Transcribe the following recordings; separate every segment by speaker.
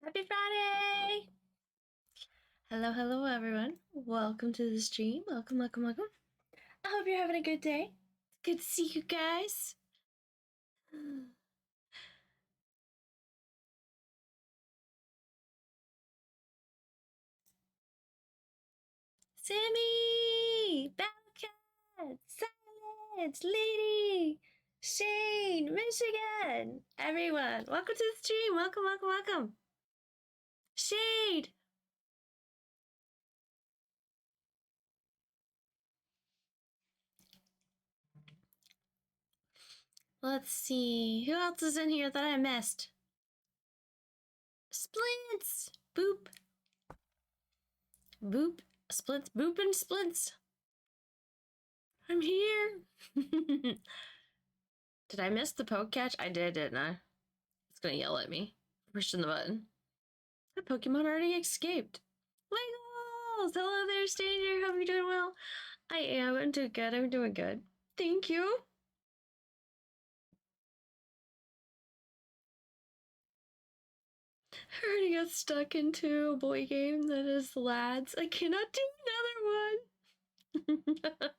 Speaker 1: Happy Friday! Hello, hello, everyone. Welcome to the stream. Welcome, welcome, welcome. I hope you're having a good day. Good to see you guys. Sammy! Battlecat! Silence! Lady! Shane! Michigan! Everyone, welcome to the stream. Welcome, welcome, welcome. Shade! Let's see. Who else is in here that I missed? Splints! Boop. Boop. Splits. Boop and splits. I'm here. Did I miss the poke catch? I did, didn't I? It's gonna yell at me. Pushing the button. That Pokemon already escaped. Wiggles! Hello there, stranger. Hope you're doing well. I am. I'm doing good. I'm doing good. Thank you. I already got stuck into a boy game that is lads. I cannot do another one.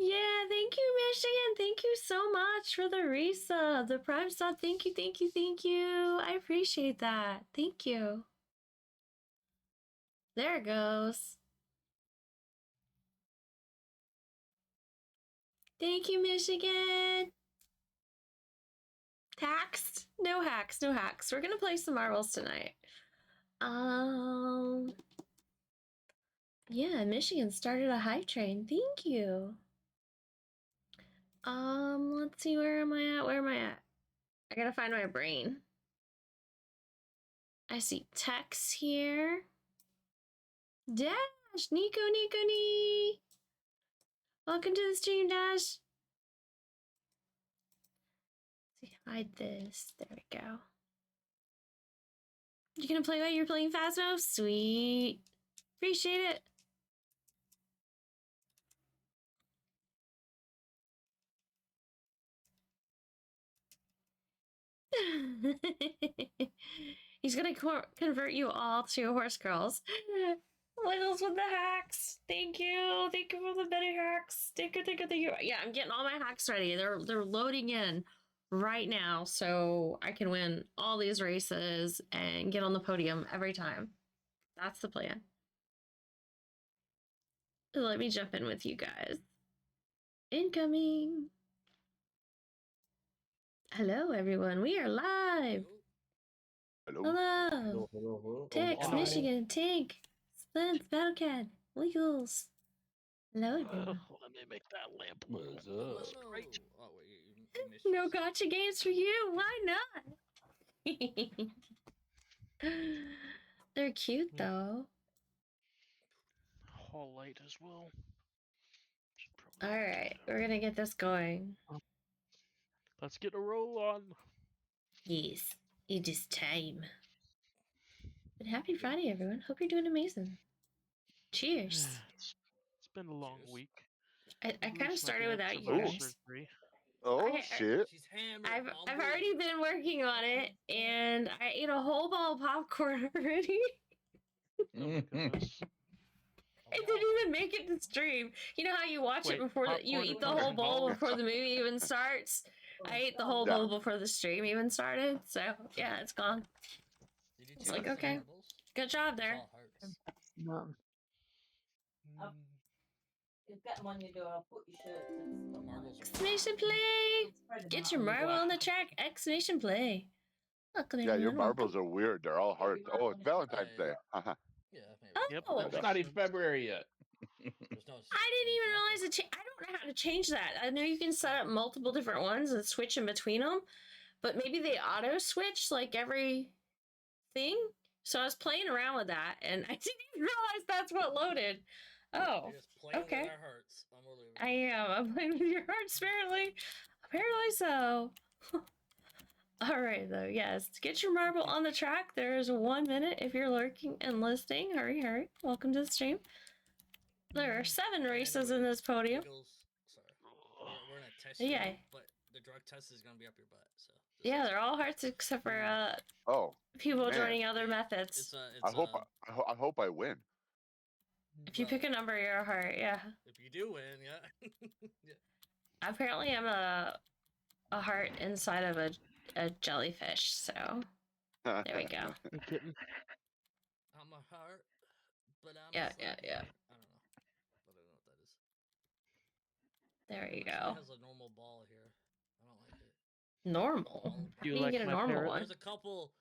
Speaker 1: Yeah, thank you, Michigan. Thank you so much for the resub, the prime sub. Thank you, thank you, thank you. I appreciate that. Thank you. There it goes. Thank you, Michigan. Hacks? No hacks, no hacks. We're gonna play some marbles tonight. Yeah, Michigan started a hype train. Thank you. Let's see, where am I at? Where am I at? I gotta find my brain. I see Tex here. Dash! Nico, Nico, Nee! Welcome to the stream, Dash. Let's see, hide this. There we go. You gonna play while you're playing Phasmo? Sweet. Appreciate it. He's gonna convert you all to horse girls. Wiggles with the hacks. Thank you. Thank you for the better hacks. Thank you, thank you, thank you. Yeah, I'm getting all my hacks ready. They're loading in right now, so I can win all these races and get on the podium every time. That's the plan. Let me jump in with you guys. Incoming. Hello, everyone. We are live.
Speaker 2: Hello.
Speaker 1: Hello.
Speaker 3: Hello.
Speaker 1: Tex, Michigan, Tank, Spence, Battlecat, Wiggles. Hello, everyone.
Speaker 4: Let me make that lamp look. Great.
Speaker 3: Oh, wait,
Speaker 1: No gotcha games for you. Why not? They're cute, though.
Speaker 4: Hall light as well.
Speaker 1: All right, we're gonna get this going.
Speaker 4: Let's get a roll on.
Speaker 1: Yes, it is time. But happy Friday, everyone. Hope you're doing amazing. Cheers.
Speaker 4: It's been a long week.
Speaker 1: I kind of started without you guys.
Speaker 2: Oh shit!
Speaker 3: She's hammered.
Speaker 1: I've already been working on it, and I ate a whole ball of popcorn already.
Speaker 4: Oh my goodness.
Speaker 1: It didn't even make it to stream. You know how you watch it before you eat the whole bowl before the movie even starts? I ate the whole bowl before the stream even started. So yeah, it's gone. It's like, okay, good job there.
Speaker 5: No.
Speaker 6: You've got them on your door. I'll put your shirts.
Speaker 1: Exclamation play! Get your marble on the track! Exclamation play! Welcome,
Speaker 2: yeah, your marbles are weird. They're all hard. Oh, it's Valentine's Day.
Speaker 1: Oh,
Speaker 5: It's not even February yet.
Speaker 1: I didn't even realize it. I don't know how to change that. I know you can set up multiple different ones and switch in between them, but maybe they auto switch like every thing. So I was playing around with that, and I didn't even realize that's what loaded. Oh, okay. I am. I'm playing with your hearts, apparently. Apparently so. All right, though. Yes, get your marble on the track. There is 1 minute if you're lurking and listening. Hurry, hurry. Welcome to the stream. There are 7 races in this podium.
Speaker 3: Sorry. We're in a test
Speaker 1: yeah.
Speaker 3: but the drug test is gonna be up your butt. So
Speaker 1: Yeah, they're all hearts except for
Speaker 2: Oh,
Speaker 1: people
Speaker 2: man.
Speaker 1: joining other methods.
Speaker 2: I hope I win.
Speaker 1: If you pick a number, you're a heart. Yeah.
Speaker 3: If you do win, yeah. Yeah.
Speaker 1: Apparently, I'm a heart inside of a jellyfish. So there we go.
Speaker 4: I'm kidding.
Speaker 3: I'm a heart, but I'm
Speaker 1: Yeah,
Speaker 3: a
Speaker 1: yeah,
Speaker 3: slug.
Speaker 1: yeah.
Speaker 3: I don't know. But I don't know what that is.
Speaker 1: There you
Speaker 3: It
Speaker 1: go.
Speaker 3: has a normal ball here. I don't like it.
Speaker 1: Normal. How do
Speaker 4: You
Speaker 1: you
Speaker 4: like
Speaker 1: get a
Speaker 4: my
Speaker 1: normal
Speaker 4: parrot?
Speaker 1: one?
Speaker 3: There's a couple.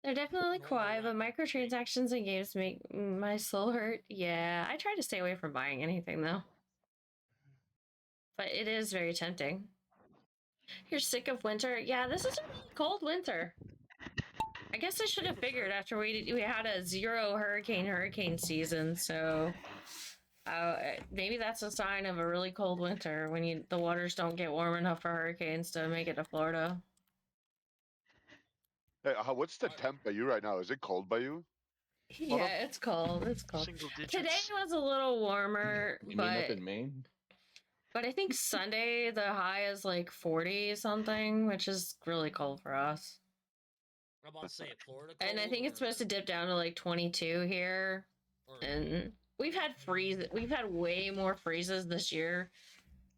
Speaker 1: They're definitely
Speaker 3: normal
Speaker 1: kawaii, but
Speaker 3: rat-
Speaker 1: microtransactions in games make my soul hurt. Yeah, I try to stay away from buying anything though. But it is very tempting. You're sick of winter? Yeah, this is a really cold winter. I guess I should have figured after we had a 0 hurricane season, so maybe that's a sign of a really cold winter when the waters don't get warm enough for hurricanes to make it to Florida.
Speaker 2: Hey, what's the temp by you right now? Is it cold by you?
Speaker 1: Yeah, it's cold. It's cold.
Speaker 4: Single digits.
Speaker 1: Today was a little warmer,
Speaker 5: You mean up
Speaker 1: but
Speaker 5: in Maine?
Speaker 1: I think Sunday the high is like 40 something, which is really cold for us.
Speaker 3: I'm about to say it, Florida.
Speaker 1: And I think it's supposed to dip down to like 22 here. And we've had way more freezes this year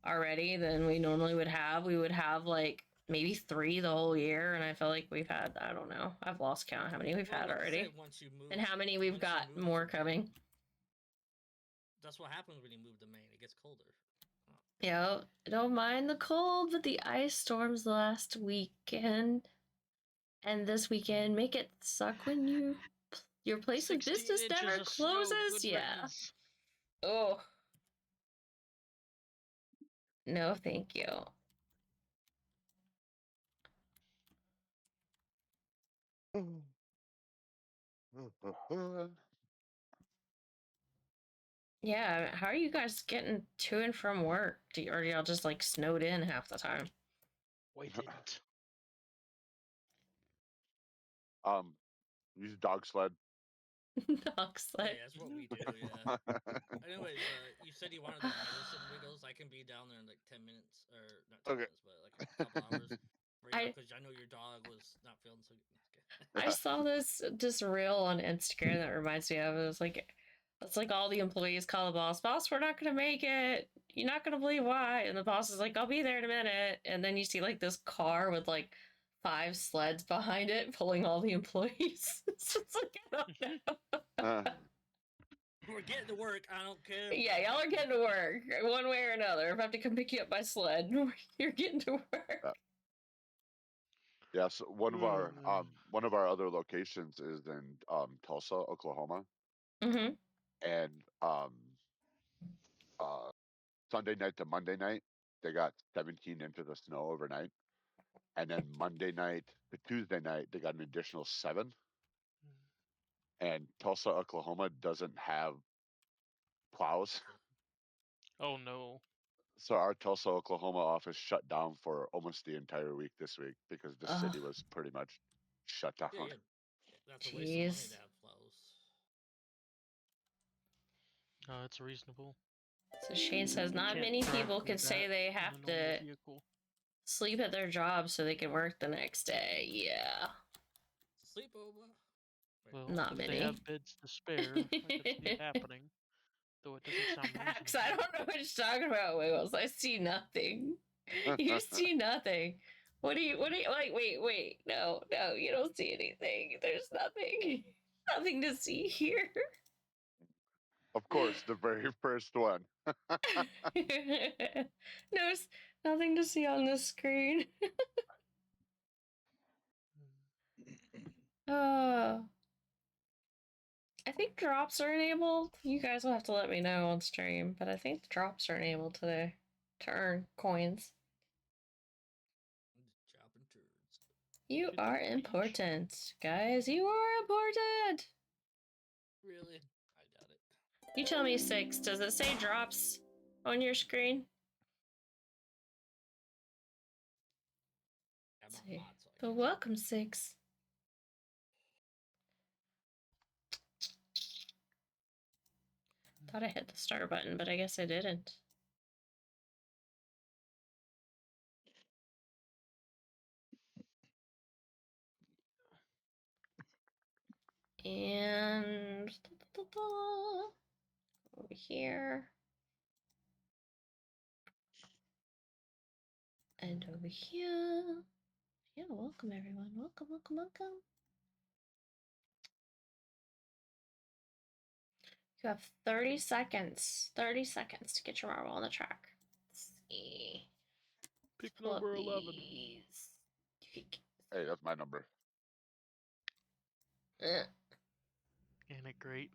Speaker 1: already than we normally would have. We would have like maybe 3 the whole year, and I feel like we've had, I don't know, I've lost count how many we've had already. And how many we've got more coming.
Speaker 3: That's what happens when you move to Maine. It gets colder.
Speaker 1: Yeah, I don't mind the cold, but the ice storms last weekend and this weekend make it suck when your place of
Speaker 4: 16
Speaker 1: business
Speaker 4: inches
Speaker 1: never
Speaker 4: of snow,
Speaker 1: closes.
Speaker 4: good
Speaker 1: Yeah.
Speaker 4: riddance.
Speaker 1: Oh. No, thank you. Yeah, how are you guys getting to and from work? Or y'all just like snowed in half the time?
Speaker 4: We didn't.
Speaker 2: Use dog sled.
Speaker 1: Dog sled.
Speaker 3: Hey, that's what we do, yeah. Anyways, you said you wanted the medicine wiggles. I can be down there in like 10 minutes, or not 10 minutes, but like a couple hours. Because I know your dog was not feeling so good.
Speaker 1: I saw this reel on Instagram that reminds me of it. It's like all the employees call the boss, we're not gonna make it. You're not gonna believe why. And the boss is like, I'll be there in a minute. And then you see like this car with like 5 sleds behind it pulling all the employees. It's like, I don't know.
Speaker 3: We're getting to work. I don't care.
Speaker 1: Yeah, y'all are getting to work one way or another. If I have to come pick you up by sled, you're getting to work.
Speaker 2: Yeah, so one of our other locations is in Tulsa, Oklahoma.
Speaker 1: Mm-hmm.
Speaker 2: And Sunday night to Monday night, they got 17 inches of snow overnight. And then Monday night to Tuesday night, they got an additional 7. And Tulsa, Oklahoma doesn't have plows.
Speaker 4: Oh no.
Speaker 2: So our Tulsa, Oklahoma office shut down for almost the entire week this week because the city was pretty much shut down.
Speaker 3: Yeah, that's a waste of money to have plows.
Speaker 4: It's reasonable.
Speaker 1: So Shane says not many people can say they have to sleep at their job so they can work the next day. Yeah.
Speaker 3: Sleepover.
Speaker 4: Well,
Speaker 1: not
Speaker 4: if
Speaker 1: many.
Speaker 4: They have beds to spare. That could be happening. Though it doesn't sound reasonable.
Speaker 1: I don't know what you're talking about, Wiggles. I see nothing. You see nothing. What do you like? Wait. No, you don't see anything. There's nothing to see here.
Speaker 2: Of course, the very first one.
Speaker 1: There's nothing to see on this screen. I think drops are enabled. You guys will have to let me know on stream, but I think the drops are enabled today to earn coins. You are important, guys. You are important.
Speaker 3: Really? I got it.
Speaker 1: You tell me, 6. Does it say drops on your screen? But welcome, 6. Thought I hit the start button, but I guess I didn't. And over here. And over here. Yeah, welcome everyone. Welcome, welcome, welcome. You have 30 seconds. 30 seconds to get your marble on the track. Let's see.
Speaker 4: Pick
Speaker 1: Pull up
Speaker 4: number 11.
Speaker 1: these.
Speaker 2: Hey, that's my number.
Speaker 4: Ain't it great?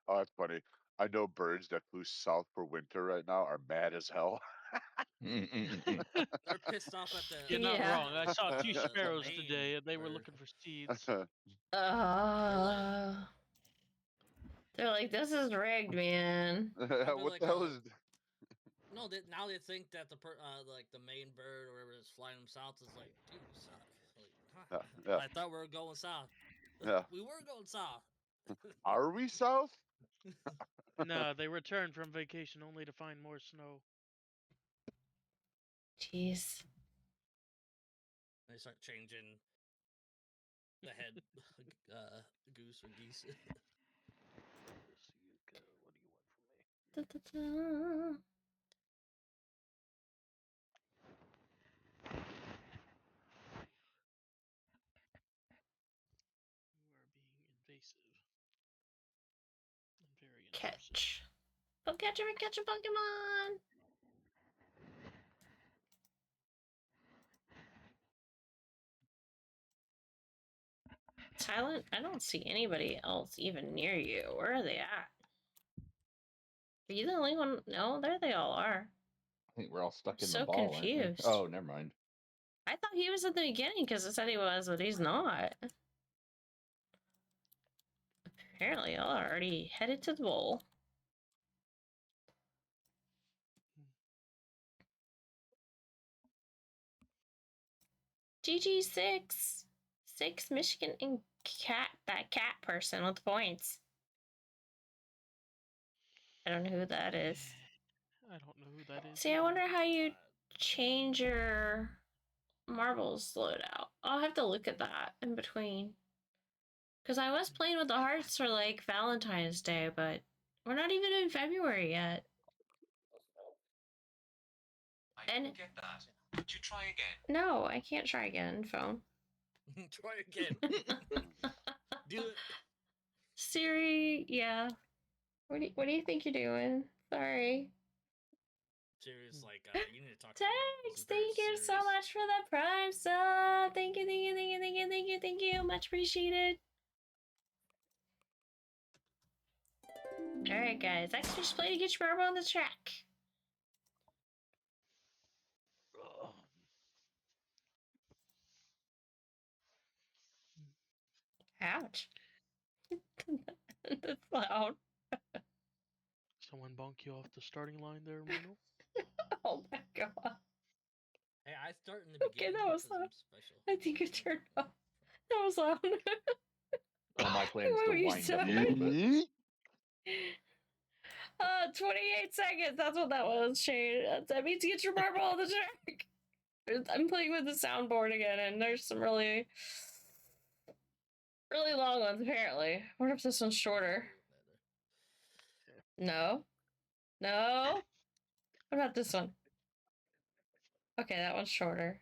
Speaker 2: Oh, that's funny. I know birds that flew south for winter right now are mad as hell.
Speaker 3: They're pissed off at the.
Speaker 4: You're not
Speaker 1: Yeah.
Speaker 4: wrong. I saw two
Speaker 3: the
Speaker 4: sparrows
Speaker 3: main
Speaker 4: today, and they were
Speaker 3: bird.
Speaker 4: looking for seeds.
Speaker 1: They're like, this is rigged, man.
Speaker 3: Probably
Speaker 2: What
Speaker 3: like
Speaker 2: the hell is?
Speaker 3: No, now they think that the like the main bird or whatever is flying them south is like, dude, you suck. Like, huh?
Speaker 2: Yeah.
Speaker 3: I thought we were going south.
Speaker 2: Yeah.
Speaker 3: We were going south.
Speaker 2: Are we south?
Speaker 4: No, they returned from vacation only to find more snow.
Speaker 1: Jeez.
Speaker 3: They start changing the head goose or geese.
Speaker 1: Da, da, da.
Speaker 4: You are being invasive. And very intrusive.
Speaker 1: Catch. Go catch a Pokemon. Silent? I don't see anybody else even near you. Where are they at? Are you the only one? No, there they all are.
Speaker 5: I think we're all stuck in
Speaker 1: So
Speaker 5: the ball. aren't we?
Speaker 1: confused.
Speaker 5: Oh, never mind.
Speaker 1: I thought he was at the beginning because it said he was, but he's not. Apparently, y'all are already headed to the bowl. GG6. 6 Michigan and cat, that cat person with the points. I don't know who that is.
Speaker 4: I don't know who that is.
Speaker 1: See, I wonder how you change your marbles loadout. I'll have to look at that in between. Because I was playing with the hearts for like Valentine's Day, but we're not even in February yet.
Speaker 7: I don't get that. Would you try again?
Speaker 1: No, I can't try again, phone.
Speaker 3: Try again. Do it.
Speaker 1: Siri, yeah. What do you think you're doing? Sorry.
Speaker 3: Serious, like, you need to talk
Speaker 1: Thanks!
Speaker 3: to them.
Speaker 1: Thank you so much for the Prime sub! Thank you, thank you, thank you, thank you, thank you, thank you. Much appreciated. Alright, guys. Extra play to get your marble on the track. Ouch. That's loud.
Speaker 4: Someone bonk you off the starting line there, Mono?
Speaker 1: Oh my god.
Speaker 3: Hey, I start in the beginning.
Speaker 1: Okay, that was
Speaker 3: 'cause I'm
Speaker 1: loud.
Speaker 3: special.
Speaker 1: I think it turned off. That was loud.
Speaker 5: Well, my plan is
Speaker 1: What were
Speaker 5: to
Speaker 1: you
Speaker 5: wind up a
Speaker 1: saying?
Speaker 5: little bit.
Speaker 1: 28 seconds. That's what that was, Shane. That means get your marble on the track. I'm playing with the soundboard again, and there's some really long ones, apparently. I wonder if this one's shorter. No. No. What about this one? Okay, that one's shorter.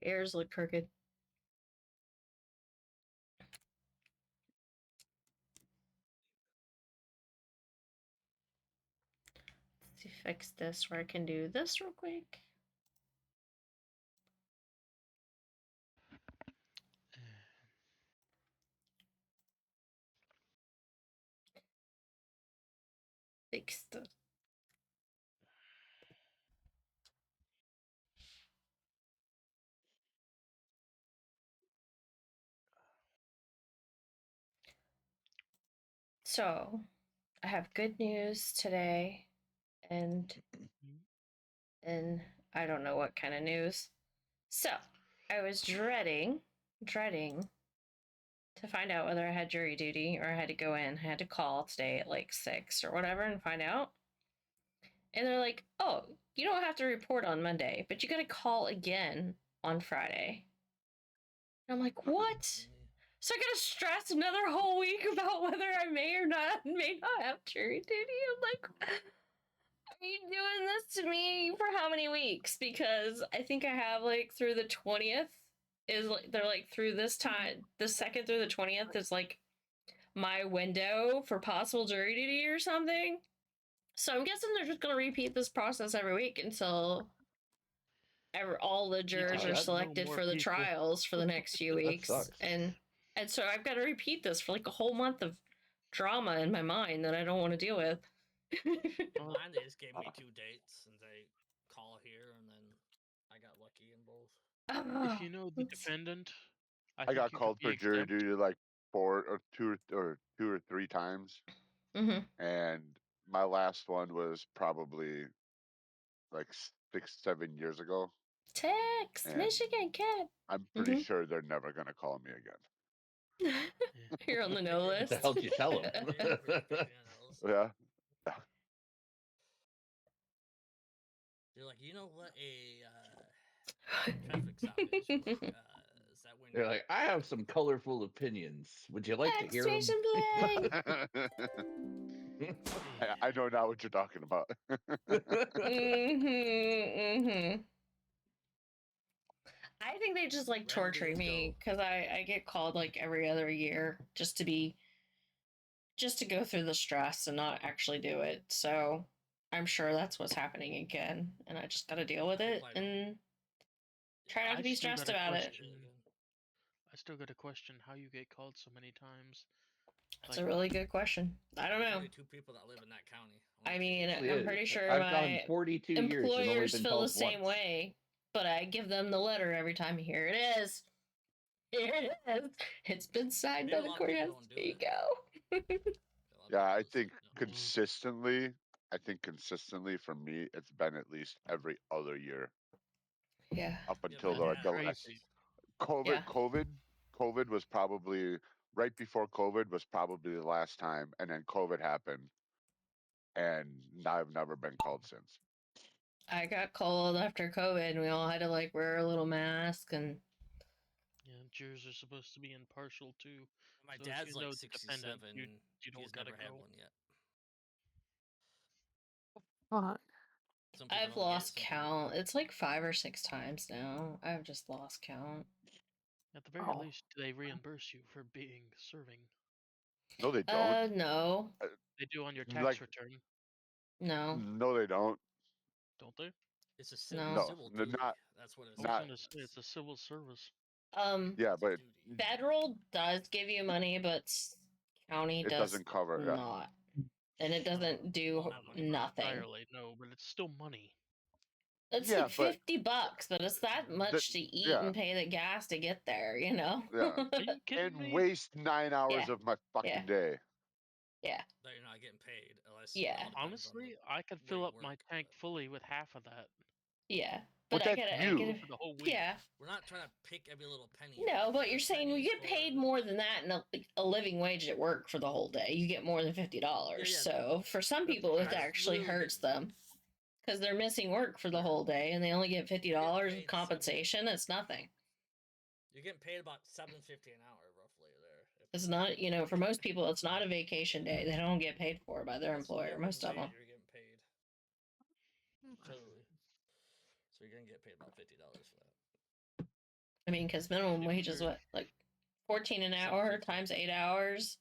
Speaker 1: Ears look crooked. Let's see, fix this where I can do this real quick. Fix the. So, I have good news today, and I don't know what kind of news. So, I was dreading to find out whether I had jury duty or I had to go in. I had to call today at like 6 or whatever and find out. And they're like, oh, you don't have to report on Monday, but you got to call again on Friday. And I'm like, what? So I got to stress another whole week about whether I may or may not have jury duty. I'm like, are you doing this to me for how many weeks? Because I think I have like through the 20th is like, they're like through this time, the 2nd through the 20th is like my window for possible jury duty or something. So I'm guessing they're just going to repeat this process every week until all the jurors are selected for the trials for the next few weeks. And so I've got to repeat this for like a whole month of drama in my mind that I don't want to deal with.
Speaker 3: Mine, they just gave me 2 dates, and they call here, and then I got lucky in both.
Speaker 4: If you know the defendant,
Speaker 2: I got called for jury duty like 2 or 3 times, and my last one was probably like 6-7 years ago.
Speaker 1: Text Michigan Cat.
Speaker 2: I'm pretty sure they're never gonna call me again.
Speaker 1: You're on the no list.
Speaker 5: What the hell did you tell them?
Speaker 2: Yeah.
Speaker 3: They're like, you know what a traffic stop is? Is that when
Speaker 5: They're like, I have some colorful opinions. Would you like to hear them?
Speaker 2: I know now what you're talking about.
Speaker 1: I think they just like torturing me because I get called like every other year just to go through the stress and not actually do it. So I'm sure that's what's happening again, and I just got to deal with it and try not to be stressed about it.
Speaker 4: I still got a question how you get called so many times.
Speaker 1: That's a really good question. I don't know.
Speaker 3: Only 2 people that live in that county.
Speaker 1: I mean, I'm pretty sure
Speaker 5: I've
Speaker 1: my
Speaker 5: gone 42
Speaker 1: employers
Speaker 5: years
Speaker 1: feel the same way, but I give them the letter every time. Here it is. Here it is. It's been signed by the courthouse. There you go.
Speaker 2: Yeah, I think consistently for me, it's been at least every other year.
Speaker 1: Yeah.
Speaker 2: Up until COVID was probably right before COVID was probably the last time, and then COVID happened, and I've never been called since.
Speaker 1: I got called after COVID, and we all had to like wear a little mask and.
Speaker 4: Yeah, jurors are supposed to be impartial too.
Speaker 3: My
Speaker 4: so
Speaker 3: dad's
Speaker 4: if you
Speaker 3: like 67.
Speaker 4: You don't
Speaker 3: he's
Speaker 4: gotta
Speaker 3: never had
Speaker 4: go.
Speaker 3: one yet.
Speaker 8: Fuck.
Speaker 1: I've lost count. It's like 5 or 6 times now. I've just lost count.
Speaker 4: At the very least, do they reimburse you for serving?
Speaker 2: No, they don't.
Speaker 1: No.
Speaker 4: They do on your tax return.
Speaker 1: No.
Speaker 2: No, they don't.
Speaker 4: Don't they?
Speaker 3: It's a civil duty.
Speaker 2: Not.
Speaker 3: That's what it's.
Speaker 4: I was gonna say it's a civil service.
Speaker 2: Yeah, but
Speaker 1: federal does give you money, but county
Speaker 2: doesn't cover
Speaker 1: not, and it doesn't do nothing.
Speaker 4: Entirely, no, but it's still money.
Speaker 1: It's like $50, but it's that much to eat and pay the gas to get there, you know?
Speaker 2: Yeah. And waste 9 hours of my fucking day.
Speaker 1: Yeah.
Speaker 3: That you're not getting paid unless.
Speaker 4: Honestly, I could fill up my tank fully with half of that.
Speaker 1: Yeah. But I gotta
Speaker 4: for the whole week.
Speaker 1: Yeah.
Speaker 3: We're not trying to pick every little penny.
Speaker 1: No, but you're saying you get paid more than that in a living wage at work for the whole day. You get more than $50. So for some people, it actually hurts them because they're missing work for the whole day and they only get $50 of compensation. That's nothing.
Speaker 3: You're getting paid about $7.50 an hour, roughly. There.
Speaker 1: It's not, for most people, it's not a vacation day. They don't get paid for by their employer. Most of them.
Speaker 3: You're getting paid. Totally. So you're gonna get paid about $50 for that.
Speaker 1: I mean, because minimum wage is what, like $14 an hour times 8 hours.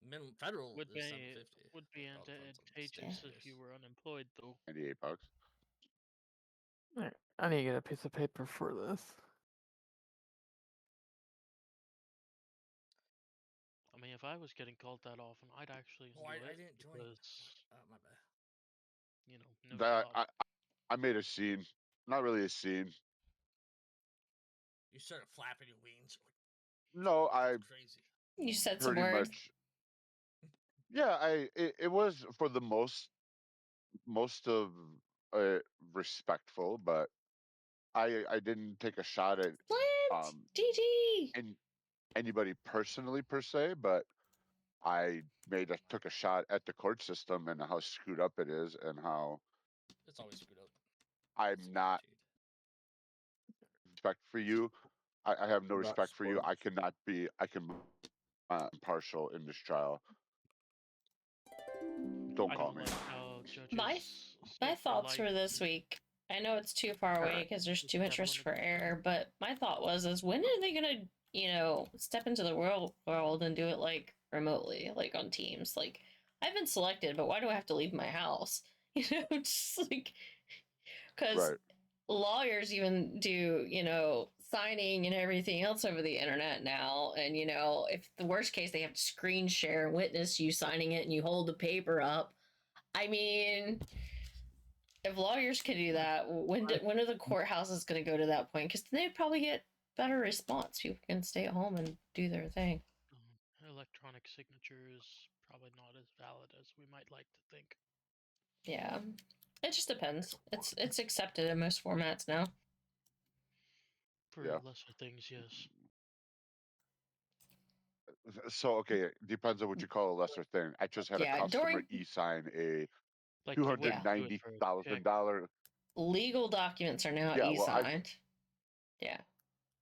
Speaker 3: Minimum federal
Speaker 4: would be
Speaker 3: $7.50.
Speaker 4: Would be advantageous if you were unemployed, though.
Speaker 2: $98.
Speaker 8: Alright, I need to get a piece of paper for this.
Speaker 4: I mean, if I was getting called that often, I'd actually enjoy it.
Speaker 3: I didn't join. My bad.
Speaker 4: You know, no
Speaker 2: I made a scene. Not really a scene.
Speaker 3: You started flapping your wings.
Speaker 2: No,
Speaker 3: crazy.
Speaker 1: You said some words.
Speaker 2: Yeah, it was for the most of respectful, but I didn't take a shot at
Speaker 1: GG
Speaker 2: anybody personally per se, but I took a shot at the court system and how screwed up it is, and how
Speaker 3: It's always screwed up.
Speaker 2: I'm
Speaker 3: It's
Speaker 2: not
Speaker 3: guaranteed.
Speaker 2: respect for you. I have no
Speaker 9: Not
Speaker 2: respect for you. I
Speaker 9: sports.
Speaker 2: cannot be. I can impartial in this trial. Don't
Speaker 4: I
Speaker 2: call
Speaker 4: don't
Speaker 2: me.
Speaker 4: like how judges
Speaker 1: My
Speaker 4: sit for
Speaker 1: thoughts
Speaker 4: life.
Speaker 1: for this week. I know it's too far away because there's
Speaker 4: Just
Speaker 1: too much
Speaker 4: devil
Speaker 1: risk
Speaker 4: in
Speaker 1: for
Speaker 4: the
Speaker 1: error, but my thought was when are they gonna, step into the world and do it like remotely, like on Teams? Like I've been selected, but why do I have to leave my house? Just like because
Speaker 2: Right.
Speaker 1: lawyers even do, signing and everything else over the internet now. And if the worst case they have to screen share and witness you signing it and you hold the paper up. I mean, if lawyers can do that, when are the courthouses going to go to that point? Because they'd probably get better response. People can stay at home and do their thing.
Speaker 4: Electronic signature is probably not as valid as we might like to think.
Speaker 1: Yeah, it just depends. It's accepted in most formats now.
Speaker 4: For
Speaker 2: Yeah.
Speaker 4: lesser things, yes.
Speaker 2: So okay, it depends on what you call a lesser thing. I just had a
Speaker 1: Yeah,
Speaker 2: customer
Speaker 1: during
Speaker 2: e-sign a
Speaker 4: Like
Speaker 2: $290,000.
Speaker 4: you wouldn't do it for a check.
Speaker 1: legal documents are now
Speaker 2: Yeah, well,
Speaker 1: e-signed. Yeah.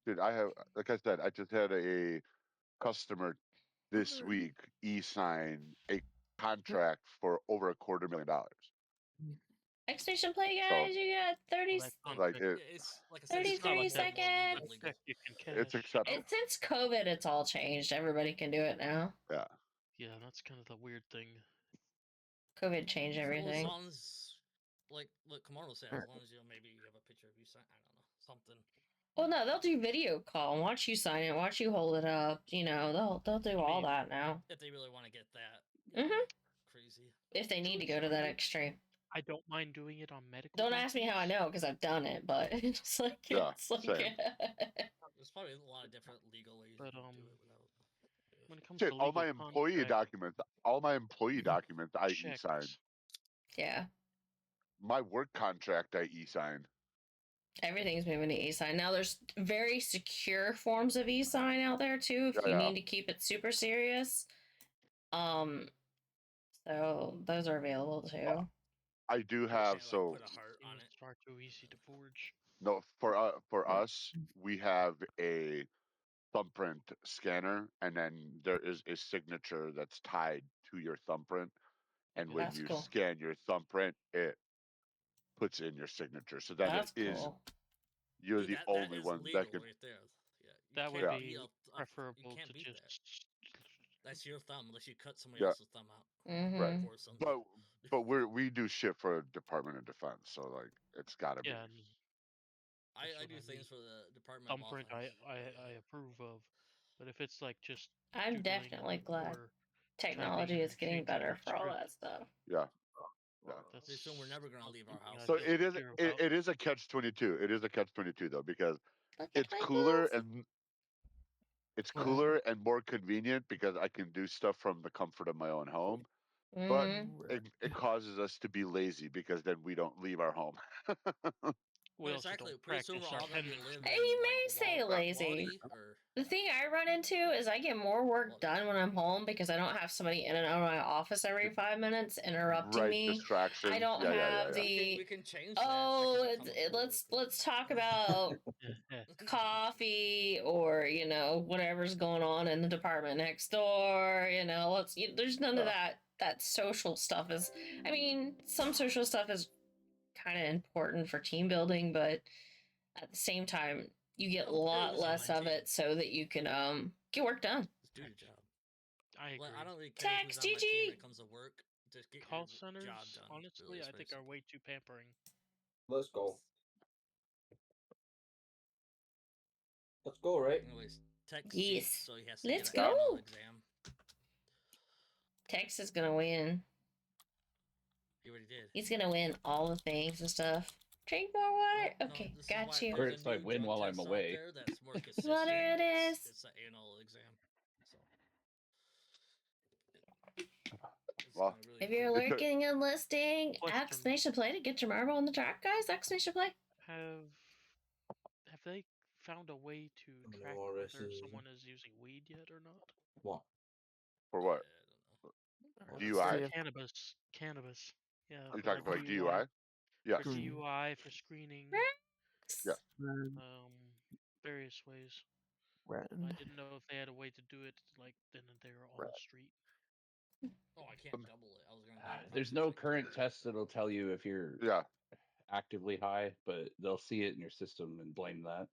Speaker 2: Dude, I have, like I said, I just had a customer this week e-sign a contract for over $250,000.
Speaker 1: Expedition play,
Speaker 2: So
Speaker 1: guys. You got 30,
Speaker 4: Well, that
Speaker 2: like
Speaker 4: contract,
Speaker 3: It's like I said, it's
Speaker 1: 33
Speaker 3: becoming more and more legal.
Speaker 1: seconds.
Speaker 3: legal.
Speaker 4: check you can
Speaker 2: it's
Speaker 4: cash.
Speaker 2: acceptable.
Speaker 1: Since COVID, it's all changed. Everybody can do it now.
Speaker 2: Yeah.
Speaker 4: Yeah, that's kind of the weird thing.
Speaker 1: COVID changed
Speaker 3: Well, as
Speaker 1: everything.
Speaker 3: long as, like Kimono said, as long as maybe you have a picture of you sign, I don't know, something.
Speaker 1: Well, no, they'll do video call and watch you sign it, watch you hold it up. They'll do all that now.
Speaker 3: If they really want to get that crazy.
Speaker 1: If they need to go to that extreme.
Speaker 4: I don't mind doing it on medical.
Speaker 1: Don't ask me how I know because I've done it, but it's like
Speaker 2: Yeah,
Speaker 1: same.
Speaker 3: There's probably a lot of different legal ways
Speaker 4: But
Speaker 3: you can do it without.
Speaker 4: when it comes
Speaker 2: Shit,
Speaker 4: to
Speaker 2: all
Speaker 4: legal
Speaker 2: my employee documents, I
Speaker 4: checks,
Speaker 2: e-sign.
Speaker 1: Yeah.
Speaker 2: My work contract, I e-sign.
Speaker 1: Everything's moving to e-sign. Now there's very secure forms of e-sign out there too if you need to keep it super serious. So those are available too.
Speaker 2: I do have, so
Speaker 3: put a heart on it.
Speaker 4: It's far too easy to forge.
Speaker 2: no, for us, we have a thumbprint scanner, and then there is a signature that's tied to your thumbprint. And when
Speaker 1: That's
Speaker 2: you
Speaker 1: cool.
Speaker 2: scan your thumbprint, it puts in your signature. So then
Speaker 1: That's
Speaker 2: it is
Speaker 1: cool.
Speaker 2: you're
Speaker 3: Dude,
Speaker 2: the
Speaker 3: that
Speaker 2: only
Speaker 3: is
Speaker 2: one
Speaker 3: legal
Speaker 2: that can.
Speaker 3: right there. Yeah,
Speaker 4: That would
Speaker 3: can't
Speaker 4: be
Speaker 3: beat
Speaker 4: preferable
Speaker 3: you can't
Speaker 4: to
Speaker 3: beat
Speaker 4: just.
Speaker 3: That's your thumb, unless you cut somebody
Speaker 2: Yeah.
Speaker 3: else's thumb out.
Speaker 2: Right.
Speaker 3: Or something.
Speaker 2: But we do shit for Department of Defense, so like it's gotta be.
Speaker 4: Yeah,
Speaker 3: I do things for the Department of
Speaker 4: thumbprint.
Speaker 3: Offense.
Speaker 4: I approve of, but if it's like just
Speaker 1: I'm
Speaker 4: doodling
Speaker 1: definitely glad
Speaker 4: or
Speaker 1: technology is getting
Speaker 4: changing
Speaker 1: better
Speaker 4: a
Speaker 1: for all
Speaker 4: script,
Speaker 1: that stuff.
Speaker 2: Yeah.
Speaker 3: They assume we're never gonna leave our house.
Speaker 2: So it is a catch-22. It is a catch-22 though, because it's cooler and more convenient because I can do stuff from the comfort of my own home. But it causes us to be lazy because then we don't leave our home.
Speaker 4: We also don't practice our penmanship.
Speaker 1: You may say lazy. The thing I run into is I get more work done when I'm home because I don't have somebody in and out of my office every 5 minutes interrupting me.
Speaker 2: Distraction.
Speaker 1: I don't have the
Speaker 3: We can change
Speaker 1: let's talk about coffee or whatever's going on in the department next door. There's none of that social stuff. Some social stuff is kind of important for team building, but at the same time you get a lot less of it so that you can get work done.
Speaker 3: Just do your job.
Speaker 4: I agree.
Speaker 3: I don't really care who's on my team when it comes to work. Just get
Speaker 4: Call
Speaker 3: your
Speaker 4: centers,
Speaker 3: job done.
Speaker 4: honestly, I think are way too pampering.
Speaker 9: Let's go. Let's go, right?
Speaker 3: Anyways, Tex
Speaker 1: Yes.
Speaker 3: so he has to
Speaker 1: Let's
Speaker 3: get an
Speaker 1: go.
Speaker 3: anal exam.
Speaker 1: Tex is gonna win.
Speaker 3: He already did.
Speaker 1: He's gonna win all the things and stuff. Drink more water. Okay, got you.
Speaker 5: Or it's like win while I'm away.
Speaker 3: That's more consistent.
Speaker 1: Water it is.
Speaker 3: It's an anal exam.
Speaker 2: Well,
Speaker 1: If you're lurking and listing, exclamation play to get your marble on the track, guys. Exclamation play.
Speaker 4: Have they found a way to
Speaker 9: How many
Speaker 4: track
Speaker 9: more
Speaker 4: whether
Speaker 9: races?
Speaker 4: someone is using weed yet or not?
Speaker 9: What?
Speaker 2: For what?
Speaker 4: Or
Speaker 2: DUI?
Speaker 8: if-
Speaker 4: Cannabis. Yeah.
Speaker 2: You're
Speaker 4: for
Speaker 2: talking about DUI? Yes.
Speaker 4: For
Speaker 8: Green.
Speaker 4: DUI, for screening,
Speaker 2: Yes.
Speaker 8: Red.
Speaker 4: various ways.
Speaker 8: Red.
Speaker 4: I didn't know if they had a way to do it like then and there on
Speaker 8: Right.
Speaker 4: the street.
Speaker 3: Oh, I can't double it. I was gonna. do it
Speaker 5: There's
Speaker 3: probably
Speaker 5: no
Speaker 3: like
Speaker 5: current
Speaker 3: double it.
Speaker 5: test that'll tell you if you're
Speaker 2: Yeah.
Speaker 5: actively high, but they'll see it in your system and blame that.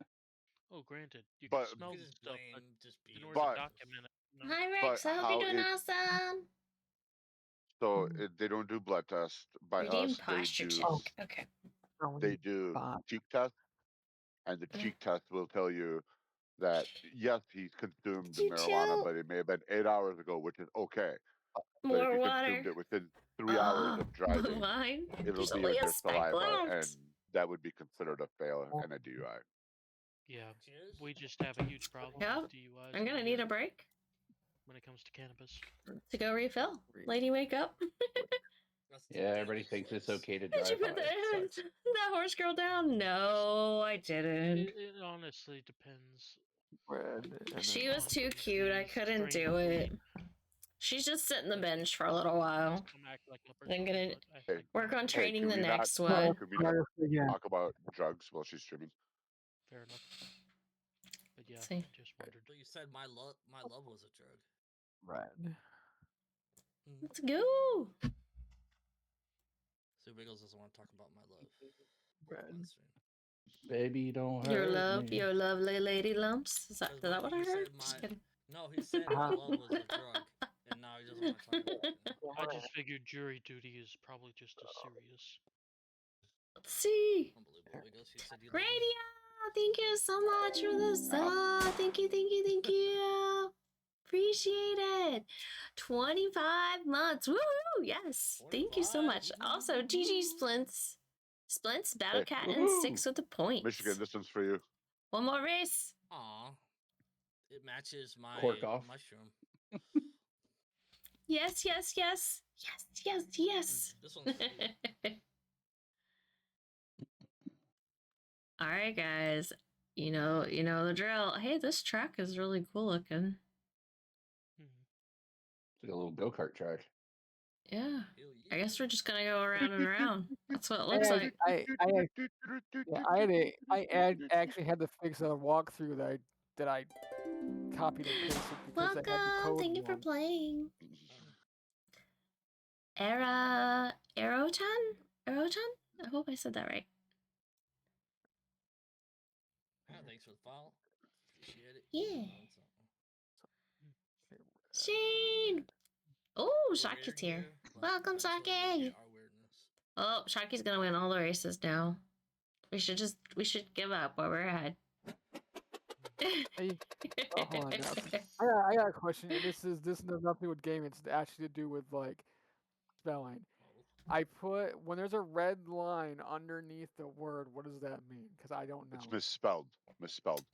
Speaker 4: Oh, granted, you
Speaker 2: But-
Speaker 4: can smell
Speaker 3: You
Speaker 4: the
Speaker 3: could just
Speaker 4: stuff,
Speaker 3: blame
Speaker 4: but
Speaker 3: just
Speaker 4: in
Speaker 3: being.
Speaker 4: order to
Speaker 2: But-
Speaker 4: document it, no.
Speaker 1: Hi,
Speaker 2: But
Speaker 1: Rex. I hope
Speaker 2: how
Speaker 1: you're doing
Speaker 2: it-
Speaker 1: awesome.
Speaker 2: So they don't do blood tests by
Speaker 1: Redeem
Speaker 2: us. They
Speaker 1: posture
Speaker 2: do.
Speaker 1: check. Okay.
Speaker 2: They do cheek test, and the cheek test will tell you that yes, he's consumed the
Speaker 1: You
Speaker 2: marijuana,
Speaker 1: too.
Speaker 2: but it may have been 8 hours ago, which is okay. But if
Speaker 1: More
Speaker 2: you
Speaker 1: water.
Speaker 2: consumed it within 3 hours of driving,
Speaker 1: Wine.
Speaker 2: it'll
Speaker 1: There's
Speaker 2: be
Speaker 1: only
Speaker 2: in
Speaker 1: a
Speaker 2: your
Speaker 1: speck
Speaker 2: saliva,
Speaker 1: left.
Speaker 2: and that would be considered a fail and a DUI.
Speaker 4: Yeah,
Speaker 3: Cheers.
Speaker 4: we just have a huge problem
Speaker 1: Yeah,
Speaker 4: with DUIs.
Speaker 1: I'm gonna
Speaker 4: over
Speaker 1: need
Speaker 4: here
Speaker 1: a break
Speaker 4: when it comes to cannabis.
Speaker 1: to go refill. Lady, wake up.
Speaker 3: That's
Speaker 5: Yeah, everybody
Speaker 3: deadly
Speaker 5: thinks it's
Speaker 3: flex.
Speaker 5: okay to
Speaker 1: Did you
Speaker 5: drive
Speaker 1: put
Speaker 5: high.
Speaker 1: that,
Speaker 5: Sucks.
Speaker 1: that horse girl down? No, I didn't.
Speaker 4: It honestly depends.
Speaker 8: Red. And
Speaker 1: She
Speaker 8: then
Speaker 1: was too
Speaker 4: on
Speaker 1: cute. I
Speaker 4: the
Speaker 1: couldn't
Speaker 4: strain
Speaker 1: do
Speaker 4: of
Speaker 1: it.
Speaker 4: weed.
Speaker 1: She's just sitting the
Speaker 4: Like,
Speaker 1: bench for a little while.
Speaker 4: Some act like uppers,
Speaker 1: I'm gonna
Speaker 4: but I
Speaker 2: Hey,
Speaker 4: like
Speaker 1: work on
Speaker 4: downers.
Speaker 1: training
Speaker 2: can
Speaker 1: the
Speaker 2: we not-
Speaker 1: next
Speaker 2: Oh,
Speaker 1: one.
Speaker 2: could we not
Speaker 8: yeah.
Speaker 2: talk about drugs while she's streaming?
Speaker 4: Fair enough. But yeah,
Speaker 1: See.
Speaker 4: I just wondered.
Speaker 3: But you said my love was a drug.
Speaker 8: Red.
Speaker 1: Let's go.
Speaker 3: So Wiggles doesn't want to talk about my love.
Speaker 8: Red.
Speaker 3: on stream.
Speaker 5: Baby, don't
Speaker 1: Your
Speaker 5: hurt
Speaker 1: love,
Speaker 5: me.
Speaker 1: your lovely lady lumps. Is that what I
Speaker 3: He
Speaker 1: heard?
Speaker 3: said
Speaker 1: Just
Speaker 3: my-
Speaker 1: kidding.
Speaker 3: No, he said my love was a drug, and now he doesn't want to talk about it.
Speaker 4: I just figured jury duty is probably just as serious.
Speaker 1: Let's see.
Speaker 3: Unbelievable, Wiggles. He said you love me.
Speaker 1: Radio, thank you so much for the sub. Thank you, thank you, thank you. Appreciate it. 25 months. Woo! Yes. Thank you so
Speaker 3: 25.
Speaker 1: much. Also, GG Splints. Splints, Battle Cat, and
Speaker 5: woohoo.
Speaker 1: 6 with the points.
Speaker 2: Michigan, this one's for you.
Speaker 1: One more race.
Speaker 3: Aw. It matches my
Speaker 5: Cork off.
Speaker 3: mushroom.
Speaker 1: Yes, yes, yes. Yes, yes, yes.
Speaker 3: This one's for you.
Speaker 1: All right, guys. You know the drill. Hey, this track is really cool looking.
Speaker 5: It's like a little go-kart track.
Speaker 1: Yeah.
Speaker 3: Hell
Speaker 1: I
Speaker 3: yeah.
Speaker 1: guess we're just gonna go around and around. That's what it looks
Speaker 8: I,
Speaker 1: like.
Speaker 8: actually had to fix a walkthrough that I copied and pasted because they had the
Speaker 1: Welcome.
Speaker 8: code
Speaker 1: Thank you for
Speaker 8: wrong.
Speaker 1: playing. Arrow-chan? I hope I said that right.
Speaker 3: Yeah, thanks for the follow. Appreciate it.
Speaker 1: Yeah. Shane. Oh, Shaki's here. Welcome, Shaki. Oh, Shaki's gonna win all the races now. We should give up while we're ahead.
Speaker 8: Hey, hold on now. I got a question. This has nothing with gaming. It's actually to do with like spelling. I put when there's a red line underneath the word. What does that mean? Because I don't know.
Speaker 2: It's misspelled.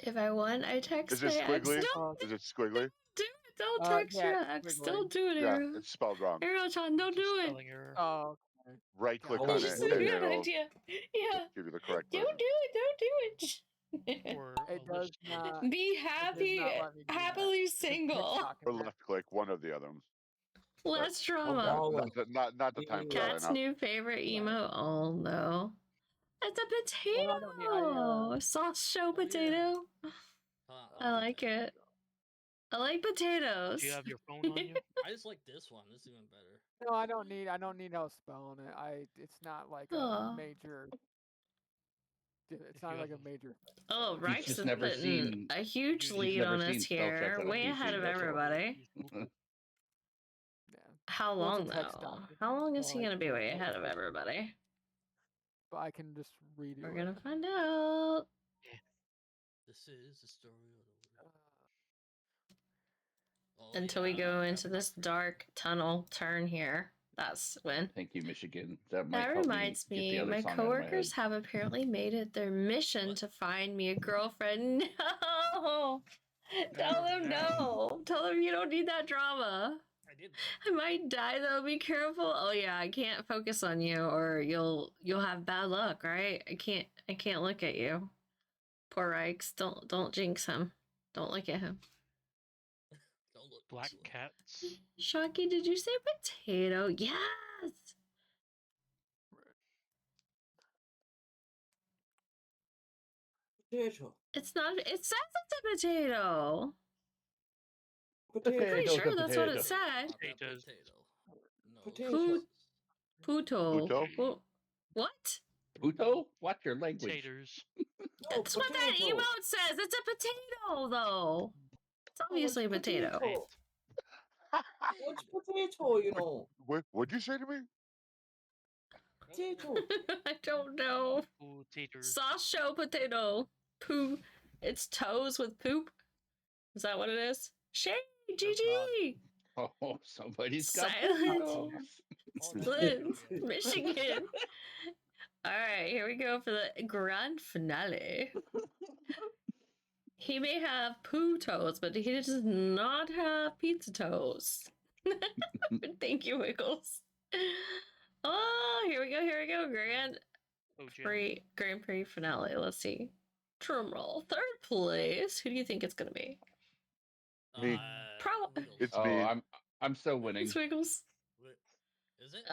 Speaker 1: If I won, I text
Speaker 2: Is it
Speaker 1: my ex.
Speaker 2: squiggly?
Speaker 1: Don't
Speaker 2: Is it squiggly?
Speaker 1: do it. Don't text
Speaker 8: yeah,
Speaker 1: your ex.
Speaker 8: squiggly.
Speaker 1: Don't do it,
Speaker 2: Yeah,
Speaker 1: Arrow.
Speaker 2: it's spelled wrong.
Speaker 1: Arrow-chan, don't do it.
Speaker 4: Spelling error.
Speaker 8: Oh, okay.
Speaker 2: Right click
Speaker 8: Got
Speaker 2: on
Speaker 8: it.
Speaker 2: it
Speaker 1: It's a
Speaker 2: and
Speaker 1: good
Speaker 2: it'll
Speaker 1: idea. Yeah.
Speaker 2: give you the correct
Speaker 1: Don't
Speaker 2: version.
Speaker 1: do it. Don't do it.
Speaker 4: Or
Speaker 8: It
Speaker 4: a
Speaker 8: does
Speaker 4: list.
Speaker 8: not.
Speaker 1: Be happy,
Speaker 8: not let me do that.
Speaker 1: happily
Speaker 8: It's
Speaker 1: single.
Speaker 8: TikTok
Speaker 2: Or
Speaker 8: and that-
Speaker 2: left click, one of the other.
Speaker 1: Less
Speaker 9: Oh,
Speaker 1: drama.
Speaker 9: darling.
Speaker 2: Not the time for that
Speaker 1: Cat's
Speaker 2: right now.
Speaker 1: new favorite emo. Oh no. It's a
Speaker 8: Well, I don't need-
Speaker 1: potato. A sauce show
Speaker 3: yeah.
Speaker 1: potato. I like it. I like potatoes.
Speaker 4: Do you have your phone on you?
Speaker 3: I just like this one. This is even better.
Speaker 8: No, I don't need help spelling it. It's not like a
Speaker 1: Aw.
Speaker 8: major. It's
Speaker 4: If
Speaker 8: not
Speaker 4: you
Speaker 8: like
Speaker 4: have
Speaker 8: a major.
Speaker 1: Oh,
Speaker 5: He's
Speaker 1: Rex
Speaker 5: just
Speaker 1: is
Speaker 5: never
Speaker 1: putting
Speaker 5: seen-
Speaker 1: a huge
Speaker 5: he's
Speaker 1: lead
Speaker 5: never
Speaker 1: on
Speaker 5: seen
Speaker 1: us
Speaker 5: spell check
Speaker 1: here.
Speaker 5: on a
Speaker 1: Way
Speaker 5: PC,
Speaker 1: ahead of
Speaker 5: that's all.
Speaker 1: everybody.
Speaker 4: Use Google.
Speaker 8: Yeah,
Speaker 1: How
Speaker 8: Well,
Speaker 1: long
Speaker 8: it's a text
Speaker 1: though?
Speaker 8: document,
Speaker 1: How long is
Speaker 8: so
Speaker 1: he
Speaker 8: I
Speaker 1: gonna be
Speaker 8: can't
Speaker 1: way
Speaker 8: do
Speaker 1: ahead
Speaker 8: it.
Speaker 1: of everybody?
Speaker 8: but I can just read it.
Speaker 1: We're gonna find out.
Speaker 3: This is the story of the world. Oh,
Speaker 1: Until we
Speaker 3: yeah,
Speaker 1: go
Speaker 3: I
Speaker 1: into
Speaker 3: have my
Speaker 1: this
Speaker 3: favorite.
Speaker 1: dark tunnel turn here. That's when.
Speaker 5: Thank you, Michigan. That might
Speaker 1: That
Speaker 5: help
Speaker 1: reminds
Speaker 5: me get the
Speaker 1: me,
Speaker 5: other
Speaker 1: my
Speaker 5: song out of my
Speaker 1: coworkers
Speaker 5: head.
Speaker 1: have apparently made it their mission
Speaker 3: What?
Speaker 1: to find me a girlfriend. No! Tell them no! Tell them you don't need that drama.
Speaker 3: I did.
Speaker 1: I might die though, be careful. Oh yeah, I can't focus on you or you'll have bad luck, right? I can't look at you. poor Ike's. Don't jinx him. Don't look at him.
Speaker 3: Don't look
Speaker 4: Black
Speaker 3: to it.
Speaker 4: cats.
Speaker 1: Shocky, did you say potato? Yes.
Speaker 9: Potato.
Speaker 1: It's not. It says it's a potato.
Speaker 9: Potato.
Speaker 1: Pretty
Speaker 5: Potato,
Speaker 1: sure that's what it
Speaker 5: potato.
Speaker 1: said.
Speaker 3: Not that
Speaker 4: Potatoes.
Speaker 3: potato. No.
Speaker 9: Potato.
Speaker 1: Puto.
Speaker 2: Puto?
Speaker 1: What?
Speaker 5: Puto? Watch your language.
Speaker 4: Taters.
Speaker 9: No,
Speaker 1: That's what that
Speaker 9: potato.
Speaker 1: emote says. It's a potato, though. It's
Speaker 9: No,
Speaker 1: obviously a
Speaker 9: it's
Speaker 1: potato.
Speaker 9: What's potato, you know?
Speaker 2: What'd you say to me?
Speaker 9: Potato.
Speaker 1: I don't know.
Speaker 4: Ooh, taters.
Speaker 1: Sauce show potato. Poo. It's toes with poop. Is that what it is? Shay, GG.
Speaker 5: Oh, somebody's got
Speaker 1: Silence.
Speaker 5: potatoes.
Speaker 3: Oh,
Speaker 1: Splits. Michigan. All right, here we go for the grand finale. He may have poo toes, but he does not have pizza toes. Thank you, Wiggles. Oh, here we go.
Speaker 4: Oh,
Speaker 1: Grand Prix finale. Let's see. Drum roll. Third place. Who do you think it's gonna be?
Speaker 2: Me.
Speaker 1: Probably.
Speaker 2: It's
Speaker 5: Oh,
Speaker 2: me.
Speaker 5: I'm so winning.
Speaker 1: It's Wiggles.
Speaker 3: Is it?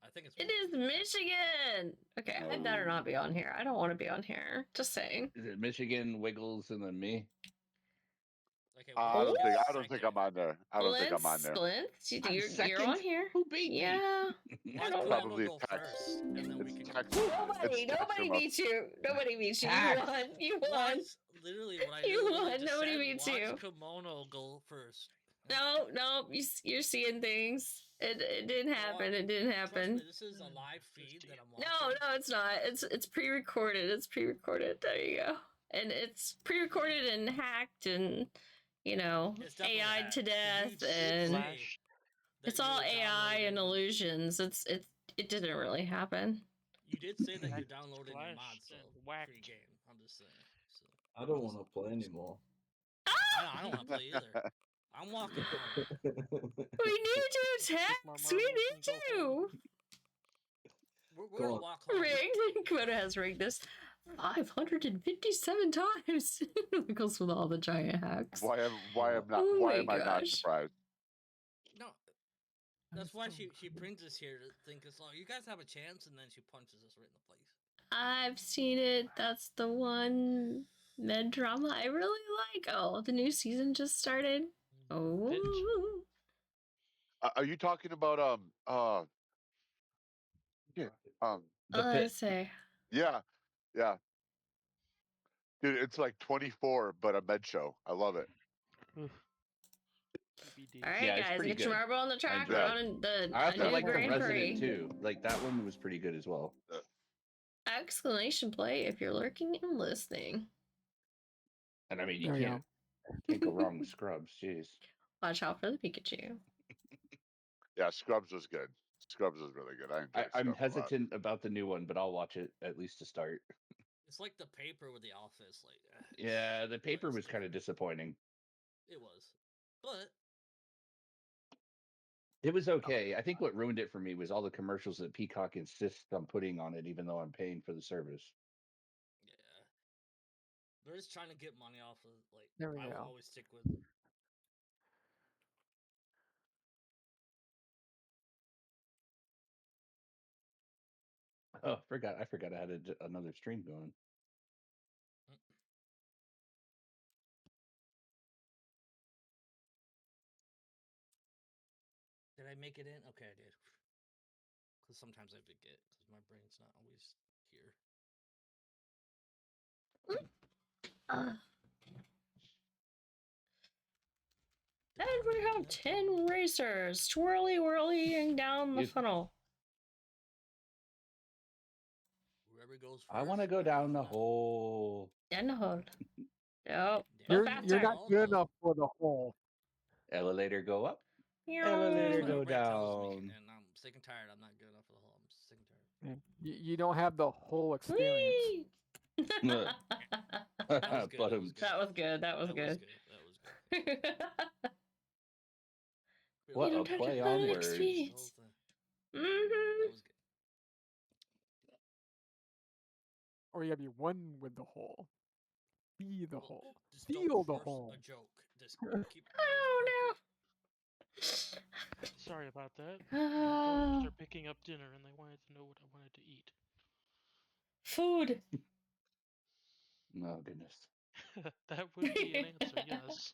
Speaker 3: I think it's.
Speaker 1: It is Michigan. Okay, I better not be on here. I don't want to be on here. Just saying.
Speaker 5: Is it Michigan, Wiggles, and then me?
Speaker 3: Okay,
Speaker 2: I don't think I'm on there. I don't think I'm on there.
Speaker 1: Splints,
Speaker 5: I'm
Speaker 1: you're
Speaker 5: second?
Speaker 1: on here.
Speaker 5: Who beat me?
Speaker 1: Yeah.
Speaker 3: Why
Speaker 1: don't
Speaker 3: don't
Speaker 2: Probably
Speaker 3: go
Speaker 2: Tex.
Speaker 3: first, and then we
Speaker 2: It's
Speaker 3: can
Speaker 2: Tex.
Speaker 1: Nobody
Speaker 2: It's Tex from us.
Speaker 1: beat you. Nobody beat you.
Speaker 5: Tax.
Speaker 1: You won.
Speaker 3: Watch, literally what I
Speaker 1: You
Speaker 3: literally
Speaker 1: won.
Speaker 3: just
Speaker 1: Nobody
Speaker 3: said,
Speaker 1: beats
Speaker 3: watch
Speaker 1: you.
Speaker 3: Kimono go first.
Speaker 1: No, you're seeing things. It didn't happen. It didn't
Speaker 3: Trust
Speaker 1: happen.
Speaker 3: me, this is a live feed that I'm watching.
Speaker 1: No, it's not. It's pre-recorded. It's pre-recorded. There you go. And it's pre-recorded and hacked and
Speaker 3: It's definitely
Speaker 1: AI'd
Speaker 3: hacked.
Speaker 1: to
Speaker 3: 'Cause
Speaker 1: death
Speaker 3: you did
Speaker 1: and
Speaker 3: say
Speaker 4: Flash.
Speaker 3: that
Speaker 1: it's
Speaker 3: you
Speaker 1: all
Speaker 3: were
Speaker 1: AI and
Speaker 3: downloading-
Speaker 1: illusions. It didn't really happen.
Speaker 3: You did say that you're downloading your
Speaker 4: Flash
Speaker 3: mods, so
Speaker 4: and whacked.
Speaker 3: free game. I'm just saying. So
Speaker 9: I don't want to play anymore.
Speaker 3: I don't want to play either. I'm walking home.
Speaker 1: We need you, Tex. We need you.
Speaker 3: We're
Speaker 9: Go
Speaker 3: gonna
Speaker 9: on.
Speaker 3: walk home.
Speaker 1: Rigged. Komodo has rigged this 557 times. Goes with all the giant hacks.
Speaker 2: Why am
Speaker 1: Oh
Speaker 2: I
Speaker 1: my
Speaker 2: not
Speaker 1: gosh.
Speaker 2: surprised?
Speaker 3: No, that's why she brings us here to think us all. You guys have a chance, and then she punches us right in the face.
Speaker 1: I've seen it. That's the one med drama I really like. Oh, the new season just started. Oh,
Speaker 2: Are you talking about yeah,
Speaker 5: The pit.
Speaker 1: let's say.
Speaker 2: yeah, dude, it's like 24, but a med show. I love it.
Speaker 4: TBD.
Speaker 1: All right,
Speaker 5: Yeah, it's
Speaker 1: guys,
Speaker 5: pretty
Speaker 1: get your
Speaker 5: good.
Speaker 1: marble on the track.
Speaker 5: enjoy
Speaker 1: We're
Speaker 2: it.
Speaker 1: on the
Speaker 5: I also
Speaker 1: a new
Speaker 5: like the
Speaker 1: Grand
Speaker 5: Resident
Speaker 1: Prix.
Speaker 5: too. Like that one was pretty good as well.
Speaker 1: Exclamation play if you're lurking and listening.
Speaker 5: And I mean, you
Speaker 8: There we
Speaker 5: can't go wrong with Scrubs. Jeez.
Speaker 1: Watch out for the Pikachu.
Speaker 2: Yeah, Scrubs was good. Scrubs was really good. I enjoyed
Speaker 5: I'm
Speaker 2: Scrubs a lot.
Speaker 5: hesitant about the new one, but I'll watch it at least to start.
Speaker 3: It's like the paper with the office. Like,
Speaker 5: Yeah, the paper
Speaker 3: it's
Speaker 5: was kind of disappointing.
Speaker 3: It was, but
Speaker 5: It was okay. I think what ruined it for me was all the commercials that Peacock insists on putting on it, even though I'm paying for the service.
Speaker 3: yeah, they're just trying to get money off of. Like,
Speaker 8: There we
Speaker 3: I would
Speaker 8: go.
Speaker 3: always stick with.
Speaker 5: Oh, I forgot I had another stream going.
Speaker 3: Did I make it in? Okay, I did. Because sometimes I forget because my brain's not always here.
Speaker 1: And we have 10 racers whirling down the funnel.
Speaker 3: Whoever goes first.
Speaker 5: I want to go down the hole.
Speaker 1: Down the hole. Nope.
Speaker 8: You're
Speaker 1: faster.
Speaker 8: not good enough for the hole.
Speaker 5: Elevator go up.
Speaker 1: Meow.
Speaker 5: Elevator
Speaker 3: That's what
Speaker 5: go
Speaker 3: everybody tells me,
Speaker 5: down.
Speaker 3: and I'm sick and tired. I'm not good enough for the whole. I'm sick and tired.
Speaker 8: You don't have the whole experience.
Speaker 1: Whee!
Speaker 5: But
Speaker 1: That was good. That was
Speaker 3: That
Speaker 1: good.
Speaker 3: was good.
Speaker 5: What
Speaker 1: You
Speaker 5: a
Speaker 1: don't have
Speaker 5: play
Speaker 1: to
Speaker 5: on
Speaker 1: have
Speaker 5: words.
Speaker 1: experience.
Speaker 3: That was good.
Speaker 8: or you gotta be one with the hole. Be the
Speaker 3: Well,
Speaker 8: hole.
Speaker 3: just
Speaker 8: Feel
Speaker 3: don't
Speaker 8: the
Speaker 3: force
Speaker 8: hole.
Speaker 3: a joke. Just keep.
Speaker 1: Oh
Speaker 4: Sorry about that.
Speaker 1: no.
Speaker 4: My daughters are picking up dinner and they wanted to know what I wanted to eat.
Speaker 1: Food.
Speaker 5: Oh goodness.
Speaker 4: That would be an answer, yes.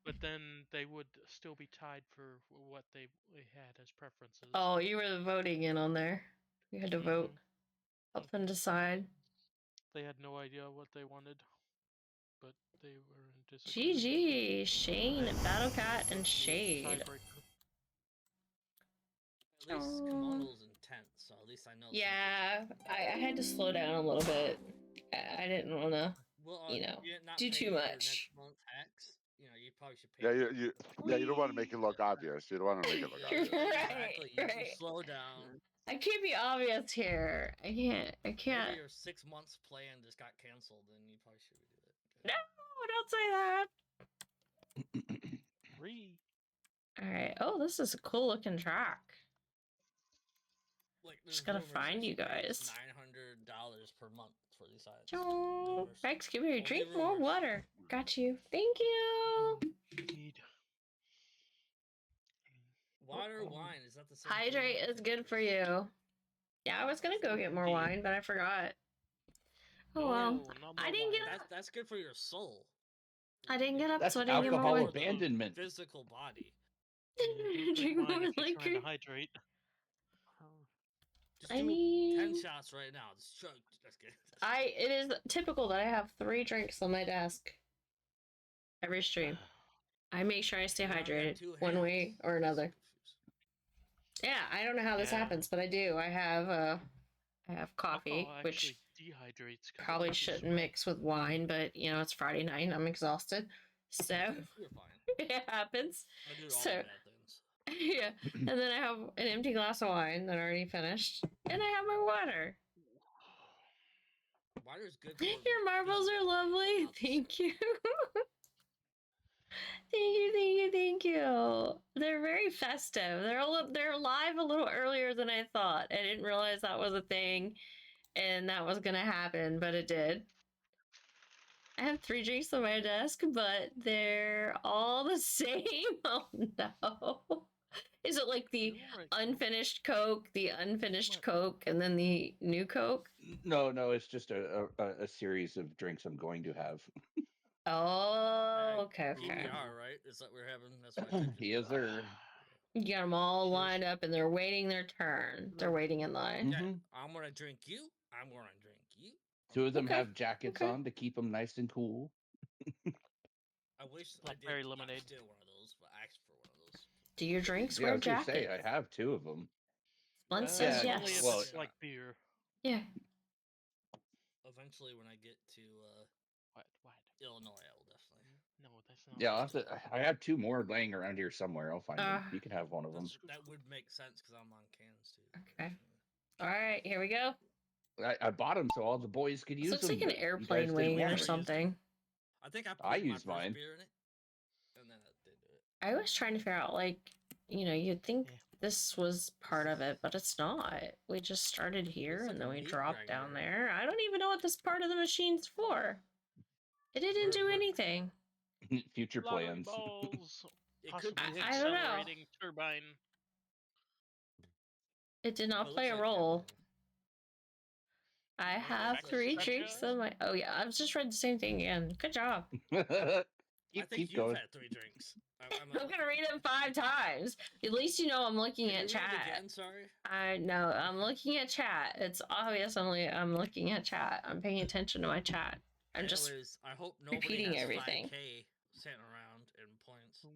Speaker 4: But then they would still be tied for what they had as preferences.
Speaker 1: Oh, you were voting in on there. You had to vote. Help them decide.
Speaker 4: They had no idea what they wanted, but they were in disagreement.
Speaker 1: GG, Shane, Battlecat, and Shade.
Speaker 4: Tiebreaker.
Speaker 3: At least Kimono's intense, so at least I know.
Speaker 1: Yeah, I had to slow down a little bit. I didn't want to, do too much.
Speaker 3: Next month X, you probably should pay.
Speaker 2: Yeah, you don't want to make it look obvious. You don't want to make it look obvious.
Speaker 3: Exactly. You
Speaker 1: Right.
Speaker 3: slow down.
Speaker 1: I can't be obvious here. I can't.
Speaker 3: Maybe your 6 months plan just got canceled, and you probably should redo it.
Speaker 1: No, don't say that. All right. Oh, this is a cool looking track.
Speaker 3: Like,
Speaker 1: Just gotta find you guys.
Speaker 3: $900 per month for these sides.
Speaker 1: Oh, Rex, give me a drink more water. Got you. Thank you.
Speaker 4: Indeed.
Speaker 3: Water, wine, is that the same?
Speaker 1: Hydrate is good for you. Yeah, I was gonna go get more wine, but I forgot. Oh well. I didn't get up.
Speaker 3: That's good for your soul.
Speaker 1: I didn't get up,
Speaker 5: That's
Speaker 1: so I didn't get more
Speaker 5: alcohol
Speaker 1: wine.
Speaker 5: abandonment.
Speaker 3: Physical body.
Speaker 1: Drink more liquor.
Speaker 4: Trying to hydrate.
Speaker 3: Just
Speaker 1: I
Speaker 3: do
Speaker 1: mean,
Speaker 3: 10 shots right now. Just chug. That's good.
Speaker 1: it is typical that I have 3 drinks on my desk every stream. I make sure I stay hydrated one way or another. Yeah, I don't know how this happens, but I do. I have coffee, which
Speaker 4: dehydrates.
Speaker 1: probably shouldn't mix with wine, but it's Friday night and I'm exhausted, so
Speaker 3: You're fine.
Speaker 1: it happens.
Speaker 3: I do all
Speaker 1: So
Speaker 3: the bad things.
Speaker 1: yeah, and then I have an empty glass of wine that I already finished, and I have my water.
Speaker 3: Water's good for
Speaker 1: Your marbles are lovely. Thank you. Thank you. They're very festive. They're alive a little earlier than I thought. I didn't realize that was a thing and that was gonna happen, but it did. I have 3 drinks on my desk, but they're all the same. Oh no. Is it like the unfinished Coke, the unfinished Coke, and then the new Coke?
Speaker 5: No, it's just a series of drinks I'm going to have.
Speaker 1: Oh, okay.
Speaker 3: PBR, right? Is that what we're having? That's what I took.
Speaker 5: Yes, sir.
Speaker 1: You got them all lined up and they're waiting their turn. They're waiting in line.
Speaker 3: Yeah, I'm gonna drink you. I'm gonna drink you.
Speaker 5: 2 of them have jackets on to keep them nice and cool.
Speaker 3: I wish I did
Speaker 4: Blackberry lemonade.
Speaker 3: Still one of those, but ask for one of those.
Speaker 1: Do your drinks
Speaker 5: Yeah, I
Speaker 1: wear
Speaker 5: was gonna
Speaker 1: jackets?
Speaker 5: say I have 2 of them.
Speaker 1: One says
Speaker 4: Only if
Speaker 1: yes.
Speaker 5: Well,
Speaker 4: it's like beer.
Speaker 1: Yeah.
Speaker 3: Eventually, when I get to
Speaker 4: What?
Speaker 3: Illinois, I will definitely.
Speaker 4: No, that's not.
Speaker 5: Yeah, I have 2 more laying around here somewhere. I'll find them. You can have one of them.
Speaker 3: That would make sense because I'm on cans too.
Speaker 1: Okay. All right, here we go.
Speaker 5: I bought them so all the boys could use
Speaker 1: This
Speaker 5: them.
Speaker 1: looks like an airplane wing or something.
Speaker 3: I think
Speaker 5: I
Speaker 3: put my
Speaker 5: use mine.
Speaker 3: beer in it, and then I did it.
Speaker 1: I was trying to figure out, like, you'd think this was part of it, but it's not. We just started here and then we dropped down there. I don't even know what this part of the machine's for. It didn't do anything.
Speaker 5: Future plans.
Speaker 4: Balls.
Speaker 1: I don't know.
Speaker 4: Turbine.
Speaker 1: It did not play a role. I have 3 drinks on my. Oh yeah, I was just read the same thing again. Good job.
Speaker 3: I think
Speaker 5: keep
Speaker 3: you've
Speaker 5: going.
Speaker 3: had 3 drinks.
Speaker 1: I'm gonna read it 5 times. At least I'm looking at chat.
Speaker 3: Again, sorry.
Speaker 1: I know I'm looking at chat. It's obvious I'm looking at chat. I'm paying attention to my chat. I'm just
Speaker 3: I hope nobody
Speaker 1: repeating
Speaker 3: has
Speaker 1: everything.
Speaker 3: 5K sitting around in points.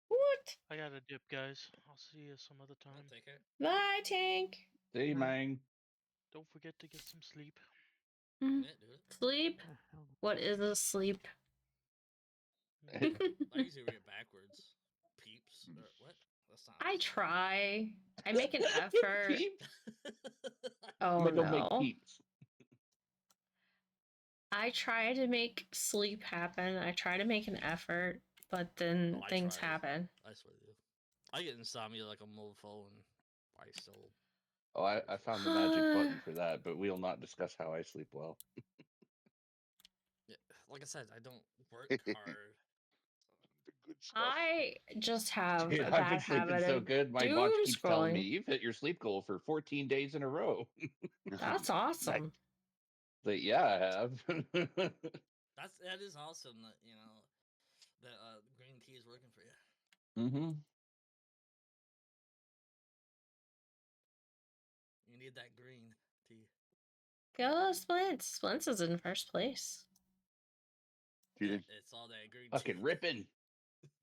Speaker 1: What?
Speaker 4: I gotta dip, guys. I'll see you some other time.
Speaker 3: Take care.
Speaker 1: Bye, Tank.
Speaker 5: See you, man.
Speaker 4: Don't forget to get some sleep.
Speaker 1: Mm. Sleep? What is a sleep?
Speaker 3: I usually read it backwards. Peeps. Or what? That's not.
Speaker 1: I try. I make an effort. Oh no. I try to make sleep happen. I try to make an effort, but then things happen.
Speaker 3: I swear to you. I get insomnia like a mofo, and I still.
Speaker 5: Oh, I found the magic button for that, but we'll not discuss how I sleep well.
Speaker 3: Yeah, like I said, I don't work hard.
Speaker 2: The good stuff.
Speaker 1: I just have
Speaker 5: Dude,
Speaker 1: a
Speaker 5: I've
Speaker 1: bad
Speaker 5: been sleeping
Speaker 1: habit
Speaker 5: so
Speaker 1: of
Speaker 5: good. My
Speaker 1: doom
Speaker 5: watch keeps telling me
Speaker 1: scrolling.
Speaker 5: you've hit your sleep goal for 14 days in a row.
Speaker 1: That's awesome.
Speaker 5: Like, yeah, I have.
Speaker 3: That is awesome. That that green tea is working for you.
Speaker 5: Mm-hmm.
Speaker 3: You need that green tea.
Speaker 1: Go Splints. Splints is in first place.
Speaker 2: Cheating.
Speaker 3: It's all that green
Speaker 5: Fucking
Speaker 3: tea.
Speaker 5: ripping.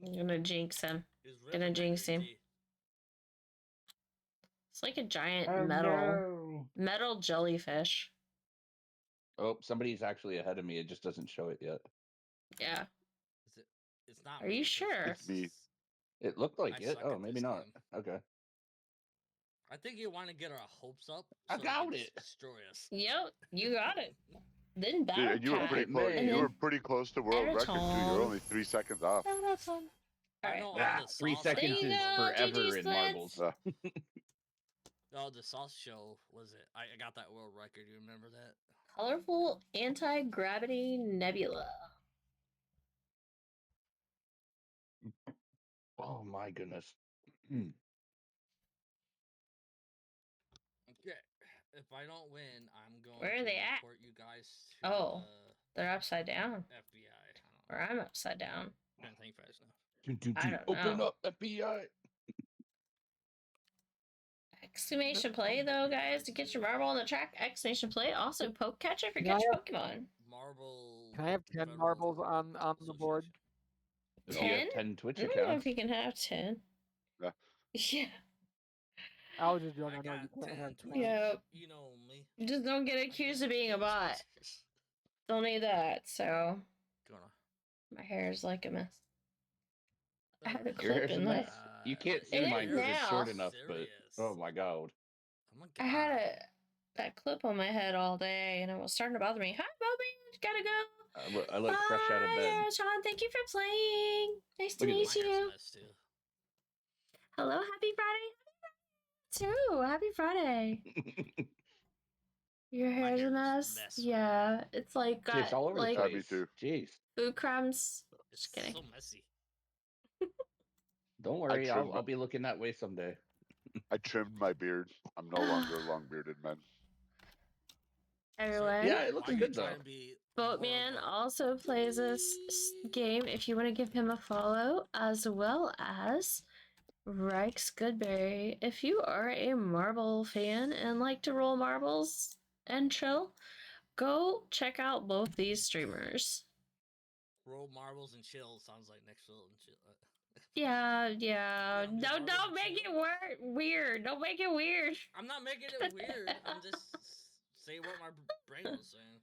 Speaker 1: I'm gonna jinx him.
Speaker 3: He's
Speaker 1: Gonna
Speaker 3: ripping that
Speaker 1: jinx
Speaker 3: green
Speaker 1: him.
Speaker 3: tea.
Speaker 1: It's like a giant
Speaker 5: Oh,
Speaker 1: metal jellyfish.
Speaker 5: no. Oh, somebody's actually ahead of me. It just doesn't show it yet.
Speaker 1: Yeah.
Speaker 3: Is it? It's not.
Speaker 1: Are
Speaker 3: me.
Speaker 1: you sure?
Speaker 2: It's me.
Speaker 5: It looked like
Speaker 3: I
Speaker 5: it.
Speaker 3: suck
Speaker 5: Oh,
Speaker 3: at
Speaker 5: maybe
Speaker 3: this
Speaker 5: not.
Speaker 3: game.
Speaker 5: Okay.
Speaker 3: I think you want to get our hopes up.
Speaker 5: I
Speaker 3: So you
Speaker 5: got
Speaker 3: can
Speaker 5: it.
Speaker 3: Destroy us.
Speaker 1: Yep, you got it. Then
Speaker 2: Dude,
Speaker 1: battle
Speaker 2: and you were
Speaker 1: cat.
Speaker 2: pretty
Speaker 5: It
Speaker 2: close.
Speaker 5: may.
Speaker 2: You were pretty close to world record too. You're
Speaker 1: Eritone.
Speaker 2: only 3 seconds off.
Speaker 1: All
Speaker 3: I
Speaker 1: right.
Speaker 3: know all
Speaker 5: Ah,
Speaker 3: the
Speaker 5: 3
Speaker 3: sauce.
Speaker 1: There
Speaker 5: seconds
Speaker 1: you
Speaker 5: is
Speaker 1: go,
Speaker 5: forever
Speaker 1: GG
Speaker 5: in
Speaker 1: Splits.
Speaker 5: marbles.
Speaker 3: Oh, the sauce show was it? I got that world record. You remember that?
Speaker 1: Colorful anti-gravity nebula.
Speaker 5: Oh my goodness.
Speaker 3: Okay. If I don't win, I'm going
Speaker 1: Where are
Speaker 3: to
Speaker 1: they at?
Speaker 3: report you guys to
Speaker 1: Oh, they're upside down.
Speaker 3: FBI.
Speaker 1: Or I'm upside down.
Speaker 3: Can't think fast enough.
Speaker 1: I don't
Speaker 5: Open
Speaker 1: know.
Speaker 5: up, FBI.
Speaker 1: Exclamation play though, guys, to get your marble on the track. Exclamation play. Also poke catcher for
Speaker 8: Can
Speaker 1: catch
Speaker 8: I have-
Speaker 1: Pokemon.
Speaker 3: Marble.
Speaker 8: Can I have 10
Speaker 3: Federal
Speaker 8: marbles on the board?
Speaker 5: If you have
Speaker 1: 10?
Speaker 5: 10 Twitch
Speaker 1: I don't know if
Speaker 5: accounts.
Speaker 1: you can have 10.
Speaker 2: Yeah.
Speaker 1: Yeah.
Speaker 8: I was just joking.
Speaker 3: I
Speaker 8: I know
Speaker 3: got
Speaker 8: you can't
Speaker 3: 10
Speaker 8: have
Speaker 3: 20.
Speaker 8: 20.
Speaker 1: Yeah.
Speaker 3: You know me.
Speaker 1: Just don't get accused of being a bot. Don't need that, so my hair is like a mess. I had a
Speaker 5: Your
Speaker 1: clip
Speaker 5: hair's a
Speaker 1: in my...
Speaker 5: mess. You can't see
Speaker 1: It
Speaker 5: mine
Speaker 1: is
Speaker 5: because it's short
Speaker 1: now.
Speaker 5: enough, but oh my god.
Speaker 3: Oh my
Speaker 1: I
Speaker 3: god.
Speaker 1: had that clip on my head all day, and it was starting to bother me. Hi, Bobby. Gotta go.
Speaker 5: I look fresh out of bed.
Speaker 1: Sean. Thank you for playing. Nice to
Speaker 5: Look at
Speaker 1: meet
Speaker 5: this.
Speaker 1: you. Hello. Happy Friday. Too. Happy Friday. Your hair's a mess. Yeah. It's like got
Speaker 5: It's all over
Speaker 1: like
Speaker 5: the place.
Speaker 2: Me too.
Speaker 5: Jeez.
Speaker 1: food crumbs.
Speaker 3: It's
Speaker 1: Just kidding.
Speaker 3: so messy.
Speaker 5: Don't worry, I'll be looking that way someday.
Speaker 2: I trimmed my beard. I'm no longer a long bearded man.
Speaker 1: Everyone.
Speaker 5: Yeah, it looks good though.
Speaker 1: Boatman also plays this game if you want to give him a follow, as well as Rykes Goodberry. If you are a marble fan and like to roll marbles and chill, go check out both these streamers.
Speaker 3: Roll marbles and chill sounds like next level and chill.
Speaker 1: Yeah. Don't make it weird. Don't make it weird.
Speaker 3: I'm not making it weird. I'm just saying what my brain was saying.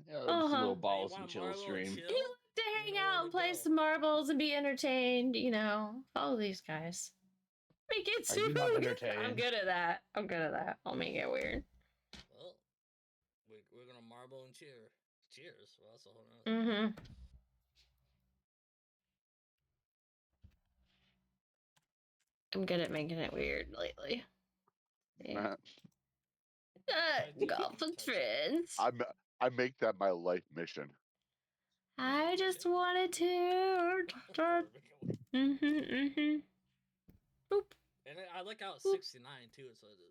Speaker 5: Yeah, just a little balls and chill stream.
Speaker 1: You like to hang out and play some marbles and be entertained, follow these guys. Make it
Speaker 5: Are you not
Speaker 1: super.
Speaker 5: entertained?
Speaker 1: I'm good at that. I'll make it weird.
Speaker 3: Well, we're gonna marble and cheers. Well, that's a whole nother.
Speaker 1: Mm-hmm. I'm good at making it weird lately. Yeah. Golf with friends.
Speaker 2: I make that my life mission.
Speaker 1: I just wanted to. Boop.
Speaker 3: And I like how it's 69 too. It's right there.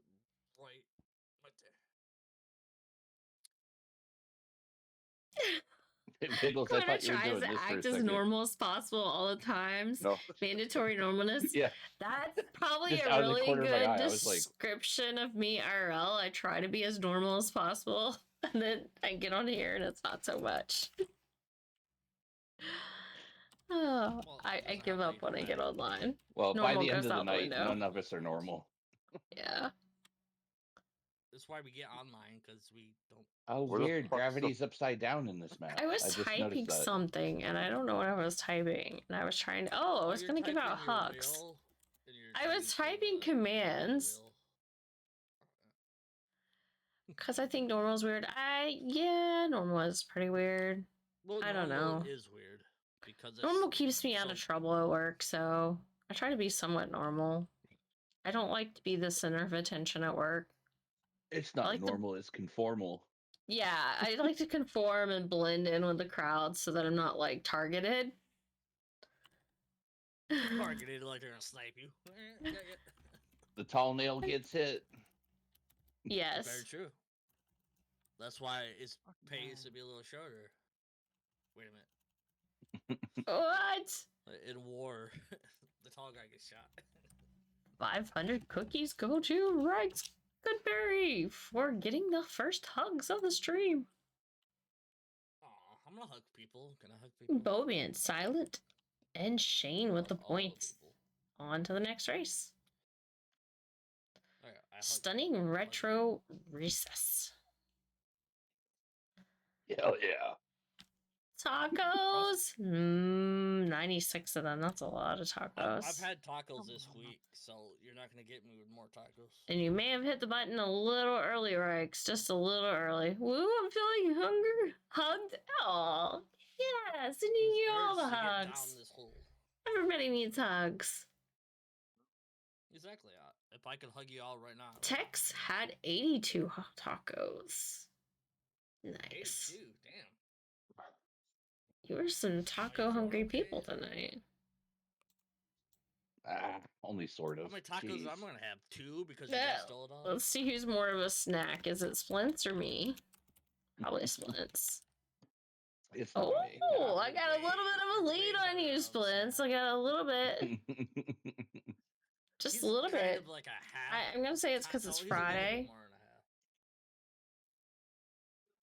Speaker 5: Pickles, I thought you were
Speaker 1: tries
Speaker 5: doing
Speaker 1: to
Speaker 5: this for a
Speaker 1: act as
Speaker 5: second.
Speaker 1: normal as possible all the times.
Speaker 2: No.
Speaker 1: Mandatory normalness.
Speaker 5: Yeah.
Speaker 1: That's probably
Speaker 5: Just
Speaker 1: a
Speaker 5: out of the
Speaker 1: really
Speaker 5: corner of my
Speaker 1: good
Speaker 5: eye, I was like-
Speaker 1: description of me IRL. I try to be as normal as possible, and then I get on here and it's not so much. Oh, I give up when I get online.
Speaker 5: Well, by
Speaker 1: Normal
Speaker 5: the end
Speaker 1: goes
Speaker 5: of the
Speaker 1: out the
Speaker 5: night,
Speaker 1: window.
Speaker 5: none of us are normal.
Speaker 1: Yeah.
Speaker 3: That's why we get online, because we don't.
Speaker 5: Oh,
Speaker 2: Where the
Speaker 5: weird.
Speaker 2: fuck's the-
Speaker 5: Gravity's upside down in this map.
Speaker 1: I was
Speaker 5: just
Speaker 1: typing
Speaker 5: noticed that.
Speaker 1: something and I don't know what I was typing. And I was trying to. Oh, I was going to give out hugs. I was typing commands. Because I think normal is weird. Yeah, normal is pretty weird.
Speaker 3: Well,
Speaker 1: I don't know.
Speaker 3: normal is weird because it's
Speaker 1: Normal keeps me out of
Speaker 3: so-
Speaker 1: trouble at work, so I try to be somewhat normal. I don't like to be the center of attention at work.
Speaker 5: It's not
Speaker 1: like
Speaker 5: normal, it's conformal.
Speaker 1: Yeah, I like to conform and blend in with the crowd so that I'm not like targeted.
Speaker 3: Targeted like they're gonna snipe you.
Speaker 5: The tall nail gets hit.
Speaker 1: Yes.
Speaker 3: Very true. That's why it pays to be a little shorter. Wait a minute.
Speaker 1: What?
Speaker 3: In war, the tall guy gets shot.
Speaker 1: 500 cookies go to Rex Goodberry for getting the first hugs of the stream.
Speaker 3: Aw, I'm gonna hug people. Can I hug people?
Speaker 1: Bobian, Silent, and Shane with the
Speaker 3: All the
Speaker 1: points.
Speaker 3: people.
Speaker 1: On to the next race.
Speaker 3: Okay, I hug
Speaker 1: Stunning
Speaker 3: people.
Speaker 1: retro recess.
Speaker 5: Hell yeah.
Speaker 1: Tacos. 96 of them. That's a lot of tacos.
Speaker 3: I've had tacos this week, so you're not gonna get me with more tacos.
Speaker 1: And you may have hit the button a little early, Rex. Just a little early. Woo, I'm feeling hugged. Oh, yes. And you need all the hugs. Everybody needs hugs.
Speaker 3: Exactly. If I could hug you all right now.
Speaker 1: Tex had 82 tacos. Nice.
Speaker 3: 82, damn.
Speaker 1: You were some taco hungry people tonight.
Speaker 5: Only sort of.
Speaker 3: How many tacos?
Speaker 5: Jeez.
Speaker 3: I'm gonna have 2 because you guys stole it all.
Speaker 1: Let's see who's more of a snack. Is it Splints or me? Probably Splints.
Speaker 5: It's not me.
Speaker 1: Oh, I got a little bit of a lead on you, Splints. I got a little bit. Just
Speaker 3: He's
Speaker 1: a little
Speaker 3: kind
Speaker 1: bit.
Speaker 3: of like a half.
Speaker 1: I'm gonna say it's because it's
Speaker 3: He's a little bit
Speaker 1: Friday.
Speaker 3: more than a half.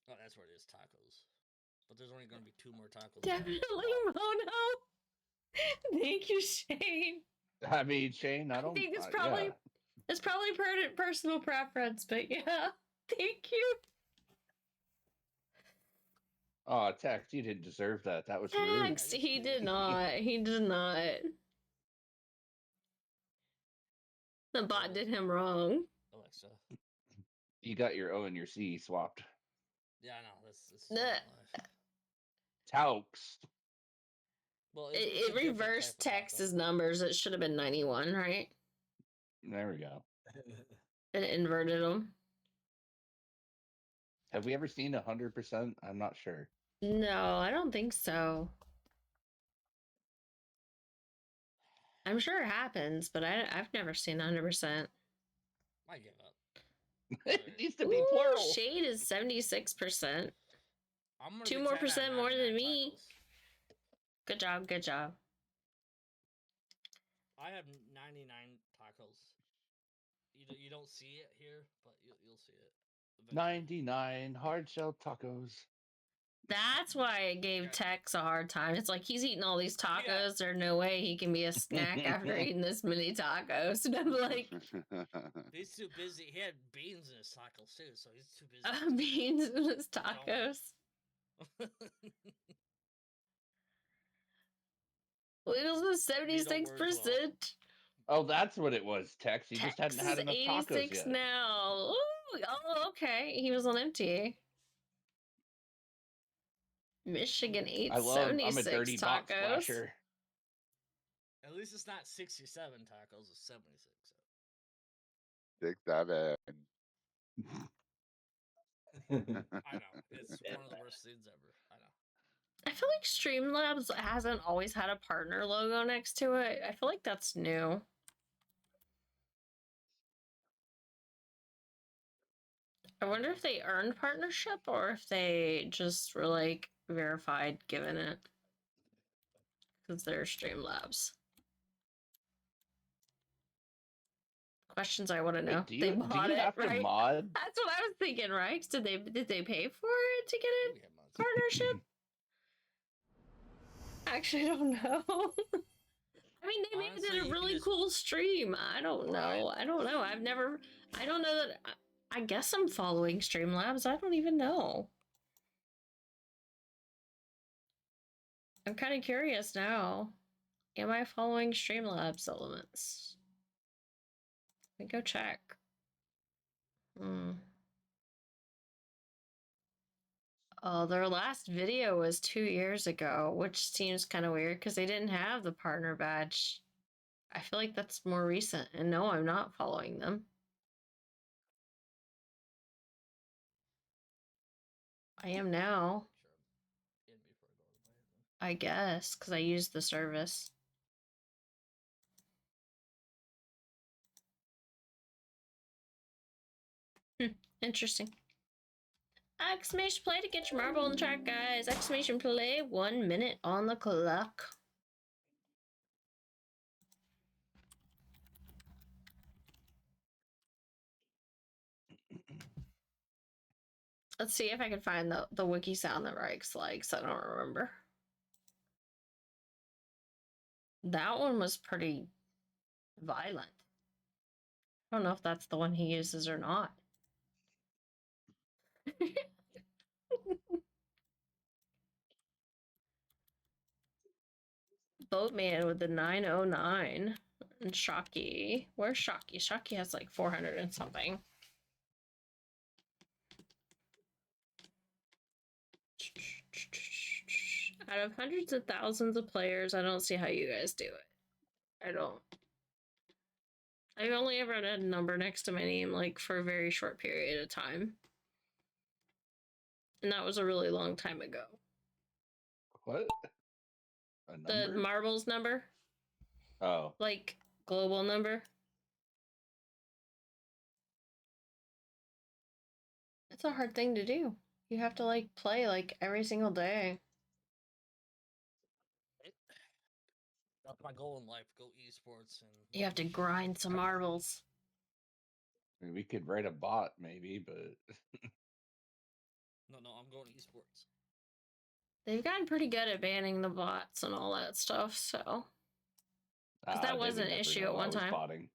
Speaker 3: Oh, that's where it is, tacos. But there's only gonna be 2 more tacos.
Speaker 1: Definitely Mono. Thank you, Shane.
Speaker 5: I mean, Shane, I don't
Speaker 1: think it's probably it's probably personal preference, but yeah. Thank you.
Speaker 5: Oh, Tex, you didn't deserve that. That was rude.
Speaker 1: Tex, he did not. He did not. The bot did him wrong.
Speaker 3: Alexa.
Speaker 5: You got your O and your C swapped.
Speaker 3: Yeah, I know. That's
Speaker 5: Taux.
Speaker 3: Well,
Speaker 1: it reversed Tex's numbers. It should have been 91, right?
Speaker 5: There we go.
Speaker 1: It inverted them.
Speaker 5: Have we ever seen 100%? I'm not sure.
Speaker 1: No, I don't think so. I'm sure it happens, but I've never seen 100%.
Speaker 3: I give up.
Speaker 5: It needs to be plural.
Speaker 1: Shade is 76%. 2 more percent more than me. Good job, good job.
Speaker 3: I have 99 tacos. You don't see it here, but you'll see it. Eventually.
Speaker 5: 99 hard shell tacos.
Speaker 1: That's why I gave Tex a hard time. It's like he's eating all these tacos. Yeah. There's no way he can be a snack after eating this many tacos. And I'm like,
Speaker 3: he's too busy. He had beans in his tacos too, so he's too busy.
Speaker 1: Beans in his tacos. Wiggles was 76%.
Speaker 5: Oh, that's what it was, Tex. You just hadn't had enough tacos
Speaker 1: 86
Speaker 5: yet.
Speaker 1: now. Ooh, oh, okay. He was on empty. Michigan 876
Speaker 5: I'm a dirty box
Speaker 1: tacos.
Speaker 5: flasher.
Speaker 3: At least it's not 67 tacos, it's 76.
Speaker 2: 67.
Speaker 3: I know. It's one of the worst things ever. I know.
Speaker 1: I feel like Streamlabs hasn't always had a partner logo next to it. I feel like that's new. I wonder if they earned partnership or if they just were like verified given it. Because they're Streamlabs. Questions I want to know.
Speaker 5: Wait, do you have to mod?
Speaker 1: That's what I was thinking, right? Did they pay for it to get a partnership? Actually, I don't know. I mean, they made it a really cool stream. I don't know. I don't know. I don't know that. I guess I'm following Streamlabs. I don't even know. I'm kind of curious now. Am I following Streamlabs elements? Let me go check. Oh, their last video was 2 years ago, which seems kind of weird because they didn't have the partner badge. I feel like that's more recent, and no, I'm not following them. I am now.
Speaker 3: Sure. In before I go to bed.
Speaker 1: I guess, because I used the service. Interesting. Exclamation play to get your marble on the track, guys. Exclamation play, 1 minute on the clock. Let's see if I can find the wiki sound that Rex likes. I don't remember. That one was pretty violent. I don't know if that's the one he uses or not. Boatman with the 909. And Shocky. Where's Shocky? Shocky has like 400 and something. Out of hundreds of thousands of players, I don't see how you guys do it. I don't. I've only ever had a number next to my name like for a very short period of time. And that was a really long time ago.
Speaker 5: What? A number?
Speaker 1: The marbles number?
Speaker 5: Oh.
Speaker 1: Like global number? It's a hard thing to do. You have to like play like every single day.
Speaker 3: That's my goal in life. Go esports and.
Speaker 1: You have to grind some marbles.
Speaker 5: I mean, we could write a bot maybe, but
Speaker 3: No, I'm going esports.
Speaker 1: They've gotten pretty good at banning the bots and all that stuff, so. Because that was an issue at one time.
Speaker 5: Botting.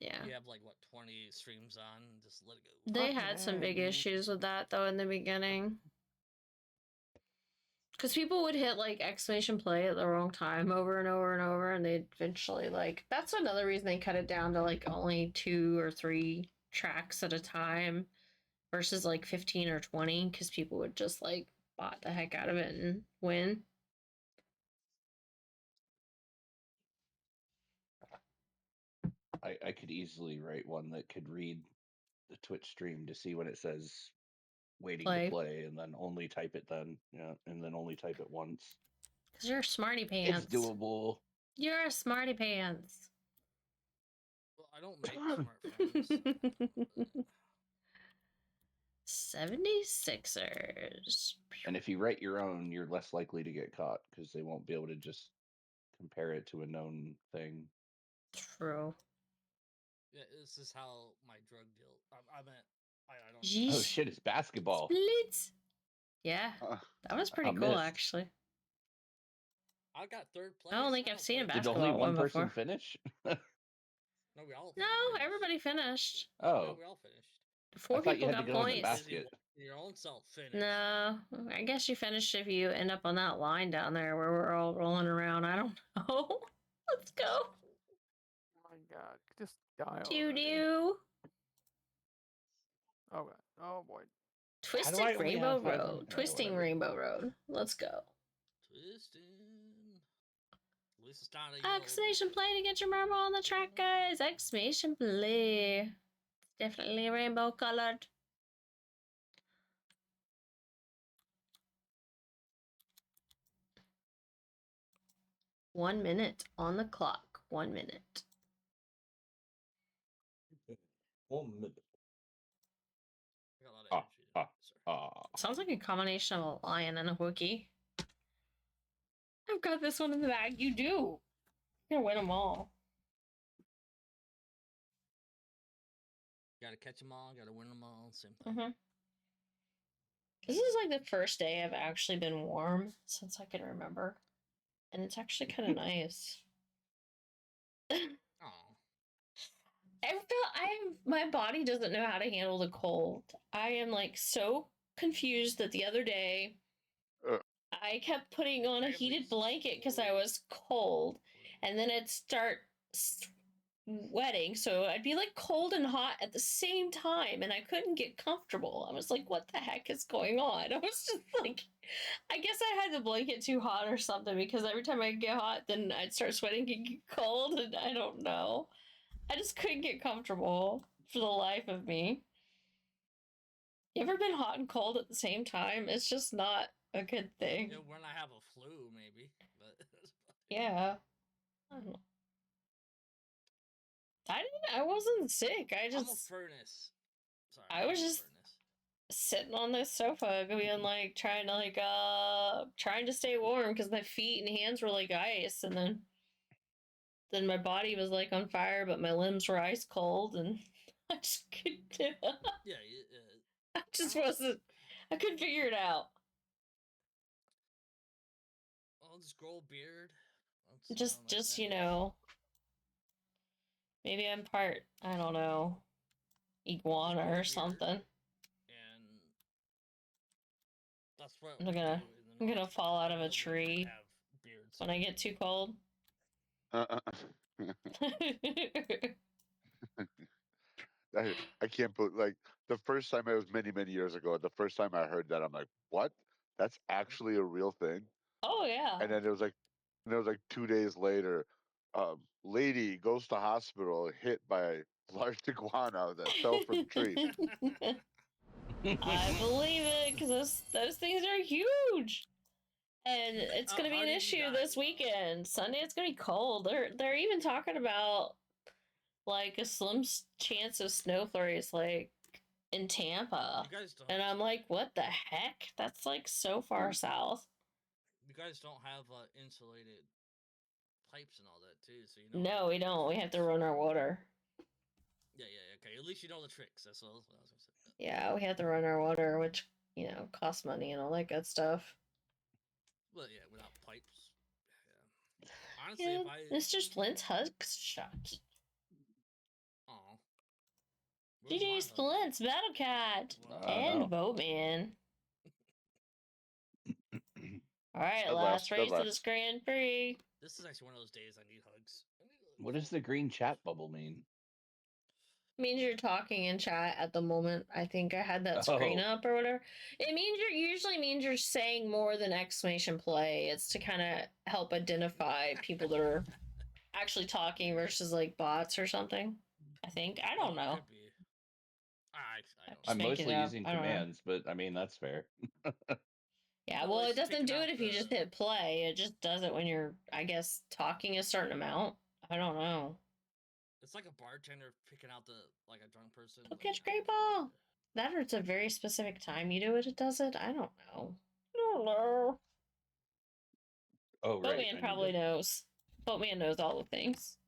Speaker 1: Yeah.
Speaker 3: You have like what 20 streams on, and just let it go.
Speaker 1: They had some big issues with that though in the beginning. Because people would hit like exclamation play at the wrong time over and over and over, and they'd eventually like. That's another reason they cut it down to like only 2 or 3 tracks at a time versus like 15 or 20, because people would just like bot the heck out of it and win.
Speaker 5: I could easily write one that could read the Twitch stream to see when it says waiting to play, and then only type it then. Yeah, and then only type it once.
Speaker 1: Because you're a smarty pants.
Speaker 5: It's doable.
Speaker 1: You're a smarty pants.
Speaker 3: Well, I don't make smart friends.
Speaker 1: 76ers.
Speaker 5: And if you write your own, you're less likely to get caught because they won't be able to just compare it to a known thing.
Speaker 1: True.
Speaker 3: Yeah, this is how my drug deal. I meant. I don't.
Speaker 1: Yeesh.
Speaker 5: Oh shit! It's basketball.
Speaker 1: Split. Yeah, that was pretty cool
Speaker 5: missed.
Speaker 1: actually.
Speaker 3: I got 3rd place.
Speaker 1: I don't think I've seen a
Speaker 5: Did
Speaker 1: basketball
Speaker 5: only one person
Speaker 1: before.
Speaker 5: finish?
Speaker 3: No, we all.
Speaker 1: No, everybody finished.
Speaker 5: Oh,
Speaker 3: No, we all finished.
Speaker 1: 4 people got points.
Speaker 5: Basket.
Speaker 3: Your own self finished.
Speaker 1: No, I guess you finish if you end up on that line down there where we're all rolling around. I don't know. Let's go.
Speaker 8: Oh my god, just die
Speaker 1: Doo-doo.
Speaker 8: Oh god. Oh boy.
Speaker 1: Twisted
Speaker 5: I only
Speaker 1: Rainbow
Speaker 5: have 500?
Speaker 1: Road. Twisting Rainbow Road. Let's go.
Speaker 3: Twisting. At least it's not a
Speaker 1: Exclamation play to get your marble on the track, guys. Exclamation play. It's definitely rainbow colored. One minute on the clock. 1 minute.
Speaker 9: 1 minute.
Speaker 3: I got a lot of energy tonight, sir.
Speaker 1: Sounds like a combination of a lion and a Wookiee. I've got this one in the bag. You do. You're gonna win them all.
Speaker 3: Gotta catch them all. Gotta win them all. Same thing.
Speaker 1: This is like the first day I've actually been warm since I can remember. And it's actually kind of nice. My body doesn't know how to handle the cold. I am like so confused that the other day I kept putting on a heated blanket because I was cold, and then it'd start sweating, so I'd be like cold and hot at the same time, and I couldn't get comfortable. I was like, what the heck is going on? I was just like, I guess I had the blanket too hot or something, because every time I get hot, then I'd start sweating and get cold, and I don't know. I just couldn't get comfortable for the life of me. You ever been hot and cold at the same time? It's just not a good thing.
Speaker 3: Yeah, when I have a flu, maybe. But
Speaker 1: yeah. I don't know. I wasn't sick. I
Speaker 3: I'm a
Speaker 1: just
Speaker 3: furnace. Sorry,
Speaker 1: I was
Speaker 3: I'm a
Speaker 1: just
Speaker 3: furnace.
Speaker 1: sitting on the sofa being like trying to stay warm because my feet and hands were like ice, and then my body was like on fire, but my limbs were ice cold, and I just couldn't.
Speaker 3: Yeah,
Speaker 1: I just wasn't. I couldn't figure it out.
Speaker 3: I'll just grow a beard.
Speaker 1: Just you know, maybe I'm part, I don't know, iguana or something.
Speaker 3: And that's what
Speaker 1: I'm gonna fall out of a tree when I get too cold.
Speaker 2: I can't believe, like, the first time, it was many, many years ago. The first time I heard that, I'm like, what? That's actually a real thing?
Speaker 1: Oh yeah.
Speaker 2: And then it was like 2 days later, lady goes to hospital hit by a large iguana that fell from tree.
Speaker 1: I believe it, because those things are huge. And it's gonna be an issue this weekend. Sunday it's gonna be cold. They're even talking about like a slim chance of snow flurries like in Tampa. And I'm like, what the heck? That's like so far south.
Speaker 3: You guys don't have insulated pipes and all that too, so you
Speaker 1: know. No, we don't. We have to run our water.
Speaker 3: Yeah, okay. At least you know the tricks. That's all I was gonna say.
Speaker 1: Yeah, we have to run our water, which costs money and all that good stuff.
Speaker 3: Well, yeah, without pipes. Yeah. Honestly, if I
Speaker 1: Mr. Splint's hugs shocked.
Speaker 3: Oh.
Speaker 1: GG Splints, Battlecat, and Boatman. Alright, last race of this Grand Prix.
Speaker 3: This is actually one of those days I need hugs.
Speaker 5: What does the green chat bubble mean?
Speaker 1: It means you're talking in chat at the moment. I think I had that screen up or whatever. It usually means you're saying more than exclamation play. It's to kind of help identify people that are actually talking versus like bots or something. I think. I don't know.
Speaker 5: I'm mostly using commands, but I mean, that's fair.
Speaker 1: Yeah, well, it doesn't do it if you just hit play. It just does it when you're, I guess, talking a certain amount. I don't know.
Speaker 3: It's like a bartender picking out like a drunk person.
Speaker 1: Go catch great ball. That or it's a very specific time you do it. It does it. I don't know.
Speaker 5: Oh, right.
Speaker 1: Boatman probably knows. Boatman knows all the things.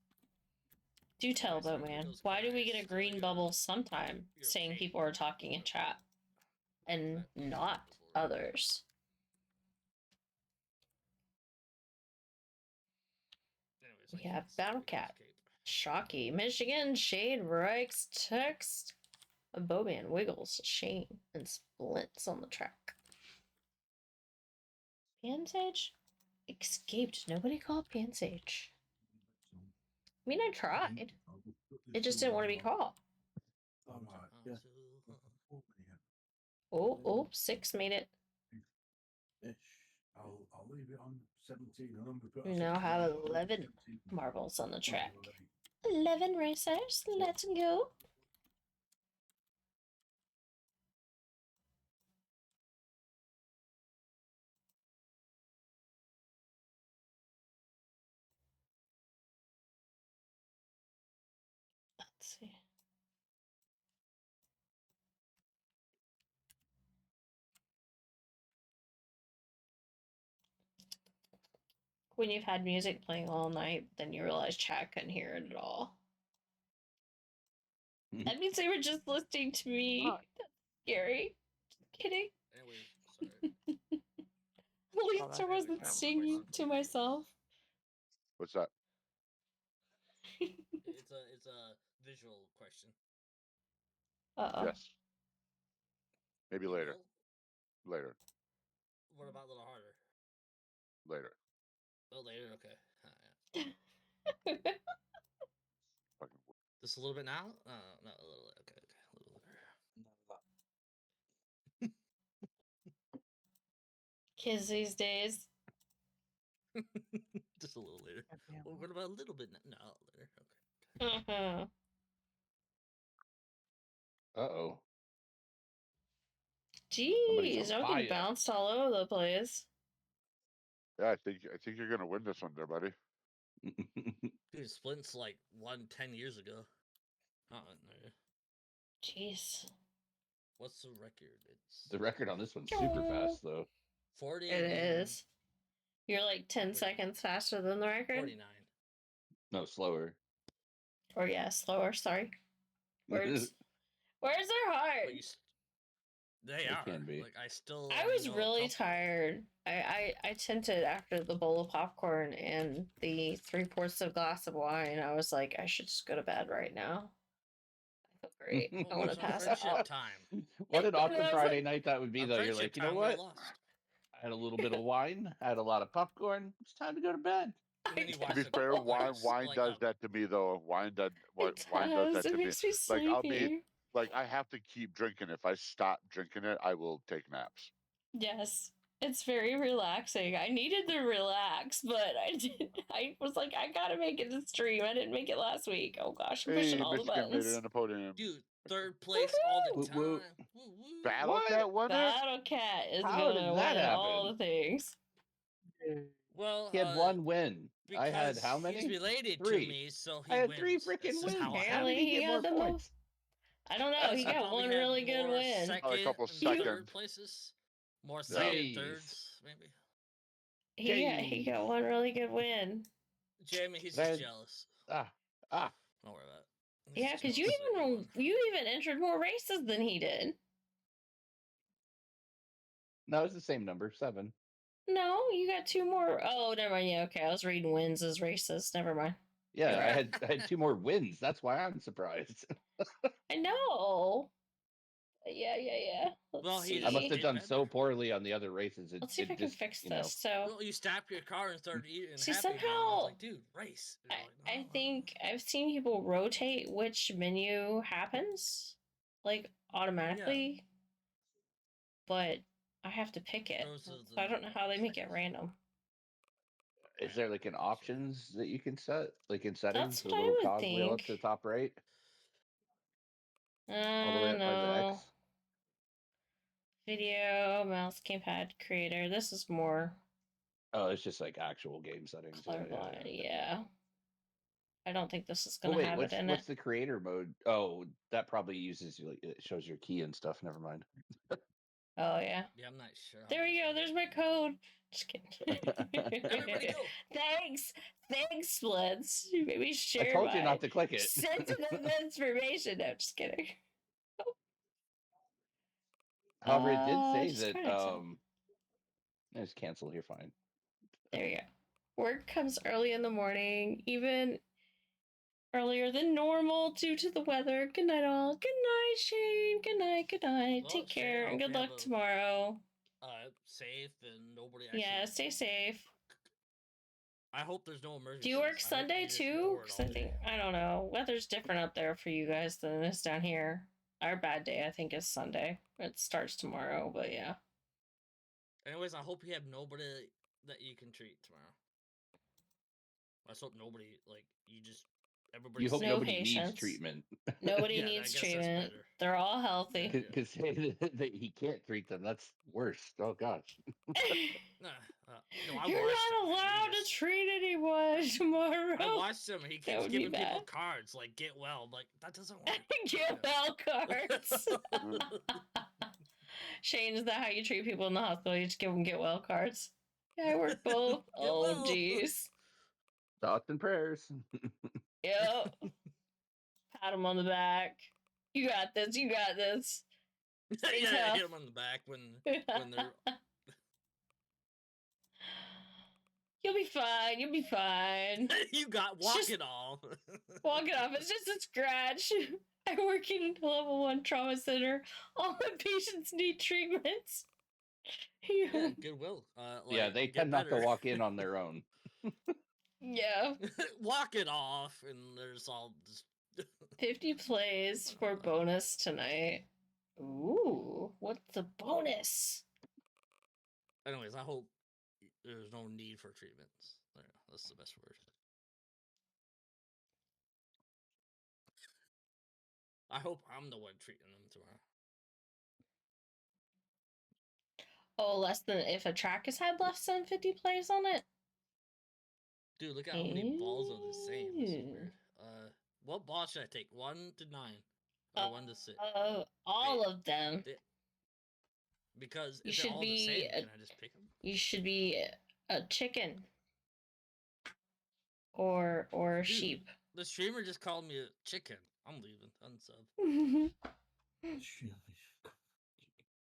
Speaker 1: Do tell, Boatman. Why do we get a green bubble sometime saying people are talking in chat and not others? We have Battlecat, Shocky, Michigan, Shade, Reichs, Text, Bowman, Wiggles, Shane, and Splints on the track. Pansage? Escaped. Nobody called Pansage. I mean, I tried. It just didn't want to be caught. Oh, 6 made it.
Speaker 10: I'll leave it on 1700.
Speaker 1: We now have 11 marbles on the track. 11 racers. Let's go. Let's see. When you've had music playing all night, then you realize chat couldn't hear it at all. That means they were just listening to me. That's scary. Just kidding.
Speaker 3: Anyway, sorry.
Speaker 1: At least I wasn't singing to myself.
Speaker 2: What's that?
Speaker 3: It's a visual question.
Speaker 1: Uh-oh.
Speaker 2: Yes. Maybe later. Later.
Speaker 3: What about a little harder?
Speaker 2: Later.
Speaker 3: Oh, later? Okay. Just a little bit now? No, a little. Okay. A little later.
Speaker 1: Kids these days.
Speaker 3: Just a little later. Well, what about a little bit? No, later. Okay.
Speaker 1: Uh-huh.
Speaker 5: Uh-oh.
Speaker 1: Jeez,
Speaker 5: gonna
Speaker 1: I'm
Speaker 5: buy
Speaker 1: getting
Speaker 5: it.
Speaker 1: bounced all over the place.
Speaker 2: Yeah, I think you're gonna win this one, there, buddy.
Speaker 3: Dude, Splint's like won 10 years ago. No.
Speaker 1: Jeez.
Speaker 3: What's the record? It's
Speaker 5: The record on this one's super fast though.
Speaker 3: 40.
Speaker 1: It is. You're like 10 seconds faster than the record.
Speaker 3: 49.
Speaker 5: No, slower.
Speaker 1: Or yeah, slower. Sorry. Words. Words are hard.
Speaker 3: But they are.
Speaker 5: can be.
Speaker 3: Like I still.
Speaker 1: I was really tired. I tinted after the bowl of popcorn and the 3/4 of glass of wine. I was like, I should just go to bed right now. I feel great. I want to pass out.
Speaker 3: Time.
Speaker 5: What an awesome
Speaker 1: was
Speaker 5: Friday night that would be,
Speaker 3: On
Speaker 5: though. You're
Speaker 3: friendship
Speaker 5: like, you know
Speaker 3: time,
Speaker 5: what?
Speaker 3: I lost.
Speaker 5: I had a little bit of wine. I had a lot of popcorn. It's time to go to bed.
Speaker 3: And then you
Speaker 2: To
Speaker 3: watch
Speaker 2: be
Speaker 3: the
Speaker 2: fair, wine
Speaker 3: like,
Speaker 2: does that to me though. Wine does that
Speaker 1: It
Speaker 2: to me.
Speaker 1: makes me
Speaker 2: Like I'll be
Speaker 1: sleepy.
Speaker 2: like I have to keep drinking. If I stop drinking it, I will take naps.
Speaker 1: Yes. It's very relaxing. I needed to relax, but I was like, I gotta make it to stream. I didn't make it last week. Oh gosh, I'm pushing
Speaker 2: Hey,
Speaker 1: all the
Speaker 2: Michigan made it
Speaker 1: buttons.
Speaker 2: on the podium.
Speaker 3: Dude, third place all the
Speaker 5: Woo,
Speaker 3: time.
Speaker 5: woo.
Speaker 3: Woo, woo.
Speaker 2: Battle Cat won it.
Speaker 1: Battle Cat is
Speaker 5: How
Speaker 1: gonna
Speaker 5: did that
Speaker 1: win all
Speaker 5: happen?
Speaker 1: the things.
Speaker 3: Well,
Speaker 5: He had one win. I had
Speaker 3: because
Speaker 5: how many?
Speaker 3: He's related
Speaker 5: 3.
Speaker 3: to me, so he
Speaker 5: I had
Speaker 3: wins.
Speaker 5: 3
Speaker 3: That's
Speaker 5: freaking
Speaker 3: just
Speaker 5: wins.
Speaker 3: how I
Speaker 5: How
Speaker 3: am.
Speaker 5: did he get more
Speaker 1: got the most.
Speaker 5: points?
Speaker 1: I don't know. He
Speaker 3: I
Speaker 1: got
Speaker 3: probably
Speaker 1: one
Speaker 3: had
Speaker 1: really good
Speaker 3: more
Speaker 1: win.
Speaker 3: Second
Speaker 2: A couple
Speaker 3: and
Speaker 2: seconds.
Speaker 3: third places. More second and
Speaker 5: Nice.
Speaker 3: thirds, maybe.
Speaker 1: He got one really good win.
Speaker 3: Jamie, he's
Speaker 5: Then-
Speaker 3: just jealous.
Speaker 5: Ah.
Speaker 3: Don't worry about it. He's
Speaker 1: Yeah,
Speaker 3: just
Speaker 1: because
Speaker 3: jealous that he won.
Speaker 1: you even entered more races than he did.
Speaker 5: No, it's the same number, 7.
Speaker 1: No, you got 2 more. Oh, never mind. Yeah, okay. I was reading wins as races. Never mind.
Speaker 5: Yeah,
Speaker 1: You're
Speaker 5: I
Speaker 1: right.
Speaker 5: had 2 more wins. That's why I'm surprised.
Speaker 1: I know. Yeah. Let's
Speaker 3: Well, he
Speaker 1: see.
Speaker 5: I must have
Speaker 3: did
Speaker 5: done
Speaker 3: better.
Speaker 5: so poorly on the other races.
Speaker 1: Let's see if I can fix this. So
Speaker 3: Well, you stopped your car and started eating.
Speaker 1: See,
Speaker 3: Happy Meal, and I
Speaker 1: somehow-
Speaker 3: was like, dude, race. And you're like,
Speaker 1: I
Speaker 3: "No."
Speaker 1: think I've seen people rotate which menu happens, like automatically, but I have to pick it.
Speaker 3: Those are
Speaker 1: So
Speaker 3: the
Speaker 1: I don't know how they make it
Speaker 3: seconds.
Speaker 1: random.
Speaker 5: Is there like an options that you can set, like in settings,
Speaker 1: That's
Speaker 5: the
Speaker 1: what I
Speaker 5: little
Speaker 1: would
Speaker 5: cogwheel up to the
Speaker 1: think.
Speaker 5: top right, all the way up by the
Speaker 1: No.
Speaker 5: X?
Speaker 1: Video, mouse, gamepad, creator. This is more
Speaker 5: Oh, it's just like actual game settings. Yeah,
Speaker 1: colorblind. Yeah. I don't think this is
Speaker 5: Well,
Speaker 1: gonna
Speaker 5: wait,
Speaker 1: have
Speaker 5: what's
Speaker 1: it in
Speaker 5: what's
Speaker 1: it.
Speaker 5: the creator mode? Oh, that probably uses it shows your key and stuff. Never mind.
Speaker 1: Oh yeah.
Speaker 3: Yeah, I'm not sure.
Speaker 1: There we go. There's my code. Just kidding.
Speaker 3: Everybody go.
Speaker 1: Thanks, Splits. You made me
Speaker 5: I
Speaker 1: share
Speaker 5: told you
Speaker 1: my
Speaker 5: not to click it.
Speaker 1: sensitive information. No, just kidding.
Speaker 5: However, it did say
Speaker 1: just
Speaker 5: that
Speaker 1: credits it.
Speaker 5: just cancel. You're fine.
Speaker 1: There you go. Work comes early in the morning, even earlier than normal due to the weather. Good night, all. Good night, Shane. Good night. Good night.
Speaker 3: Well,
Speaker 1: Take
Speaker 3: Shane,
Speaker 1: care
Speaker 3: I
Speaker 1: and
Speaker 3: hope
Speaker 1: good
Speaker 3: you
Speaker 1: luck
Speaker 3: have a-
Speaker 1: tomorrow.
Speaker 3: Safe and nobody actually.
Speaker 1: Yeah, stay safe.
Speaker 3: I hope there's no emergency.
Speaker 1: Do you work Sunday too? Because I don't know. Weather's different up there for you guys than it is down here. Our bad day, I think, is Sunday. It starts tomorrow, but yeah.
Speaker 3: Anyways, I hope you have nobody that you can treat tomorrow. I just hope nobody everybody.
Speaker 5: You hope
Speaker 1: No
Speaker 5: nobody
Speaker 1: patience.
Speaker 5: needs treatment.
Speaker 1: Nobody
Speaker 3: Yeah, I
Speaker 1: needs
Speaker 3: guess that's
Speaker 1: treatment.
Speaker 3: better.
Speaker 1: They're all healthy.
Speaker 5: Because that he can't treat them. That's worse. Oh gosh.
Speaker 3: No, I
Speaker 1: You're
Speaker 3: watched
Speaker 1: not
Speaker 3: him, man.
Speaker 1: allowed to treat anyone tomorrow.
Speaker 3: I watched him. He
Speaker 1: That
Speaker 3: keeps
Speaker 1: would be
Speaker 3: giving people
Speaker 1: bad.
Speaker 3: cards like "get well." I'm like that doesn't work.
Speaker 1: Get well cards. Shane, is that how you treat people in the hospital? You just give them get well cards? Yeah, I work both. Oh,
Speaker 3: well.
Speaker 1: jeez.
Speaker 5: Thoughts and prayers.
Speaker 1: Yep. Pat them on the back. You got this. You got this. Stay
Speaker 3: Yeah,
Speaker 1: tough.
Speaker 3: hit him on the back when they're.
Speaker 1: You'll be fine. You'll be fine.
Speaker 3: You got
Speaker 1: It's just-
Speaker 3: walk it all.
Speaker 1: Walk it off. It's just a scratch. I work in a level 1 trauma center. All my patients need treatments.
Speaker 3: Yeah, goodwill.
Speaker 5: Yeah, they
Speaker 3: get
Speaker 5: tend not to
Speaker 3: better.
Speaker 5: walk in on their own.
Speaker 1: Yeah.
Speaker 3: Walk it off, and there's all just.
Speaker 1: 50 plays for bonus tonight. Ooh, what's the bonus?
Speaker 3: Anyways, I hope there's no need for treatments. There, that's the best word. I hope I'm the one treating them tomorrow.
Speaker 1: Oh, less than if a track has had less than 50 plays on it.
Speaker 3: Dude, look at how many balls are the same. This is weird. What ball should I take? 1 to 9, or 1 to 6?
Speaker 1: All of them.
Speaker 3: Because
Speaker 1: You
Speaker 3: if
Speaker 1: should
Speaker 3: they're all the
Speaker 1: be
Speaker 3: same, can I just pick them?
Speaker 1: You should be a chicken or a
Speaker 3: Dude,
Speaker 1: sheep.
Speaker 3: The streamer just called me a chicken. I'm leaving. Unsub.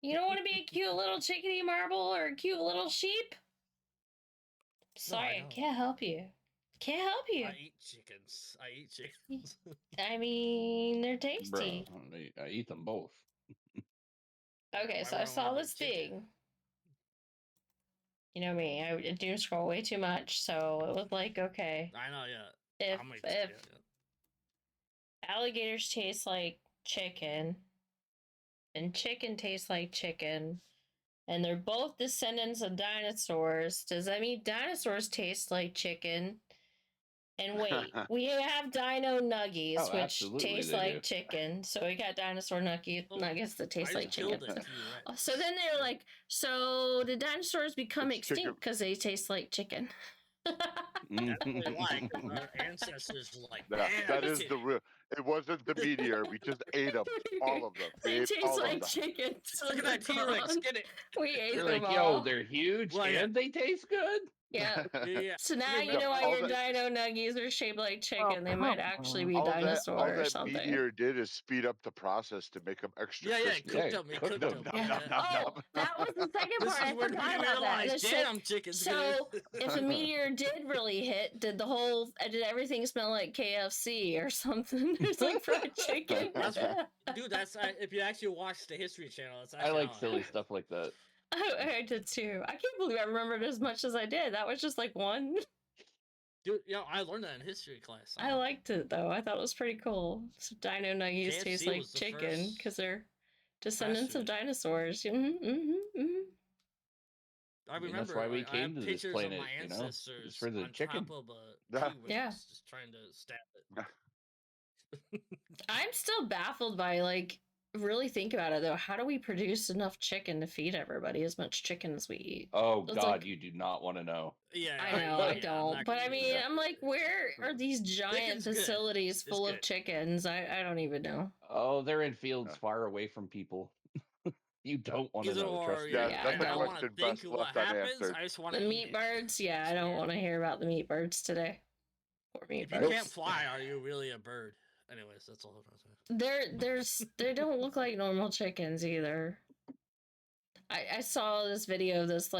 Speaker 1: You don't want to be a cute little chickadee marble or a cute little sheep? Sorry, I can't help you. Can't help you.
Speaker 3: I eat chickens.
Speaker 1: I mean, they're tasty.
Speaker 5: Bro, I eat them both.
Speaker 1: Okay, so I saw this thing. You know me, I doom scroll way too much, so it was like, okay.
Speaker 3: I know, yeah.
Speaker 1: If alligators taste like chicken, and chicken tastes like chicken, and they're both descendants of dinosaurs, does that mean dinosaurs taste like chicken? And wait, we have dino nuggies, which taste like chicken. So we got dinosaur nuggets that taste like chicken. So then they're like, so did dinosaurs become extinct because they taste like chicken?
Speaker 3: Like our ancestors like
Speaker 2: that is the real. It wasn't the meteor. We just ate them, all of them.
Speaker 1: They taste like chicken.
Speaker 3: Look at that T-Rex. Get it.
Speaker 1: We ate
Speaker 5: They're
Speaker 1: them
Speaker 5: like,
Speaker 1: all.
Speaker 5: yo, they're huge and they taste good.
Speaker 1: Yeah.
Speaker 3: Yeah.
Speaker 1: So now you know why your dino nuggies are shaped like chicken. They might actually be dinosaur or something.
Speaker 2: All that meteor did is speed up the process to make them extra crispy.
Speaker 3: Cooked them.
Speaker 1: Oh, that was the second part. I forgot about that.
Speaker 3: Damn, chickens.
Speaker 1: So if the meteor did really hit, did everything smell like KFC or something? It's like fried chicken.
Speaker 3: Dude, that's if you actually watch the History Channel. That's
Speaker 5: I like silly stuff like that.
Speaker 1: I did too. I can't believe I remembered as much as I did. That was just like one.
Speaker 3: Dude, I learned that in history class.
Speaker 1: I liked it though. I thought it was pretty cool. So dino nuggies KFC taste like chicken because they're descendants of dinosaurs.
Speaker 3: I remember
Speaker 5: that's why we came to this planet. You know, it's for the chicken.
Speaker 1: Yeah.
Speaker 3: Just trying to stab it.
Speaker 1: I'm still baffled by really think about it though. How do we produce enough chicken to feed everybody as much chicken as we eat?
Speaker 5: Oh God, you do not want to know.
Speaker 3: Yeah,
Speaker 1: I know, I don't. But I mean, I'm like, where are these giant facilities full of chickens? I don't even know.
Speaker 5: Oh, they're in fields far away from people. You don't want to know. Trust me.
Speaker 2: That's a question best left unanswered.
Speaker 1: The meat birds? Yeah, I don't want to hear about the meat birds today. Poor meat birds.
Speaker 3: If you can't fly, are you really a bird? Anyways, that's all I'm
Speaker 1: trying to say. They don't look like normal chickens either. I saw this video of this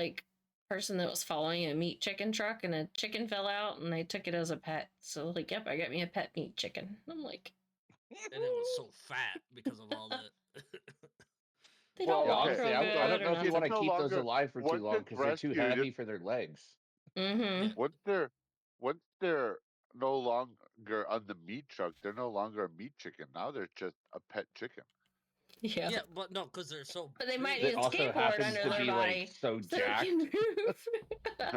Speaker 1: person that was following a meat chicken truck and a chicken fell out and they took it as a pet. So yep, I got me a pet meat chicken. I'm like,
Speaker 3: and it was so fat because of all that.
Speaker 1: They don't
Speaker 5: honestly, I don't know if you want to keep those alive for too long because they're too heavy for their legs.
Speaker 1: Mm-hmm.
Speaker 2: Once they're no longer on the meat truck, they're no longer a meat chicken. Now they're just a pet chicken.
Speaker 1: Yeah.
Speaker 3: Yeah, but no, because they're so.
Speaker 1: But they might need a skateboard under their body.
Speaker 5: So jacked.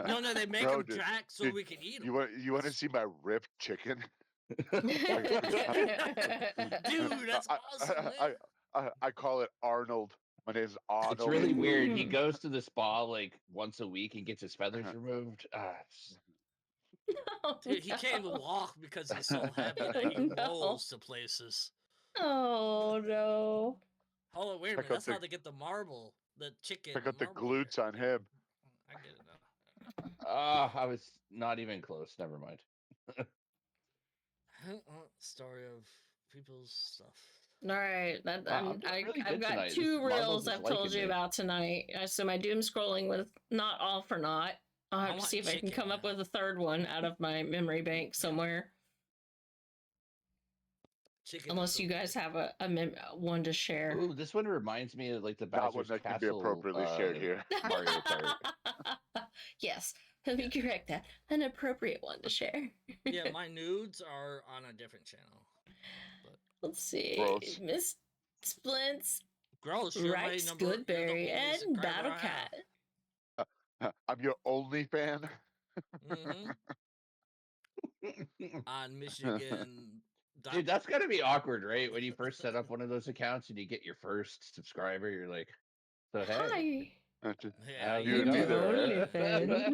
Speaker 3: No, they make them jacked so we can eat them.
Speaker 2: You want to see my ripped chicken?
Speaker 3: Dude, that's awesome.
Speaker 2: I call it Arnold. My name's Arnold.
Speaker 5: It's really weird. He goes to the spa once a week and gets his feathers removed.
Speaker 3: Dude, he can't even walk because he's so heavy that he rolls to places.
Speaker 1: Oh no!
Speaker 3: Oh wait a minute, that's how they get the marble, the chicken.
Speaker 2: Check out the glutes on him.
Speaker 3: I get it now.
Speaker 5: I was not even close. Never mind.
Speaker 3: Story of people's stuff.
Speaker 1: All right, I've got
Speaker 5: tonight.
Speaker 1: two reels I've told you about tonight. So my doom scrolling was not all for naught. I'll have to see if I can come up with a third one out of my memory bank somewhere. Unless you guys have a one to share.
Speaker 5: Ooh, this one reminds me of the Bowser's
Speaker 2: that
Speaker 5: Castle.
Speaker 2: Can be appropriately shared here.
Speaker 5: Mario Kart.
Speaker 1: Yes, let me correct that. An appropriate one to share.
Speaker 3: Yeah, my nudes are on a different channel. But...
Speaker 1: Let's see.
Speaker 2: Gross.
Speaker 1: Miss Splints,
Speaker 3: Gross,
Speaker 1: Rex Goodberry, and BattleCat.
Speaker 2: I'm your only fan.
Speaker 3: On Michigan.
Speaker 5: Dude, that's gotta be awkward, right? When you first set up one of those accounts and you get your first subscriber, you're like, so hey.
Speaker 1: Hi.
Speaker 3: Yeah,
Speaker 2: You
Speaker 1: You're
Speaker 2: would be
Speaker 1: the
Speaker 2: there.
Speaker 1: only fan.
Speaker 3: Yeah,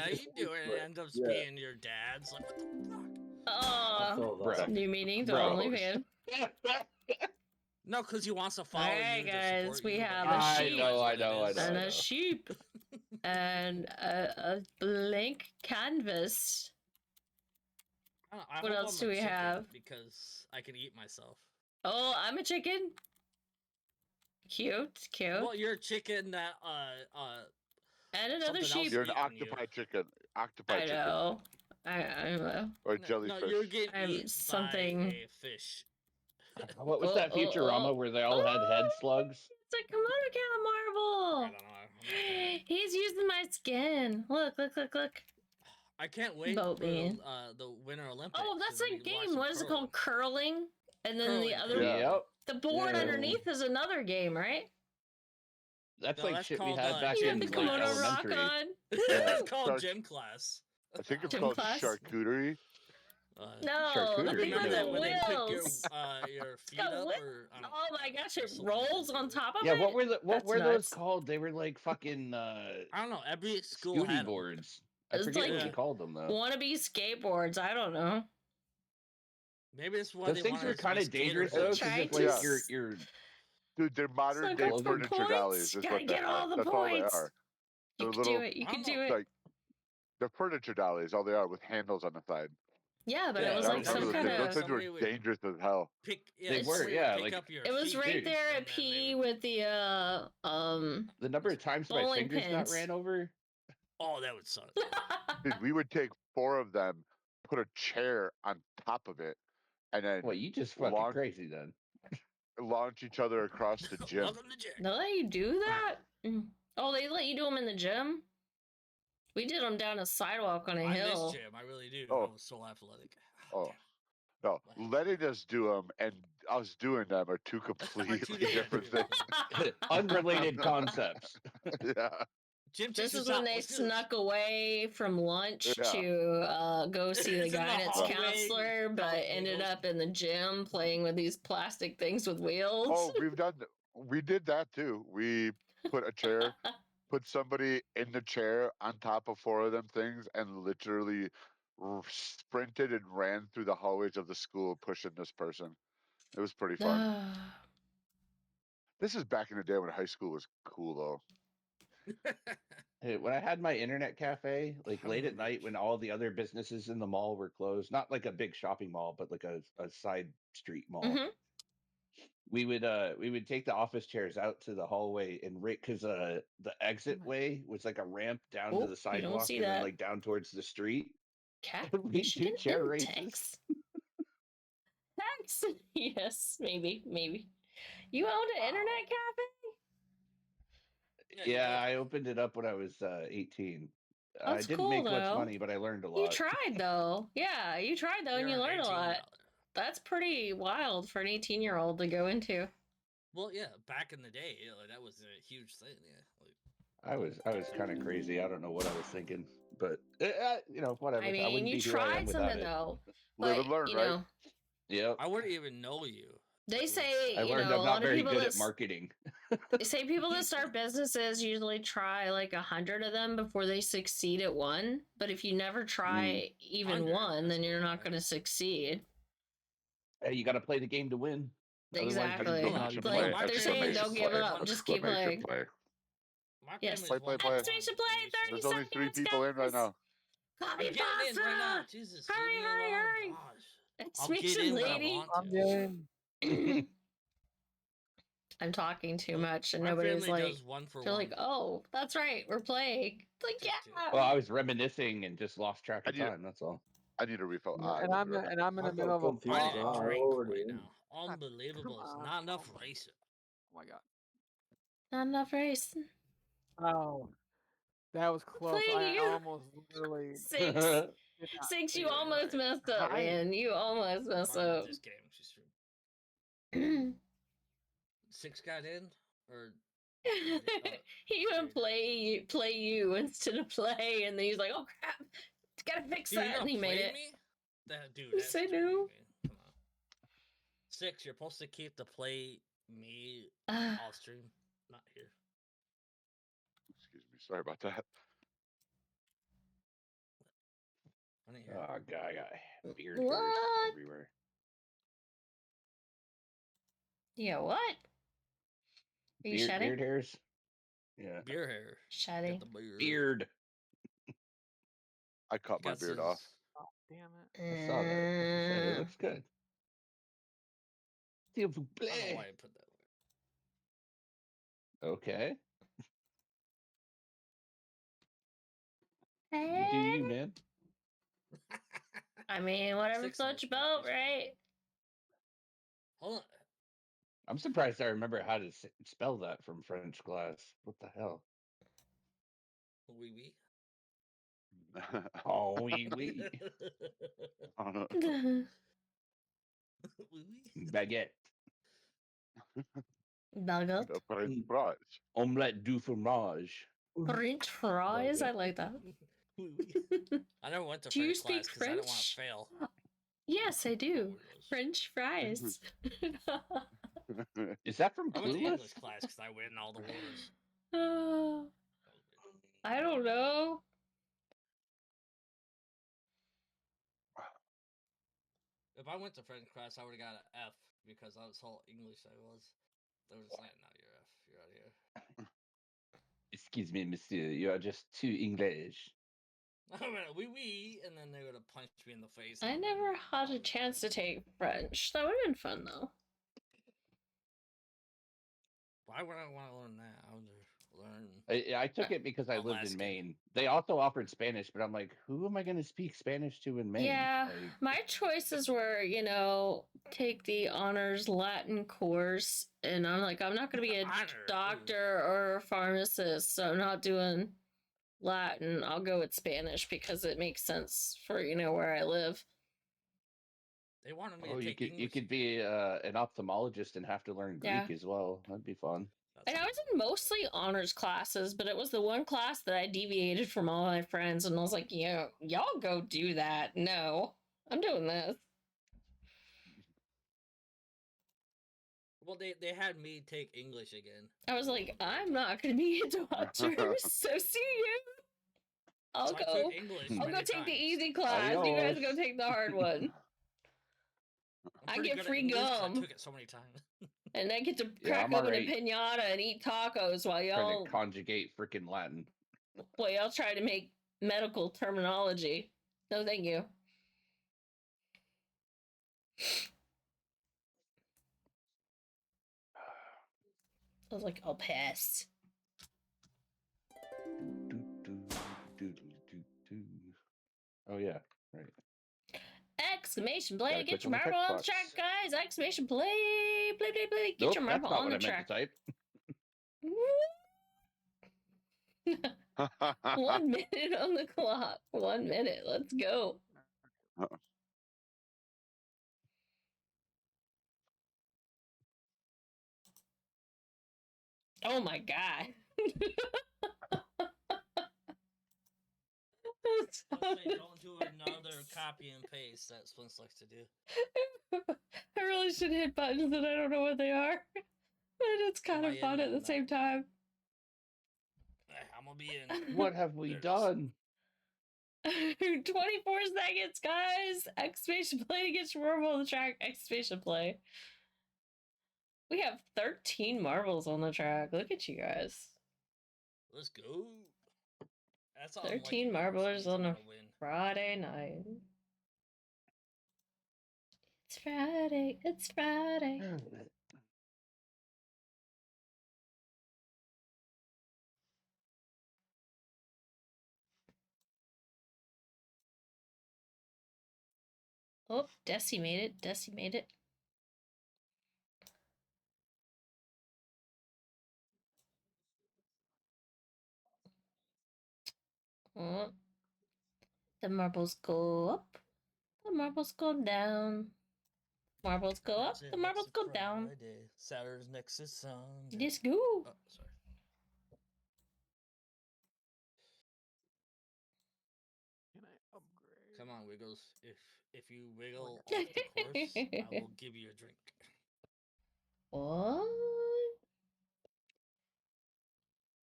Speaker 3: you do it. It ends up being your dad's. Like, what the fuck?
Speaker 1: Oh,
Speaker 5: Bro.
Speaker 1: new meaning to
Speaker 5: Bro.
Speaker 1: OnlyFan.
Speaker 3: No, because he wants to follow
Speaker 1: Alright,
Speaker 3: you.
Speaker 1: guys,
Speaker 3: to support
Speaker 1: we
Speaker 3: you,
Speaker 1: have
Speaker 3: but
Speaker 1: a
Speaker 3: you
Speaker 1: sheep.
Speaker 3: realize what it
Speaker 5: I
Speaker 3: is.
Speaker 1: And
Speaker 5: know.
Speaker 1: a sheep. And a blank canvas.
Speaker 3: I
Speaker 1: What
Speaker 3: hope
Speaker 1: else
Speaker 3: I'm
Speaker 1: do
Speaker 3: a
Speaker 1: we
Speaker 3: chicken
Speaker 1: have?
Speaker 3: Because I can eat myself.
Speaker 1: Oh, I'm a chicken. Cute.
Speaker 3: Well, you're a chicken that
Speaker 1: And another
Speaker 3: something else
Speaker 1: sheep.
Speaker 2: You're an
Speaker 3: eating
Speaker 2: octopi chicken. Octopi
Speaker 1: I
Speaker 2: chicken.
Speaker 1: know. I'm a.
Speaker 2: Or
Speaker 3: No,
Speaker 2: jellyfish.
Speaker 3: you're getting
Speaker 1: I'm
Speaker 3: eaten
Speaker 1: something.
Speaker 3: by a fish.
Speaker 5: What was that Futurama where they all had head slugs?
Speaker 1: It's a KimonoKat marble.
Speaker 3: I don't know.
Speaker 1: He's using my skin. Look.
Speaker 3: I can't wait
Speaker 1: Boat
Speaker 3: for
Speaker 1: man.
Speaker 3: the Winter Olympics.
Speaker 1: Oh, that's
Speaker 3: and
Speaker 1: a
Speaker 3: we can watch
Speaker 1: game.
Speaker 3: some
Speaker 1: What is it
Speaker 3: curling.
Speaker 1: called? Curling. And then
Speaker 3: Curling,
Speaker 1: the other.
Speaker 3: curling.
Speaker 5: Yep.
Speaker 1: The board
Speaker 5: Yeah.
Speaker 1: underneath is another game, right?
Speaker 5: That's
Speaker 3: No,
Speaker 5: like
Speaker 3: that's
Speaker 5: shit we
Speaker 3: called,
Speaker 5: had back
Speaker 1: You
Speaker 5: in
Speaker 1: have the
Speaker 5: like,
Speaker 1: kimono rock
Speaker 5: elementary.
Speaker 1: on.
Speaker 3: It's called
Speaker 2: Shark-
Speaker 3: gym class.
Speaker 2: I think it's
Speaker 1: Gym
Speaker 2: called
Speaker 1: class?
Speaker 2: charcuterie.
Speaker 1: No,
Speaker 5: Charcuterie.
Speaker 1: the thing
Speaker 3: Remember
Speaker 1: with
Speaker 3: that
Speaker 1: the
Speaker 3: when they pick
Speaker 1: wheels.
Speaker 3: your feet
Speaker 1: got
Speaker 3: up?
Speaker 1: wheels.
Speaker 3: Or, I don't
Speaker 1: Oh my gosh, it
Speaker 3: something
Speaker 1: rolls
Speaker 3: like
Speaker 1: on
Speaker 3: that.
Speaker 1: top of
Speaker 5: Yeah,
Speaker 1: it.
Speaker 5: what were
Speaker 1: That's
Speaker 5: those
Speaker 1: nuts.
Speaker 5: called? They were like fucking
Speaker 3: I don't know. Every school
Speaker 5: scooty
Speaker 3: had 'em.
Speaker 5: boards. I
Speaker 1: It's
Speaker 5: forget what
Speaker 1: like
Speaker 5: they called them though.
Speaker 1: wannabe skateboards. I don't know.
Speaker 3: Maybe it's why
Speaker 5: Those
Speaker 3: they
Speaker 5: things
Speaker 3: wanted
Speaker 5: were
Speaker 3: us to
Speaker 5: kind
Speaker 3: be
Speaker 5: of dangerous
Speaker 3: skater
Speaker 5: though,
Speaker 3: boys.
Speaker 5: because
Speaker 1: Try
Speaker 5: if
Speaker 1: to
Speaker 5: like
Speaker 1: s-
Speaker 5: you're
Speaker 2: Dude, they're modern
Speaker 1: Suck
Speaker 2: day
Speaker 1: up some
Speaker 2: furniture
Speaker 1: points.
Speaker 2: dollies. Is
Speaker 1: Gotta
Speaker 2: what they
Speaker 1: get all
Speaker 2: are.
Speaker 1: the
Speaker 2: That's all they
Speaker 1: points.
Speaker 2: are.
Speaker 1: You
Speaker 2: They're
Speaker 1: can
Speaker 2: little,
Speaker 1: do it. You
Speaker 3: I
Speaker 1: can
Speaker 3: don't
Speaker 1: do it.
Speaker 2: like, they're furniture dollies. All they are with handles on the side.
Speaker 1: Yeah, but
Speaker 3: Yeah,
Speaker 1: it was
Speaker 2: That
Speaker 1: like
Speaker 2: was
Speaker 1: some
Speaker 2: those
Speaker 1: kind
Speaker 2: things. Those
Speaker 1: of.
Speaker 2: things were
Speaker 3: somebody would
Speaker 2: dangerous as hell.
Speaker 3: Pick, yeah,
Speaker 5: They were,
Speaker 3: somebody would
Speaker 5: yeah,
Speaker 3: pick
Speaker 5: like-
Speaker 3: up your
Speaker 1: It was
Speaker 3: feet,
Speaker 1: right
Speaker 5: dude.
Speaker 1: there
Speaker 3: and
Speaker 1: at
Speaker 3: then
Speaker 1: P
Speaker 3: they would-
Speaker 1: with the
Speaker 5: the number of times my
Speaker 1: bowling
Speaker 5: fingers got
Speaker 1: pins.
Speaker 5: ran over.
Speaker 3: Oh, that would suck.
Speaker 2: Dude, we would take 4 of them, put a chair on top of it, and then
Speaker 5: Well, you just fucking
Speaker 2: launch
Speaker 5: crazy then.
Speaker 2: each other across the gym.
Speaker 3: Welcome to Jack.
Speaker 1: They let you do that? Oh, they let you do them in the gym? We did them down a sidewalk on a
Speaker 3: I
Speaker 1: hill.
Speaker 3: miss gym. I really do.
Speaker 2: Oh.
Speaker 3: I was so athletic.
Speaker 2: Oh. No, letting us do them and us doing them are two completely different things.
Speaker 5: Unrelated concepts.
Speaker 2: Yeah.
Speaker 3: Gym
Speaker 1: This
Speaker 3: teacher's
Speaker 1: is when
Speaker 3: out.
Speaker 1: they
Speaker 3: Let's do this.
Speaker 1: snuck away from lunch
Speaker 2: Yeah.
Speaker 1: to go see the
Speaker 3: It's in the
Speaker 1: guidance
Speaker 3: hallway,
Speaker 1: counselor, but
Speaker 3: college
Speaker 1: ended
Speaker 3: giggles.
Speaker 1: up in the gym playing with these plastic things with wheels.
Speaker 2: Oh, we did that too. We put a chair, put somebody in the chair on top of 4 of them things, and literally sprinted and ran through the hallways of the school pushing this person. It was pretty fun. This is back in the day when high school was cool, though.
Speaker 5: Hey, when I had my internet cafe, like late at night when all the other businesses in the mall were closed, not like a big shopping mall, but like a side street mall.
Speaker 1: Mhm.
Speaker 5: We would take the office chairs out to the hallway and because the exit way was like a ramp down to
Speaker 1: Oh,
Speaker 5: the
Speaker 1: you
Speaker 5: sidewalk
Speaker 1: don't see
Speaker 5: and then
Speaker 1: that.
Speaker 5: like down towards the street.
Speaker 1: Cat,
Speaker 5: We do
Speaker 1: Michigan,
Speaker 5: chair
Speaker 1: and
Speaker 5: races.
Speaker 1: Tex. Tex? Yes, maybe. You owned an internet cafe?
Speaker 5: Yeah, I opened it up when I was 18. I
Speaker 1: That's
Speaker 5: didn't
Speaker 1: cool,
Speaker 5: make much
Speaker 1: though.
Speaker 5: money, but I learned a lot.
Speaker 1: You tried, though. Yeah, you tried, though, and you
Speaker 3: You're an
Speaker 1: learned a lot.
Speaker 3: $18.
Speaker 1: That's pretty wild for an 18-year-old to go into.
Speaker 3: Well, yeah, back in the day, that was a huge thing. Yeah,
Speaker 5: I was kind of crazy. I don't know what I was thinking, but whatever.
Speaker 1: I mean,
Speaker 5: wouldn't
Speaker 1: you
Speaker 5: be who I am
Speaker 1: tried
Speaker 5: without
Speaker 1: something,
Speaker 5: it.
Speaker 1: though.
Speaker 2: Live
Speaker 1: But,
Speaker 2: and learn,
Speaker 1: you
Speaker 2: right?
Speaker 1: know,
Speaker 5: Yep.
Speaker 3: I wouldn't even know you.
Speaker 1: they say,
Speaker 5: I
Speaker 1: you
Speaker 5: learned
Speaker 1: know, a
Speaker 5: I'm
Speaker 1: lot
Speaker 5: not
Speaker 1: of
Speaker 5: very
Speaker 1: people
Speaker 5: good
Speaker 1: that
Speaker 5: at marketing.
Speaker 1: they say people that start businesses usually try like 100 of them before they succeed at one. But if you never try even
Speaker 3: 100,
Speaker 1: one, then
Speaker 3: that's
Speaker 1: you're
Speaker 3: a
Speaker 1: not
Speaker 3: lot.
Speaker 1: going to succeed.
Speaker 5: Hey, you got to play the game to win.
Speaker 1: Exactly.
Speaker 2: Exclamation
Speaker 1: Like,
Speaker 2: play,
Speaker 1: they're saying
Speaker 2: exclamation
Speaker 1: don't give
Speaker 2: play,
Speaker 1: up, just keep
Speaker 2: exclamation
Speaker 1: playing.
Speaker 2: play.
Speaker 3: My
Speaker 1: Yes.
Speaker 3: family's
Speaker 2: Play,
Speaker 3: one
Speaker 2: play.
Speaker 1: Exclamation play, 30
Speaker 2: There's only 3
Speaker 1: seconds,
Speaker 2: people in right
Speaker 1: guys.
Speaker 2: now.
Speaker 1: Copy
Speaker 3: I'm getting in right now.
Speaker 1: pasta.
Speaker 3: Jesus,
Speaker 1: Hurry,
Speaker 3: leave me
Speaker 1: hurry,
Speaker 3: alone.
Speaker 1: hurry.
Speaker 3: Gosh. I'll get
Speaker 1: Exclamation
Speaker 3: in when I
Speaker 1: lady.
Speaker 3: want
Speaker 8: I'm
Speaker 3: to.
Speaker 8: in.
Speaker 1: I'm talking too much, and
Speaker 3: My
Speaker 1: nobody's
Speaker 3: family
Speaker 1: like,
Speaker 3: does 1 for
Speaker 1: they're
Speaker 3: 1.
Speaker 1: like, oh, that's right, we're playing. It's like, yeah.
Speaker 5: Well, I was reminiscing and just lost track of
Speaker 2: I need-
Speaker 5: time. That's all.
Speaker 2: I need a refill.
Speaker 8: And I'm in the middle of a
Speaker 3: I need a
Speaker 8: bar.
Speaker 3: drink
Speaker 10: already
Speaker 3: right
Speaker 10: in.
Speaker 3: now. Unbelievable. It's
Speaker 8: on.
Speaker 3: not enough racing.
Speaker 8: Oh my god.
Speaker 1: Not enough race.
Speaker 8: Oh, that was close. I
Speaker 1: you.
Speaker 8: almost literally.
Speaker 1: Six.
Speaker 8: did not
Speaker 1: Six, you
Speaker 8: say it
Speaker 1: almost
Speaker 8: right.
Speaker 1: messed up,
Speaker 8: Hi.
Speaker 1: man. You almost messed
Speaker 3: Talking about
Speaker 1: up.
Speaker 3: this game. She's true. 6 got in? Or
Speaker 1: He even play you instead of play, and then he's like, "Oh crap, gotta fix
Speaker 3: dude,
Speaker 1: that," and he made it.
Speaker 3: Me? Dude,
Speaker 1: You
Speaker 3: that's
Speaker 1: say
Speaker 3: true,
Speaker 1: no.
Speaker 3: man. Come on. 6, you're supposed to keep the play me off stream, not here.
Speaker 2: Sorry about that.
Speaker 5: Oh god, I got beard
Speaker 1: What?
Speaker 5: hairs everywhere.
Speaker 1: Yeah, what? Are you shedding?
Speaker 5: Beard hairs? Yeah.
Speaker 3: Beard hair.
Speaker 1: Shedding.
Speaker 3: Got the beard.
Speaker 5: Beard.
Speaker 2: I cut my beard off.
Speaker 8: Oh, damn it.
Speaker 5: I saw that. I said it looks good.
Speaker 3: I don't know why I put that way.
Speaker 5: Okay.
Speaker 1: Hey.
Speaker 5: You do you, man.
Speaker 1: I mean, whatever floats your boat, right?
Speaker 3: Hold on.
Speaker 5: I'm surprised I remember how to spell that from French class. What the hell?
Speaker 3: Oui, oui.
Speaker 5: Oh, oui, oui.
Speaker 3: Oui, oui.
Speaker 5: Baguette.
Speaker 1: Baguette.
Speaker 2: French fries.
Speaker 5: Omelette du fromage.
Speaker 1: French fries? I like that.
Speaker 3: Oui, oui. I never went to
Speaker 1: Do you
Speaker 3: French
Speaker 1: speak
Speaker 3: class because I didn't want to
Speaker 1: French?
Speaker 3: fail.
Speaker 1: Yes, I do. French fries.
Speaker 5: Is that from
Speaker 3: I went to
Speaker 5: Clueless?
Speaker 3: English class because I win all the wars.
Speaker 1: I don't know.
Speaker 3: If I went to French class, I would have got an F because I was all English I was. They were just like, no, you're F. You're out of here.
Speaker 5: Excuse me, monsieur. You are just too English.
Speaker 3: I went, oui, oui, and then they would have punched me in the face.
Speaker 1: I never had a chance to take French. That would have been fun, though.
Speaker 3: Why would I want to learn that? I would learn.
Speaker 5: I took it because I lived in
Speaker 3: Alaskan.
Speaker 5: Maine. They also offered Spanish, but I'm like, who am I going to speak Spanish to in Maine?
Speaker 1: Yeah,
Speaker 5: Like,
Speaker 1: my choices were, take the honors Latin course, and I'm like, I'm not going to be a doctor or a pharmacist, so I'm not doing Latin. I'll go with Spanish because it makes sense for, where I live.
Speaker 3: They wanted me to take English.
Speaker 5: You could be an ophthalmologist and have to learn Greek as well. That'd be fun.
Speaker 1: And I was in mostly honors classes, but it was the one class that I deviated from all my friends, and I was like, y'all go do that. No, I'm doing this.
Speaker 3: Well, they had me take English again.
Speaker 1: I was like, I'm not going to be a doctor, so see you. I'll go take the easy class. You guys go take the hard one. I get free gum.
Speaker 3: I took it so many times.
Speaker 1: And I get to crack open a pinata and eat tacos while y'all
Speaker 5: conjugate freaking Latin.
Speaker 1: While y'all try to make medical terminology. No, thank you. I was like, I'll pass.
Speaker 5: Oh yeah, right.
Speaker 1: Exclamation play! Get your marble on the track, guys! Exclamation play! Play! Get your marble on the track. 1 minute on the clock. 1 minute. Let's go. Oh my god.
Speaker 3: Don't do another copy and paste that Splints likes to do.
Speaker 1: I really should hit buttons that I don't know what they are. But it's kind of fun at the same time.
Speaker 3: I'm gonna be in.
Speaker 5: What have we done?
Speaker 1: 24 seconds, guys! Exclamation play to get your marble on the track. Exclamation play. We have 13 marbles on the track. Look at you guys.
Speaker 3: Let's go. That's all
Speaker 1: 13 marblers on a Friday night. It's Friday. It's Friday. Oh, Desi made it. Desi made it. Oh. The marbles go up. The marbles go down. Marbles go up. The marbles go down.
Speaker 3: Saturday's next is Sunday.
Speaker 1: Let's go.
Speaker 3: Oh, sorry.
Speaker 8: Can I upgrade?
Speaker 3: Come on, Wiggles. If you wiggle off the course, I will give you a drink.
Speaker 1: What?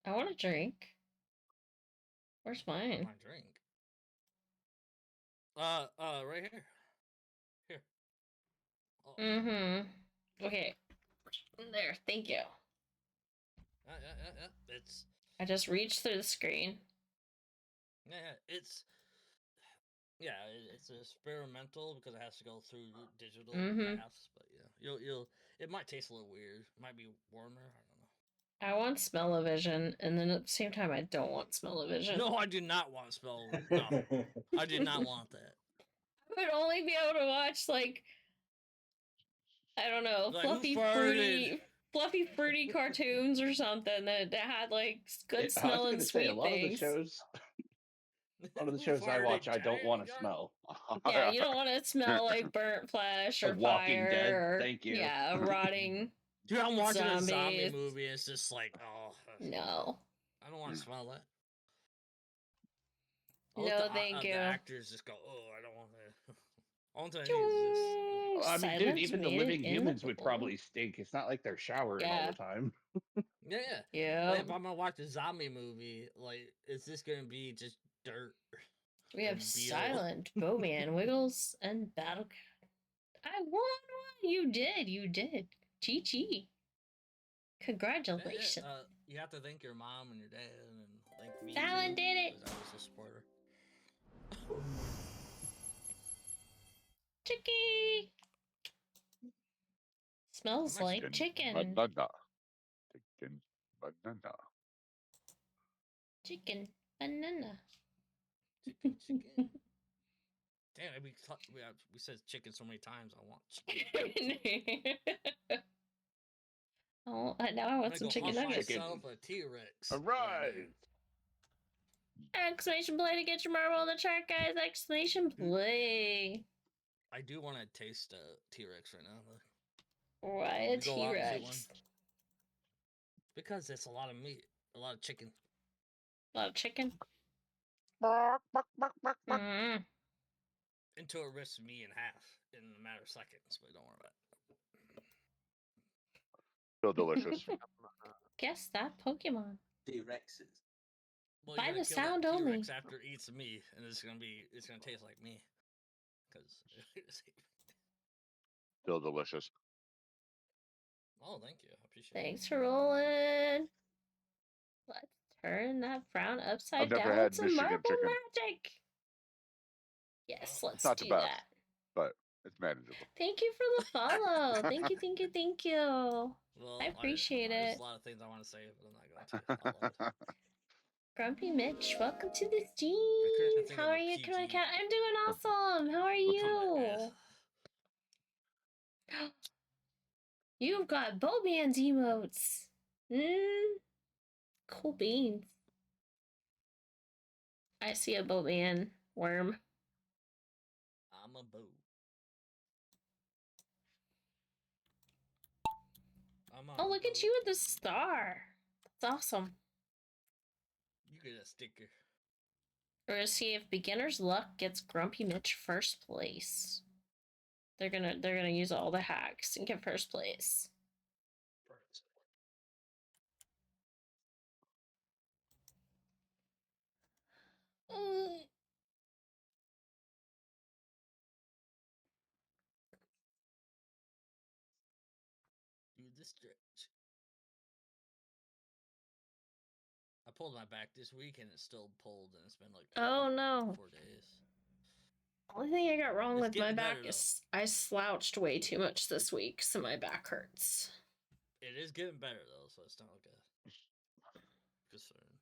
Speaker 1: I want a drink. Where's mine?
Speaker 3: My drink. Right here. Here. Oh.
Speaker 1: Mm-hmm. Okay. There. Thank you.
Speaker 3: Yeah. It's.
Speaker 1: I just reached through the screen.
Speaker 3: Yeah. It's. Yeah, it's experimental because it has to go through digital paths. But yeah, you'll. It might taste a little weird. It might be warmer. I don't know.
Speaker 1: I want smell-o-vision, and then at the same time, I don't want smell-o-vision.
Speaker 3: No, I do not want smell. No, I did not want that.
Speaker 1: I would only be able to watch like I don't know,
Speaker 3: Like,
Speaker 1: fluffy fruity cartoons or something that had like good smell and sweet things.
Speaker 5: A lot of the shows I watch, I don't want to smell.
Speaker 1: Yeah, you don't want to smell like burnt flesh or
Speaker 5: Walking
Speaker 1: fire
Speaker 5: Dead.
Speaker 1: or
Speaker 5: Thank you.
Speaker 1: yeah, rotting.
Speaker 3: Dude, I'm watching a zombie
Speaker 1: zombies.
Speaker 3: movie. It's just like, oh
Speaker 1: No.
Speaker 3: I don't want to smell that.
Speaker 1: No, thank you.
Speaker 3: The actors just go, oh, I don't want to. All I need is
Speaker 5: I mean, dude, even the living humans would probably stink. It's not like they're showering all the time.
Speaker 3: Yeah. Like, if I'm gonna watch a zombie movie, like, is this gonna be just dirt?
Speaker 1: We have Silent, Bowman, Wiggles, and Battle Cat. I won one. You did. Chi. Congratulations.
Speaker 3: You have to thank your mom and your dad, and thank me.
Speaker 1: Silent did it.
Speaker 3: I was a supporter.
Speaker 1: Chicky. Smells like chicken.
Speaker 2: Banana.
Speaker 1: Chicken banana.
Speaker 3: Chicken. Damn, we said chicken so many times. I want chicken.
Speaker 1: Oh, now I want some chicken nuggets.
Speaker 3: Myself a T-Rex.
Speaker 5: All right.
Speaker 1: Exclamation play to get your marble on the chart, guys. Exclamation play.
Speaker 3: I do want to taste T-Rex right now, though.
Speaker 1: Why a T-Rex?
Speaker 3: Because it's a lot of meat, a lot of chicken.
Speaker 1: A lot of chicken.
Speaker 3: Until it rips me in half in a matter of seconds, but don't worry about it.
Speaker 2: So delicious.
Speaker 1: Guess that Pokemon.
Speaker 9: T-Rexes.
Speaker 3: Well,
Speaker 1: by the sound only.
Speaker 3: T-Rex after it eats me, and it's gonna taste like me. Because.
Speaker 2: Still delicious.
Speaker 3: Oh, thank you. I appreciate it.
Speaker 1: Thanks for rolling. Let's turn that frown upside down with some marble magic. Yes, let's
Speaker 2: not
Speaker 1: do
Speaker 2: the best,
Speaker 1: that.
Speaker 2: But it's manageable.
Speaker 1: Thank you for the follow. Thank you.
Speaker 3: Well,
Speaker 1: I appreciate it.
Speaker 3: There's a lot of things I want to say, but I'm not going to.
Speaker 1: Grumpy Mitch, welcome to the stream. How are you, KimonoKat? I'm doing awesome. How are you? You've got Bowman's emotes. Cool beans. I see a Bowman worm.
Speaker 3: I'm a bow.
Speaker 1: Oh, look at you with the star. That's awesome.
Speaker 3: You get a sticker.
Speaker 1: We're gonna see if beginner's luck gets Grumpy Mitch first place. They're gonna use all the hacks and get first place.
Speaker 3: Do the stretch. I pulled my back this week and it's still pulled, and it's been like 4 days.
Speaker 1: Only thing I got wrong with my back is I slouched way too much this week, so my back hurts.
Speaker 3: It is getting better though, so it's not like a concern.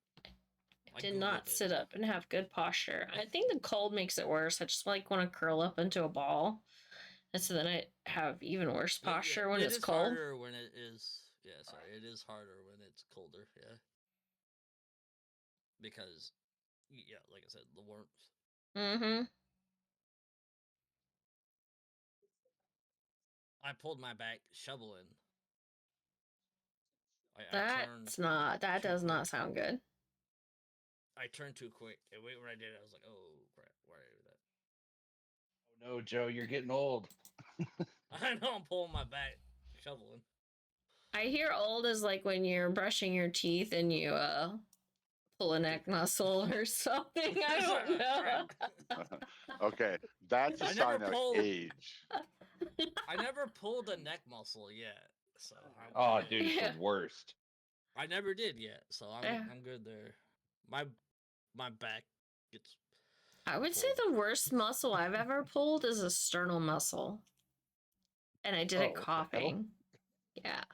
Speaker 1: I did not sit up and have good posture. I think the cold makes it worse. I just like want to curl up into a ball, and so then I have even worse posture when it's cold.
Speaker 3: It is harder when it is. Yeah, sorry, it is harder when it's colder. Yeah, because like I said, the warmth. I pulled my back shoveling.
Speaker 1: That does not sound good.
Speaker 3: I turned too quick. And wait, when I did it, I was like, oh crap, why did I do
Speaker 5: Oh
Speaker 3: that?
Speaker 5: no, Joe, you're getting old.
Speaker 3: I know, I'm pulling my back shoveling.
Speaker 1: I hear old is like when you're brushing your teeth and you pull a neck muscle or something. I don't know.
Speaker 2: Okay, that's a
Speaker 3: I
Speaker 2: sign
Speaker 3: never
Speaker 2: of
Speaker 3: pulled-
Speaker 2: age.
Speaker 3: I never pulled a neck muscle yet, so I'm
Speaker 5: Oh,
Speaker 3: good.
Speaker 5: dude, it's
Speaker 1: Yeah.
Speaker 5: the worst.
Speaker 3: I never did yet, so
Speaker 1: Yeah.
Speaker 3: I'm good there. My back gets.
Speaker 1: I would say the worst muscle I've ever pulled is a sternal muscle. And I did
Speaker 5: Oh,
Speaker 1: it
Speaker 5: what the hell?
Speaker 1: coughing. Yeah.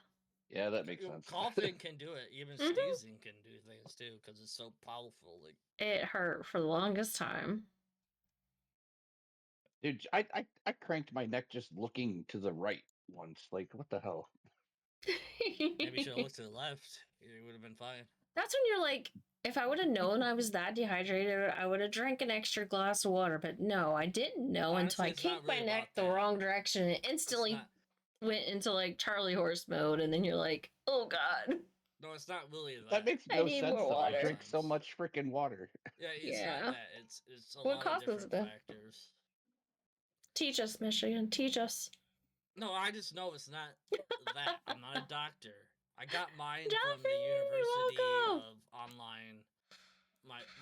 Speaker 5: Yeah, that makes sense.
Speaker 3: Coughing can do it. Even
Speaker 1: Mhm.
Speaker 3: sneezing can do things too, because it's so powerful. Like
Speaker 1: It hurt for the longest time.
Speaker 5: Dude, I cranked my neck just looking to the right once. Like, what the hell?
Speaker 3: maybe you should have looked to the left. It would have been fine.
Speaker 1: That's when you're like, if I would have known I was that dehydrated, I would have drank an extra glass of water. But no, I didn't know until
Speaker 3: Honestly,
Speaker 1: I
Speaker 3: it's not
Speaker 1: kicked my
Speaker 3: really
Speaker 1: neck
Speaker 3: about
Speaker 1: the
Speaker 3: that.
Speaker 1: wrong direction and
Speaker 3: It's
Speaker 1: instantly
Speaker 3: not.
Speaker 1: went into like Charlie horse mode. And then you're like, oh God.
Speaker 3: No, it's not really that.
Speaker 5: That makes
Speaker 1: I
Speaker 5: no
Speaker 1: need
Speaker 5: sense
Speaker 1: more
Speaker 5: though. I
Speaker 1: water.
Speaker 5: drink so much freaking water.
Speaker 3: Yeah, it's
Speaker 1: Yeah.
Speaker 3: not that. It's a
Speaker 1: What
Speaker 3: lot of
Speaker 1: causes
Speaker 3: different
Speaker 1: it?
Speaker 3: factors.
Speaker 1: Teach us, Michigan. Teach us.
Speaker 3: No, I just know it's not that. I'm not a doctor. I got mine from
Speaker 1: Duffy,
Speaker 3: the University
Speaker 1: welcome.
Speaker 3: of Online.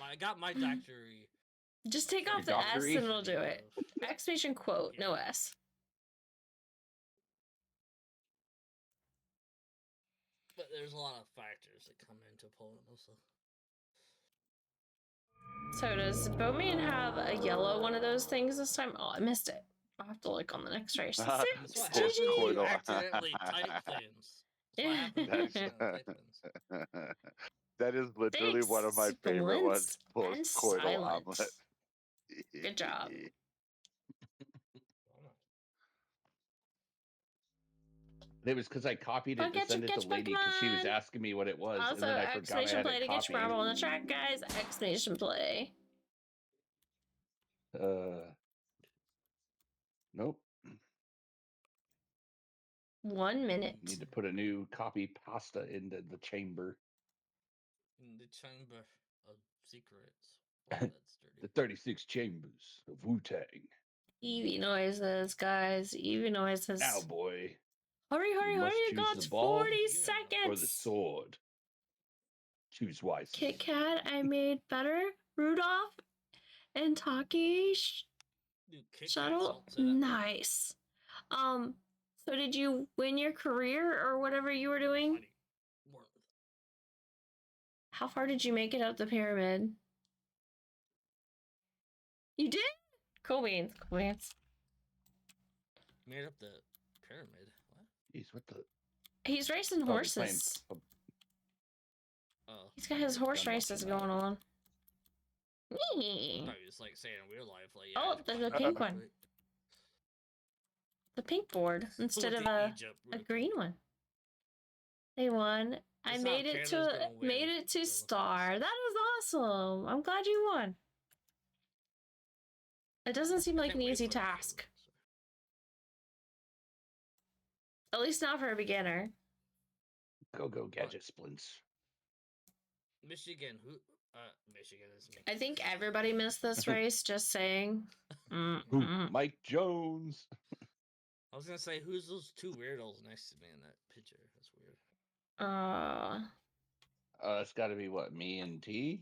Speaker 3: I got my doctorate.
Speaker 1: Just take
Speaker 3: from
Speaker 1: off
Speaker 3: the
Speaker 1: the S and
Speaker 3: University
Speaker 1: it'll do it.
Speaker 3: of-
Speaker 1: Exclamation quote, no S.
Speaker 3: But there's a lot of factors that come into pulling also.
Speaker 1: So does Bowman have a yellow one of those things this time? Oh, I missed it. I'll have to look on the next race.
Speaker 3: That's
Speaker 1: Six,
Speaker 3: what happens when you
Speaker 2: Post-coital.
Speaker 3: accidentally type things. That's what happens when you accidentally type things.
Speaker 2: That is literally one of my favorite ones.
Speaker 1: Splints and
Speaker 2: Post-coital
Speaker 1: silence.
Speaker 2: omelet.
Speaker 1: Good job.
Speaker 5: It was because I copied it to
Speaker 1: Catch
Speaker 5: send it to
Speaker 1: Pokemon.
Speaker 5: Lady because she was asking me what it was,
Speaker 1: Also,
Speaker 5: and then I forgot I
Speaker 1: exclamation
Speaker 5: had
Speaker 1: play
Speaker 5: it
Speaker 1: to get your
Speaker 5: copied.
Speaker 1: Bravo on the track, guys. Exclamation play.
Speaker 5: Nope.
Speaker 1: 1 minute.
Speaker 5: Need to put a new copy pasta into the chamber.
Speaker 3: In the chamber of secrets. Wow, that's dirty.
Speaker 5: The 36 chambers of Wu-Tang.
Speaker 1: Eevee noises, guys. Eevee noises.
Speaker 5: Now, boy.
Speaker 1: Hurry, hurry,
Speaker 5: You
Speaker 1: hurry.
Speaker 5: must
Speaker 1: You
Speaker 5: choose
Speaker 1: got
Speaker 5: the ball
Speaker 1: 40
Speaker 5: or the
Speaker 1: seconds.
Speaker 5: sword. Choose wisely.
Speaker 1: Kit Kat, I made better. Rudolph and Taki
Speaker 3: Dude, Kit Kats
Speaker 1: Shuttle.
Speaker 3: don't say that word.
Speaker 1: Nice. So did you win your career or whatever you were doing?
Speaker 3: Money. Worth.
Speaker 1: How far did you make it up the pyramid? You did? Cool beans. Cool beans.
Speaker 3: Made up the pyramid. What?
Speaker 5: Jeez, what the?
Speaker 1: He's racing
Speaker 5: Oh, he's playing-
Speaker 1: horses.
Speaker 3: Oh.
Speaker 1: He's got his horse
Speaker 5: I'm
Speaker 1: races
Speaker 5: watching that.
Speaker 1: going on.
Speaker 3: I thought you was like saying in real life, like yeah.
Speaker 1: Oh,
Speaker 3: just
Speaker 1: the
Speaker 3: pop
Speaker 1: pink
Speaker 3: it
Speaker 1: one.
Speaker 3: quick.
Speaker 1: The pink board instead
Speaker 3: Went
Speaker 1: of
Speaker 3: to
Speaker 1: a
Speaker 3: Egypt real
Speaker 1: green one. They won. I
Speaker 3: It's
Speaker 1: made
Speaker 3: not
Speaker 1: it
Speaker 3: Canada's
Speaker 1: to
Speaker 3: gonna win
Speaker 1: made it to
Speaker 3: the
Speaker 1: star. That is awesome. I'm glad you won. It doesn't seem like
Speaker 3: Can't
Speaker 1: an
Speaker 3: wait
Speaker 1: easy
Speaker 3: for it to
Speaker 1: task.
Speaker 3: win,
Speaker 1: At least not for a beginner.
Speaker 5: Go gadget splints.
Speaker 3: so. Michigan, who? Michigan is me.
Speaker 1: I think everybody missed this race. Just saying.
Speaker 5: Who? Mike Jones.
Speaker 3: I was gonna say, who's those two weirdos next to me in that picture? That's weird.
Speaker 5: It's got to be what, me and T.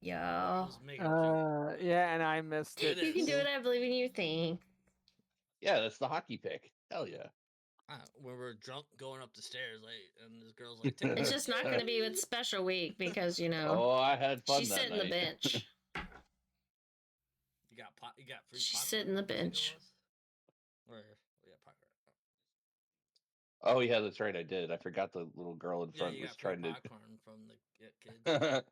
Speaker 1: Yeah.
Speaker 3: I was making a joke.
Speaker 8: Yeah, and I missed it.
Speaker 1: You can do it. I believe in you. Thing.
Speaker 5: Yeah, that's the hockey pick. Hell yeah.
Speaker 3: When we're drunk going up the stairs, like, and this girl's like, take a
Speaker 1: It's
Speaker 3: picture.
Speaker 1: just not going to be with special week because you know
Speaker 5: Oh, I had fun
Speaker 1: she's
Speaker 5: that
Speaker 1: sitting the
Speaker 5: night.
Speaker 1: bench.
Speaker 3: You got free
Speaker 1: She's
Speaker 3: popcorn,
Speaker 1: sitting the
Speaker 3: I think it
Speaker 1: bench.
Speaker 3: was? Or yeah, popcorn.
Speaker 5: Oh yeah, that's right. I did. I forgot the little girl in
Speaker 3: Yeah,
Speaker 5: front
Speaker 3: you
Speaker 5: was
Speaker 3: got free
Speaker 5: trying to.
Speaker 3: popcorn from the kid.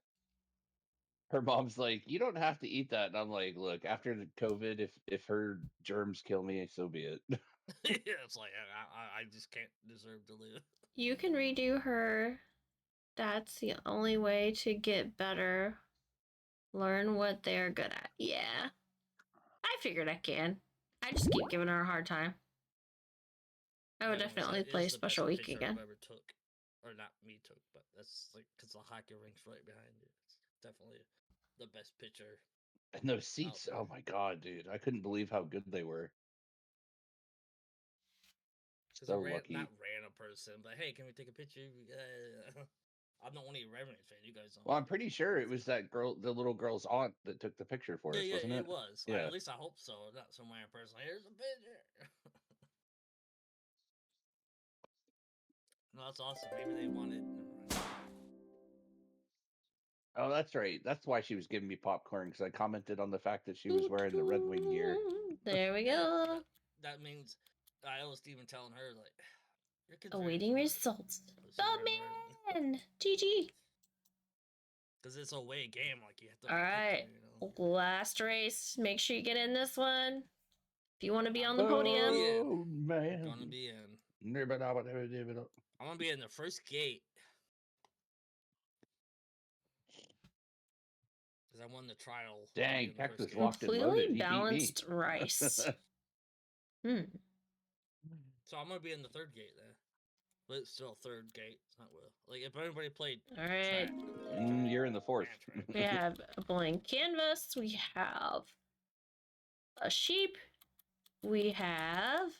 Speaker 5: Her mom's like, "You don't have to eat that," and I'm like, "Look, after the COVID, if her germs kill me, so be it."
Speaker 3: Yeah, it's like I just can't deserve to live.
Speaker 1: You can redo her. That's the only way to get better. Learn what they're good at. Yeah. I figured I can. I just keep giving her a hard time. I would
Speaker 3: Anyways,
Speaker 1: definitely
Speaker 3: that
Speaker 1: play
Speaker 3: is the
Speaker 1: Special
Speaker 3: best
Speaker 1: Week
Speaker 3: picture
Speaker 1: again.
Speaker 3: I've ever took, or not me took, but that's like because the hockey rink's right behind it. It's definitely the best picture.
Speaker 5: And those seats,
Speaker 3: there.
Speaker 5: oh my god, dude! I couldn't believe how good they were.
Speaker 3: Because
Speaker 5: So
Speaker 3: a
Speaker 5: lucky.
Speaker 3: not random person, but hey, can we take a picture? I'm the only Revenant fan. You guys don't.
Speaker 5: Well, I'm pretty sure it was that girl, the little girl's aunt, that took the picture for us, wasn't it?
Speaker 3: It was.
Speaker 5: Yeah.
Speaker 3: At least I hope so. Not some random person. Like, here's a picture. No, that's awesome. Maybe they wanted.
Speaker 5: Oh, that's right. That's why she was giving me popcorn, because I commented on the fact that she was wearing the Red Wing gear.
Speaker 1: There we go.
Speaker 3: That means I was even telling her like, your kid's
Speaker 1: Awaiting results. Oh man, GG.
Speaker 3: Because it's a away game, like you have to.
Speaker 1: All right, last race. Make sure you get in this one if you want to be on the podium.
Speaker 5: Oh man,
Speaker 3: I'm gonna be in.
Speaker 5: I'm gonna
Speaker 3: be in the first gate. Because I won the trial.
Speaker 5: Dang, Texas locked and loaded.
Speaker 1: Completely balanced rice.
Speaker 3: So I'm gonna be in the third gate there. But it's still third gate. It's not well. Like if everybody played.
Speaker 1: All right.
Speaker 5: You're in the fourth.
Speaker 1: We have a blank canvas. We have a sheep. We have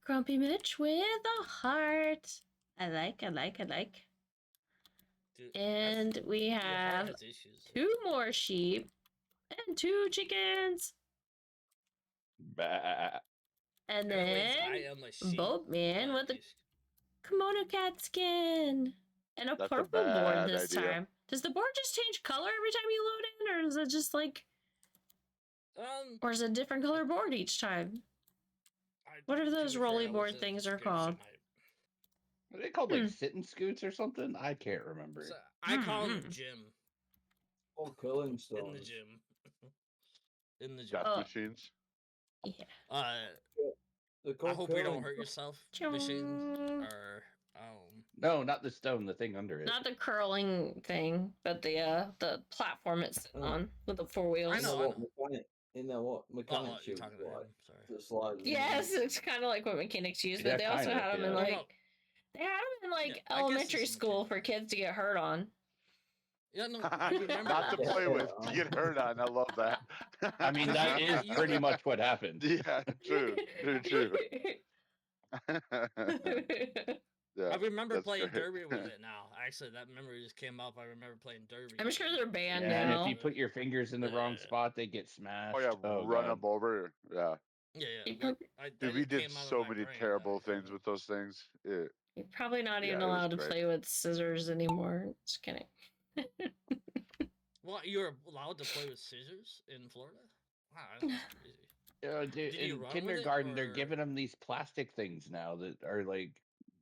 Speaker 1: Grumpy Mitch with a heart. I like. Dude, and we have 2 more sheep and 2 chickens.
Speaker 5: Bah.
Speaker 1: And then Boatman with a KimonoKat skin. And a purple board this time. Does the board just change color every time you load in? Or is it just like... or is it a different color board each time? Whatever those rolly board things are called.
Speaker 5: Are they called like sit-and scoots or something? I can't remember.
Speaker 3: So I call them gym.
Speaker 9: Oh, curling stones.
Speaker 3: In the gym. In the gym.
Speaker 2: Death machines.
Speaker 1: Yeah.
Speaker 3: I hope you don't hurt yourself. Machines or
Speaker 5: no, not the stone. The thing under it.
Speaker 1: Not the curling thing, but the platform it's on with the 4 wheels.
Speaker 9: I know. What mechanics use? Sorry.
Speaker 1: Yes, it's kind of like what mechanics use, but they also had them in like elementary school for kids to get hurt on.
Speaker 3: Yeah, no,
Speaker 2: not to play with, to get hurt on. I love that.
Speaker 5: I mean, that is pretty much what happened.
Speaker 2: Yeah, true.
Speaker 3: Yeah, I remember playing Derby with it now. Actually, that memory just came up. I remember playing Derby.
Speaker 1: I'm sure they're banned
Speaker 5: now. And if you
Speaker 1: now.
Speaker 5: put your fingers in the wrong spot, they get smashed.
Speaker 2: Oh yeah, run them over. Yeah.
Speaker 3: Yeah.
Speaker 2: Dude, we did so many terrible things with those things.
Speaker 1: You're probably not even allowed to play with scissors anymore. Just kidding.
Speaker 3: What, you're allowed to play with scissors in Florida? Wow, that's crazy.
Speaker 5: Dude, in kindergarten, they're giving them these plastic things now that are like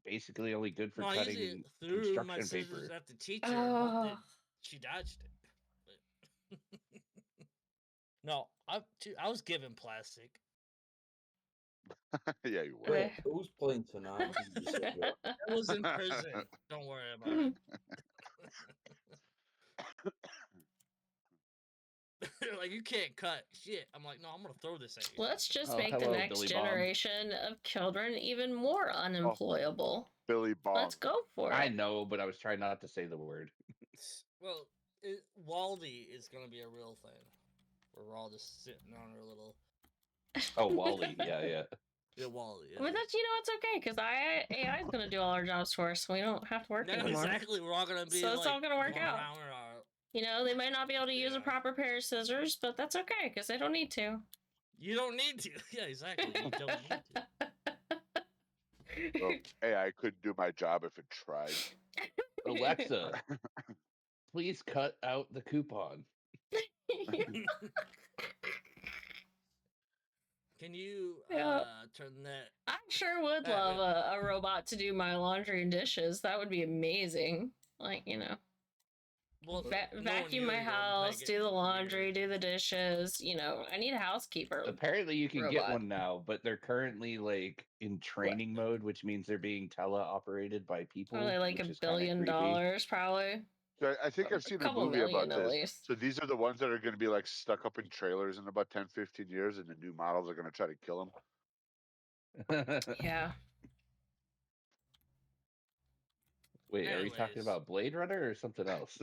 Speaker 5: basically only good for cutting construction paper.
Speaker 3: At the teacher, she dodged it. No, I was given plastic.
Speaker 2: Yeah, you were.
Speaker 9: Wait, who's playing tonight?
Speaker 3: I was in prison. Don't worry about it. Like, you can't cut shit. I'm like, no, I'm gonna throw this at you.
Speaker 1: Let's just make the next generation of children even more unemployable.
Speaker 2: Billy Bob.
Speaker 1: Let's go for it.
Speaker 5: I know, but I was trying not to say the word.
Speaker 3: Well, Waldy is gonna be a real thing. Where we're all just sitting on our little.
Speaker 5: Oh, Wally, yeah.
Speaker 3: Yeah, Wally. Yeah.
Speaker 1: But that's, it's okay, because AI is gonna do all our jobs for us, so we don't have to work anymore.
Speaker 3: Exactly, we're all gonna be.
Speaker 1: So it's all gonna work out. They might not be able to use a
Speaker 3: Yeah.
Speaker 1: proper pair of scissors, but that's okay, because they don't need to.
Speaker 3: You don't need to. Yeah, exactly. You don't need to.
Speaker 2: Well, AI couldn't do my job if it tried.
Speaker 5: Alexa, please cut out the coupon.
Speaker 3: Can you turn that?
Speaker 1: I sure would love a robot to do my laundry and dishes. That would be amazing. Like,
Speaker 3: Well,
Speaker 1: vacuum my house, do the laundry, do the dishes. I need a housekeeper.
Speaker 5: Apparently you can get one now, but they're currently like in training mode, which means they're being teleoperated by people.
Speaker 1: Probably like $1 billion, probably.
Speaker 2: So I think I've seen a movie about this. So these are the ones that are going to be like stuck up in trailers in about 10, 15 years, and the new models are going to try to kill them.
Speaker 1: Yeah.
Speaker 5: Wait, are you talking about Blade Runner or something else?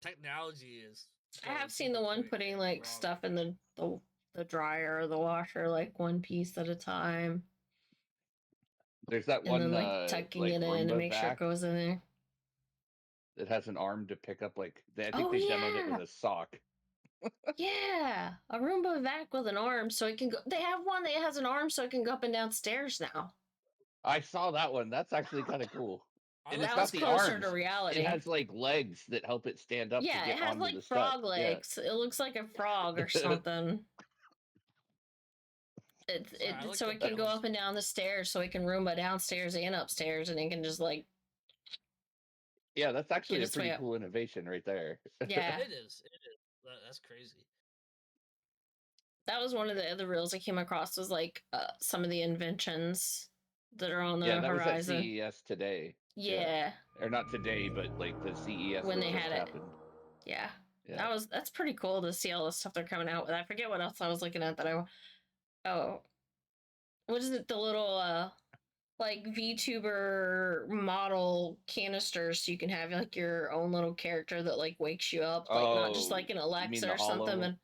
Speaker 3: Technology is.
Speaker 1: I have seen the one putting like stuff in the dryer or the washer, like one piece at a time.
Speaker 5: There's that
Speaker 1: and
Speaker 5: one.
Speaker 1: And then like tucking it in to make sure it goes in there.
Speaker 5: It has an arm to pick up, like I think they demoed it with a sock.
Speaker 1: Yeah, a Roomba vac with an arm, so it can go. They have one that has an arm, so it can go up and down stairs now.
Speaker 5: I saw that one. That's actually kind of cool. And
Speaker 1: that
Speaker 5: it's
Speaker 1: was
Speaker 5: not the
Speaker 1: closer
Speaker 5: arms.
Speaker 1: to reality.
Speaker 5: It has like legs that help it stand up to
Speaker 1: Yeah,
Speaker 5: get
Speaker 1: it has
Speaker 5: onto
Speaker 1: like
Speaker 5: the
Speaker 1: frog
Speaker 5: step.
Speaker 1: legs. It looks like a frog or something. So it can go up and down the stairs, so it can Roomba downstairs and upstairs, and it can just like.
Speaker 5: Yeah, that's actually a pretty cool innovation right there.
Speaker 1: Yeah,
Speaker 3: it is. That's crazy.
Speaker 1: That was one of the other reels I came across. Was like some of the inventions that are on the
Speaker 5: that
Speaker 1: horizon.
Speaker 5: was at CES today.
Speaker 1: Yeah.
Speaker 5: Or not today, but like the CES
Speaker 1: when
Speaker 5: that
Speaker 1: they
Speaker 5: just
Speaker 1: had
Speaker 5: happened.
Speaker 1: Yeah. That's pretty cool to see all the stuff they're coming out with. I forget what else I was looking at that what is it? The little like VTuber model canisters, so you can have like your own little character that like wakes you up, like not just like an Alexa or something. And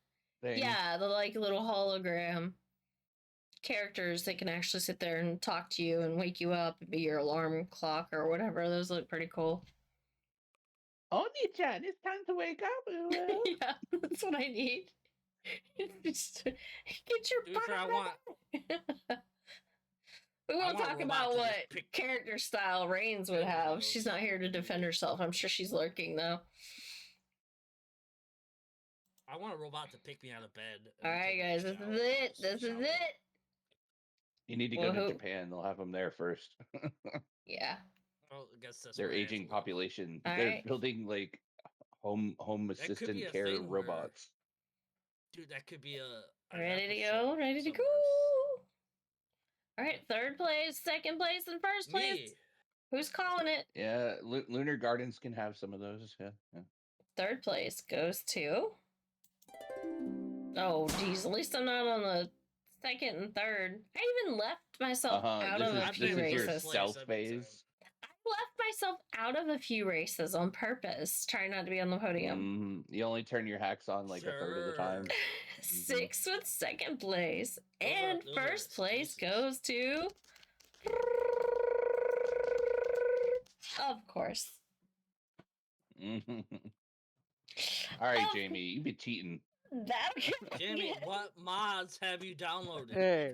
Speaker 1: yeah, the like little hologram characters that can actually sit there and talk to you and wake you up and be your alarm clock or whatever. Those look pretty cool.
Speaker 5: Oni-chan, it's time to wake up.
Speaker 1: Yeah, that's what I need. Just get your butt out of We want to talk about what character style Reigns would have. She's not here to defend herself. I'm sure she's lurking, though.
Speaker 3: I want a robot to pick me out of bed.
Speaker 1: All right, guys, this is it. This is it.
Speaker 5: You need to go to Japan. They'll have them there first.
Speaker 1: Yeah.
Speaker 3: Well, I guess that's
Speaker 5: their aging population. They're building like home assistant care robots.
Speaker 3: Dude, that could be a
Speaker 1: ready to go. Ready to go. All right, third place, second place, and first place. Me. Who's calling it?
Speaker 5: Yeah, Lunar Gardens can have some of those. Yeah.
Speaker 1: Third place goes to. Oh, geez. At least I'm not on the second and third. I even left myself out of a few races.
Speaker 5: This is your stealth phase.
Speaker 1: I left myself out of a few races on purpose, trying not to be on the podium.
Speaker 5: You only turn your hacks on like a third of the time.
Speaker 1: 6 with second place. And first place goes to... Of course.
Speaker 5: All right, Jamie, you be cheating.
Speaker 3: Jamie, what mods have you downloaded?
Speaker 8: Hey,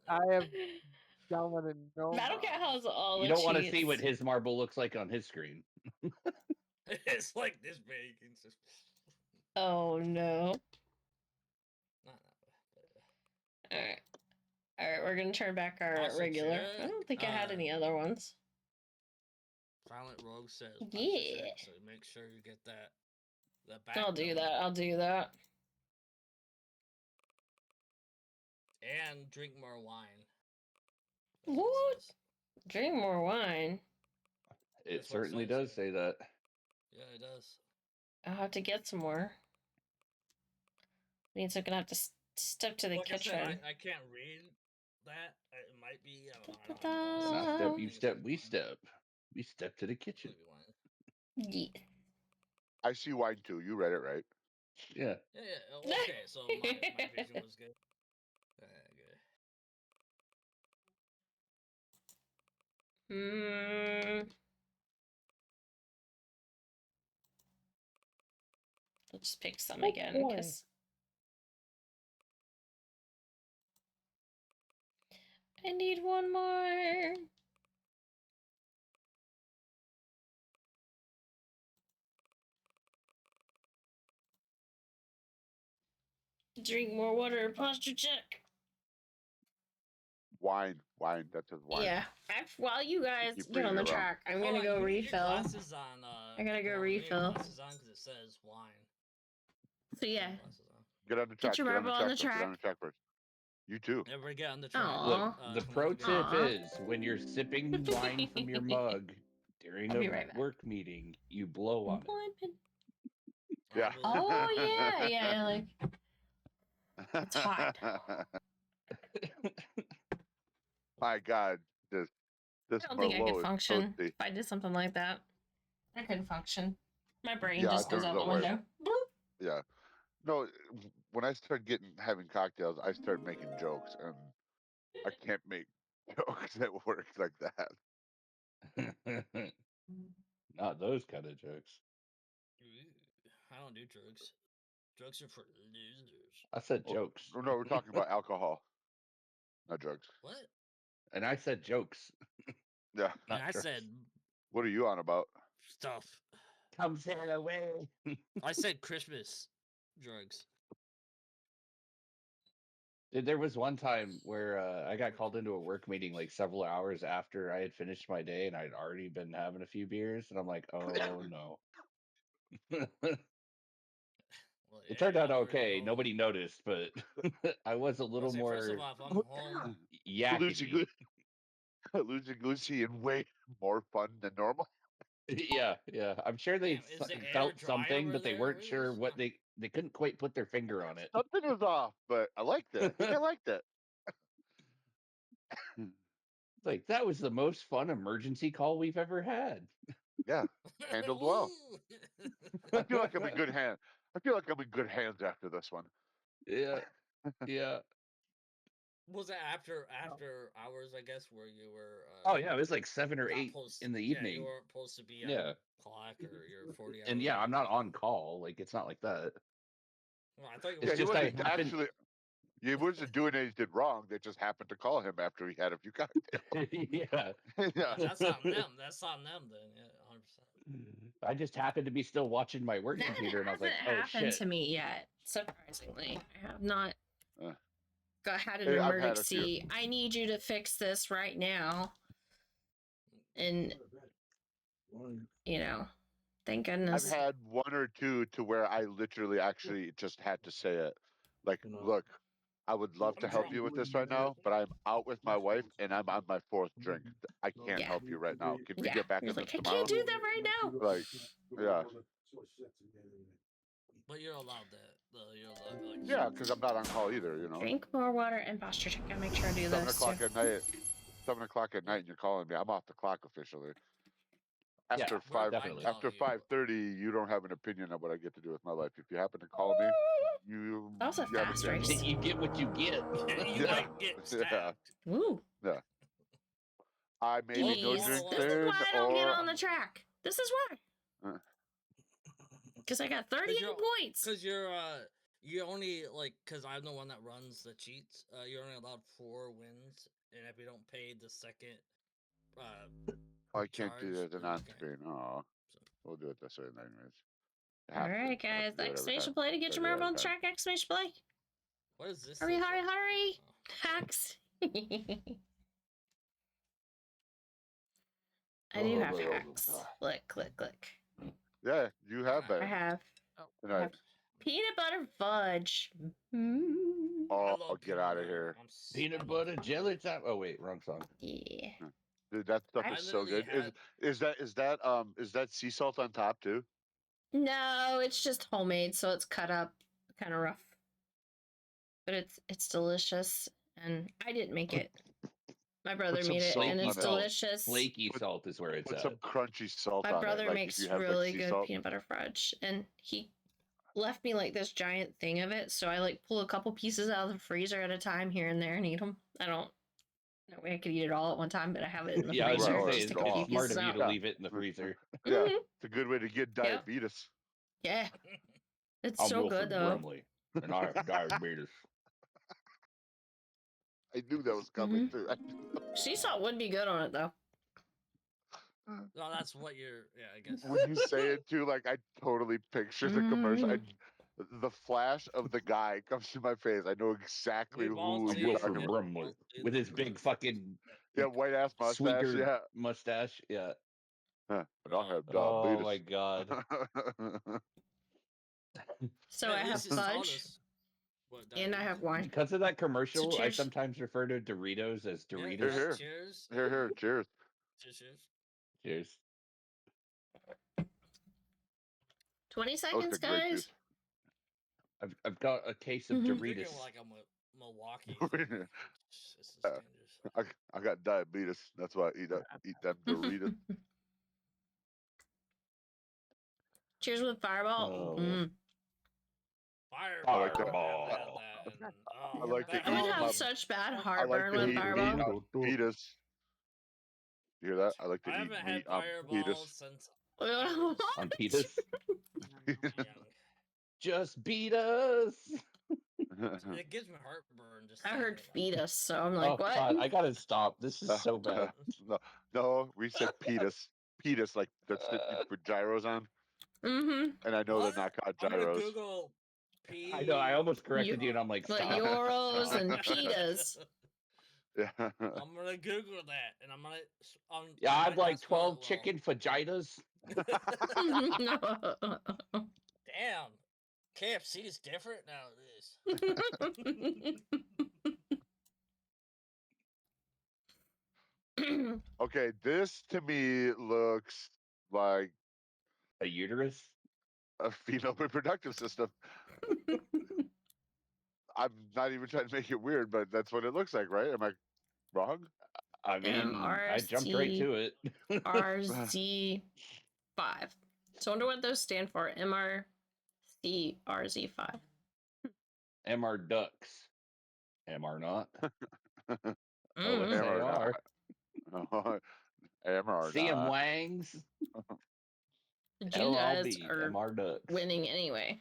Speaker 8: I have downloaded no.
Speaker 1: Battlecat has all.
Speaker 5: You don't want to see what his marble looks like on his screen.
Speaker 3: It's like this big.
Speaker 1: Oh no! All right, we're gonna turn back our regular. I don't think I had any other ones.
Speaker 3: Violent Rogue says,
Speaker 1: yeah.
Speaker 3: So make sure you get that.
Speaker 1: I'll do that.
Speaker 3: And drink more wine.
Speaker 1: What? Drink more wine?
Speaker 5: It certainly does say that.
Speaker 3: Yeah, it does.
Speaker 1: I'll have to get some more. Means I'm gonna have to step to the kitchen.
Speaker 3: I can't read that. It might be. I don't know.
Speaker 5: Step, you step, we step. We step to the kitchen.
Speaker 1: Yeah.
Speaker 2: I see wine too. You read it right.
Speaker 5: Yeah.
Speaker 3: Yeah. Okay, so my vision was good.
Speaker 1: I'll just pick some again because I need one more. Drink more water. Posture check.
Speaker 2: Wine. That says wine.
Speaker 1: Yeah. While you guys get on the track, I'm gonna go refill. I gotta go refill.
Speaker 3: Glasses on because it says wine.
Speaker 1: So yeah.
Speaker 2: Get on the track.
Speaker 1: Get your marble on the track.
Speaker 2: Get on the track first. You too.
Speaker 3: Everybody get on the track.
Speaker 5: Look, the pro tip is when you're sipping wine from your mug during a work meeting, you blow on it.
Speaker 2: Yeah.
Speaker 1: Oh yeah, like it's hot.
Speaker 2: My God, this
Speaker 1: I don't think I could function if I did something like that. I couldn't function. My brain just goes out the window.
Speaker 2: Yeah. No, when I start having cocktails, I start making jokes, and I can't make jokes at work like that.
Speaker 5: Not those kind of jokes.
Speaker 3: I don't do drugs. Drugs are for losers.
Speaker 5: I said jokes.
Speaker 2: No, we're talking about alcohol, not drugs.
Speaker 3: What?
Speaker 5: And I said jokes.
Speaker 2: Yeah.
Speaker 3: And I said,
Speaker 2: what are you on about?
Speaker 3: Stuff.
Speaker 5: Come sail away.
Speaker 3: I said Christmas drugs.
Speaker 5: Dude, there was one time where I got called into a work meeting like several hours after I had finished my day and I'd already been having a few beers, and I'm like, oh no.
Speaker 3: Well,
Speaker 5: It turned out
Speaker 3: I'm already
Speaker 5: okay.
Speaker 3: home.
Speaker 5: Nobody noticed, but I was a little more
Speaker 3: First of all, if I'm home,
Speaker 5: yakety.
Speaker 2: Loosey and way more fun than normal.
Speaker 5: Yeah. I'm sure they
Speaker 3: Damn, is the air
Speaker 5: felt
Speaker 3: dry
Speaker 5: something,
Speaker 3: over
Speaker 5: but they
Speaker 3: there?
Speaker 5: weren't
Speaker 3: Where
Speaker 5: sure
Speaker 3: is-
Speaker 5: what they couldn't quite put their finger on it.
Speaker 2: Something was off, but I liked it. I think I liked it.
Speaker 5: Like, that was the most fun emergency call we've ever had.
Speaker 2: Yeah, handled well.
Speaker 3: Ooh.
Speaker 2: I feel like I'm in good hands. I feel like I'm in good hands after this one.
Speaker 5: Yeah.
Speaker 3: Was it after hours? I guess where you were.
Speaker 5: Oh yeah, it was like 7 or
Speaker 3: not
Speaker 5: 8 in the
Speaker 3: Yeah,
Speaker 5: evening.
Speaker 3: you weren't supposed to be on
Speaker 5: Yeah.
Speaker 3: clock or your 40 hours.
Speaker 5: And yeah, I'm not on call. Like, it's not like that.
Speaker 3: Well, I thought you
Speaker 5: It's
Speaker 3: were.
Speaker 2: He
Speaker 5: just I
Speaker 2: wasn't
Speaker 5: happened.
Speaker 2: actually. He wasn't doing anything wrong. They just happened to call him after he had a few cocktails.
Speaker 5: Yeah.
Speaker 2: Yeah.
Speaker 3: That's on them. That's on them then. Yeah, 100%.
Speaker 5: I just happened to be still watching my work
Speaker 1: That
Speaker 5: computer, and I was
Speaker 1: hasn't
Speaker 5: like, "Oh
Speaker 1: happened
Speaker 5: shit!"
Speaker 1: to me yet. Surprisingly, I have not had an
Speaker 2: Hey, I've had a few.
Speaker 1: emergency. I need you to fix this right now, and thank goodness.
Speaker 2: I've had one or two to where I literally actually just had to say it. Like, look, I would love to help you with this right now, but I'm out with my wife and I'm on my 4th drink. I can't help you right now. Can we get back in this
Speaker 1: I
Speaker 2: tomorrow?
Speaker 1: can't do that right now.
Speaker 2: Like, yeah.
Speaker 3: But you're allowed that, though. You're allowed. Like,
Speaker 2: Yeah, because I'm not on call either,
Speaker 1: Drink more water and posture check. Gotta make sure I do
Speaker 2: 7
Speaker 1: those
Speaker 2: o'clock
Speaker 1: too.
Speaker 2: at night. 7 o'clock at night, and you're calling me. I'm off the clock officially. After
Speaker 5: Yeah, definitely.
Speaker 2: after 5:30, you don't have an opinion of what I get to do with my life. If you happen to call me, you.
Speaker 1: That was a
Speaker 2: you have
Speaker 1: fast
Speaker 2: chance.
Speaker 1: race.
Speaker 5: You get what you get.
Speaker 3: you might get stabbed.
Speaker 1: Woo.
Speaker 2: Yeah. I maybe
Speaker 1: Jeez.
Speaker 2: no
Speaker 1: This
Speaker 2: drink
Speaker 1: is
Speaker 2: then,
Speaker 1: why I don't get
Speaker 2: or
Speaker 1: on the track. This is why. Because I got 38 points.
Speaker 3: Because you only because I'm the one that runs the cheats. You're only allowed 4 wins, and if you don't pay the second,
Speaker 2: I can't do
Speaker 3: charge,
Speaker 2: that
Speaker 3: then
Speaker 2: on
Speaker 3: you can't.
Speaker 2: screen. Oh, we'll do it this way, anyways.
Speaker 1: All right, guys. Exclamation play to get your marble on the track. Exclamation play.
Speaker 3: What is this?
Speaker 1: Hurry! Hacks. I do have hacks. Click.
Speaker 2: Yeah, you have
Speaker 1: I
Speaker 2: been.
Speaker 1: have.
Speaker 2: Tonight.
Speaker 1: Peanut butter fudge.
Speaker 2: Oh, get out of here.
Speaker 5: Peanut butter jelly time. Oh wait, wrong song.
Speaker 1: Yeah.
Speaker 2: Dude, that stuff is so good. Is that sea salt on top too?
Speaker 1: No, it's just homemade, so it's cut up kind of rough. But it's delicious, and I didn't make it. My brother made it, and it's delicious.
Speaker 5: Flaky salt is where it's
Speaker 2: Put
Speaker 5: at.
Speaker 2: some crunchy salt
Speaker 1: My
Speaker 2: on
Speaker 1: brother
Speaker 2: it. Like
Speaker 1: makes
Speaker 2: if you have,
Speaker 1: really
Speaker 2: sea
Speaker 1: good
Speaker 2: salt.
Speaker 1: peanut butter fudge, and he left me like this giant thing of it, so I pull a couple pieces out of the freezer at a time here and there and eat them. I don't. No way I could eat it all at one time, but I have it in the freezer.
Speaker 5: I was gonna say,
Speaker 1: just
Speaker 5: it's
Speaker 1: take a few
Speaker 5: smart
Speaker 1: pieces
Speaker 5: of you
Speaker 1: out.
Speaker 5: to leave it in the freezer.
Speaker 2: Yeah, it's a good way to get diabetes.
Speaker 1: Yeah, it's
Speaker 5: I'm
Speaker 1: so
Speaker 5: Wilford
Speaker 1: good though.
Speaker 5: Brumley, and I have diabetes.
Speaker 2: I knew that was coming too.
Speaker 1: Sea salt would be good on it though.
Speaker 3: No, that's what you're. Yeah, I guess.
Speaker 2: When you say it too, like I totally picture the commercial. The flash of the guy comes to my face. I know exactly who you're talking
Speaker 5: Wilford
Speaker 2: about.
Speaker 5: Brumley with his big fucking
Speaker 2: white ass mustache.
Speaker 5: Swigger mustache. Yeah.
Speaker 2: But I have diabetes.
Speaker 5: Oh my god.
Speaker 1: So I have fudge, and I have wine.
Speaker 5: Because of that commercial,
Speaker 1: So
Speaker 5: I sometimes refer to Doritos as Doritos.
Speaker 2: Here.
Speaker 3: Cheers.
Speaker 2: Here. Cheers.
Speaker 5: Cheers.
Speaker 1: 20 seconds, guys.
Speaker 5: I've got a case of Doritos.
Speaker 3: Like a Milwaukee.
Speaker 2: I got diabetes. That's why I eat them Doritos.
Speaker 1: Cheers with Fireball.
Speaker 3: Fireball.
Speaker 2: I like to eat.
Speaker 1: I would have such bad heartburn with Fireball.
Speaker 2: Fetus. You hear that? I like to
Speaker 3: I
Speaker 2: eat
Speaker 3: haven't had
Speaker 2: meat on
Speaker 3: Fireball
Speaker 2: fetus.
Speaker 3: since
Speaker 5: On pitas.
Speaker 3: Young.
Speaker 5: Just beat us.
Speaker 3: It gives me heartburn. Just
Speaker 1: I
Speaker 3: saying
Speaker 1: heard
Speaker 3: it.
Speaker 1: fetus, so I'm like,
Speaker 5: Oh
Speaker 1: what?
Speaker 5: God, I gotta stop. This is so bad.
Speaker 2: No, we said petus. Petus, like that's the you put gyros on.
Speaker 1: Mm-hmm.
Speaker 2: And I know
Speaker 3: What?
Speaker 2: they're not called
Speaker 3: I'm gonna
Speaker 2: gyros.
Speaker 3: Google P.
Speaker 5: I know. I almost corrected you, and I'm like,
Speaker 1: But
Speaker 5: stop.
Speaker 1: euros and pitas.
Speaker 2: Yeah.
Speaker 3: I'm gonna Google that, and I'm gonna.
Speaker 5: Yeah,
Speaker 3: I
Speaker 5: I'd
Speaker 3: might not
Speaker 5: like
Speaker 3: spell it
Speaker 5: 12
Speaker 3: well.
Speaker 5: chicken vaginas.
Speaker 3: Damn, KFC is different nowadays.
Speaker 2: Okay, this to me looks like
Speaker 5: A uterus?
Speaker 2: a female reproductive system. I'm not even trying to make it weird, but that's what it looks like, right? Am I wrong?
Speaker 5: I mean, I jumped right to it.
Speaker 1: RZ5. So I wonder what those stand for. MRC RZ5.
Speaker 5: MR ducks. MR not.
Speaker 1: Mm.
Speaker 5: OSAR.
Speaker 2: MR
Speaker 5: CM Wangs.
Speaker 1: You guys
Speaker 5: LLB.
Speaker 1: are
Speaker 5: MR ducks.
Speaker 1: winning anyway.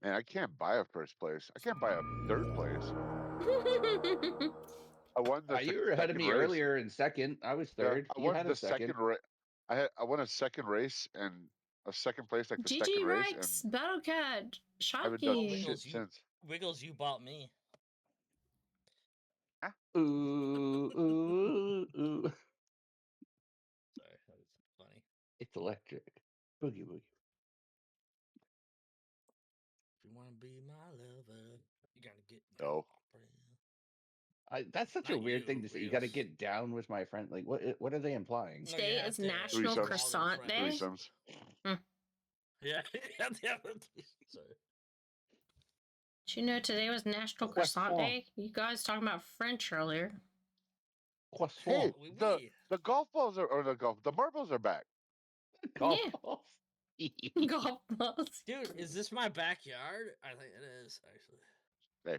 Speaker 2: Man, I can't buy a first place. I can't buy a third place. I won the
Speaker 5: You were ahead of me
Speaker 2: race.
Speaker 5: earlier in second. I was third.
Speaker 2: I
Speaker 5: You
Speaker 2: won
Speaker 5: had
Speaker 2: the
Speaker 5: a second.
Speaker 2: I won a second race and a second place, like the
Speaker 1: GG
Speaker 2: second race.
Speaker 1: Rex, BattleCat,
Speaker 2: I haven't done
Speaker 1: Shocky.
Speaker 2: shit since.
Speaker 3: Wiggles, you bought me.
Speaker 2: Huh?
Speaker 5: Ooh, ooh, ooh.
Speaker 3: Sorry, that was funny.
Speaker 5: It's electric. Boogie woogie.
Speaker 3: If you want to be my lover, you gotta get.
Speaker 2: No.
Speaker 5: That's such a
Speaker 3: Not
Speaker 5: weird
Speaker 3: you,
Speaker 5: thing to say. You got to
Speaker 3: Rios.
Speaker 5: get down with my friend. Like, what are they implying?
Speaker 3: No,
Speaker 1: Today
Speaker 3: you have
Speaker 1: is
Speaker 3: to
Speaker 1: National
Speaker 2: Threesomes.
Speaker 1: Croissant Day.
Speaker 2: Threesomes.
Speaker 3: Yeah, sorry.
Speaker 1: Did you know today was National Croissant Day? You guys talking about French earlier.
Speaker 2: Hey,
Speaker 3: Oui,
Speaker 2: the golf balls or the marbles are back.
Speaker 5: Golf
Speaker 1: Yeah.
Speaker 5: balls.
Speaker 1: Golf balls.
Speaker 3: Dude, is this my backyard? I think it is, actually.
Speaker 2: Hey.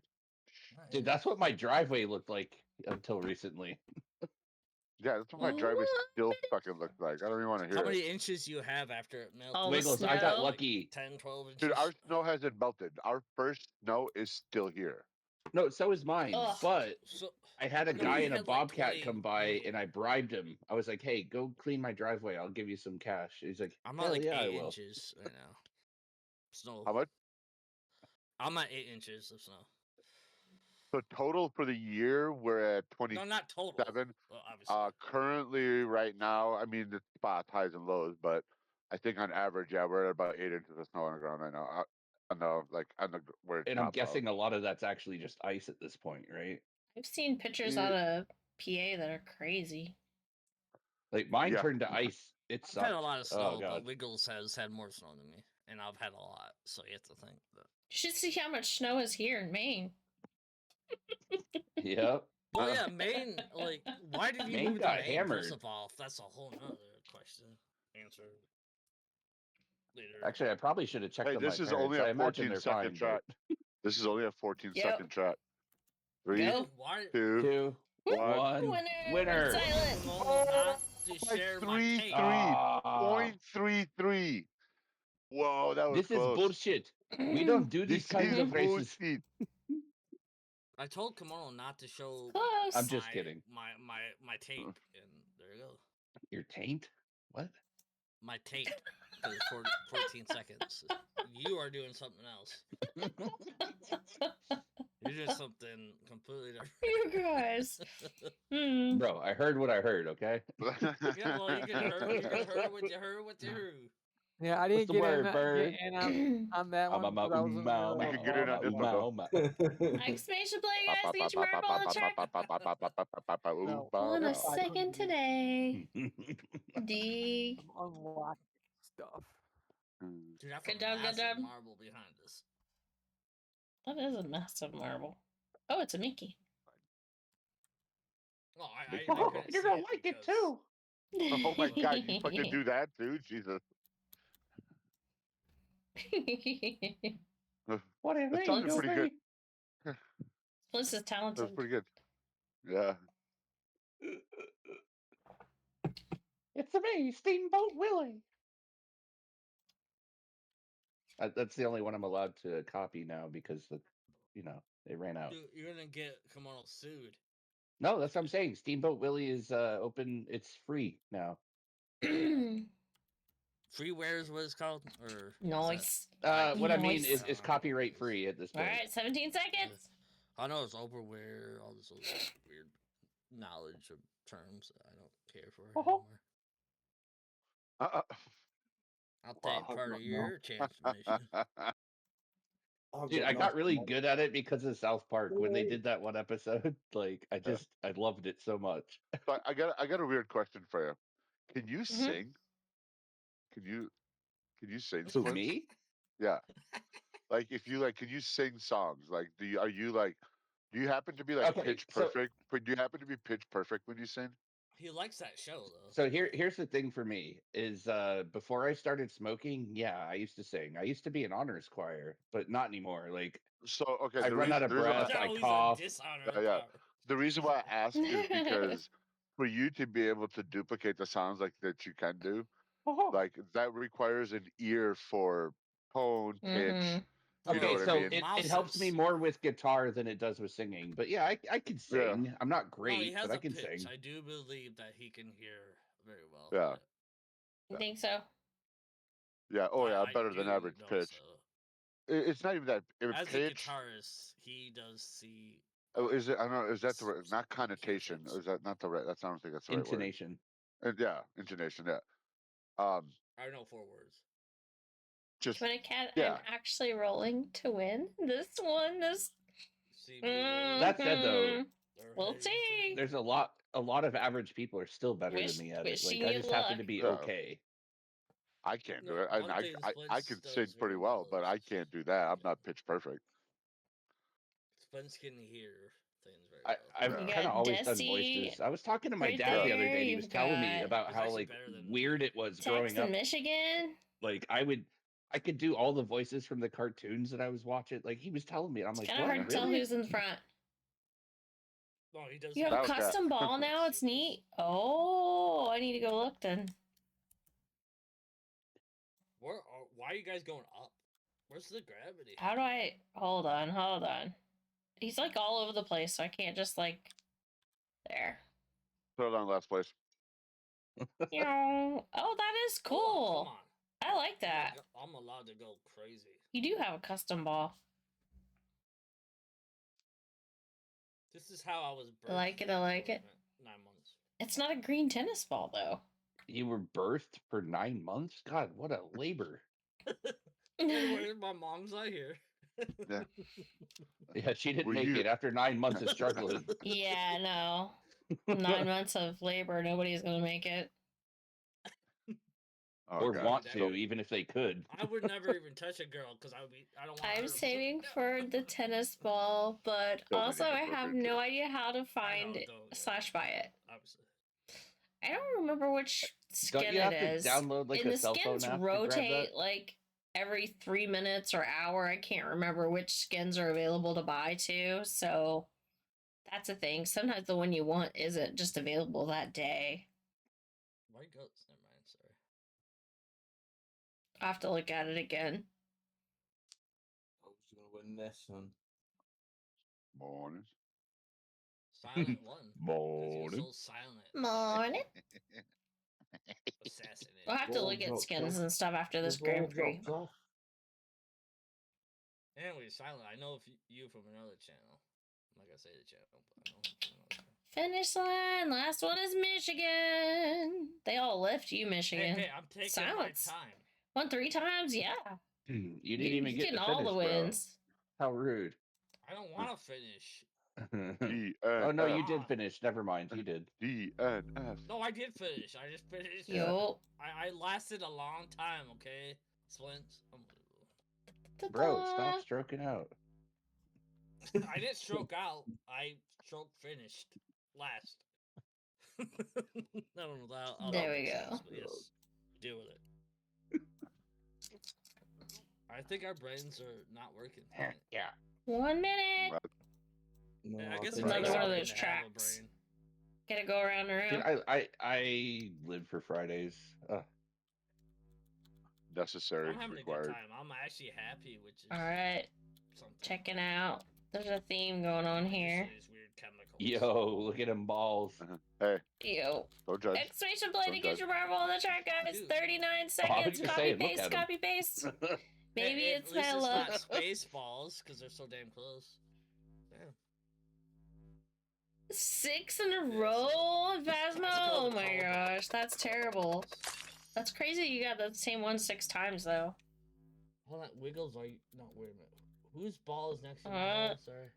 Speaker 5: Dude, that's what my driveway looked like until recently.
Speaker 2: Yeah, that's what my driveway still fucking looks like. I don't even want to hear
Speaker 3: How
Speaker 2: it.
Speaker 3: many inches you have after it melted?
Speaker 1: All
Speaker 5: Wiggles, I got lucky.
Speaker 3: 10, 12 inches.
Speaker 2: Dude, our snow hasn't melted. Our first snow is still here.
Speaker 5: No, so is mine.
Speaker 1: Ugh.
Speaker 5: But
Speaker 3: So,
Speaker 5: I had a
Speaker 3: no,
Speaker 5: guy
Speaker 3: we
Speaker 5: in a
Speaker 3: had, like,
Speaker 5: Bobcat
Speaker 3: 20
Speaker 5: come by,
Speaker 3: minimum.
Speaker 5: and I bribed him. I was like, "Hey, go clean my driveway. I'll give you some cash." He's like,
Speaker 3: I'm at
Speaker 5: "Hell
Speaker 3: like
Speaker 5: yeah, I
Speaker 3: 8
Speaker 5: will."
Speaker 3: inches right now. Snow.
Speaker 2: How much?
Speaker 3: I'm at 8 inches of snow.
Speaker 2: So total for the year, we're at 27.
Speaker 3: No, not total. Well, obviously.
Speaker 2: Currently, right now, I mean, the spots, highs and lows, but I think on average, yeah, we're at about 8 inches of snow on the ground right now. Where it's
Speaker 5: And I'm
Speaker 2: topped
Speaker 5: guessing
Speaker 2: out.
Speaker 5: a lot of that's actually just ice at this point, right?
Speaker 1: I've seen pictures
Speaker 2: Yeah.
Speaker 1: out of PA that are crazy.
Speaker 5: Like mine
Speaker 2: Yeah.
Speaker 5: turned to ice. It
Speaker 3: I've
Speaker 5: sucked.
Speaker 3: had a lot of snow,
Speaker 5: Oh god.
Speaker 3: but Wiggles has had more snow than me, and I've had a lot, so you have to think that.
Speaker 1: You should see how much snow is here in Maine.
Speaker 5: Yep.
Speaker 3: Well, yeah, Maine. Like, why did you
Speaker 5: Maine
Speaker 3: move to
Speaker 5: got
Speaker 3: Maine?
Speaker 5: hammered.
Speaker 3: First of all, that's a whole nother question. Answer later.
Speaker 5: Actually, I probably should have checked
Speaker 2: Hey,
Speaker 5: on my
Speaker 2: this is
Speaker 5: parents.
Speaker 2: only
Speaker 5: I
Speaker 2: a
Speaker 5: imagine
Speaker 2: 14
Speaker 5: they're
Speaker 2: second
Speaker 5: fine.
Speaker 2: shot. This is only a 14
Speaker 1: Yep.
Speaker 2: second shot. 3,
Speaker 1: Go.
Speaker 3: Why?
Speaker 2: 2,
Speaker 5: 2,
Speaker 2: 1.
Speaker 5: 1.
Speaker 1: Winner. Silent.
Speaker 3: Not to share my
Speaker 2: 3,
Speaker 3: tape.
Speaker 2: 3.33. Whoa, that was
Speaker 5: This
Speaker 2: close.
Speaker 5: is bullshit. We don't do these
Speaker 2: This
Speaker 5: kinds
Speaker 2: is
Speaker 5: of races.
Speaker 2: bullshit.
Speaker 3: I told Kimono not to show.
Speaker 1: Close.
Speaker 5: I'm just kidding.
Speaker 3: My tape, and there you go.
Speaker 5: Your taint? What?
Speaker 3: My tape. Because it's 14 seconds. You are doing something else. You're doing something completely different.
Speaker 1: You guys. Hmm.
Speaker 5: Bro, I heard what I heard, okay?
Speaker 3: Yeah, well, you can heard what you heard.
Speaker 8: Yeah, I
Speaker 5: What's
Speaker 8: didn't
Speaker 5: the
Speaker 8: get
Speaker 5: word,
Speaker 8: in,
Speaker 5: bird?
Speaker 8: on that one. because I was in the middle
Speaker 2: I
Speaker 8: of-
Speaker 2: can get in on this one,
Speaker 1: Exclamation play, guys. Get your marble on the track.
Speaker 8: No.
Speaker 1: On
Speaker 8: I
Speaker 1: a
Speaker 8: couldn't
Speaker 1: second
Speaker 8: do it.
Speaker 1: today. D.
Speaker 8: I'm unlocking stuff.
Speaker 3: Dude, that's
Speaker 1: Good
Speaker 3: a
Speaker 1: job, good
Speaker 3: massive
Speaker 1: job.
Speaker 3: marble behind us.
Speaker 1: That is a massive marble. Oh, it's a Mickey.
Speaker 3: Oh, I
Speaker 5: Oh,
Speaker 3: couldn't
Speaker 5: you're
Speaker 3: see
Speaker 5: gonna
Speaker 3: it
Speaker 5: like it
Speaker 3: because-
Speaker 5: too.
Speaker 2: Oh my god, you fucking do that too? Jesus.
Speaker 5: Whatever.
Speaker 2: That sounded pretty good.
Speaker 1: Spliss is
Speaker 2: That was
Speaker 1: talented.
Speaker 2: pretty good. Yeah.
Speaker 5: It's me, Steamboat Willie. That's the only one I'm allowed to copy now because they ran out.
Speaker 3: Dude, you're gonna get Kimono sued.
Speaker 5: No, that's what I'm saying. Steamboat Willie is open. It's free now.
Speaker 3: Freeware is what it's called, or
Speaker 1: Nice.
Speaker 5: What I mean is copyright free at this point.
Speaker 1: All right, 17 seconds.
Speaker 3: I know it's overware, all this other weird knowledge of terms that I don't care for anymore. I'll take part of your transmission.
Speaker 5: Dude, I got really good at it because of South Park when they did that one episode. Like, I loved it so much.
Speaker 2: So I got a weird question for you. Can you sing? Can you sing?
Speaker 5: Who, me?
Speaker 2: Yeah. Like, if you can you sing songs? Like, do you happen to be like pitch perfect? Do you happen to be pitch perfect when you sing?
Speaker 3: He likes that show though.
Speaker 5: So here's the thing for me is before I started smoking, yeah, I used to sing. I used to be an honors choir, but not anymore. Like,
Speaker 2: so okay,
Speaker 5: I run out of breath, I cough.
Speaker 2: Yeah. The reason why I ask is because for you to be able to duplicate the sounds like that you can do, like that requires an ear for tone, pitch.
Speaker 5: Okay, so it helps me more with guitar than it does with singing. But yeah, I can sing. Yeah. I'm not great, but I can sing.
Speaker 3: I do believe that he can hear very well.
Speaker 2: Yeah.
Speaker 1: You think so?
Speaker 2: Yeah. Oh yeah, better than average pitch. So. It's not even that.
Speaker 3: As
Speaker 2: pitch,
Speaker 3: a guitarist, he does see.
Speaker 2: Oh, is it? I don't know. Is that the right? Not connotation. Is that not the right? That's I don't think that's the
Speaker 5: intonation.
Speaker 2: Right word. Yeah, intonation. Yeah.
Speaker 3: I know 4 words.
Speaker 1: Just KimonoKat, I'm actually rolling to win this one.
Speaker 5: That said, though,
Speaker 1: we'll see.
Speaker 5: There's a lot of average people are still better than me at it. Like, I just happen to be okay.
Speaker 2: I can't do it. I can sing pretty well, but I can't do that. I'm not pitch perfect.
Speaker 3: Spence can hear things very
Speaker 5: well. I've kind of always done voices. I was talking to my dad the other day, and he was telling me about how weird it was growing up
Speaker 1: in Michigan.
Speaker 5: Like, I could do all the voices from the cartoons that I was watching. Like, he was telling me, and I'm like,
Speaker 1: kind of hard to tell who's in front.
Speaker 3: Oh, he does.
Speaker 1: You have a custom ball now. It's neat. Oh, I need to go look then.
Speaker 3: Why are you guys going up? Where's the gravity?
Speaker 1: How do I... Hold on. He's, like, all over the place, so I can't just, like... There.
Speaker 2: Put it on last place.
Speaker 1: Oh, that is cool.
Speaker 3: Come on.
Speaker 1: I like that.
Speaker 3: I'm allowed to go crazy.
Speaker 1: You do have a custom ball.
Speaker 3: This is how I was birthed.
Speaker 1: I like it. 9
Speaker 3: months.
Speaker 1: It's not a green tennis ball, though.
Speaker 5: You were birthed for 9 months? God, what a labor.
Speaker 3: My mom's not here.
Speaker 2: Yeah.
Speaker 5: Yeah, she didn't make it after 9 months of struggling.
Speaker 1: Yeah, no. 9 months of labor, nobody's going to make it.
Speaker 5: Or want to, even if they could.
Speaker 3: I would never even touch a girl because I don't want.
Speaker 1: I'm saving for the tennis ball, but also I have no idea how to find / buy it.
Speaker 3: Obviously.
Speaker 1: I don't remember which skin
Speaker 5: don't you have
Speaker 1: it
Speaker 5: to
Speaker 1: is.
Speaker 5: download like
Speaker 1: and
Speaker 5: a cell phone app
Speaker 1: the skins
Speaker 5: to grab
Speaker 1: rotate
Speaker 5: that?
Speaker 1: like every 3 minutes or hour. I can't remember which skins are available to buy too. So that's a thing. Sometimes the one you want isn't just available that day.
Speaker 3: White goats. Never mind. Sorry.
Speaker 1: I have to look at it again.
Speaker 9: Who's gonna win this one?
Speaker 2: Morning.
Speaker 3: Silent one.
Speaker 5: Morning.
Speaker 3: So silent.
Speaker 1: Morning.
Speaker 3: Assassinate.
Speaker 1: We'll have to look at skins and stuff after this Grand Prix.
Speaker 3: Anyway, silent. I know if you from another channel. I'm not gonna say the channel, but I know.
Speaker 1: Finish line. Last one is Michigan. They all left you, Michigan.
Speaker 3: Hey, I'm taking
Speaker 1: Silence.
Speaker 3: my time.
Speaker 1: Won 3 times, yeah.
Speaker 5: You didn't even get to
Speaker 1: all
Speaker 5: finish,
Speaker 1: the wins.
Speaker 5: Bro. How rude.
Speaker 3: I don't want to finish.
Speaker 5: Oh no, you did finish. Never mind, you did.
Speaker 2: DNF.
Speaker 3: No, I did finish. I just finished.
Speaker 1: Yo.
Speaker 3: I lasted a long time. Okay, Splints.
Speaker 5: Bro, stop stroking out.
Speaker 3: I didn't stroke out. I stroke finished last. I don't know.
Speaker 1: There we go.
Speaker 3: Yes, deal with it. I think our brains are not working.
Speaker 5: Yeah.
Speaker 1: 1 minute.
Speaker 3: Yeah, I guess
Speaker 1: another one of those tracks. Gotta go around the room.
Speaker 5: Dude, I live for Fridays.
Speaker 2: Necessary.
Speaker 3: I'm having
Speaker 2: Required.
Speaker 3: a good time. I'm actually happy, which is
Speaker 1: All right,
Speaker 3: something.
Speaker 1: checking out. There's a theme going on here.
Speaker 3: These weird chemicals.
Speaker 5: Yo, look at them balls.
Speaker 2: Hey,
Speaker 1: Yo.
Speaker 2: don't judge.
Speaker 1: Exclamation point to
Speaker 2: Don't
Speaker 1: get
Speaker 2: judge.
Speaker 1: your marble on the track, guys.
Speaker 3: Dude.
Speaker 1: 39
Speaker 5: I was
Speaker 1: seconds.
Speaker 5: just
Speaker 1: Copy
Speaker 5: saying, look
Speaker 1: paste.
Speaker 5: at 'em.
Speaker 1: Copy paste. Maybe
Speaker 3: Hey,
Speaker 1: it's
Speaker 3: at least
Speaker 1: my
Speaker 3: it's
Speaker 1: luck.
Speaker 3: not space balls because they're so damn close. Damn.
Speaker 1: 6 in a row, Phasmo. Oh my gosh, that's terrible. That's crazy. You got the same one 6 times though.
Speaker 3: Hold on, Wiggles. Are you? No, wait a minute. Whose ball is next to mine? Sorry.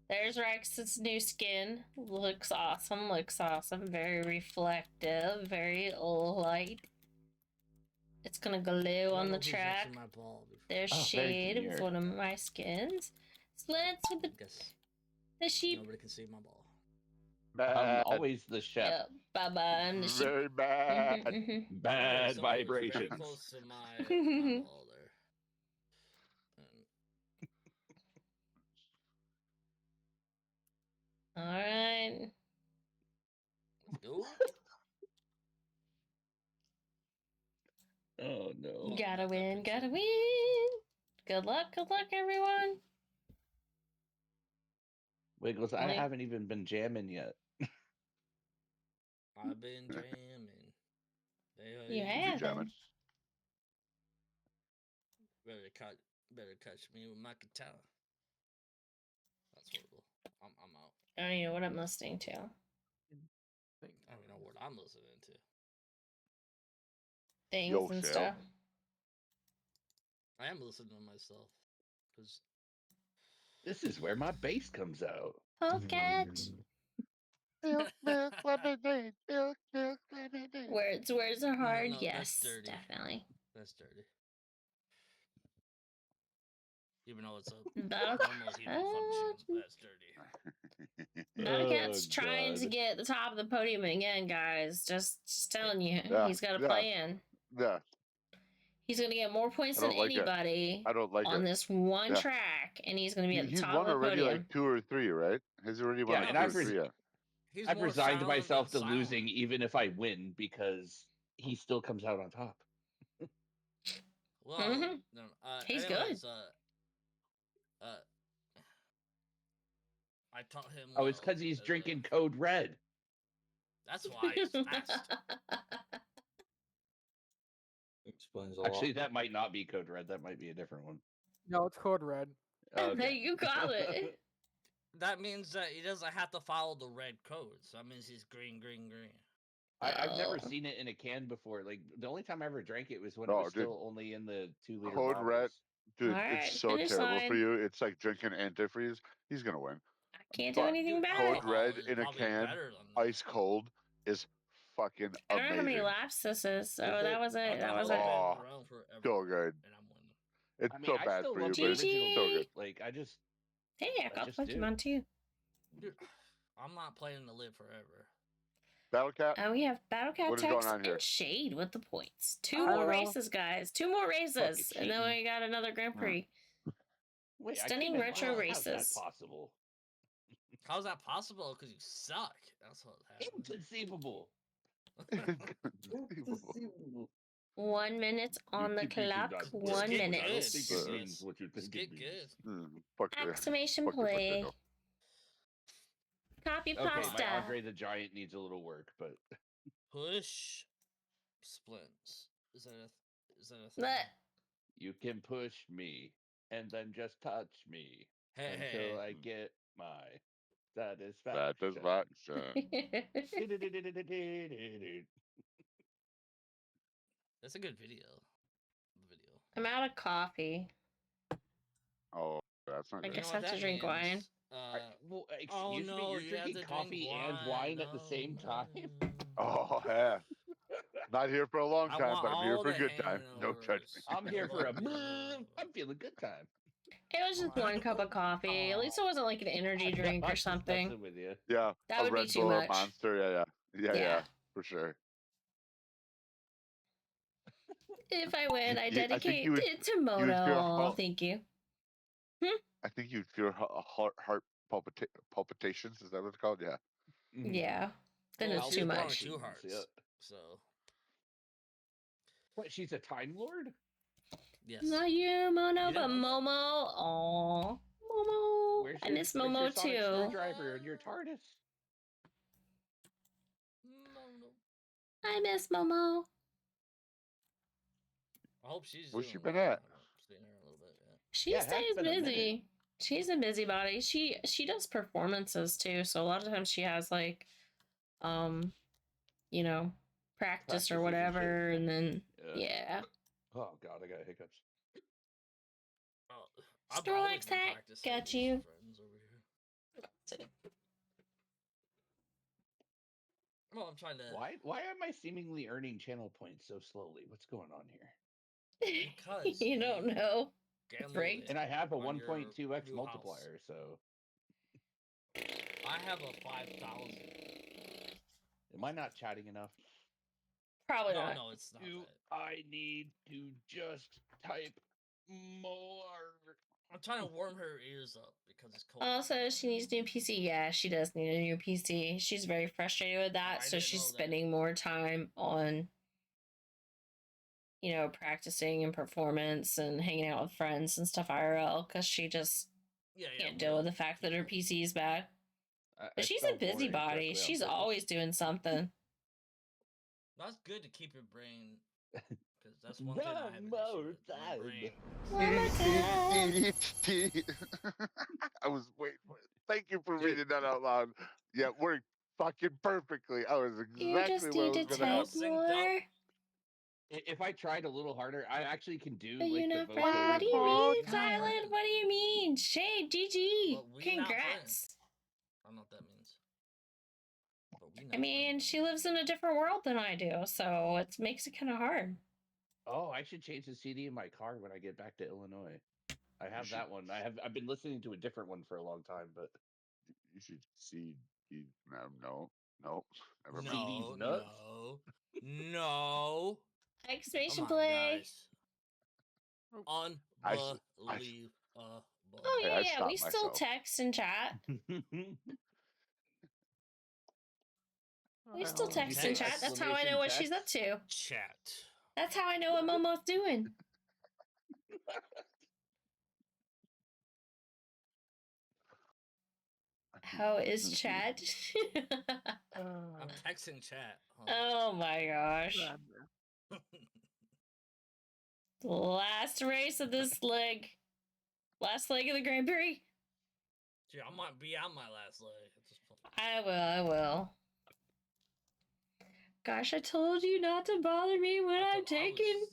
Speaker 1: There's Rex's new skin. Looks awesome. Looks awesome. Very reflective. Very light. It's gonna glow on the track. There's shade of one of my skins. Splits with the sheep.
Speaker 3: Nobody can see my ball.
Speaker 5: I'm always the chef.
Speaker 1: Yep. Baba and the sheep.
Speaker 2: Very bad.
Speaker 5: Bad
Speaker 3: Somebody was very
Speaker 5: vibrations.
Speaker 3: close to my ball there.
Speaker 1: All right.
Speaker 3: Let's go.
Speaker 5: Oh no.
Speaker 1: Gotta win. Gotta win. Good luck, everyone.
Speaker 5: Wiggles, I haven't even been jamming yet.
Speaker 3: I've been jamming.
Speaker 1: You haven't.
Speaker 3: Better catch me with my guitar. That's horrible. I'm out.
Speaker 1: I don't even know what I'm listening to.
Speaker 3: I don't know what I'm listening to.
Speaker 1: Things and stuff.
Speaker 3: I am listening to myself. Because
Speaker 5: this is where my bass comes out.
Speaker 1: KimonoKat.
Speaker 2: Milk, milk, lemonade. Milk, milk, lemonade.
Speaker 1: Words are hard.
Speaker 3: No,
Speaker 1: yes,
Speaker 3: that's dirty.
Speaker 1: definitely.
Speaker 3: That's dirty. Even though it's a
Speaker 1: Battle
Speaker 3: normal human function, that's dirty.
Speaker 1: KimonoKat's trying to get the top of the podium again, guys. Just telling you, he's got to play in.
Speaker 2: Yeah.
Speaker 1: He's going to get more points than anybody
Speaker 2: I don't like
Speaker 1: on this one track, and he's going to be at the top of the
Speaker 2: already
Speaker 1: podium.
Speaker 2: like 2 or 3, right? He's already won like 2 or 3.
Speaker 5: I've resigned myself to losing even if I win because he still comes out on top.
Speaker 3: Well, no,
Speaker 1: he's
Speaker 3: anyways,
Speaker 1: good.
Speaker 3: I taught him.
Speaker 5: Oh, it's because he's drinking Code Red.
Speaker 3: That's why he's fast.
Speaker 9: Explains a lot.
Speaker 5: Actually, that might not be Code Red. That might be a different one.
Speaker 8: No, it's Code Red.
Speaker 5: Okay.
Speaker 1: You got it.
Speaker 3: That means that he doesn't have to follow the red code. So that means he's green, green, green.
Speaker 5: I've never seen it in a can before. Like the only time I ever drank it was when it was still only in the 2-liter
Speaker 2: Code
Speaker 5: bottles.
Speaker 2: Red, dude,
Speaker 1: Alright,
Speaker 2: it's so
Speaker 1: finish
Speaker 2: terrible for
Speaker 1: line.
Speaker 2: you. It's like drinking antifreeze. He's gonna win.
Speaker 1: I can't do anything about
Speaker 2: Code
Speaker 1: it.
Speaker 2: Red in a can, ice cold, is fucking
Speaker 1: I don't know how many
Speaker 2: amazing.
Speaker 1: laps this is. Oh, that was it. That was it.
Speaker 2: Oh, so good. It's
Speaker 5: I mean,
Speaker 2: so
Speaker 5: I
Speaker 2: bad
Speaker 5: still
Speaker 2: for you,
Speaker 5: love
Speaker 2: but
Speaker 5: the
Speaker 2: it's
Speaker 5: original
Speaker 2: so
Speaker 1: GG.
Speaker 2: good.
Speaker 5: Like I just
Speaker 1: Hey, I got
Speaker 5: just do.
Speaker 1: Pokemon too.
Speaker 3: Dude, I'm not playing to live forever.
Speaker 2: Battlecat.
Speaker 1: And we have Battlecat
Speaker 2: What is going
Speaker 1: Text
Speaker 2: on here?
Speaker 1: and Shade with the points. 2
Speaker 8: I
Speaker 1: more
Speaker 8: don't know.
Speaker 1: races, guys. 2 more races.
Speaker 5: Fucking
Speaker 1: And then
Speaker 5: cheating.
Speaker 1: we got another Grand Prix.
Speaker 5: wait.
Speaker 1: Stunning
Speaker 5: I
Speaker 1: retro
Speaker 5: how's
Speaker 1: races.
Speaker 5: that possible?
Speaker 3: How's that possible? Because you suck. That's what happened.
Speaker 5: Inconceivable.
Speaker 1: 1 minute on the clock. 1
Speaker 3: get
Speaker 1: minute.
Speaker 3: good.
Speaker 5: I don't think it means what you think
Speaker 3: Get
Speaker 5: it means.
Speaker 3: good.
Speaker 2: Fuck yeah.
Speaker 1: Exclamation
Speaker 2: Fuck your
Speaker 1: play.
Speaker 2: potato.
Speaker 1: Copy
Speaker 5: Okay,
Speaker 1: pasta.
Speaker 5: my Andre the Giant needs a little work, but
Speaker 3: Push splints. Is that a thing?
Speaker 1: But
Speaker 5: you can push me and then just touch me
Speaker 3: Hey,
Speaker 5: until I get my satisfaction.
Speaker 3: That's a good video.
Speaker 1: I'm out of coffee.
Speaker 2: Oh, that's not
Speaker 1: I
Speaker 2: good.
Speaker 1: guess I have to drink wine.
Speaker 5: Well, excuse me,
Speaker 3: no,
Speaker 5: you're
Speaker 3: you have
Speaker 5: drinking
Speaker 3: to drink
Speaker 5: coffee and wine at the same time?
Speaker 2: Oh, yeah. Not here for a long
Speaker 3: I
Speaker 2: time,
Speaker 3: want
Speaker 2: but I'm here
Speaker 3: all
Speaker 2: for a
Speaker 3: the
Speaker 2: good time. Don't judge me.
Speaker 5: I'm here for a
Speaker 3: hangovers.
Speaker 5: I'm feeling good time.
Speaker 1: It was just 1 cup of coffee. At least it wasn't like an energy drink
Speaker 5: I'm
Speaker 1: or
Speaker 5: just
Speaker 1: something.
Speaker 5: messing with you.
Speaker 2: Yeah,
Speaker 1: That
Speaker 2: a
Speaker 1: would be
Speaker 2: Red
Speaker 1: too
Speaker 2: Bull or a
Speaker 1: much.
Speaker 2: Monster. Yeah,
Speaker 1: Yeah.
Speaker 2: for sure.
Speaker 1: If I win, I
Speaker 2: I think
Speaker 1: dedicate
Speaker 2: you would-
Speaker 1: it to
Speaker 2: you would feel
Speaker 1: Moto.
Speaker 2: how-
Speaker 1: Thank you.
Speaker 2: I think you'd feel heart palpitations. Is that what it's called? Yeah.
Speaker 1: Yeah. Then
Speaker 3: Well,
Speaker 1: it's
Speaker 3: she's
Speaker 1: too
Speaker 3: born with
Speaker 1: much.
Speaker 3: 2 hearts.
Speaker 5: Yeah.
Speaker 3: So.
Speaker 5: What? She's a Time Lord?
Speaker 3: Yes.
Speaker 1: Not you, Mono,
Speaker 3: You
Speaker 1: but
Speaker 3: didn't know that?
Speaker 1: Momo. Aw. Momo.
Speaker 5: Where's
Speaker 1: I
Speaker 5: your,
Speaker 1: miss
Speaker 5: where's
Speaker 1: Momo
Speaker 5: your sonic
Speaker 1: too.
Speaker 5: screwdriver and your TARDIS?
Speaker 3: No.
Speaker 1: I miss Momo.
Speaker 3: I hope she's
Speaker 2: Where's
Speaker 3: doing
Speaker 2: she been
Speaker 3: well.
Speaker 2: at?
Speaker 3: I'm seeing her a little bit. Yeah.
Speaker 1: She
Speaker 5: Yeah, it has
Speaker 1: stays
Speaker 5: been a minute.
Speaker 1: busy. She's a busybody. She does performances too, so a lot of times she has like you know, practice
Speaker 5: Practices
Speaker 1: or
Speaker 5: and
Speaker 1: whatever,
Speaker 5: shit.
Speaker 1: and then
Speaker 5: Yeah.
Speaker 1: yeah.
Speaker 5: Oh god, I got hiccups.
Speaker 3: I've
Speaker 1: Snorlax
Speaker 3: always been
Speaker 1: hat,
Speaker 3: practicing
Speaker 1: got
Speaker 3: with
Speaker 1: you.
Speaker 3: friends over here. Well, I'm trying to.
Speaker 5: Why am I seemingly earning channel points so slowly? What's going on here?
Speaker 3: Because
Speaker 1: you don't know. It's rigged.
Speaker 5: And I have a
Speaker 3: on your
Speaker 5: 1.2x
Speaker 3: new
Speaker 5: multiplier,
Speaker 3: house.
Speaker 5: so
Speaker 3: I have a 5,000.
Speaker 5: am I not chatting enough?
Speaker 1: Probably not.
Speaker 3: No, it's not.
Speaker 5: Do I need to just type more?
Speaker 3: I'm trying to warm her ears up because it's cold.
Speaker 1: Also, she needs a new PC. Yeah, she does need a new PC. She's very frustrated with that, so she's spending more time on, you know, practicing and performance and hanging out with friends and stuff IRL because she just can't deal with the fact that her PC is bad. But she's a busybody. She's always doing something.
Speaker 3: That's good to keep your brain, because that's one thing I have an issue with. My brain.
Speaker 1: One more time.
Speaker 2: I was waiting for it. Thank you for reading that out loud. Yeah, it worked fucking perfectly. I was
Speaker 1: You just
Speaker 2: exactly what I
Speaker 1: need
Speaker 2: was
Speaker 1: to
Speaker 2: gonna
Speaker 1: type more.
Speaker 5: If I tried a little harder, I actually can do
Speaker 1: But
Speaker 5: like
Speaker 1: you're
Speaker 5: the
Speaker 1: not
Speaker 5: vocoder.
Speaker 1: friends. What do you mean,
Speaker 2: time.
Speaker 1: Silent? What do you mean? Shade, GG.
Speaker 3: But we not
Speaker 1: Congrats.
Speaker 3: friends. I don't know what that means. But we not
Speaker 1: I mean, she lives in a different world than I do, so it makes it kind of hard.
Speaker 5: Oh, I should change the CD in my car when I get back to Illinois. I have that one. I've been listening to a different one for a long time, but
Speaker 2: you should see. No, never mind.
Speaker 5: CD's nuts.
Speaker 3: No.
Speaker 1: Exclamation play.
Speaker 3: Unbelievable.
Speaker 1: Oh
Speaker 2: Hey,
Speaker 1: yeah,
Speaker 2: I
Speaker 1: yeah. We
Speaker 2: stopped
Speaker 1: still
Speaker 2: myself.
Speaker 1: text and chat. We still text and chat. That's how I know what she's up to.
Speaker 3: Chat.
Speaker 1: That's how I know what Momo's doing. How is chat?
Speaker 3: I'm texting chat.
Speaker 1: Oh my gosh. The last race of this leg. Last leg of the Grand Prix.
Speaker 3: Gee, I might be on my last leg.
Speaker 1: I will. Gosh, I told you not to bother me when I'm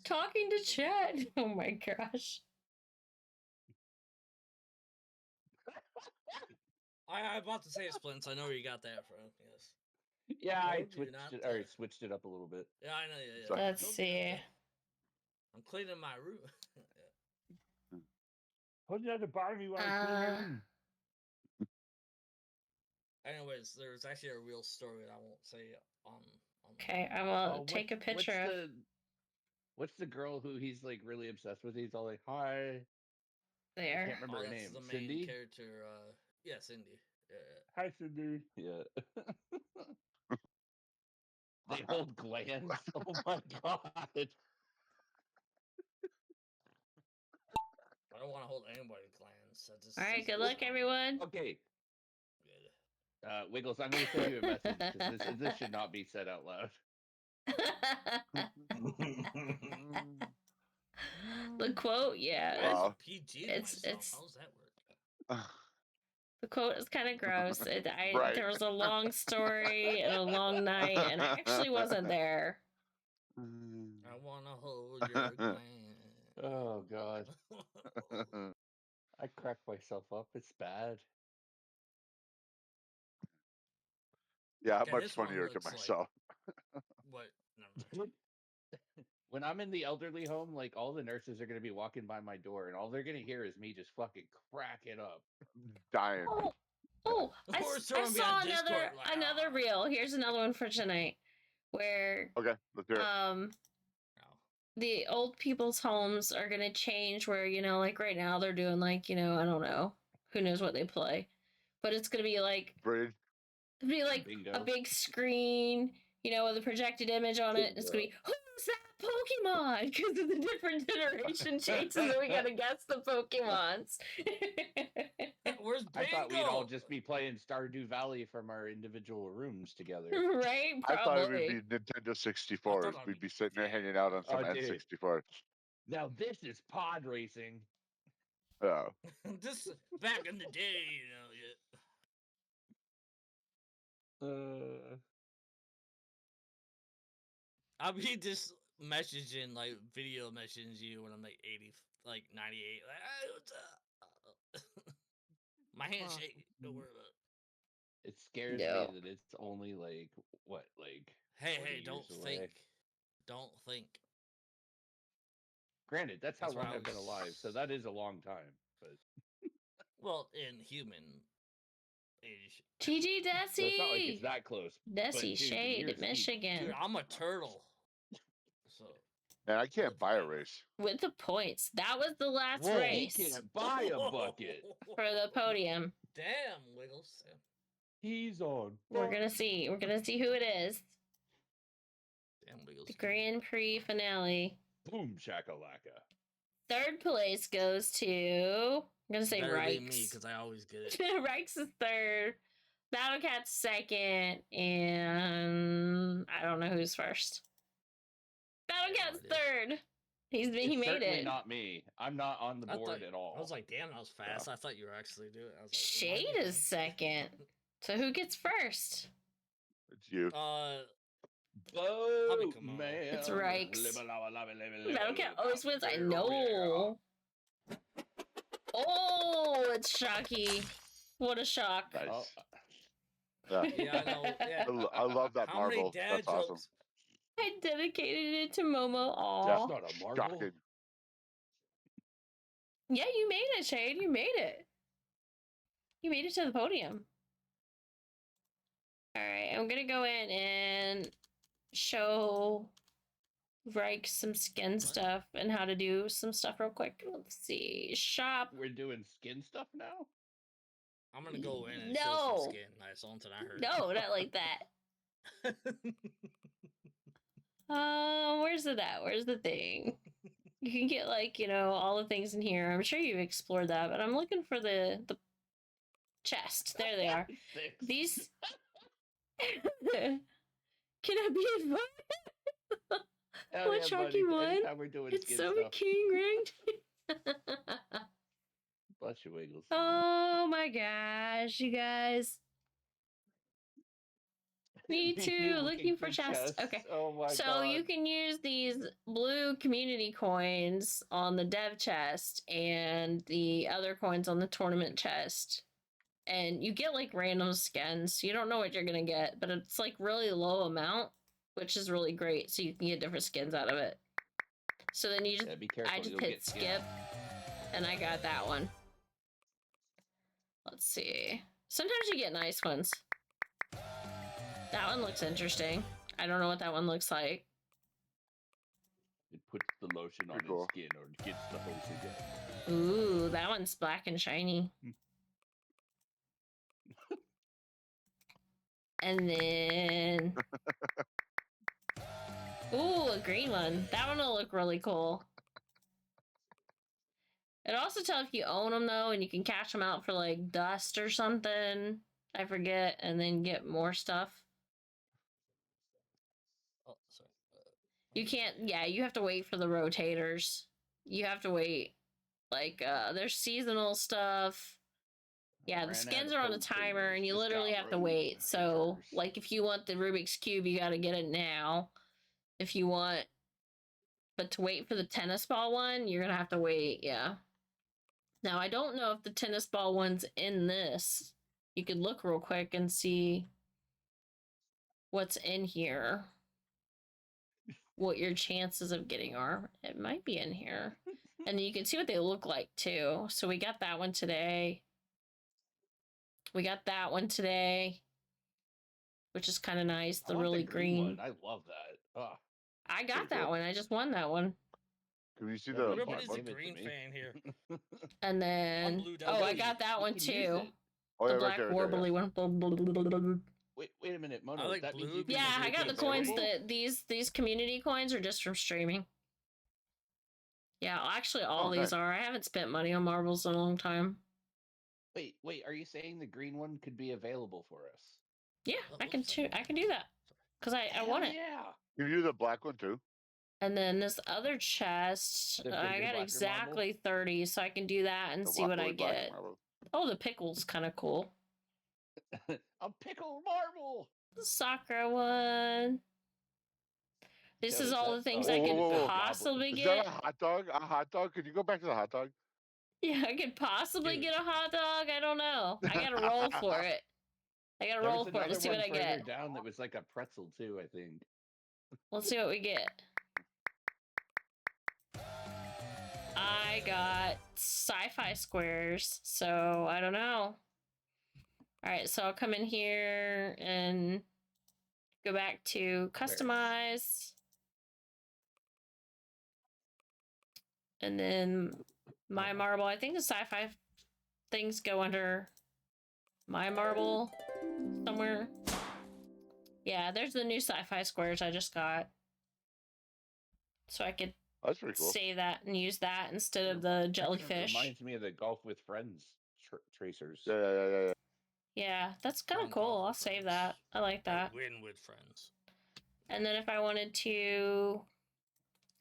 Speaker 1: talking to chat. Oh my gosh.
Speaker 3: I'm about to say it, Splints. I know where you got that from. Yes.
Speaker 5: Yeah, I switched it up a little bit.
Speaker 3: Yeah, I know. Yeah.
Speaker 1: Let's see.
Speaker 3: I'm cleaning my room.
Speaker 5: Hold you to bother me while I clean my room.
Speaker 3: Anyways, there's actually a real story that I won't say on
Speaker 1: okay, I will take a picture of.
Speaker 5: What's the girl who he's like really obsessed with? He's all like, "Hi."
Speaker 1: There.
Speaker 5: I can't remember her name.
Speaker 3: The main
Speaker 5: Cindy?
Speaker 3: character. Yeah, Cindy. Yeah.
Speaker 5: Hi, Cindy. Yeah. They hold glands. Oh my god.
Speaker 3: I don't want to hold anybody's glands.
Speaker 1: All right, good luck, everyone.
Speaker 5: Okay. Wiggles, I'm going to send you a message because this should not be said out loud.
Speaker 1: The quote, yeah.
Speaker 3: Wow. PG
Speaker 1: it's
Speaker 3: How's that work?
Speaker 1: The quote is kind of gross.
Speaker 2: Right.
Speaker 1: There was a long story and a long night, and I actually wasn't there.
Speaker 3: I want to hold your gland.
Speaker 5: Oh god. I cracked myself up. It's bad.
Speaker 2: Yeah, I'm much funnier to myself.
Speaker 3: What?
Speaker 5: When I'm in the elderly home, like all the nurses are going to be walking by my door, and all they're going to hear is me just fucking cracking up,
Speaker 2: dying.
Speaker 1: I saw another reel. Here's another one for tonight, where
Speaker 2: let's hear it.
Speaker 1: The old people's homes are gonna change. Where like right now they're doing like I don't know, who knows what they play, but it's gonna be like
Speaker 2: Bridge.
Speaker 1: It'd be like
Speaker 5: Bingo.
Speaker 1: a big screen, with a projected image on it. It's gonna be, who's that Pokemon? Because of the different generation changes, and we gotta guess the Pokemons.
Speaker 3: Where's Bingo?
Speaker 5: I thought we'd all just be playing Stardew Valley from our individual rooms together.
Speaker 1: Right? Probably.
Speaker 2: I thought it would be Nintendo 64s. We'd be sitting there hanging out on some N64.
Speaker 5: Now this is pod racing.
Speaker 2: Oh.
Speaker 3: This back in the day, I'll be just messaging, like, video messaging you when I'm, like, 80, like, 98. Like, hey, what's up? My handshake. Don't worry about it.
Speaker 5: It scares me that it's only, like, what, like...
Speaker 3: Hey, don't think. Don't think.
Speaker 5: Granted, that's how long I've been alive, so that is a long time, but...
Speaker 3: Well, in human age.
Speaker 1: GG Desi!
Speaker 5: So it's not like it's that close.
Speaker 1: Desi, Shade, Michigan.
Speaker 3: Dude, I'm a turtle. So.
Speaker 2: Man, I can't buy a race.
Speaker 1: With the points. That was the last race.
Speaker 5: He can't buy a bucket.
Speaker 1: For the podium.
Speaker 3: Damn, Wiggles.
Speaker 5: He's on.
Speaker 1: We're gonna see. We're gonna see who it is.
Speaker 3: Damn, Wiggles.
Speaker 1: The Grand Prix finale.
Speaker 5: Boom shakalaka.
Speaker 1: Third place goes to... I'm gonna say Rikes.
Speaker 3: Me, because I always get it.
Speaker 1: Rikes is third. BattleCat's second. And... I don't know who's first. BattleCat's third. He made it.
Speaker 5: Not me. I'm not on the board at all.
Speaker 3: I was like, damn, that was fast. I thought you were actually doing it. I was like,
Speaker 1: Shade is second. So who gets first?
Speaker 2: It's you.
Speaker 5: Man.
Speaker 1: It's Rikes. BattleCat always wins. I know. Oh, it's Shocky. What a shock.
Speaker 2: Nice.
Speaker 3: Yeah, I know. Yeah.
Speaker 2: I love that marble. That's awesome.
Speaker 1: I dedicated it to Momo. Aw.
Speaker 5: That's not a marble.
Speaker 2: Shocking.
Speaker 1: Yeah, you made it, Shade. You made it. You made it to the podium. Alright, I'm gonna go in and show Rike some skin stuff and how to do some stuff real quick. Let's see. Shop.
Speaker 5: We're doing skin stuff now?
Speaker 3: I'm gonna go in and show some skin. Nice, something I heard.
Speaker 1: No, not like that. Where's it at? Where's the thing? You can get, like, all the things in here. I'm sure you've explored that, but I'm looking for the chest. There they are. These... Can I be invited? What Shocky won? It's so King ranked.
Speaker 5: Bless you, Wiggles.
Speaker 1: Oh my gosh, you guys. Me too, looking for chests. Okay.
Speaker 5: Oh my
Speaker 1: so
Speaker 5: God.
Speaker 1: you can use these blue community coins on the dev chest and the other coins on the tournament chest. And you get like random skins. You don't know what you're gonna get, but it's like really low amount, which is really great. So you can get different skins out of it. So then you just, I just hit skip, and I got that one. Let's see. Sometimes you get nice ones. That one looks interesting. I don't know what that one looks like.
Speaker 5: It puts the lotion on its skin or gets the hose again.
Speaker 1: Ooh, that one's black and shiny. And then... Ooh, a green one. That one will look really cool. It also tells if you own them, though, and you can cash them out for, like, dust or something. I forget, and then get more stuff.
Speaker 3: Oh, sorry.
Speaker 1: You can't... Yeah, you have to wait for the rotators. You have to wait. Like, there's seasonal stuff. Yeah, the skins are on a timer, and you literally have to wait. So, like, if you want the Rubik's Cube, you gotta get it now. If you want... But to wait for the tennis ball one, you're gonna have to wait, yeah. Now, I don't know if the tennis ball one's in this. You could look real quick and see what's in here. What your chances of getting are. It might be in here. And you can see what they look like, too. So we got that one today. We got that one today, which is kind of nice. The really green.
Speaker 5: I love that. Oh,
Speaker 1: I got that one. I just won that one.
Speaker 2: Can you see the...
Speaker 3: Everybody's a green fan here.
Speaker 1: And then... Oh, I got that one too.
Speaker 2: Oh,
Speaker 1: The
Speaker 2: yeah,
Speaker 1: black
Speaker 2: right there,
Speaker 1: warbly one.
Speaker 5: Wait a minute, Mono.
Speaker 3: I like
Speaker 5: that means
Speaker 3: blue
Speaker 5: you can
Speaker 1: Yeah, I
Speaker 5: make
Speaker 1: got
Speaker 5: it
Speaker 1: the coins.
Speaker 5: available?
Speaker 1: These community coins are just from streaming. Yeah, actually, all these
Speaker 2: nice.
Speaker 1: are. I haven't spent money on marbles in a long time.
Speaker 5: Wait, are you saying the green one could be available for us?
Speaker 1: Yeah, I can do that because I want it.
Speaker 5: Yeah.
Speaker 2: You do the black one too.
Speaker 1: And then this other chest,
Speaker 5: The
Speaker 1: I
Speaker 5: bigger,
Speaker 1: got
Speaker 5: blacker
Speaker 1: exactly 30, so I can do that and
Speaker 2: The
Speaker 1: see what I
Speaker 2: waffly black
Speaker 1: get.
Speaker 2: marble.
Speaker 1: Oh, the pickle's kind of cool.
Speaker 5: A pickle marble.
Speaker 1: The Sakura one. This is all the things I could possibly
Speaker 2: Is
Speaker 1: get.
Speaker 2: that a hot dog? A hot dog? Could you go back to the hot dog?
Speaker 1: Yeah, I could possibly get a hot dog. I don't know. I gotta roll for it. I gotta roll for it to see what I get.
Speaker 5: Down that was like a pretzel too, I think.
Speaker 1: Let's see what we get. I got sci-fi squares, so I don't know. All right, so I'll come in here and go back to customize. And then my marble. I think the sci-fi things go under my marble somewhere. Yeah, there's the new sci-fi squares I just got. So I could
Speaker 2: That's pretty cool.
Speaker 1: save that and use that instead of the jellyfish.
Speaker 5: Reminds me of the Golf with Friends tracers.
Speaker 2: Yeah.
Speaker 1: Yeah, that's kind of cool. I'll save that. I like that.
Speaker 3: Win with friends.
Speaker 1: And then if I wanted to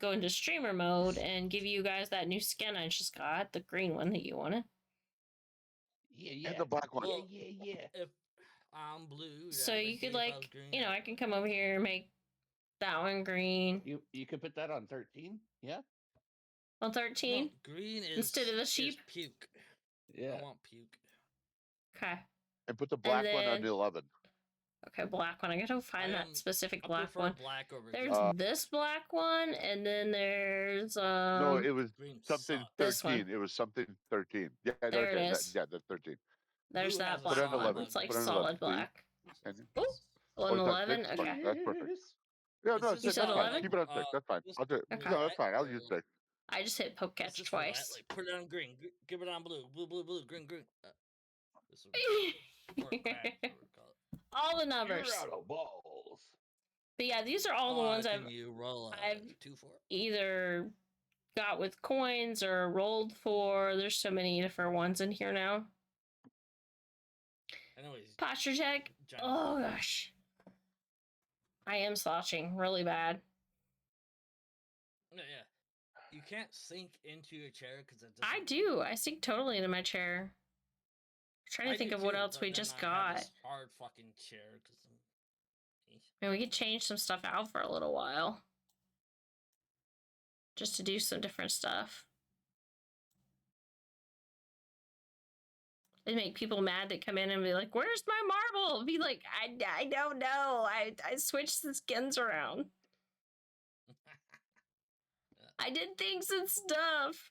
Speaker 1: go into streamer mode and give you guys that new skin I just got, the green one that you wanted.
Speaker 5: Yeah.
Speaker 2: And the black one.
Speaker 5: Yeah.
Speaker 3: If I'm blue.
Speaker 1: So you could like, you know, I can come over here and make that one green.
Speaker 5: You could put that on 13, yeah?
Speaker 1: On 13?
Speaker 3: No, green is
Speaker 1: instead of the sheep?
Speaker 3: Puke.
Speaker 5: Yeah.
Speaker 3: I want puke.
Speaker 1: Okay.
Speaker 2: And put the black one on the 11.
Speaker 1: Okay, black one. I gotta find that specific black one.
Speaker 3: Black over
Speaker 1: there's this black one, and then there's
Speaker 2: no, it was something 13.
Speaker 1: One.
Speaker 2: It was something 13. Yeah,
Speaker 1: there it is.
Speaker 2: That's 13.
Speaker 1: There's that black
Speaker 2: Put it on 11.
Speaker 1: It's like
Speaker 2: Put it on
Speaker 1: solid
Speaker 2: 11,
Speaker 1: black.
Speaker 2: And,
Speaker 1: On 11? Okay.
Speaker 2: That's perfect. Yeah, no,
Speaker 1: You said 11?
Speaker 2: Keep it on 6. That's fine. I'll do it.
Speaker 1: Okay.
Speaker 2: No, that's fine. I'll use 6.
Speaker 1: I just hit poke catch twice.
Speaker 3: Like, put it on green. Give it on blue. Blue, green. This
Speaker 1: all the numbers.
Speaker 5: You're out of balls.
Speaker 1: But yeah, these are all the ones I've
Speaker 3: two for
Speaker 1: either got with coins or rolled for. There's so many different ones in here now.
Speaker 3: Anyways,
Speaker 1: posture check. Oh gosh, I am slouching really bad.
Speaker 3: Yeah. You can't sink into your chair because it.
Speaker 1: I do. I sink totally into my chair. I'm trying to think of what else we just got.
Speaker 3: Hard fucking chair.
Speaker 1: I mean, we could change some stuff out for a little while, just to do some different stuff. It'd make people mad that come in and be like, "Where's my marble?" Be like, "I don't know. I switched the skins around. I did things and stuff."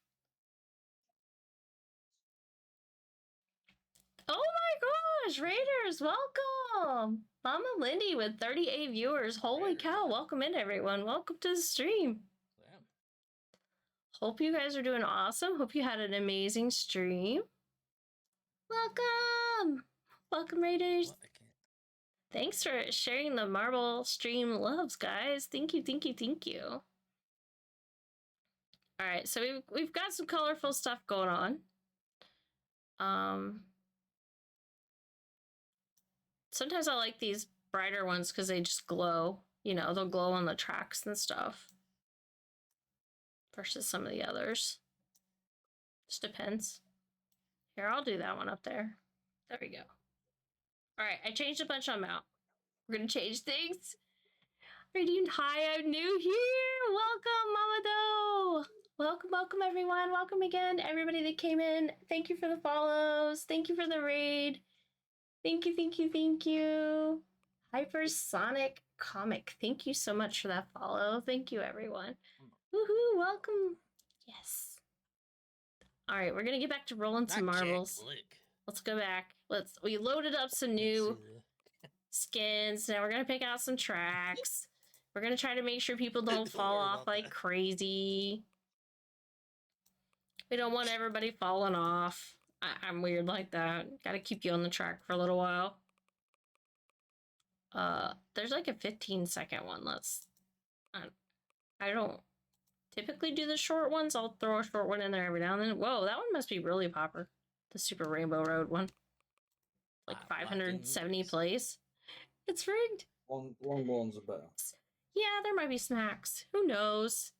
Speaker 1: Oh my gosh, Raiders, welcome! Mama Lindy with 38 viewers. Holy cow, welcome in everyone. Welcome to the stream.
Speaker 3: Damn.
Speaker 1: Hope you guys are doing awesome. Hope you had an amazing stream. Welcome! Welcome, Raiders. Thanks for sharing the marble stream loves, guys. Thank you. Alright, so we've got some colorful stuff going on. Sometimes I like these brighter ones because they just glow. You know, they'll glow on the tracks and stuff. Versus some of the others. Just depends. Here, I'll do that one up there. There we go. Alright, I changed a bunch on them out. We're gonna change things. Radiant, hi, I'm new here. Welcome, Mamado. Welcome, everyone. Welcome again, everybody that came in. Thank you for the follows. Thank you for the raid. Thank you. Hypersonic Comic. Thank you so much for that follow. Thank you, everyone. Woohoo, welcome. Yes. All right, we're going to get back to rolling some marbles. Let's go back. We loaded up some new skins. Now we're going to pick out some tracks. We're going to try to make sure people don't fall off like crazy. We don't want everybody falling off. I'm weird like that. Gotta keep you on the track for a little while. There's like a 15-second one. I don't typically do the short ones. I'll throw a short one in there every now and then. Whoa, that one must be really popper. The Super Rainbow Road one. Like 570 plays. It's rigged.
Speaker 9: Long ones are better.
Speaker 1: Yeah, there might be snacks. Who knows?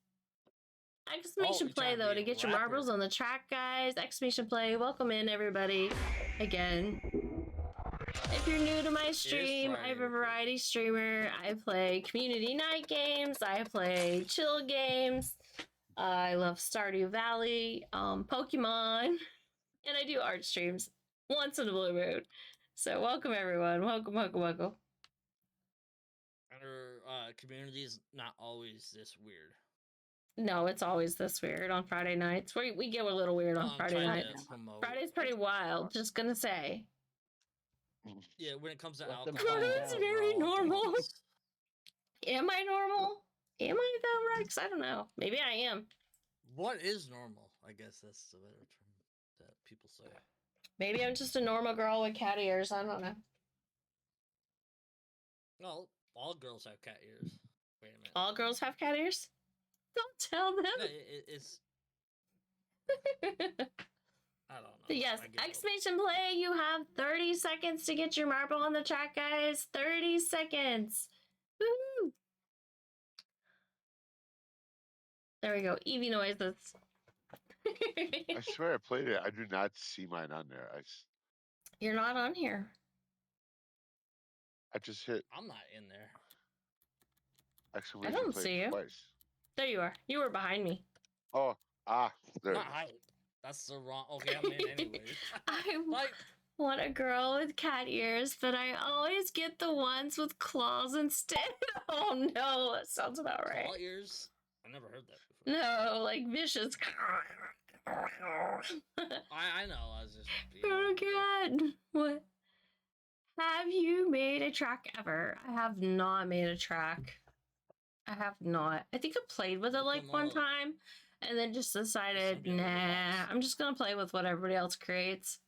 Speaker 1: Exclamation play though to get your marbles on the track, guys. Exclamation play. Welcome in everybody. Again. If you're new to my stream, I'm a variety streamer. I play community night games. I play chill games. I love Stardew Valley, Pokemon, and I do art streams once in a blue moon. So welcome everyone. Welcome, welcome, welcome.
Speaker 3: Our community is not always this weird.
Speaker 1: No, it's always this weird on Friday nights. We get a little weird on Friday nights. Friday's pretty wild, just gonna say.
Speaker 3: Yeah, when it comes to alcohol.
Speaker 1: It's very normal. Am I normal? Am I though, Rex? I don't know. Maybe I am.
Speaker 3: What is normal? I guess that's the better term that people say.
Speaker 1: Maybe I'm just a normal girl with cat ears. I don't know.
Speaker 3: No, all girls have cat ears. Wait a minute.
Speaker 1: All girls have cat ears? Don't tell them.
Speaker 3: No, it's... I don't know.
Speaker 1: But yes, exclamation play. You have 30 seconds to get your marble on the track, guys. 30 seconds. Woo! There we go. Eevee noises.
Speaker 2: I swear I played it. I do not see mine on there.
Speaker 1: You're not on here.
Speaker 2: I just hit.
Speaker 3: I'm not in there.
Speaker 2: I
Speaker 1: don't see you.
Speaker 2: Twice.
Speaker 1: There you are. You were behind me.
Speaker 2: Oh, there.
Speaker 3: That's the wrong. Okay, I'm in anyways.
Speaker 1: I want a girl with cat ears, but I always get the ones with claws instead. Oh no, that sounds about right.
Speaker 3: Claw ears? I never heard that before.
Speaker 1: No, like vicious.
Speaker 3: I know. I was just.
Speaker 1: Oh god, what? Have you made a track ever? I have not made a track. I have not. I think I played with it like one time and then just decided, nah, I'm just gonna play with what everybody else creates.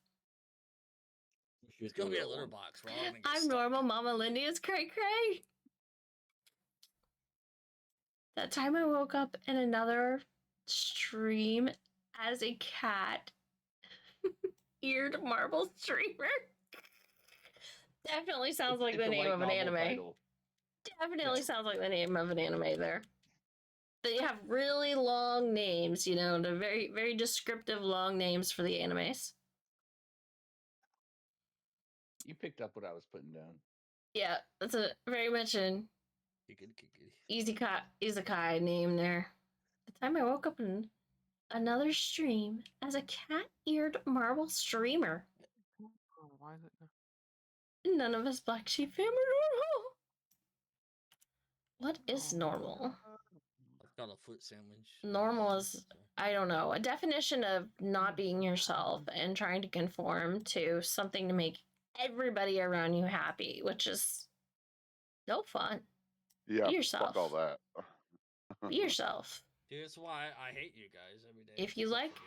Speaker 3: It's gonna be a litter box.
Speaker 1: I'm normal. Mama Lindy is cray cray. That time I woke up in another stream as a cat eared marble streamer. Definitely sounds like the name of an anime. Definitely sounds like the name of an anime there. They have really long names, you know, they're very, very descriptive long names for the animes.
Speaker 5: You picked up what I was putting down.
Speaker 1: Yeah, that's a very much an isekai name there. The time I woke up in another stream as a cat-eared marble streamer.
Speaker 8: Oh, why is it?
Speaker 1: None of us Black Sheep fam are normal. What is normal?
Speaker 3: I've got a foot sandwich.
Speaker 1: Normal is, I don't know, a definition of not being yourself and trying to conform to something to make everybody around you happy, which is no fun.
Speaker 2: Yeah,
Speaker 1: be yourself.
Speaker 2: Fuck all that.
Speaker 1: Be yourself.
Speaker 3: Here's why I hate you guys every day.
Speaker 1: If you like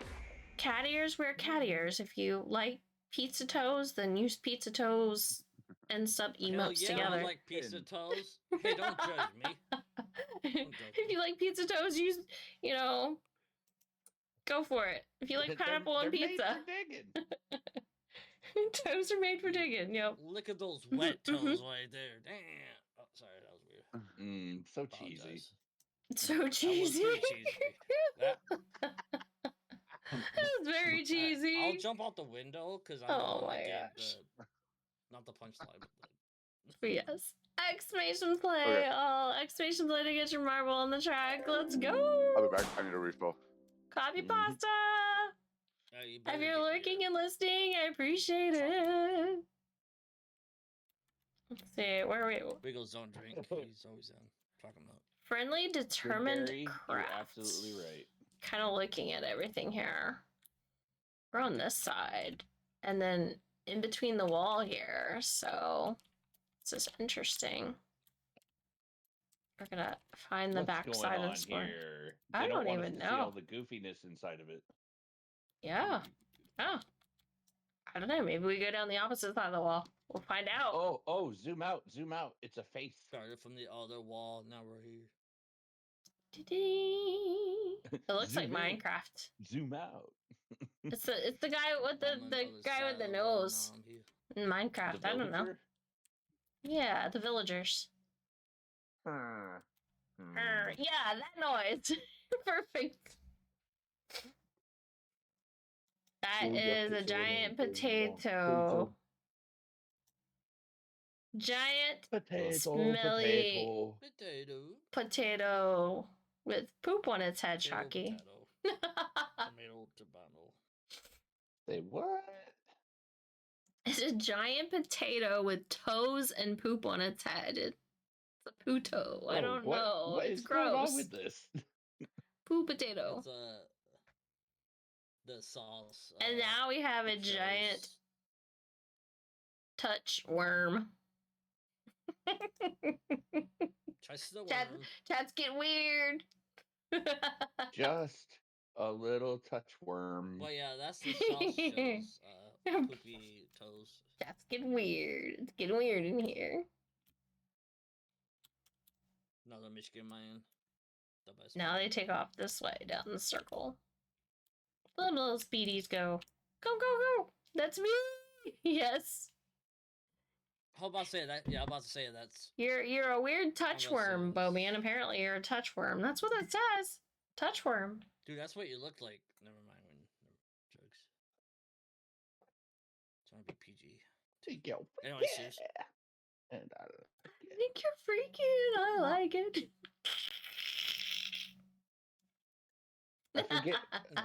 Speaker 1: cat ears, wear cat ears. If you like pizza toes, then use pizza toes and sub emotes together.
Speaker 3: I like pizza toes. Hey, don't judge me.
Speaker 1: If you like pizza toes, use, you know, go for it. If you like pineapple on pizza. Toes are made for digging, yep.
Speaker 3: Look at those wet toes right there. Damn. Oh, sorry, that was weird.
Speaker 5: So cheesy.
Speaker 1: So cheesy.
Speaker 3: That
Speaker 1: was very cheesy.
Speaker 3: I'll jump out the window because I don't want to get not the punchline, but the...
Speaker 1: Yes. Exclamation play. Okay. Oh, exclamation play to get your marble on the track. Let's go.
Speaker 2: I'll be back. I need a refill.
Speaker 1: Copy pasta. If you're lurking and listening, I appreciate it. Let's see, where are we?
Speaker 3: Wiggles don't drink. He's always talking about.
Speaker 1: Friendly, determined crafts.
Speaker 5: You're absolutely right.
Speaker 1: Kind of looking at everything here. We're on this side, and then in between the wall here. So this is interesting. We're gonna find the back side of this one. I don't even know.
Speaker 5: See all the goofiness inside of it.
Speaker 1: Yeah. Oh. I don't know. Maybe we go down the opposite side of the wall. We'll find out.
Speaker 5: Oh, zoom out. It's a face.
Speaker 3: Started from the other wall. Now we're here.
Speaker 1: It looks like
Speaker 5: Zoom in.
Speaker 1: Minecraft.
Speaker 5: Zoom out.
Speaker 1: It's the guy with the guy with the nose in Minecraft. I don't know. Yeah, the villagers. Yeah, that noise. Perfect. That is a giant potato. Giant smelly potato with poop on its head, Shocky.
Speaker 3: Tomato.
Speaker 5: Say what?
Speaker 1: It's a giant potato with toes and poop on its head. It's a puto. I don't know.
Speaker 5: What
Speaker 1: It's
Speaker 5: is
Speaker 1: gross.
Speaker 5: going on with this?
Speaker 1: Poo potato.
Speaker 3: It's the sauce.
Speaker 1: And now we have a giant touch worm. Chat's getting weird.
Speaker 5: Just a little touch worm.
Speaker 3: Well, yeah, that's the sauce shows. Poopy toes.
Speaker 1: Chat's getting weird. It's getting weird in here.
Speaker 3: Another Michigan man.
Speaker 1: Now they take off this way down the circle. Let little speedies go. Go, go, go. That's me. Yes.
Speaker 3: How about to say that? Yeah, I'm about to say that's.
Speaker 1: You're a weird touch worm, Bowman. Apparently, you're a touch worm. That's what it says. Touch worm.
Speaker 3: Dude, that's what you look like. Never mind. Jokes. It's gonna be PG.
Speaker 5: Take your
Speaker 3: anyway, seriously.
Speaker 5: And
Speaker 1: I think you're freaking. I like it.
Speaker 5: I forget.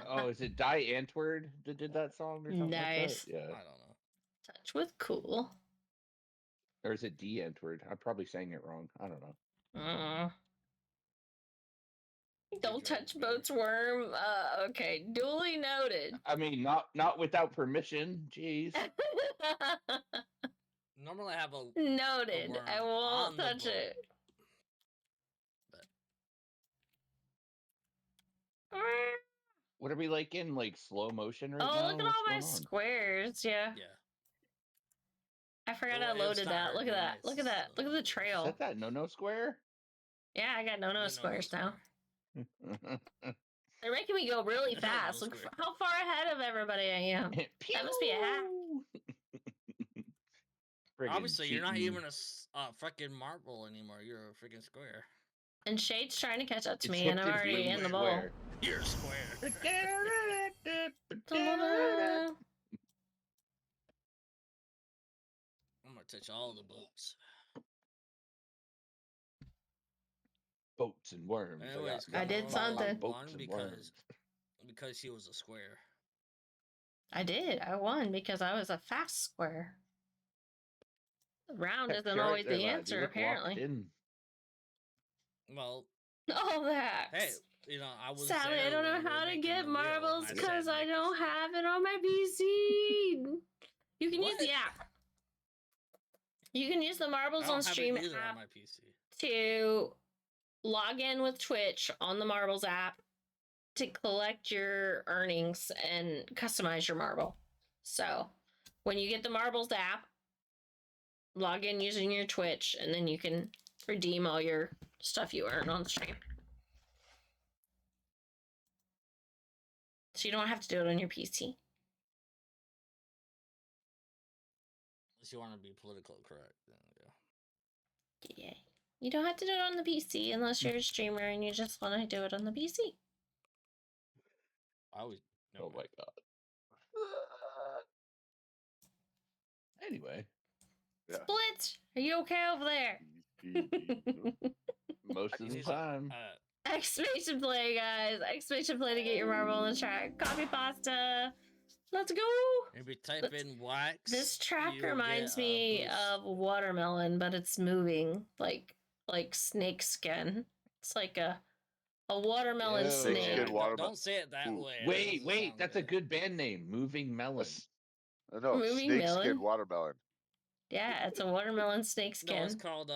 Speaker 5: Oh, is it Die Antwoord that did that song or something?
Speaker 1: Nice.
Speaker 5: Like that? Yeah.
Speaker 3: I don't know.
Speaker 1: Touch with cool.
Speaker 5: Or is it D Antwoord? I'm probably saying it wrong. I don't know.
Speaker 1: Don't touch Boat's worm. Okay, duly noted.
Speaker 5: I mean, not without permission. Jeez.
Speaker 3: Normally I have a
Speaker 1: noted. I won't touch it.
Speaker 5: What are we like in slow motion right now?
Speaker 1: Oh, look at all my squares. Yeah. I forgot I loaded that. Look at that. Look at that. Look at the trail.
Speaker 5: Is that no square?
Speaker 1: Yeah, I got no squares now. They're making me go really fast. Look how far ahead of everybody I am. That must be a hack.
Speaker 3: Obviously, you're not even a freaking marble anymore. You're a freaking square.
Speaker 1: And Shade's trying to catch up to me, and I'm already in the bowl.
Speaker 3: You're a square. I'm gonna touch all the boats.
Speaker 5: Boats and worms.
Speaker 3: Anyways,
Speaker 1: I did something.
Speaker 3: Because he was a square.
Speaker 1: I did. I won because I was a fast square. Round isn't always the answer, apparently.
Speaker 3: Well,
Speaker 1: all that.
Speaker 3: Hey, I was.
Speaker 1: Sally, I don't know how to get marbles because I don't have it on my PC. You can use the app. You can use the Marbles on Stream app
Speaker 3: on my PC.
Speaker 1: To log in with Twitch on the Marbles app to collect your earnings and customize your marble. So when you get the Marbles app, log in using your Twitch, and then you can redeem all your stuff you earn on stream. So you don't have to do it on your PC.
Speaker 3: Unless you want to be politically correct. Then,
Speaker 1: yeah. You don't have to do it on the PC unless you're a streamer and you just want to do it on the PC.
Speaker 5: Oh my god. Anyway.
Speaker 1: Yeah. Split! Are you okay over there?
Speaker 5: Most of the time.
Speaker 1: Exclamation play, guys. Exclamation play to get your marble in the chat. Copy pasta. Let's go.
Speaker 3: Maybe type in wax.
Speaker 1: This track reminds me of watermelon, but it's moving like snake skin. It's like a watermelon snake.
Speaker 3: Don't say it that way.
Speaker 5: Wait, that's a good band name. Moving Melon.
Speaker 2: No, snake skin watermelon.
Speaker 1: Yeah, it's a watermelon snake skin.
Speaker 3: No, it's called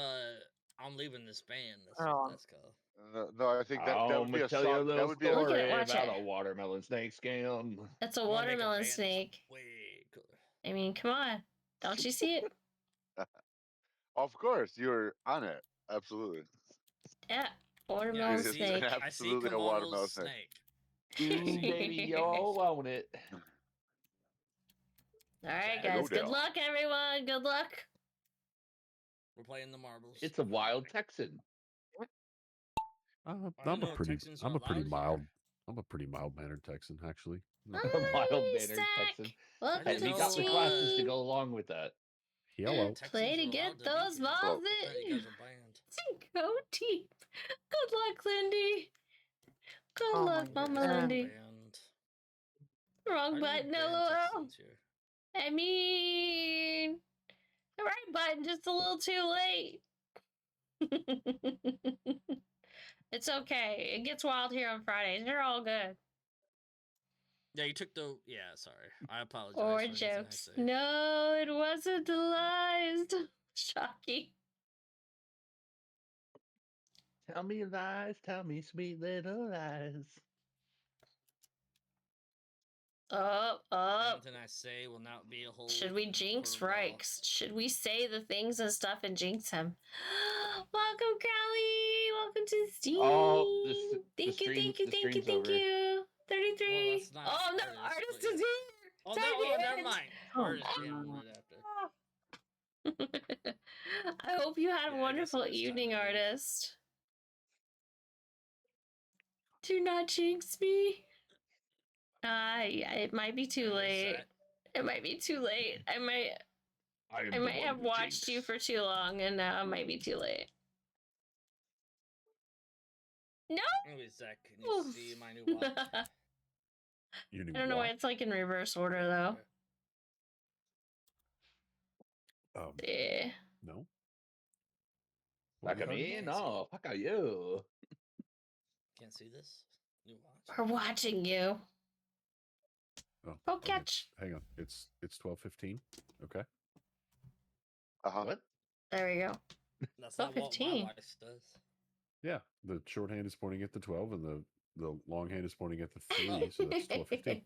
Speaker 3: I'm leaving this band. That's what that's called.
Speaker 2: No, I think that would be a
Speaker 5: tell
Speaker 2: song.
Speaker 5: You a little
Speaker 2: that would be
Speaker 5: story about a watermelon snake skin.
Speaker 1: That's a watermelon snake.
Speaker 3: Way cooler.
Speaker 1: I mean, come on. Don't you see it?
Speaker 2: Of course, you're on it. Absolutely.
Speaker 1: Yeah.
Speaker 3: Yeah,
Speaker 1: Watermelon
Speaker 2: It's
Speaker 1: snake.
Speaker 3: I see
Speaker 2: absolutely a watermelon
Speaker 3: Kimono's
Speaker 2: snake.
Speaker 3: snake.
Speaker 5: Ooh, baby, you all own it.
Speaker 1: All right,
Speaker 3: Jack.
Speaker 2: Hello
Speaker 1: guys. Good
Speaker 2: there.
Speaker 1: luck, everyone. Good luck.
Speaker 3: We're playing the marbles.
Speaker 5: It's a wild Texan.
Speaker 3: I
Speaker 11: I'm
Speaker 3: know
Speaker 11: a pretty
Speaker 3: Texans are
Speaker 11: mild.
Speaker 3: here.
Speaker 11: I'm a pretty mild mannered Texan, actually.
Speaker 5: A
Speaker 1: Hi,
Speaker 5: mild-mannered
Speaker 1: Zach.
Speaker 5: Texan.
Speaker 1: Welcome
Speaker 5: And
Speaker 1: to
Speaker 5: he
Speaker 1: the
Speaker 5: got the glasses to
Speaker 1: stream.
Speaker 5: go along with that.
Speaker 11: Hello.
Speaker 3: Texans
Speaker 1: Play to
Speaker 3: are
Speaker 1: get
Speaker 3: allowed to be
Speaker 1: those
Speaker 3: here.
Speaker 1: balls
Speaker 3: I thought you
Speaker 1: in.
Speaker 3: guys were banned.
Speaker 1: Go deep. Good luck, Lindy. Good
Speaker 8: Oh
Speaker 1: luck,
Speaker 8: my
Speaker 1: Mama
Speaker 8: God.
Speaker 1: Lindy.
Speaker 3: Banned.
Speaker 1: Wrong
Speaker 3: How do you
Speaker 1: button,
Speaker 3: ban
Speaker 1: LOL.
Speaker 3: Texans here?
Speaker 1: I mean, the right button just a little too late. It's okay. It gets wild here on Fridays. They're all good.
Speaker 3: Yeah, you took the. Yeah, sorry. I apologize.
Speaker 1: Or
Speaker 3: for anything I
Speaker 1: jokes.
Speaker 3: say.
Speaker 1: No, it wasn't lies. Shocking.
Speaker 5: Tell me lies, tell me sweet little lies.
Speaker 1: Up.
Speaker 3: Anything I say will not be a whole.
Speaker 1: Should we jinx Rikes? Should we say the things and stuff and jinx him? Welcome, Crowley. Welcome to the stream.
Speaker 5: Oh,
Speaker 1: Thank you. 33.
Speaker 3: Well,
Speaker 1: Oh, no, artist is here.
Speaker 3: Oh, no, never mind. Artist came right after.
Speaker 1: I hope you had a
Speaker 3: Yeah, I guess
Speaker 1: wonderful
Speaker 3: it is time
Speaker 1: evening,
Speaker 3: to leave.
Speaker 1: artist. Do not jinx me. It might be too late. It might be too late. I might have watched you for too long, and now it might be too late. No.
Speaker 3: Anyways, Zach, can you see my new watch?
Speaker 11: Your new
Speaker 1: I don't know why it's like in reverse order though. Yeah.
Speaker 11: No.
Speaker 5: Fuck me? No, fuck are you?
Speaker 3: Can't see this new watch.
Speaker 1: We're watching you.
Speaker 11: Oh,
Speaker 1: catch.
Speaker 11: Hang on. It's 12:15. Okay.
Speaker 5: What?
Speaker 1: There we go.
Speaker 3: That's not what my watch does.
Speaker 11: Yeah, the shorthand is pointing at the 12, and the longhand is pointing at the 3, so that's 12:15.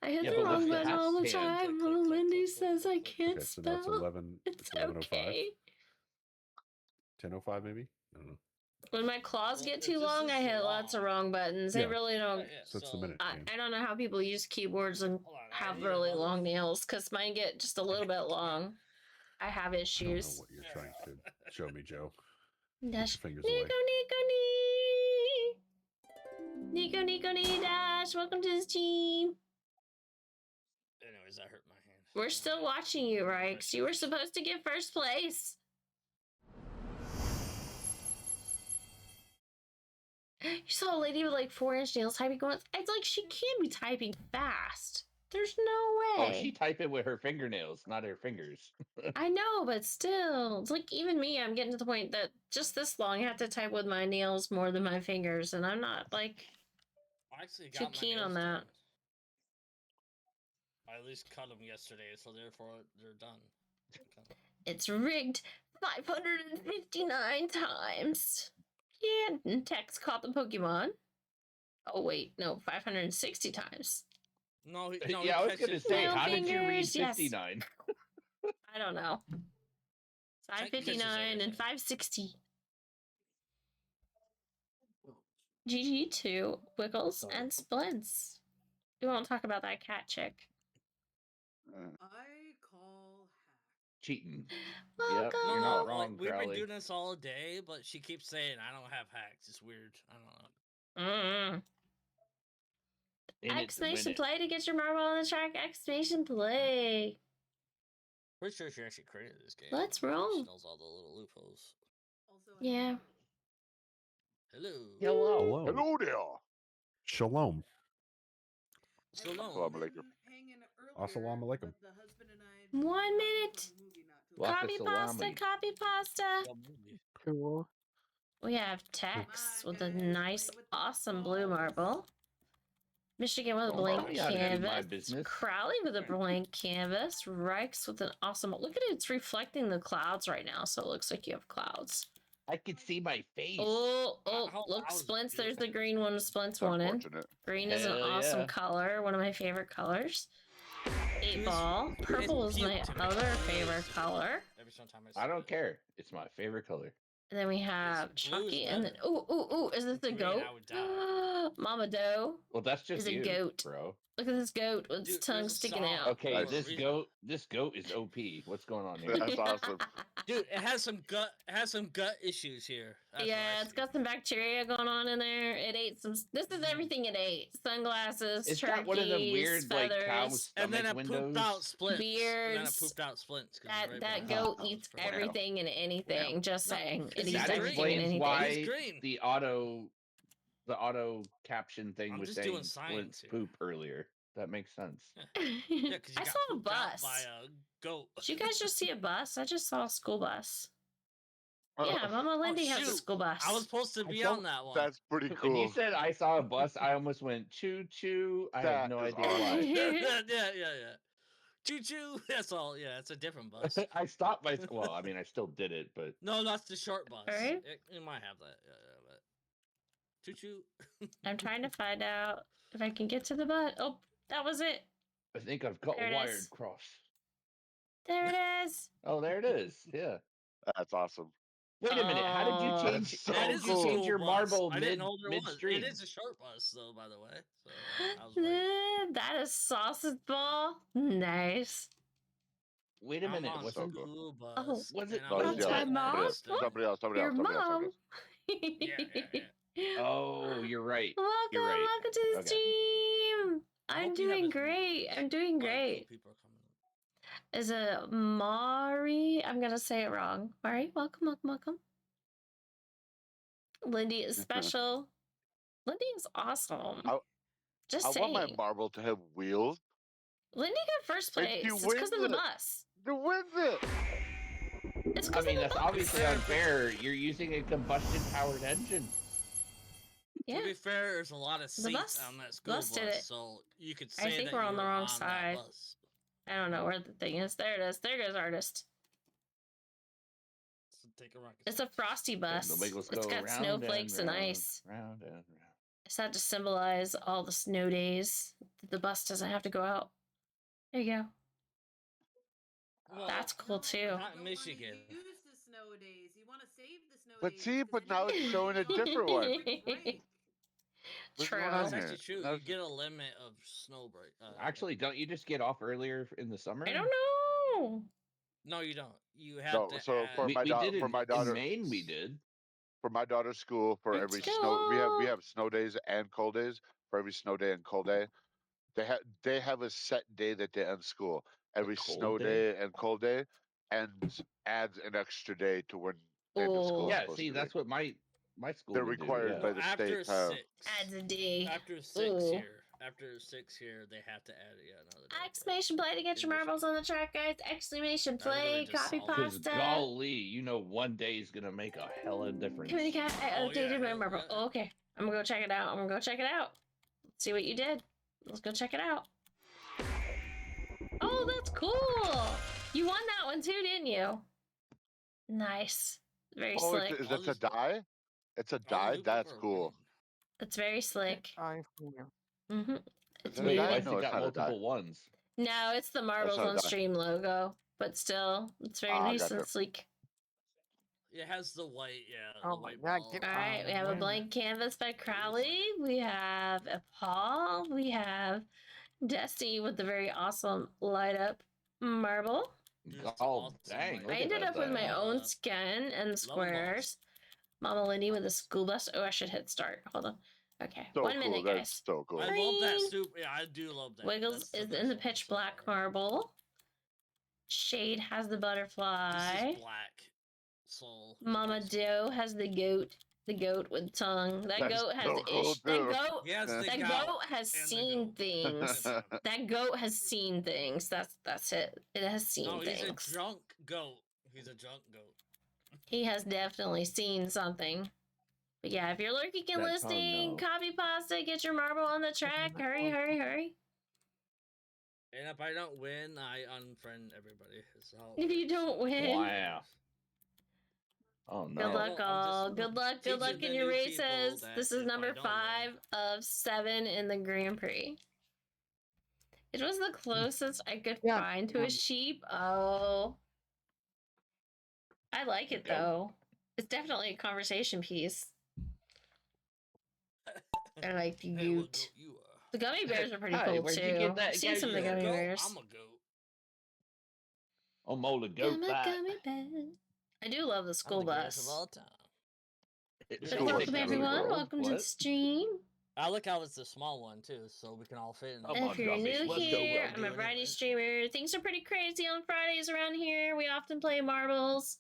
Speaker 1: I hit the wrong button all the time. Lindy says I can't
Speaker 11: Okay, so
Speaker 1: spell.
Speaker 11: now it's 11.
Speaker 1: It's
Speaker 11: 11:05.
Speaker 1: okay.
Speaker 11: 10:05 maybe. I don't know.
Speaker 1: When my claws get too long, I hit lots of wrong buttons. They really don't.
Speaker 11: So that's the minute.
Speaker 1: I don't know how people use keyboards and have really long nails, because mine get just a little bit long. I have
Speaker 11: I don't know
Speaker 1: issues.
Speaker 11: what you're trying to show me, Joe.
Speaker 1: Dash.
Speaker 11: Put your fingers away.
Speaker 1: Nico, Dash. Welcome to the stream.
Speaker 3: Anyways, that hurt my hand.
Speaker 1: We're still watching you, Rikes. You were supposed to get first place. You saw a lady with like 4-inch nails typing going. It's like she can't be typing fast. There's no way.
Speaker 5: Oh, she typing with her fingernails, not her fingers.
Speaker 1: I know, but still, it's like even me. I'm getting to the point that just this long, I have to type with my nails more than my fingers, and I'm not like too keen on that.
Speaker 3: I at least cut them yesterday, so therefore they're done. Okay.
Speaker 1: It's rigged 559 times. Yeah, and Tex caught the Pokemon. Oh wait, no, 560 times.
Speaker 3: No,
Speaker 5: yeah, I was gonna say, how did you read 59?
Speaker 1: I don't know. 559 and 560. GG2, Wiggles, and Splints. We won't talk about that cat chick.
Speaker 12: I call
Speaker 5: cheating.
Speaker 1: Welcome.
Speaker 5: Yep, you're not wrong,
Speaker 3: like, we've
Speaker 5: Crowley.
Speaker 3: been doing this all day, but she keeps saying I don't have hacks. It's weird. I don't know.
Speaker 1: Exclamation play to get your marble on the track. Exclamation play.
Speaker 3: Pretty sure she actually created this game.
Speaker 1: Let's roll.
Speaker 3: She knows all the little loopholes.
Speaker 1: Yeah.
Speaker 3: Hello.
Speaker 2: Hello there.
Speaker 11: Shalom.
Speaker 2: Assalamu alaikum.
Speaker 11: Assalamu alaikum.
Speaker 1: 1 minute. Copy pasta.
Speaker 5: salami.
Speaker 1: Copy pasta.
Speaker 8: Cool.
Speaker 1: We have Tex with a nice, awesome blue marble. Michigan with a blank
Speaker 5: me out of my
Speaker 1: canvas.
Speaker 5: business.
Speaker 1: Crowley with a blank canvas. Rikes with an awesome. Look at it. It's reflecting the clouds right now, so it looks like you have clouds.
Speaker 5: I can see my face.
Speaker 1: Oh, look, Splints. There's the green one. Splints wanted. Green is an awesome color. One of my favorite colors. 8-ball. Purple is my other favorite color.
Speaker 5: I don't care. It's my favorite color.
Speaker 1: And then we have Chucky, and then ooh, is this a goat? Mama Doe.
Speaker 5: Well, that's just
Speaker 1: is a goat,
Speaker 5: bro.
Speaker 1: Look at this goat with its tongue sticking out.
Speaker 5: Okay, this goat is OP. What's going on here?
Speaker 2: That's awesome.
Speaker 3: Dude, it has some gut issues here. That's
Speaker 1: it's got some bacteria going on in there. It ate some. This is everything it ate: sunglasses,
Speaker 5: It's
Speaker 1: turkeys,
Speaker 5: got one of them weird
Speaker 1: feathers,
Speaker 5: like cow stomach
Speaker 3: and then it
Speaker 5: windows.
Speaker 3: pooped out splints.
Speaker 1: Beards.
Speaker 3: And then it pooped out splints.
Speaker 1: That goat eats everything and anything. Just saying, it eats
Speaker 5: That
Speaker 1: everything and
Speaker 5: explains
Speaker 1: anything.
Speaker 5: why the auto caption thing was saying splints poop earlier. That makes sense.
Speaker 3: Yeah, because
Speaker 1: I saw a bus.
Speaker 3: By a goat.
Speaker 1: Did you guys just see a bus? I just saw a school bus. Yeah, Mama Lindy has a school bus.
Speaker 3: I was supposed to be on that one.
Speaker 2: That's pretty cool.
Speaker 5: When you said I saw a bus, I almost went choo choo. I have no idea why.
Speaker 3: yeah. Choo choo. That's all. Yeah, it's a different bus.
Speaker 5: I stopped my. Well, I mean, I still did it, but
Speaker 3: no, that's the short bus.
Speaker 1: All right.
Speaker 3: It might have that. Yeah, but choo choo.
Speaker 1: I'm trying to find out if I can get to the bus. Oh, that was it.
Speaker 5: I think I've got
Speaker 1: There
Speaker 5: a
Speaker 1: it
Speaker 5: wired
Speaker 1: is.
Speaker 5: cross.
Speaker 1: There it is.
Speaker 5: Oh, there it is. Yeah.
Speaker 2: That's awesome.
Speaker 5: Wait a minute. How did you change?
Speaker 2: That's so
Speaker 5: How did you
Speaker 2: cool.
Speaker 5: change your marble
Speaker 3: I didn't know there was.
Speaker 5: midstream?
Speaker 3: It is a short bus, though, by the way. So I was right.
Speaker 1: That is sausage ball. Nice.
Speaker 5: Wait a minute.
Speaker 3: I'm on
Speaker 5: Wasn't
Speaker 3: the blue bus,
Speaker 1: Oh,
Speaker 5: was it?
Speaker 3: and I'm
Speaker 1: That's
Speaker 3: on
Speaker 1: my
Speaker 3: the
Speaker 1: mom?
Speaker 3: bus.
Speaker 2: Somebody else.
Speaker 1: Your mom.
Speaker 3: Yeah.
Speaker 5: Oh, you're right.
Speaker 1: Welcome,
Speaker 5: You're right.
Speaker 1: welcome to the
Speaker 5: Okay.
Speaker 1: stream. I'm
Speaker 3: hope you have
Speaker 1: doing
Speaker 3: a-
Speaker 1: great. I'm doing
Speaker 3: A lot of cool
Speaker 1: great.
Speaker 3: people are coming up.
Speaker 1: Is it Mari? I'm gonna say it wrong. Mari, welcome. Lindy is special. Lindy is awesome. Just
Speaker 2: I
Speaker 1: saying.
Speaker 2: want my marble to have wheels.
Speaker 1: Lindy got first
Speaker 2: And
Speaker 1: place.
Speaker 2: she
Speaker 1: It's because of the
Speaker 2: wins it.
Speaker 1: bus.
Speaker 2: You wins it.
Speaker 1: It's
Speaker 5: I
Speaker 1: because
Speaker 5: mean,
Speaker 1: of the
Speaker 5: that's
Speaker 1: bus.
Speaker 5: obviously unfair. You're using a combustion-powered engine.
Speaker 1: Yeah.
Speaker 3: To be fair, there's a lot of
Speaker 1: The
Speaker 3: seats
Speaker 1: bus-
Speaker 3: on that school
Speaker 1: bus
Speaker 3: bus,
Speaker 1: did it.
Speaker 3: so you could say
Speaker 1: I think
Speaker 3: that
Speaker 1: we're on the
Speaker 3: you're
Speaker 1: wrong
Speaker 3: that
Speaker 1: side.
Speaker 3: bus.
Speaker 1: I don't know where the thing is. There it is. There goes artist.
Speaker 3: So take a rocket.
Speaker 1: It's a frosty bus.
Speaker 5: The wiggles
Speaker 1: It's
Speaker 5: go
Speaker 1: got
Speaker 5: round
Speaker 1: snowflakes and
Speaker 5: round,
Speaker 1: ice.
Speaker 5: Round and round.
Speaker 1: It's had to symbolize all the snow days. The bus doesn't have to go out. There you go.
Speaker 3: Well,
Speaker 1: That's cool too.
Speaker 3: not in Michigan.
Speaker 6: Use the snow days. You want to save the snow
Speaker 2: But
Speaker 6: days.
Speaker 2: see,
Speaker 6: 'cause
Speaker 2: but
Speaker 6: then
Speaker 2: now
Speaker 6: you
Speaker 2: it's
Speaker 6: can
Speaker 2: showing a
Speaker 6: use it on
Speaker 2: different
Speaker 6: your
Speaker 2: one.
Speaker 6: break.
Speaker 2: What's
Speaker 1: True.
Speaker 2: going on
Speaker 3: That's
Speaker 2: here?
Speaker 3: actually true. You
Speaker 2: That's-
Speaker 3: get a limit of snow break.
Speaker 5: Actually, don't you just get off earlier in the summer?
Speaker 1: I don't know.
Speaker 3: No, you don't. You have
Speaker 2: No,
Speaker 3: to.
Speaker 2: so
Speaker 3: add,
Speaker 2: for
Speaker 5: We,
Speaker 2: my
Speaker 5: we
Speaker 2: daughter,
Speaker 5: did
Speaker 2: for my daughter,
Speaker 5: in Maine, we did.
Speaker 2: for my daughter's school, for
Speaker 1: Let's
Speaker 2: every snow, we
Speaker 1: go.
Speaker 2: have snow days and cold days. For every snow day and cold day, they have a set day that they end school. Every
Speaker 5: cold
Speaker 2: snow
Speaker 5: day?
Speaker 2: day and cold day adds an extra day to when the end of school is
Speaker 1: Ooh.
Speaker 5: Yeah,
Speaker 2: supposed
Speaker 5: see,
Speaker 2: to
Speaker 5: that's
Speaker 2: be.
Speaker 5: what my school
Speaker 2: They're
Speaker 5: would do,
Speaker 2: required
Speaker 5: yeah.
Speaker 2: by the
Speaker 3: after
Speaker 2: state. to have-
Speaker 3: 6.
Speaker 1: Adds a D.
Speaker 3: After 6
Speaker 1: Ooh.
Speaker 3: here. After 6 here, they have to add another day.
Speaker 1: Exclamation play to get your marbles on the track, guys. Exclamation play.
Speaker 3: just
Speaker 1: Copy
Speaker 3: solid.
Speaker 5: Because
Speaker 1: pasta.
Speaker 5: golly, you know, one day is gonna make a hell of a difference.
Speaker 1: KimonoKat, I
Speaker 3: Oh,
Speaker 1: updated
Speaker 3: yeah,
Speaker 1: my
Speaker 3: yeah,
Speaker 1: marble.
Speaker 3: yeah.
Speaker 1: Oh, okay. I'm gonna go check it out. Let's see what you did. Let's go check it out. Oh, that's cool. You won that one too, didn't you? Nice. Very
Speaker 2: Oh,
Speaker 1: slick.
Speaker 2: is that a die? It's a die. That's cool.
Speaker 1: It's very slick. Mm-hmm.
Speaker 2: Is
Speaker 1: It's
Speaker 2: that a
Speaker 5: Wait,
Speaker 2: die?
Speaker 5: why
Speaker 1: me.
Speaker 5: has
Speaker 2: No,
Speaker 5: it
Speaker 2: it's
Speaker 5: got
Speaker 2: not a die.
Speaker 5: multiple ones?
Speaker 1: No, it's the marbles
Speaker 2: not a
Speaker 1: on
Speaker 2: die.
Speaker 1: stream logo, but still, it's very nice and
Speaker 2: gotcha.
Speaker 1: sleek.
Speaker 3: It has the white,
Speaker 8: Oh
Speaker 3: the
Speaker 8: my
Speaker 3: white
Speaker 8: God,
Speaker 3: ball.
Speaker 8: get
Speaker 1: All right, we have a
Speaker 8: win.
Speaker 1: blank canvas by Crowley. We have a Paul. We have Destiny with the very awesome light up marble.
Speaker 5: Oh, dang. Look
Speaker 1: I
Speaker 5: at
Speaker 1: ended
Speaker 5: that
Speaker 1: up with my
Speaker 5: thing.
Speaker 1: own skin and squares. Mama Lindy with a school bus. Oh, I should hit start. Hold on. Okay,
Speaker 2: So
Speaker 1: 1
Speaker 2: cool.
Speaker 1: minute,
Speaker 2: That's
Speaker 1: guys.
Speaker 2: so cool.
Speaker 3: I love that
Speaker 1: Green.
Speaker 3: super. Yeah, I do love that.
Speaker 1: Wiggles
Speaker 3: That's
Speaker 1: is
Speaker 3: the
Speaker 1: in the
Speaker 3: best one
Speaker 1: pitch
Speaker 3: so
Speaker 1: black
Speaker 3: far.
Speaker 1: marble. Shade has the
Speaker 3: This
Speaker 1: butterfly.
Speaker 3: is black. Soul.
Speaker 1: Mama Doe has the goat. The goat with tongue. That
Speaker 2: That's
Speaker 1: goat has
Speaker 2: so
Speaker 1: the
Speaker 2: cool,
Speaker 1: ish. That
Speaker 2: too.
Speaker 1: goat.
Speaker 3: Yes, the
Speaker 1: That
Speaker 3: goat
Speaker 1: goat has
Speaker 3: and the
Speaker 1: seen
Speaker 3: goat.
Speaker 1: things. That goat has seen things. That's it. It has seen
Speaker 3: No, he's
Speaker 1: things.
Speaker 3: a drunk goat. He's a drunk goat.
Speaker 1: He has definitely seen something. But yeah, if you're lurking and
Speaker 5: That's- oh,
Speaker 1: listening,
Speaker 5: no.
Speaker 1: copy pasta, get your marble on the track. Hurry, hurry, hurry.
Speaker 3: And if I don't win, I unfriend everybody. That's how
Speaker 1: If you don't win.
Speaker 5: Wow. Oh, no.
Speaker 1: Good luck,
Speaker 3: Well, I'm
Speaker 1: all.
Speaker 3: just
Speaker 1: Good luck
Speaker 3: teaching
Speaker 1: in
Speaker 3: the
Speaker 1: your
Speaker 3: new people
Speaker 1: races.
Speaker 3: that
Speaker 1: This is
Speaker 3: if I
Speaker 1: number
Speaker 3: don't
Speaker 1: 5
Speaker 3: win-
Speaker 1: of 7 in the Grand Prix. It was the closest I could
Speaker 8: Yeah,
Speaker 1: find to a sheep. Oh. I like it though. It's definitely a conversation piece. I like the
Speaker 3: Hey, what
Speaker 1: goat.
Speaker 3: goat you are?
Speaker 1: The gummy bears are pretty
Speaker 5: Hi,
Speaker 1: cool
Speaker 5: where'd
Speaker 1: too.
Speaker 5: you get that
Speaker 1: I've seen some of the
Speaker 5: goat?
Speaker 1: gummy
Speaker 3: Goat?
Speaker 1: bears.
Speaker 3: I'm a goat.
Speaker 5: Oh, Mola goat
Speaker 1: I'm a
Speaker 5: that.
Speaker 1: gummy bear. I do love the
Speaker 3: I'm
Speaker 1: school
Speaker 3: the greatest of
Speaker 1: bus.
Speaker 3: all time.
Speaker 5: It's
Speaker 1: But
Speaker 3: School bus
Speaker 1: welcome
Speaker 3: never
Speaker 1: everyone.
Speaker 3: world.
Speaker 1: Welcome to the stream.
Speaker 3: I like how it's the small one too, so we can all fit in.
Speaker 5: Come
Speaker 1: If
Speaker 5: on,
Speaker 1: you're
Speaker 5: Gummy,
Speaker 1: new
Speaker 5: let's go,
Speaker 1: here,
Speaker 5: Gummy.
Speaker 1: I'm a variety streamer. Things are pretty crazy on Fridays around here. We often play marbles.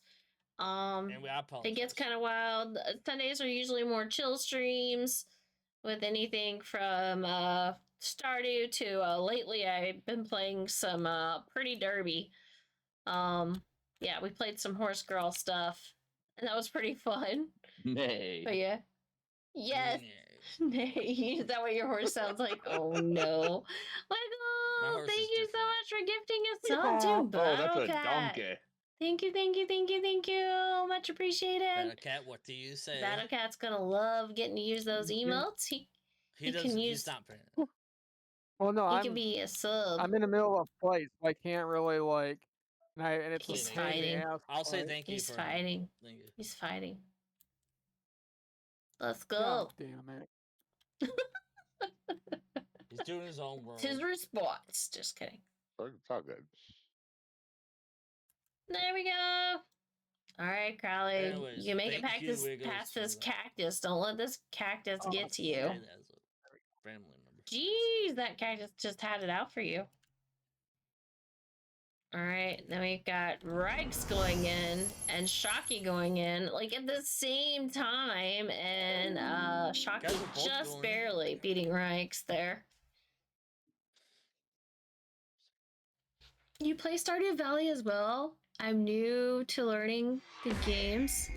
Speaker 3: And we apologize.
Speaker 1: It gets kind of wild. Sundays are usually more chill streams with anything from Stardew to lately I've been playing some Pretty Derby. Yeah, we played some Horse Girl stuff, and that was pretty fun.
Speaker 5: Nay.
Speaker 1: But yeah. Yes. Nay. Is that what your horse sounds like? Oh no. Michael, thank you so much for gifting us sub to
Speaker 5: Oh, that's a
Speaker 1: BattleCat.
Speaker 5: donkey.
Speaker 1: Thank you, thank you, thank you, thank you. Much appreciated.
Speaker 3: BattleCat, what do you say?
Speaker 1: BattleCat's gonna love getting to use those emotes. He can use.
Speaker 3: He's not paying.
Speaker 8: Well, no,
Speaker 1: He can be a sub.
Speaker 8: I'm in the middle of a fight, so I can't really like. And it's
Speaker 1: He's
Speaker 8: a pain in the
Speaker 1: fighting.
Speaker 8: ass to
Speaker 3: I'll say
Speaker 8: fight.
Speaker 3: thank you.
Speaker 1: He's
Speaker 3: for
Speaker 1: fighting.
Speaker 3: Thank you.
Speaker 1: He's fighting. Let's go.
Speaker 8: God damn it.
Speaker 3: He's doing his own world.
Speaker 1: His response. Just kidding.
Speaker 2: It's all good.
Speaker 1: There we go. All right, Crowley.
Speaker 3: Anyways,
Speaker 1: you can make it
Speaker 3: thank you, Wiggles,
Speaker 1: past
Speaker 3: for
Speaker 1: this
Speaker 3: that.
Speaker 1: cactus. Don't let this cactus get to you.
Speaker 3: Say that as a family member.
Speaker 1: Jeez, that cactus just had it out for you. All right, then we've got Rex going in and Shocky going in, like at the same time, and Shocky
Speaker 3: Guys are both
Speaker 1: just
Speaker 3: going in.
Speaker 1: barely beating Rex there. You play Stardew Valley as well? I'm new to learning the games.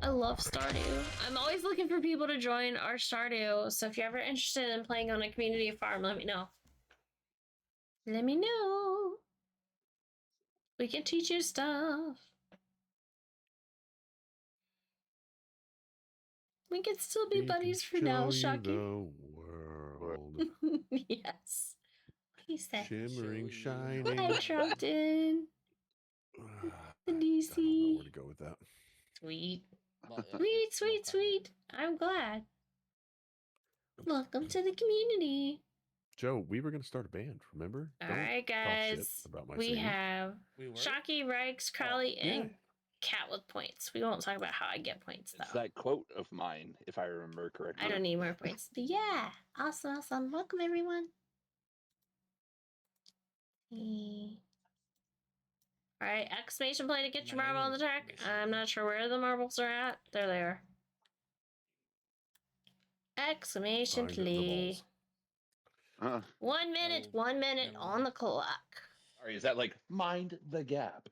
Speaker 1: I love Stardew. I'm always looking for people to join our Stardew, so if you're ever interested in playing on a community farm, let me know. Let me know. We can teach you stuff. We can still be buddies for now, Shocky.
Speaker 11: The world.
Speaker 1: Yes. He said.
Speaker 11: Shimmering, shining.
Speaker 1: I dropped in. The DC.
Speaker 11: I don't know where to go with that.
Speaker 1: Sweet. Sweet, sweet, sweet. I'm glad. Welcome to the community.
Speaker 11: Joe, we were going to start a band, remember?
Speaker 1: All right, guys. We have Shocky, Rex, Crowley, and Cat with points. We won't talk about how I get points, though.
Speaker 5: It's that quote of mine, if I remember correctly.
Speaker 1: I don't need more points. But yeah, awesome, awesome. Welcome, everyone. All right, exclamation play to get your marble on the track. I'm not sure where the marbles are at. There they are. Exclamation play. 1 minute, 1 minute on the clock.
Speaker 5: Sorry, is that like mind the gap?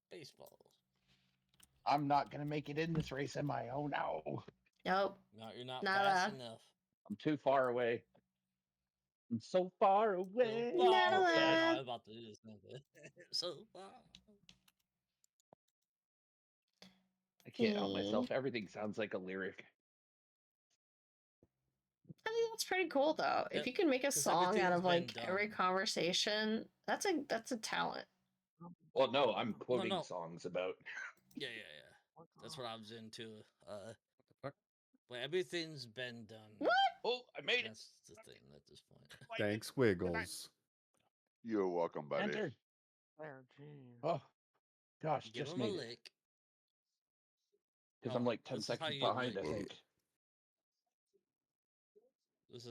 Speaker 3: Baseball.
Speaker 5: I'm not gonna make it in this race, am I? Oh no.
Speaker 1: Nope.
Speaker 3: No, you're not
Speaker 1: Not
Speaker 3: fast enough.
Speaker 5: I'm too far away. I'm so far away.
Speaker 1: Not
Speaker 3: I
Speaker 1: allowed.
Speaker 3: was about to do this. So far.
Speaker 5: I can't help myself. Everything sounds like a lyric.
Speaker 1: I think that's pretty cool, though. If you can make a song out of like every conversation, that's a talent.
Speaker 5: Well, no, I'm quoting songs about.
Speaker 3: Yeah. That's what I was into. But everything's been done.
Speaker 1: What?
Speaker 5: Oh, I made
Speaker 3: That's the thing at this point.
Speaker 11: Thanks, Wiggles.
Speaker 2: You're welcome, buddy.
Speaker 5: Enter.
Speaker 8: There, geez.
Speaker 5: Oh, gosh,
Speaker 3: Give
Speaker 5: just
Speaker 3: him a
Speaker 5: made it.
Speaker 3: lick.
Speaker 5: Because I'm like 10 seconds behind, I think.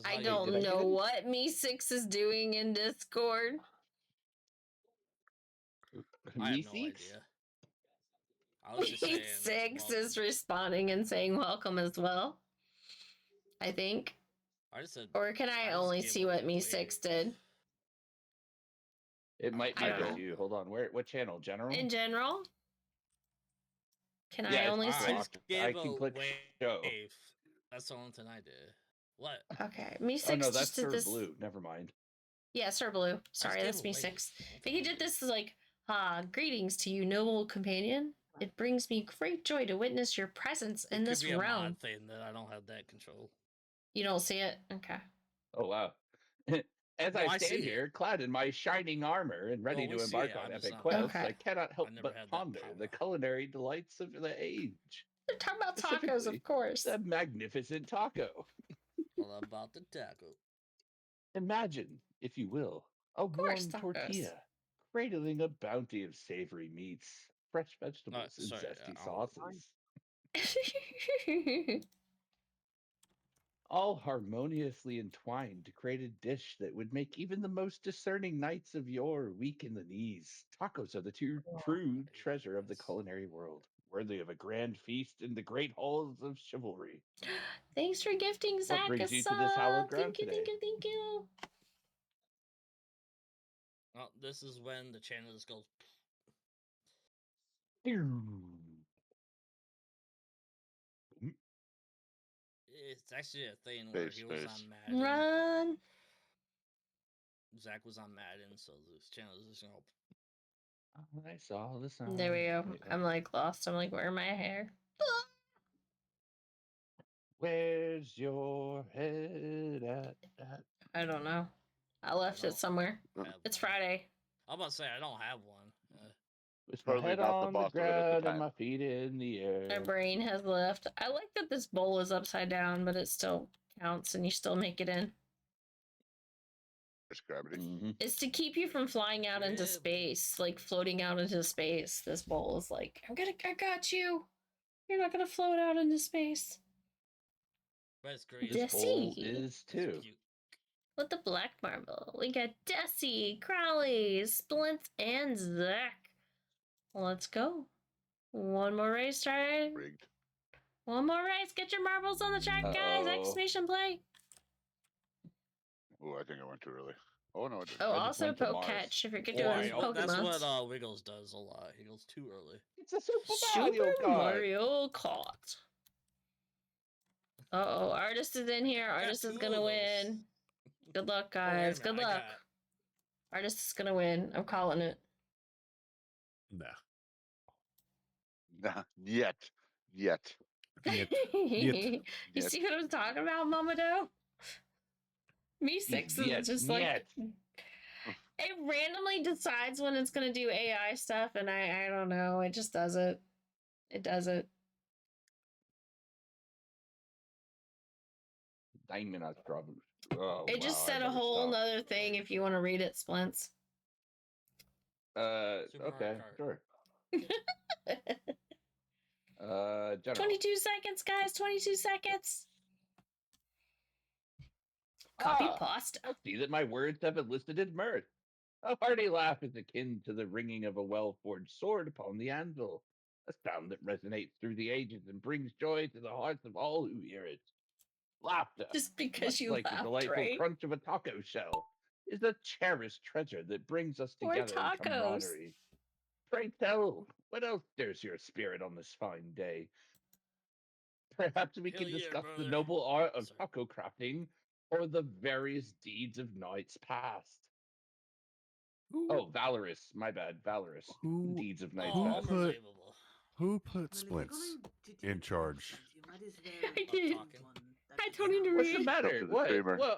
Speaker 1: I don't know what Me6 is doing in Discord.
Speaker 3: I have no idea. I was just saying,
Speaker 1: Me6 is responding and saying welcome as well. I think.
Speaker 3: I just said,
Speaker 1: or can I only see what Me6 did?
Speaker 5: It might be just you. Hold on. What channel? General?
Speaker 1: In general? Can I only see?
Speaker 5: I can click show.
Speaker 3: That's the only thing I did. What?
Speaker 1: Okay. Me6
Speaker 5: oh, no, that's
Speaker 1: just did
Speaker 5: Sir
Speaker 1: this.
Speaker 5: Blue. Never mind.
Speaker 1: Yeah, Sir Blue. Sorry, that's Me6. But he did this like, greetings to you, noble companion. It brings me great joy to witness your presence in this
Speaker 3: realm.
Speaker 1: realm.
Speaker 3: Thing that I don't have that control.
Speaker 1: You don't see it? Okay.
Speaker 5: Oh wow. As I stand here, clad in my shining armor and ready to embark on epic quests, I cannot help but ponder the culinary delights of the age.
Speaker 1: They're talking about tacos, of course.
Speaker 5: The magnificent taco.
Speaker 3: All about the taco.
Speaker 5: Imagine, if you will, a warm tortilla, cradling a bounty of savory meats, fresh vegetables, and zesty sauces. All harmoniously entwined to create a dish that would make even the most discerning knights of yore weak in the knees. Tacos are the true treasure of the culinary world, worthy of a grand feast in the great halls of chivalry.
Speaker 1: Thanks for gifting Zach.
Speaker 5: What brings you to this hallowed ground
Speaker 1: Thank you,
Speaker 5: today?
Speaker 1: thank you.
Speaker 3: Well, this is when the channel just goes. It's actually a thing where he was on Madden.
Speaker 1: Run.
Speaker 3: Zach was on Madden, so this channel is just gonna.
Speaker 5: I saw the sign.
Speaker 1: There we go. I'm like lost. I'm like, where am my hair?
Speaker 5: Where's your head at?
Speaker 1: I don't know. I left it somewhere. It's Friday.
Speaker 3: I'm about to say I don't have one.
Speaker 5: With my head on the ground and my feet in the air.
Speaker 1: My brain has left. I like that this bowl is upside down, but it still counts and you still make it in.
Speaker 2: It's gravity.
Speaker 1: It's to keep you from flying out into space, like floating out into space. This bowl is like, I got you. You're not gonna float out into space.
Speaker 3: But it's great.
Speaker 5: This bowl is too.
Speaker 1: With the black marble, we got Desi, Crowley, Splint, and Zach. Let's go. One more race started.
Speaker 2: Rigged.
Speaker 1: One more race. Get your marbles on the track, guys. Exclamation play.
Speaker 2: Oh, I think I went too early. Oh no, I didn't.
Speaker 1: Oh, also poke catch if you're doing Pokemon.
Speaker 3: That's what Wiggles does a lot. He goes too early.
Speaker 5: It's a Super
Speaker 1: Mario Kart. Uh-oh, Artist is in here. Artist is gonna win. Good luck, guys. Good luck. Artist is gonna win. I'm calling it.
Speaker 2: Nah, yet.
Speaker 1: You see what I'm talking about, Mamado? Me6 is just like... It randomly decides when it's gonna do AI stuff, and I don't know. It just does it. It does it.
Speaker 5: Diamond on strawberry. Oh,
Speaker 1: it just said a whole nother thing if you want to read it, Splints.
Speaker 5: Okay, sure.
Speaker 1: 22 seconds, guys. 22 seconds. Copy pasta.
Speaker 5: I see that my words have elicited mirth. A hearty laugh is akin to the ringing of a well-forged sword upon the anvil, a sound that resonates through the ages and brings joy to the hearts of all who hear it. Laughter,
Speaker 1: just because you
Speaker 5: like
Speaker 1: laughed,
Speaker 5: the delightful
Speaker 1: right?
Speaker 5: crunch of a taco shell, is a cherished treasure that brings us together in camaraderie. Pray tell, what else stirs your spirit on this fine day? Perhaps we can discuss the noble art of taco crafting or the various deeds of knights past. Oh, valorous. My bad. Valorous. Deeds of knights past.
Speaker 11: Who put Splints in charge?
Speaker 1: I did. I don't even read.
Speaker 5: What's the matter? What?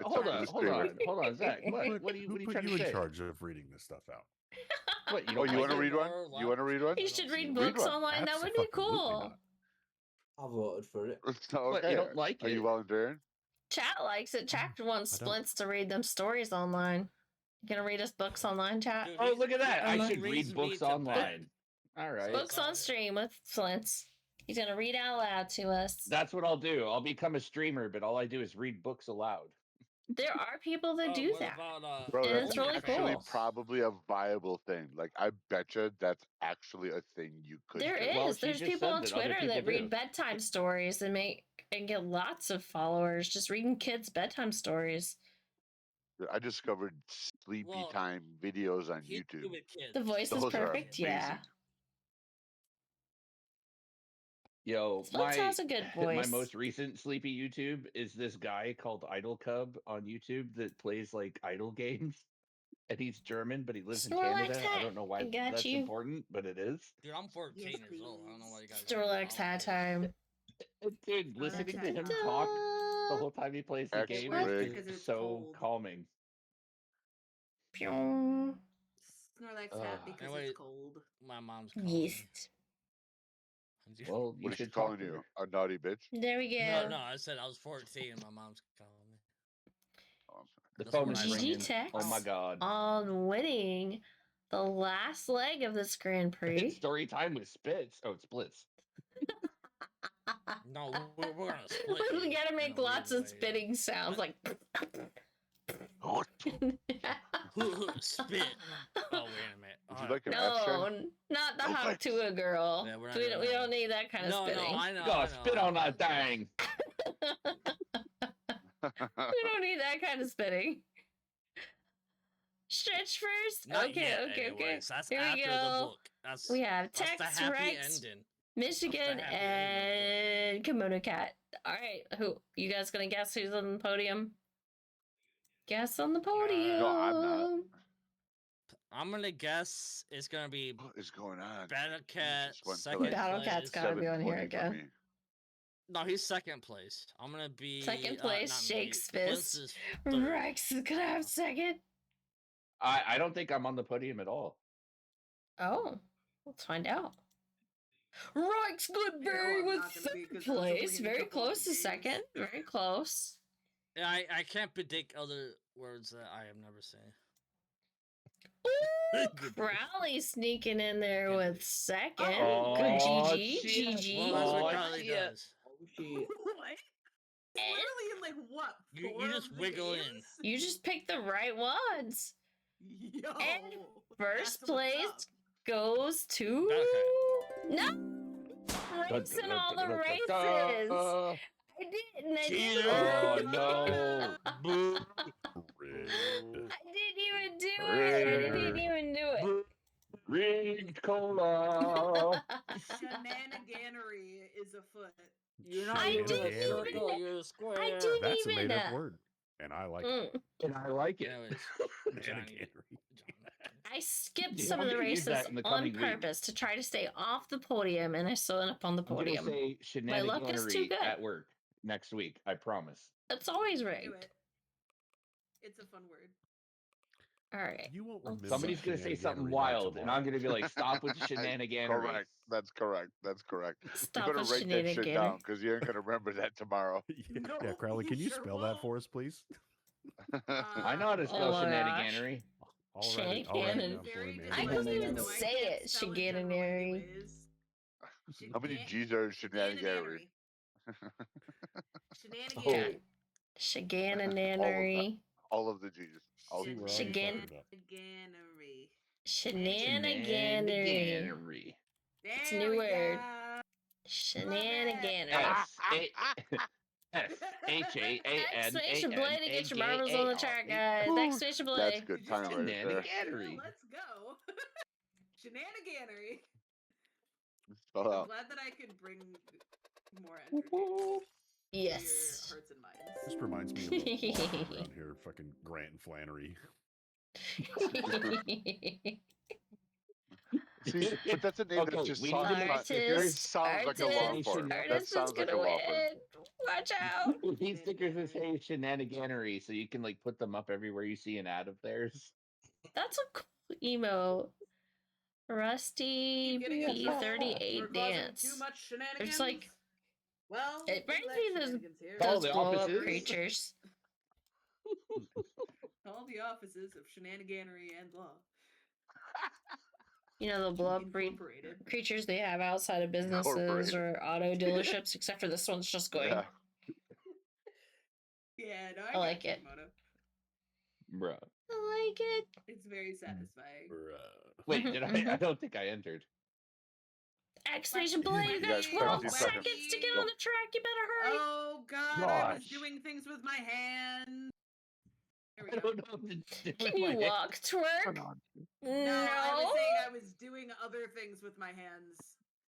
Speaker 5: Hold on, Zach. What are you trying to say?
Speaker 11: Who put you in charge of reading this stuff out?
Speaker 5: What,
Speaker 2: you want to read one? You want to read one?
Speaker 1: You should read books online. That would be cool.
Speaker 9: I voted for it.
Speaker 2: Okay.
Speaker 5: What, you don't like it?
Speaker 2: Are you volunteering?
Speaker 1: Chat likes it. Chat wants Splints to read them stories online. You gonna read us books online, chat?
Speaker 5: Oh, look at that! I should read books online. All right.
Speaker 1: Books on stream with Splints. He's gonna read out loud to us.
Speaker 5: That's what I'll do. I'll become a streamer, but all I do is read books aloud.
Speaker 1: There are people that do that.
Speaker 2: Bro,
Speaker 1: and
Speaker 2: that's
Speaker 1: it's really
Speaker 2: actually
Speaker 1: cool.
Speaker 2: probably a viable thing. Like, I betcha that's actually a thing you could
Speaker 1: There
Speaker 2: do.
Speaker 1: is.
Speaker 5: Well,
Speaker 1: There's people on Twitter that read bedtime stories and get lots of followers just reading kids' bedtime stories.
Speaker 2: I discovered sleepy time videos on YouTube.
Speaker 1: The voice is perfect, yeah.
Speaker 5: Yo,
Speaker 1: Splints has a good voice.
Speaker 5: My most recent sleepy YouTube is this guy called Idle Cub on YouTube that plays like idle games. And he's German, but he lives in Canada. I don't know why that's important, but it is.
Speaker 3: Dude, I'm 14 years old. I don't know why you guys.
Speaker 1: Snorlax hat time.
Speaker 5: Dude, listening to him talk the whole time he plays the
Speaker 2: X
Speaker 5: game.
Speaker 2: rig.
Speaker 5: It's so calming.
Speaker 1: Pew.
Speaker 12: Snorlax happy because it's cold.
Speaker 3: My mom's calling
Speaker 1: Yes.
Speaker 3: me.
Speaker 5: Well, you
Speaker 2: What is she
Speaker 5: should talk
Speaker 2: calling
Speaker 5: to
Speaker 2: you?
Speaker 5: her.
Speaker 2: A naughty bitch?
Speaker 1: There we go.
Speaker 3: No, I said I was 14 and my mom's calling me.
Speaker 5: The
Speaker 3: That's
Speaker 5: phone
Speaker 3: what
Speaker 5: is
Speaker 3: I said.
Speaker 5: ringing.
Speaker 1: GG Tex
Speaker 5: Oh my god.
Speaker 1: on winning the last leg of this Grand Prix.
Speaker 5: It's story time with Spitz. Oh, it's Splits.
Speaker 3: No, we're gonna split.
Speaker 1: We
Speaker 3: you
Speaker 1: gotta
Speaker 3: in
Speaker 1: make
Speaker 3: a weird
Speaker 1: lots of
Speaker 3: way.
Speaker 1: spitting sounds like.
Speaker 3: Spit. Oh, wait a minute.
Speaker 2: Would you like an
Speaker 1: No,
Speaker 2: F-Shen?
Speaker 1: not the
Speaker 2: Oh,
Speaker 1: hop
Speaker 2: thanks.
Speaker 1: to a girl.
Speaker 3: Yeah, we're not
Speaker 1: we
Speaker 3: doing
Speaker 1: don't
Speaker 3: that one.
Speaker 1: need that kind of
Speaker 3: No,
Speaker 1: spitting.
Speaker 3: I know.
Speaker 5: God, spit on that thing.
Speaker 1: We don't need that kind of spitting. Stretch first.
Speaker 3: Not
Speaker 1: Okay.
Speaker 3: yet, anyways. That's
Speaker 1: Here
Speaker 3: after
Speaker 1: we
Speaker 3: the
Speaker 1: go.
Speaker 3: book. That's
Speaker 1: We have
Speaker 3: the
Speaker 1: Tex,
Speaker 3: happy
Speaker 1: Rex,
Speaker 3: ending.
Speaker 1: Michigan,
Speaker 3: That's the happy
Speaker 1: and KimonoKat. All right, who you guys gonna guess who's on the podium? Guess on the podium.
Speaker 2: No, I'm not.
Speaker 3: I'm gonna guess it's gonna be
Speaker 2: What is going on?
Speaker 3: BattleCat
Speaker 2: Just went to,
Speaker 3: second
Speaker 2: like,
Speaker 1: BattleCat's
Speaker 3: place.
Speaker 1: gotta be on here
Speaker 2: 720 for
Speaker 1: again.
Speaker 2: me.
Speaker 3: No, he's second place. I'm gonna be
Speaker 1: Second place,
Speaker 3: not me.
Speaker 1: Shakes
Speaker 3: Bliss
Speaker 1: fist.
Speaker 3: is third.
Speaker 1: Rex is gonna have second.
Speaker 5: I don't think I'm on the podium at all.
Speaker 1: Oh, let's find out. Rex Goodberry
Speaker 12: I'm
Speaker 1: with
Speaker 12: not gonna be, 'cause
Speaker 1: third
Speaker 12: that's only
Speaker 1: place.
Speaker 12: in a
Speaker 1: Very
Speaker 12: couple of
Speaker 1: close to
Speaker 12: games.
Speaker 1: second. Very close.
Speaker 3: Yeah, I can't predict other words that I have never seen.
Speaker 1: Ooh, Crowley sneaking in there with second.
Speaker 5: Oh,
Speaker 1: Good GG.
Speaker 5: shit.
Speaker 1: GG.
Speaker 3: Well, that's what
Speaker 5: Oh,
Speaker 3: Crowley
Speaker 5: shit.
Speaker 3: does.
Speaker 9: Oh shit.
Speaker 12: What? Literally in like what?
Speaker 3: You
Speaker 12: 4
Speaker 3: just
Speaker 12: of the
Speaker 3: wiggle
Speaker 12: games?
Speaker 3: in.
Speaker 1: You just picked the right ones.
Speaker 12: Yo.
Speaker 1: And
Speaker 12: that's
Speaker 1: First
Speaker 12: what's
Speaker 1: place
Speaker 12: up.
Speaker 1: goes to no Rex in all the races. I didn't. I didn't.
Speaker 5: Oh no.
Speaker 3: Boo.
Speaker 11: Red.
Speaker 1: I didn't even do it. I didn't even do it.
Speaker 5: Rigged cola.
Speaker 12: Shenaniganery is afoot.
Speaker 6: You're not
Speaker 1: I
Speaker 6: even
Speaker 1: didn't
Speaker 6: a circle,
Speaker 1: even-
Speaker 6: you're a square.
Speaker 1: I didn't
Speaker 11: That's a
Speaker 1: even.
Speaker 11: made up word. And I like it.
Speaker 5: And I like it.
Speaker 3: Anyways,
Speaker 11: Shenaniganery.
Speaker 1: I skipped
Speaker 5: Yeah,
Speaker 1: some
Speaker 5: I'm
Speaker 1: of the
Speaker 5: gonna use
Speaker 1: races
Speaker 5: that in the
Speaker 1: on
Speaker 5: coming week.
Speaker 1: purpose to try to stay off the podium, and I still end up on the
Speaker 5: I'm gonna
Speaker 1: podium.
Speaker 5: say
Speaker 1: My luck is too
Speaker 5: shenaniganery
Speaker 1: good.
Speaker 5: at work next week. I promise.
Speaker 1: It's always
Speaker 12: Do
Speaker 1: rigged.
Speaker 12: it. It's a fun word.
Speaker 1: All right.
Speaker 11: You won't remember.
Speaker 5: Somebody's gonna say something
Speaker 11: shenaniganery by
Speaker 5: wild, and I'm
Speaker 11: tomorrow.
Speaker 5: gonna be like, "Stop with the shenaniganery."
Speaker 2: Correct. That's correct. That's correct.
Speaker 1: Stop
Speaker 2: You better
Speaker 1: with
Speaker 2: write that shit
Speaker 1: shenaniganery.
Speaker 2: down because you ain't gonna remember that tomorrow.
Speaker 11: Yeah, Crowley, can you
Speaker 12: sure
Speaker 11: spell
Speaker 12: will.
Speaker 11: that for us, please?
Speaker 5: I know how to spell
Speaker 1: Oh my gosh.
Speaker 5: shenaniganery.
Speaker 11: I'll write it down for
Speaker 12: Very
Speaker 11: you, man.
Speaker 1: I
Speaker 12: dyslexic,
Speaker 1: couldn't even
Speaker 12: though I
Speaker 1: say
Speaker 12: can't
Speaker 1: it,
Speaker 12: spell in general
Speaker 1: Shigananary.
Speaker 12: anyways.
Speaker 2: How many G's are in shenaniganery?
Speaker 12: Shenaniganery.
Speaker 1: Shigananary.
Speaker 2: All of the G's. All
Speaker 11: See,
Speaker 2: of
Speaker 11: we're
Speaker 2: the
Speaker 11: already
Speaker 2: G's.
Speaker 11: talking about.
Speaker 1: Shenaniganery.
Speaker 5: Shenaniganery.
Speaker 1: It's a new word. Shenaniganery. Exclamation Blade to get your marbles on the track, guys. Exclamation Blade.
Speaker 2: That's good time right there.
Speaker 5: Shenaniganery.
Speaker 12: Let's go. Shenaniganery.
Speaker 2: Spell
Speaker 12: I'm
Speaker 2: out.
Speaker 12: glad that I could bring more entertainment
Speaker 1: Yes.
Speaker 12: to your hearts and minds.
Speaker 11: This reminds me of a walk around here, fucking Grant and Flannery.
Speaker 2: See, but that's a name
Speaker 5: Okay,
Speaker 2: that just
Speaker 5: we need to make
Speaker 2: sounds, it sounds like a law firm. That
Speaker 1: Artist is
Speaker 2: sounds like a
Speaker 1: gonna
Speaker 2: law firm.
Speaker 1: win. Watch out.
Speaker 5: These stickers that say shenaniganery, so you can like put them up everywhere you see an ad of theirs.
Speaker 1: That's a cool emo. Rusty
Speaker 12: Getting in trouble for
Speaker 1: B38
Speaker 12: causing
Speaker 1: dance.
Speaker 12: Too much shenanigans.
Speaker 1: It's like
Speaker 12: well,
Speaker 1: it
Speaker 12: we
Speaker 1: reminds
Speaker 12: let
Speaker 1: me of those,
Speaker 12: shenanigans here.
Speaker 5: Call
Speaker 1: those
Speaker 5: the
Speaker 1: blow up
Speaker 5: offices.
Speaker 1: creatures.
Speaker 12: All the offices of shenaniganery and law.
Speaker 1: You know, the blow up
Speaker 12: Incorporated.
Speaker 1: creatures they have outside of businesses
Speaker 2: Incorporated.
Speaker 1: or auto dealerships, except for this one's just going.
Speaker 2: Yeah.
Speaker 12: Yeah, no,
Speaker 1: I like it.
Speaker 12: Kimono.
Speaker 5: Bruh.
Speaker 1: I like it.
Speaker 12: It's very satisfying.
Speaker 5: Wait, did I don't think I entered.
Speaker 1: Exclamation Blade, you
Speaker 2: You
Speaker 1: got
Speaker 2: got
Speaker 1: 12
Speaker 2: 17
Speaker 1: seconds
Speaker 2: seconds.
Speaker 1: to get on the track. You better hurry.
Speaker 12: Oh God, I was
Speaker 5: Gosh.
Speaker 12: doing things with my hands. There
Speaker 5: I
Speaker 12: we go.
Speaker 5: don't know what to do
Speaker 1: Can
Speaker 5: with
Speaker 1: you
Speaker 5: my hand.
Speaker 1: walk, twerk?
Speaker 12: No, I was saying I was doing other things with my hands.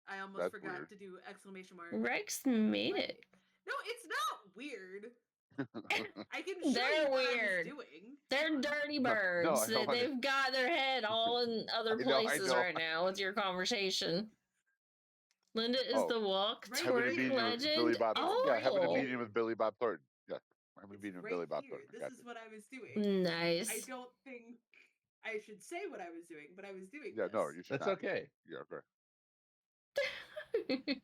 Speaker 12: I almost
Speaker 2: That's
Speaker 12: forgot
Speaker 2: weird.
Speaker 12: to do exclamation mark.
Speaker 1: Rex made it.
Speaker 12: No, it's not weird. I can show
Speaker 1: They're
Speaker 12: you what
Speaker 1: weird.
Speaker 12: I was doing.
Speaker 1: They're dirty
Speaker 2: No,
Speaker 1: birds.
Speaker 2: I know,
Speaker 1: They've got their head all in other
Speaker 2: I know, I
Speaker 1: places
Speaker 2: know.
Speaker 1: right now with your conversation. Linda is
Speaker 2: Oh,
Speaker 1: the walk
Speaker 12: Right.
Speaker 2: having a
Speaker 1: twerk
Speaker 2: meeting with Billy
Speaker 1: legend.
Speaker 2: Bob.
Speaker 1: Oh,
Speaker 2: Yeah, having a meeting with Billy Bob Thornton. Yes. I'm being
Speaker 12: right
Speaker 2: Billy Bob
Speaker 12: here.
Speaker 2: Thornton.
Speaker 12: This is what I was doing.
Speaker 1: Nice.
Speaker 12: I don't think I should say what I was doing, but I was doing
Speaker 2: Yeah,
Speaker 12: this.
Speaker 2: no, you should
Speaker 5: That's
Speaker 2: not.
Speaker 5: okay.
Speaker 2: Yeah, okay.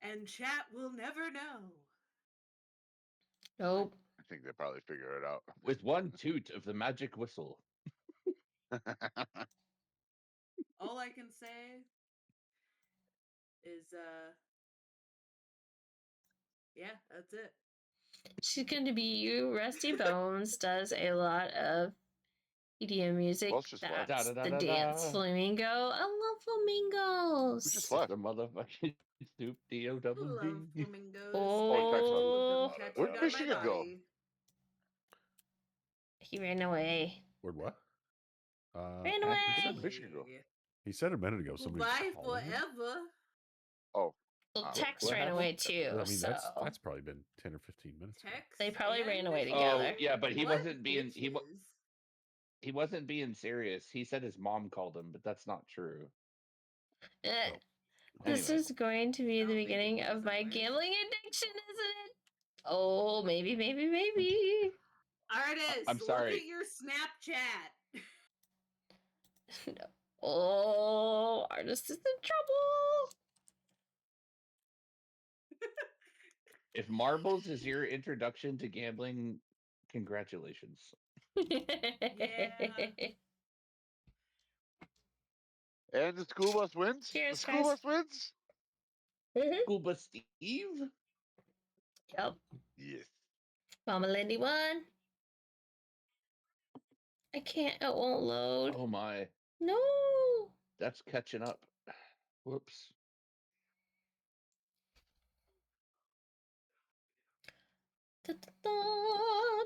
Speaker 12: And chat will never know.
Speaker 1: Nope.
Speaker 2: I think they probably figure it out.
Speaker 5: With one toot of the magic whistle.
Speaker 12: All I can say is, yeah, that's it.
Speaker 1: She's going to be you. Rusty Bones does a lot of EDM music.
Speaker 2: Well, it's just left.
Speaker 1: That's the
Speaker 5: Da-da-da-da-da.
Speaker 1: dance flamingo. I love flamingos.
Speaker 2: Who just left?
Speaker 5: The motherfucking soup
Speaker 12: Love
Speaker 5: D-O-double-G.
Speaker 12: flamingos.
Speaker 1: Oh.
Speaker 2: Where'd Michigan go?
Speaker 1: He ran away.
Speaker 11: Where'd what?
Speaker 1: Ran
Speaker 2: Where
Speaker 1: away.
Speaker 2: did Michigan go?
Speaker 11: He said a minute ago somebody
Speaker 12: Goodbye
Speaker 11: was calling him.
Speaker 12: forever.
Speaker 2: Oh,
Speaker 1: Well,
Speaker 2: Wow.
Speaker 1: Tex
Speaker 5: What
Speaker 1: ran
Speaker 5: happened?
Speaker 1: away too.
Speaker 11: I mean,
Speaker 1: so
Speaker 11: that's probably been 10 or 15 minutes ago.
Speaker 12: Text
Speaker 1: they probably
Speaker 12: and
Speaker 1: ran away
Speaker 12: Michigan.
Speaker 1: together.
Speaker 5: Oh, yeah, but he
Speaker 12: What
Speaker 5: wasn't being
Speaker 12: bitches?
Speaker 5: he wasn't being serious. He said his mom called him, but that's not true.
Speaker 1: Eh,
Speaker 11: Oh.
Speaker 1: This
Speaker 5: Anyway.
Speaker 1: is going to be
Speaker 12: I'll
Speaker 1: the
Speaker 12: make it
Speaker 1: beginning
Speaker 12: worse
Speaker 1: of my
Speaker 12: anyways.
Speaker 1: gambling addiction, isn't it? Oh, maybe.
Speaker 12: Artist,
Speaker 5: I'm sorry.
Speaker 12: look at your Snapchat.
Speaker 1: No. Oh, artist is in trouble.
Speaker 5: If marbles is your introduction to gambling, congratulations.
Speaker 2: and the school bus wins?
Speaker 1: Cheers,
Speaker 2: the school
Speaker 1: guys.
Speaker 2: bus wins?
Speaker 5: School bus Steve?
Speaker 1: Yep.
Speaker 2: Yes.
Speaker 1: Mama Lindy won. I can't. It won't load.
Speaker 5: Oh my.
Speaker 1: No.
Speaker 5: That's catching up. Whoops.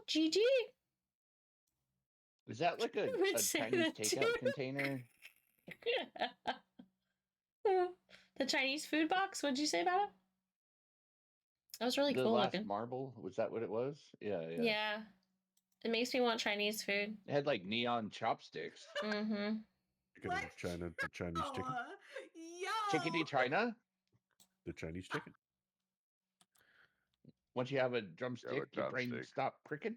Speaker 1: GG.
Speaker 5: Is that like a
Speaker 1: would say
Speaker 5: Chinese
Speaker 1: that too.
Speaker 5: takeout container?
Speaker 1: The Chinese food box. What'd you say about it? That was really
Speaker 5: The
Speaker 1: cool
Speaker 5: last
Speaker 1: looking.
Speaker 5: marble? Was that what it was? Yeah.
Speaker 1: Yeah. It makes me want Chinese food.
Speaker 5: It had like neon chopsticks.
Speaker 1: Mm-hmm.
Speaker 11: Chicken of China, the Chinese chicken.
Speaker 12: Yo!
Speaker 5: Chickadee China?
Speaker 11: The Chinese chicken.
Speaker 5: Once you have a drumstick, your brain
Speaker 2: drumstick.
Speaker 5: stop pricking?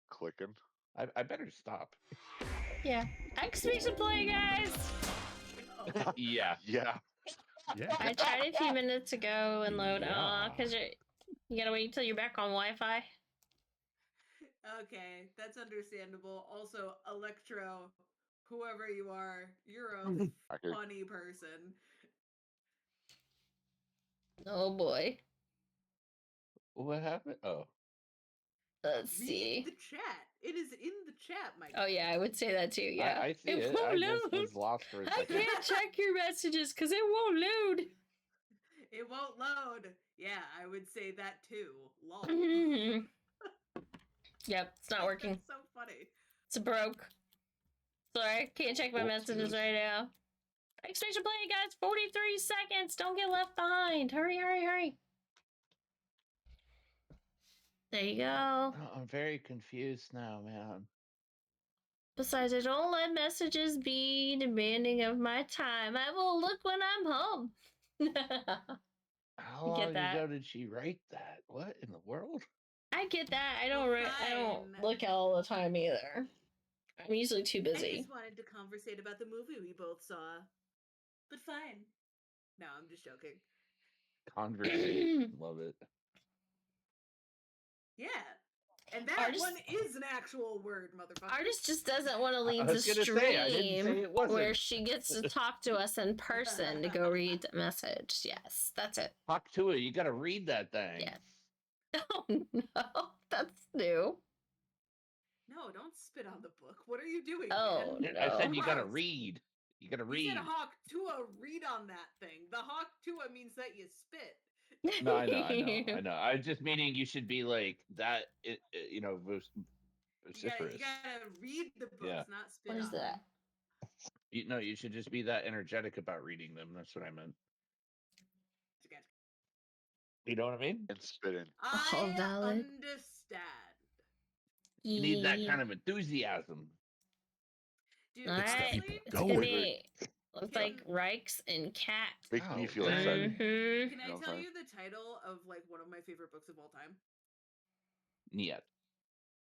Speaker 2: Clicking.
Speaker 5: I better stop.
Speaker 1: Yeah. Exclamation play, guys!
Speaker 5: Yeah.
Speaker 2: Yeah.
Speaker 11: Yeah.
Speaker 1: I tried a few minutes ago and load.
Speaker 11: Yeah.
Speaker 1: Because you gotta wait until you're back on Wi-Fi.
Speaker 12: Okay, that's understandable. Also, Electro, whoever you are, you're a funny person.
Speaker 1: Oh boy.
Speaker 5: What happened? Oh.
Speaker 1: Let's
Speaker 12: Read
Speaker 1: see.
Speaker 12: the chat. It is in the chat, Mike.
Speaker 1: Oh yeah, I would say that too. Yeah.
Speaker 5: I see it.
Speaker 1: won't
Speaker 5: I just
Speaker 1: load.
Speaker 5: was lost for a
Speaker 1: I
Speaker 5: second.
Speaker 1: can't check your messages because it won't load.
Speaker 12: It won't load. Yeah, I would say that too. Lol.
Speaker 1: Yep, it's not working.
Speaker 12: That's so funny.
Speaker 1: It's broke. Sorry, I can't check my messages right now. Exclamation play, guys! 43 seconds! Don't get left behind! Hurry! There you go.
Speaker 5: Oh, I'm very confused now, man.
Speaker 1: Besides, I don't let messages be demanding of my time. I will look when I'm home.
Speaker 5: How long ago did she write that? What in the world?
Speaker 1: I get that. I don't look all the time either. I'm usually too
Speaker 12: I
Speaker 1: busy.
Speaker 12: just wanted to conversate about the movie we both saw. But fine. No, I'm just joking.
Speaker 5: Conversation. Love it.
Speaker 12: Yeah. And that one is an actual word, motherfucker.
Speaker 1: Artist just doesn't want to leave the stream where she gets to talk to us in person to go read the message. Yes, that's it.
Speaker 5: Talk to it. You got to read that thing.
Speaker 1: Yes. Oh no, that's new.
Speaker 12: No, don't spit on the book. What are you doing?
Speaker 1: Oh,
Speaker 12: man?
Speaker 1: no.
Speaker 5: I said you got to read. You got to read.
Speaker 12: You said Hawk Tua read on that thing. The Hawk Tua means that you spit.
Speaker 5: No, I know. I'm just meaning you should be like that. You know, vociferous.
Speaker 12: You gotta read the books, not spit.
Speaker 1: What is
Speaker 12: on
Speaker 1: that?
Speaker 12: them.
Speaker 5: You should just be that energetic about reading them. That's what I meant. You know what I mean?
Speaker 2: And spitting.
Speaker 12: I
Speaker 1: valid.
Speaker 12: understand.
Speaker 5: You need that kind of enthusiasm.
Speaker 12: Dude,
Speaker 1: All right,
Speaker 12: honestly,
Speaker 1: it's gonna be Looks like Rikes and Cat.
Speaker 2: Make me feel excited.
Speaker 1: Mm-hmm.
Speaker 12: Can I tell you the title of like one of my favorite books of all time?
Speaker 5: Niet.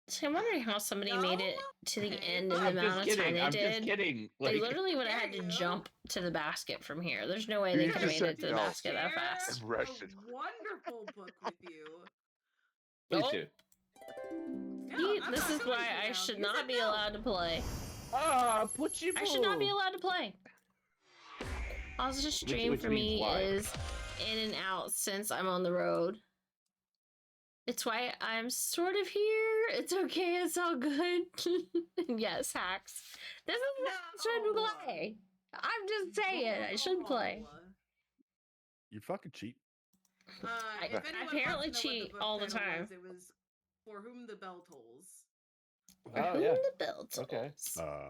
Speaker 1: So I'm wondering how somebody made it to the end in the
Speaker 5: I'm
Speaker 1: amount
Speaker 5: just
Speaker 1: of time
Speaker 5: kidding.
Speaker 1: they
Speaker 5: I'm
Speaker 1: did.
Speaker 5: just kidding.
Speaker 1: They
Speaker 5: Like,
Speaker 1: literally would have had to jump to the basket from here. There's no way they could have made it to the basket that fast.
Speaker 12: A wonderful book with you.
Speaker 5: Please do.
Speaker 12: No,
Speaker 1: This is why I should not be allowed to play.
Speaker 5: Ah, put you.
Speaker 1: I should not be allowed to play. Also, stream
Speaker 5: which
Speaker 1: for
Speaker 5: means
Speaker 1: me
Speaker 5: why?
Speaker 1: is in and out since I'm on the road. It's why I'm sort of here. It's okay. It's all good. Yes, hacks. This is what I shouldn't play. I'm just saying I should play.
Speaker 11: You fucking cheat.
Speaker 12: If
Speaker 1: I apparently cheat all the time.
Speaker 12: It was For Whom the Bell Tolls.
Speaker 5: Oh yeah.
Speaker 1: The bell tolls.
Speaker 5: Okay.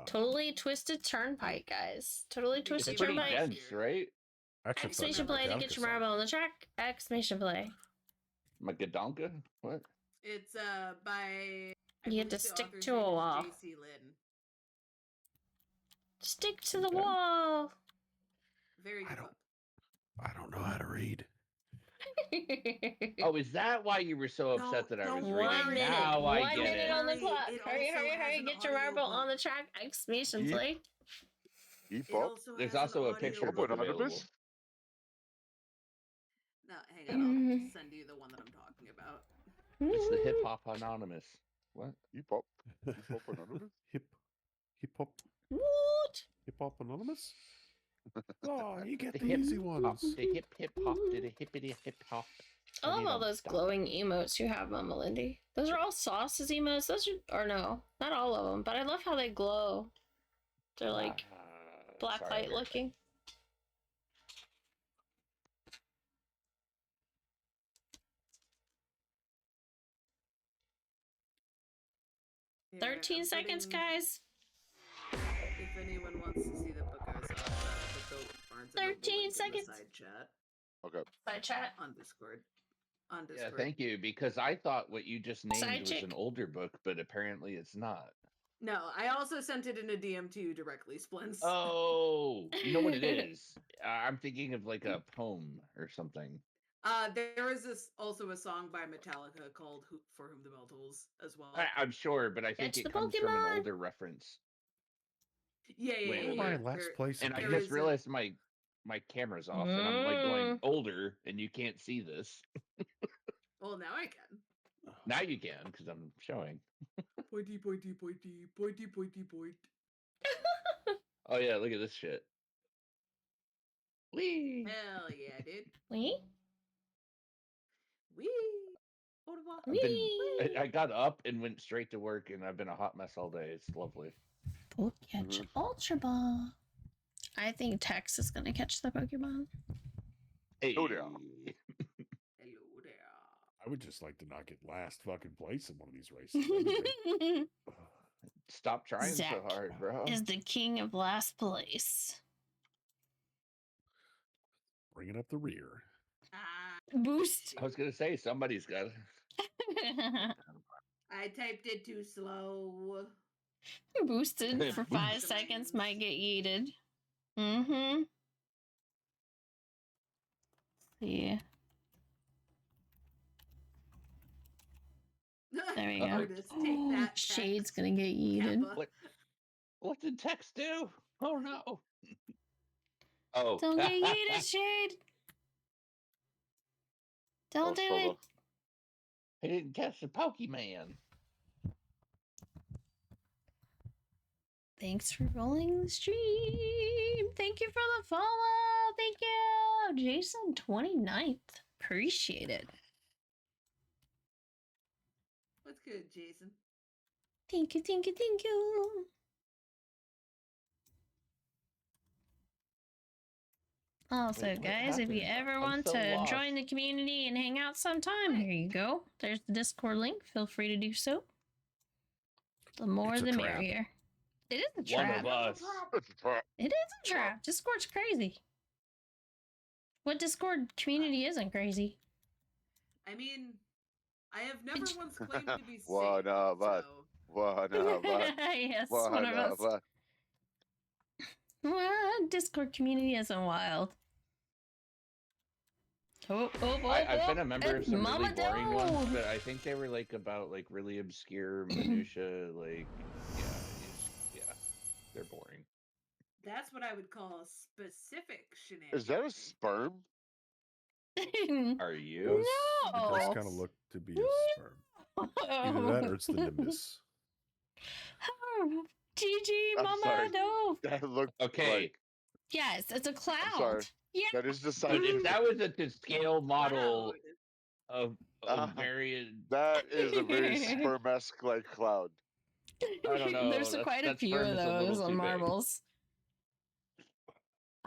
Speaker 1: Totally twisted turnpike, guys. Totally
Speaker 5: It's
Speaker 1: twisted
Speaker 5: pretty
Speaker 1: turnpike.
Speaker 5: dense, right?
Speaker 1: Exclamation play to get your marble on the track. Exclamation play.
Speaker 5: Magadonka? What?
Speaker 12: It's by.
Speaker 1: You have to stick to a wall.
Speaker 12: J.C. Lynn.
Speaker 1: Stick to the wall.
Speaker 12: Very good book.
Speaker 11: I don't know how to read.
Speaker 5: Oh, is that why you were so upset that I was reading?
Speaker 1: 1 minute.
Speaker 5: Now I
Speaker 1: 1
Speaker 5: get
Speaker 1: minute
Speaker 5: it.
Speaker 1: on the clock. Hurry, get your marble on the track. Exclamation play.
Speaker 5: There's also a picture book available.
Speaker 12: No, hang on. I'll send you the one that I'm talking about.
Speaker 5: It's the Hip Hop Anonymous. What?
Speaker 2: Hip Hop? Hip Hop Anonymous?
Speaker 11: Hip Hop?
Speaker 1: What?
Speaker 11: Hip Hop Anonymous? Oh, you get
Speaker 5: The
Speaker 11: the
Speaker 5: hip
Speaker 11: easy
Speaker 5: hop,
Speaker 11: ones.
Speaker 5: the hip hop, the hippity hip hop.
Speaker 1: I love all those glowing emotes you have, Mama Lindy. Those are all sauces emotes. Those are, or no, not all of them, but I love how they glow. They're like black light looking.
Speaker 12: Here,
Speaker 1: 13 seconds, guys.
Speaker 12: If anyone wants to see the book I was the Barnes and Noble
Speaker 1: 13
Speaker 12: link in the
Speaker 1: seconds.
Speaker 12: Side chat.
Speaker 2: Okay.
Speaker 1: Side chat
Speaker 12: on Discord.
Speaker 5: Yeah, thank you. Because I thought what you just named
Speaker 1: Side
Speaker 5: was
Speaker 1: chick.
Speaker 5: an older book, but apparently it's not.
Speaker 12: No, I also sent it in a DM to you directly, Splints.
Speaker 5: Oh, you know what it is? I'm thinking of like a poem or something.
Speaker 12: There is also a song by Metallica called For Whom the Bell Tolls as well.
Speaker 5: I'm sure, but I think it comes from an older reference.
Speaker 12: Yeah.
Speaker 11: My last place.
Speaker 5: And I just realized my camera's off, and I'm like going older, and you can't see this.
Speaker 12: Well, now I can.
Speaker 5: Now you can, because I'm showing.
Speaker 12: Pointy.
Speaker 5: Oh yeah, look at this shit. Wee.
Speaker 12: Hell yeah, dude.
Speaker 1: Wee.
Speaker 5: I got up and went straight to work, and I've been a hot mess all day. It's lovely.
Speaker 1: Catch Ultra Ball. I think Tex is gonna catch the Pokemon.
Speaker 5: Hey.
Speaker 2: Oh, yeah.
Speaker 12: Hello there.
Speaker 11: I would just like to not get last fucking place in one of these races.
Speaker 5: Stop trying
Speaker 1: Zach
Speaker 5: so hard, bro.
Speaker 1: is the king of last place.
Speaker 11: Bringing up the rear.
Speaker 1: Boost.
Speaker 5: I was gonna say somebody's got.
Speaker 12: I typed it too slow.
Speaker 1: Boosted for 5 seconds might get yeeted. Mm-hmm. Yeah. There we go.
Speaker 12: Artist, take that,
Speaker 1: Shade's gonna get yeeted.
Speaker 5: What did Tex do? Oh no. Oh.
Speaker 1: Don't get yeeted, Shade. Don't do it.
Speaker 5: He didn't catch the Pokemon.
Speaker 1: Thanks for rolling the stream. Thank you for the follow. Thank you. Jason 29th. Appreciate it.
Speaker 12: What's good, Jason?
Speaker 1: Thank you. Also, guys, if you ever want to join the community and hang out sometime, here you go. There's the Discord link. Feel free to do so. The more the merrier. It is a trap.
Speaker 5: One of us.
Speaker 1: It is a trap. Discord's crazy. What Discord community isn't crazy?
Speaker 12: I mean, I have never once claimed to be safe.
Speaker 2: One of us. One of us.
Speaker 1: Yes,
Speaker 2: one of us.
Speaker 1: Discord community isn't wild.
Speaker 5: I've been a member of some really boring
Speaker 1: Mama
Speaker 5: ones, but I think they were like about like really obscure minutia. Like, yeah, they're boring.
Speaker 12: That's what I would call specific shenanigans.
Speaker 2: Is that a sperm?
Speaker 5: Are you?
Speaker 11: It does kind of look to be a sperm. Either that or it's the nimbus.
Speaker 1: GG, Mama Dove.
Speaker 2: That looked
Speaker 5: okay.
Speaker 2: Like...
Speaker 1: Yes, it's a cloud.
Speaker 2: I'm sorry.
Speaker 1: Yeah.
Speaker 2: That is the size.
Speaker 5: But if that was a scale model of various...
Speaker 2: That is a very sperm-esque like cloud.
Speaker 5: I don't know.
Speaker 1: There's quite a few of those on marbles.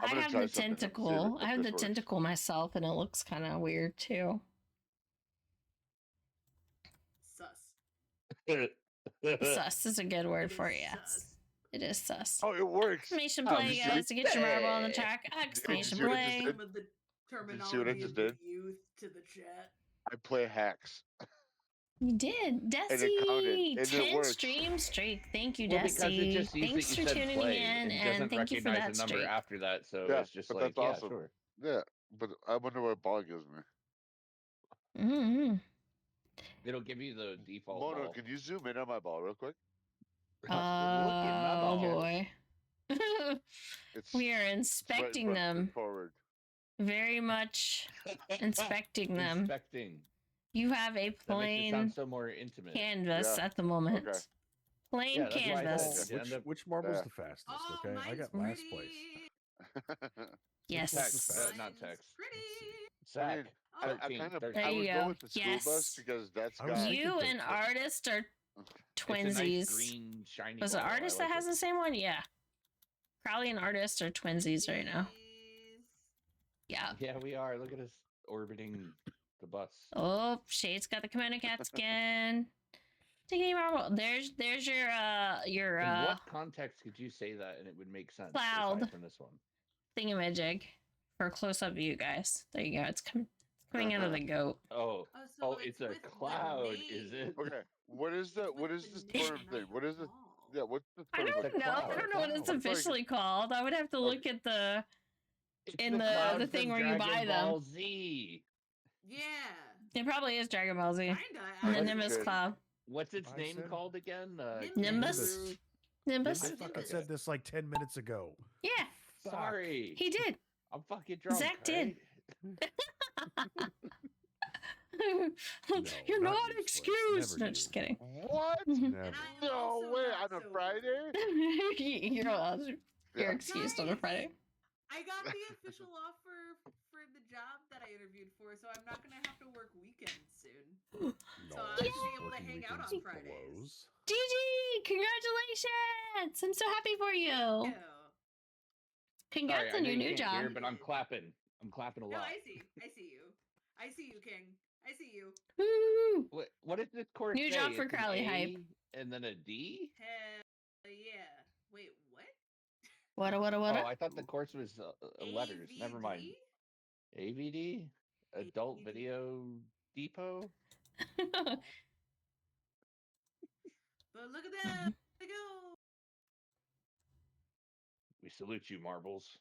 Speaker 1: I have the tentacle. I have the tentacle myself, and it looks kind of weird too.
Speaker 12: Sus.
Speaker 1: Sus is a good word for it. Yes, it is sus.
Speaker 2: Oh, it works.
Speaker 1: Exclamation play, guys, to get your marble on the track. Exclamation play.
Speaker 12: Some of the terminology of the youth to the chat.
Speaker 2: I play hacks.
Speaker 1: You did, Desi. 10 stream streak. Thank you, Desi. Thanks for tuning in, and thank you for that
Speaker 5: number
Speaker 1: streak.
Speaker 5: after that, so
Speaker 2: yeah,
Speaker 5: it's just
Speaker 2: but
Speaker 5: like,
Speaker 2: that's awesome.
Speaker 5: Sure.
Speaker 2: Yeah, but I wonder what ball gives me.
Speaker 1: Mm-hmm.
Speaker 5: It'll give you the default
Speaker 2: Mono,
Speaker 5: ball.
Speaker 2: can you zoom in on my ball real quick?
Speaker 1: Oh boy. We are inspecting them.
Speaker 2: Forward.
Speaker 1: Very much inspecting them.
Speaker 5: Inspecting.
Speaker 1: You have a plain
Speaker 5: so more intimate.
Speaker 1: canvas at the moment.
Speaker 2: Okay.
Speaker 1: Plain canvas.
Speaker 11: Which marble's the fastest? Okay, I got last place.
Speaker 1: Yes.
Speaker 5: Not text.
Speaker 2: Zach. I would go with the school bus because that's got
Speaker 1: you and Artist are twinsies.
Speaker 5: Nice green, shiny
Speaker 1: was it Artist that has the same one? Yeah. Crowley and Artist are twinsies right now. Yeah.
Speaker 5: Yeah, we are. Look at us orbiting the bus.
Speaker 1: Oh, Shade's got the KimonoKat skin. Take any marble. There's your
Speaker 5: In what context could you say that and it would make sense
Speaker 1: cloud
Speaker 5: from this one?
Speaker 1: Thingamajig for a close up view, guys. There you go. It's coming out of the goat.
Speaker 5: It's a cloud, is it?
Speaker 2: Okay. What is the sperm thing? What is it? Yeah, what's the sperm?
Speaker 1: I don't know. I don't know what it's officially called. I would have to look at the the thing where you buy them.
Speaker 5: Z.
Speaker 12: Yeah.
Speaker 1: It probably is Dragon Ball Z. And the Nimbus Cloud.
Speaker 5: What's its name called again?
Speaker 1: Nimbus. Nimbus.
Speaker 10: I fucking said this like 10 minutes ago.
Speaker 1: Yeah.
Speaker 5: Sorry.
Speaker 1: He did.
Speaker 5: I'm fucking drunk.
Speaker 1: Zach did. You're not excused. No, just kidding.
Speaker 2: What? No way. On a Friday?
Speaker 1: You're excused on a Friday.
Speaker 12: I got the official offer for the job that I interviewed for, so I'm not going to have to work weekends soon. So I'm going to be able to hang out on Fridays.
Speaker 1: GG! Congratulations! I'm so happy for you. Congrats on your new job.
Speaker 5: But I'm clapping. I'm clapping a lot.
Speaker 12: No, I see you. I see you, King. I see you.
Speaker 1: Woo!
Speaker 5: What is this course?
Speaker 1: New job for Crowley hype.
Speaker 5: And then a D?
Speaker 12: Hell yeah. Wait, what?
Speaker 1: What?
Speaker 5: Oh, I thought the course was letters. Never mind. AVD? Adult Video Depot?
Speaker 12: But look at that. There go.
Speaker 5: We salute you, Marbles.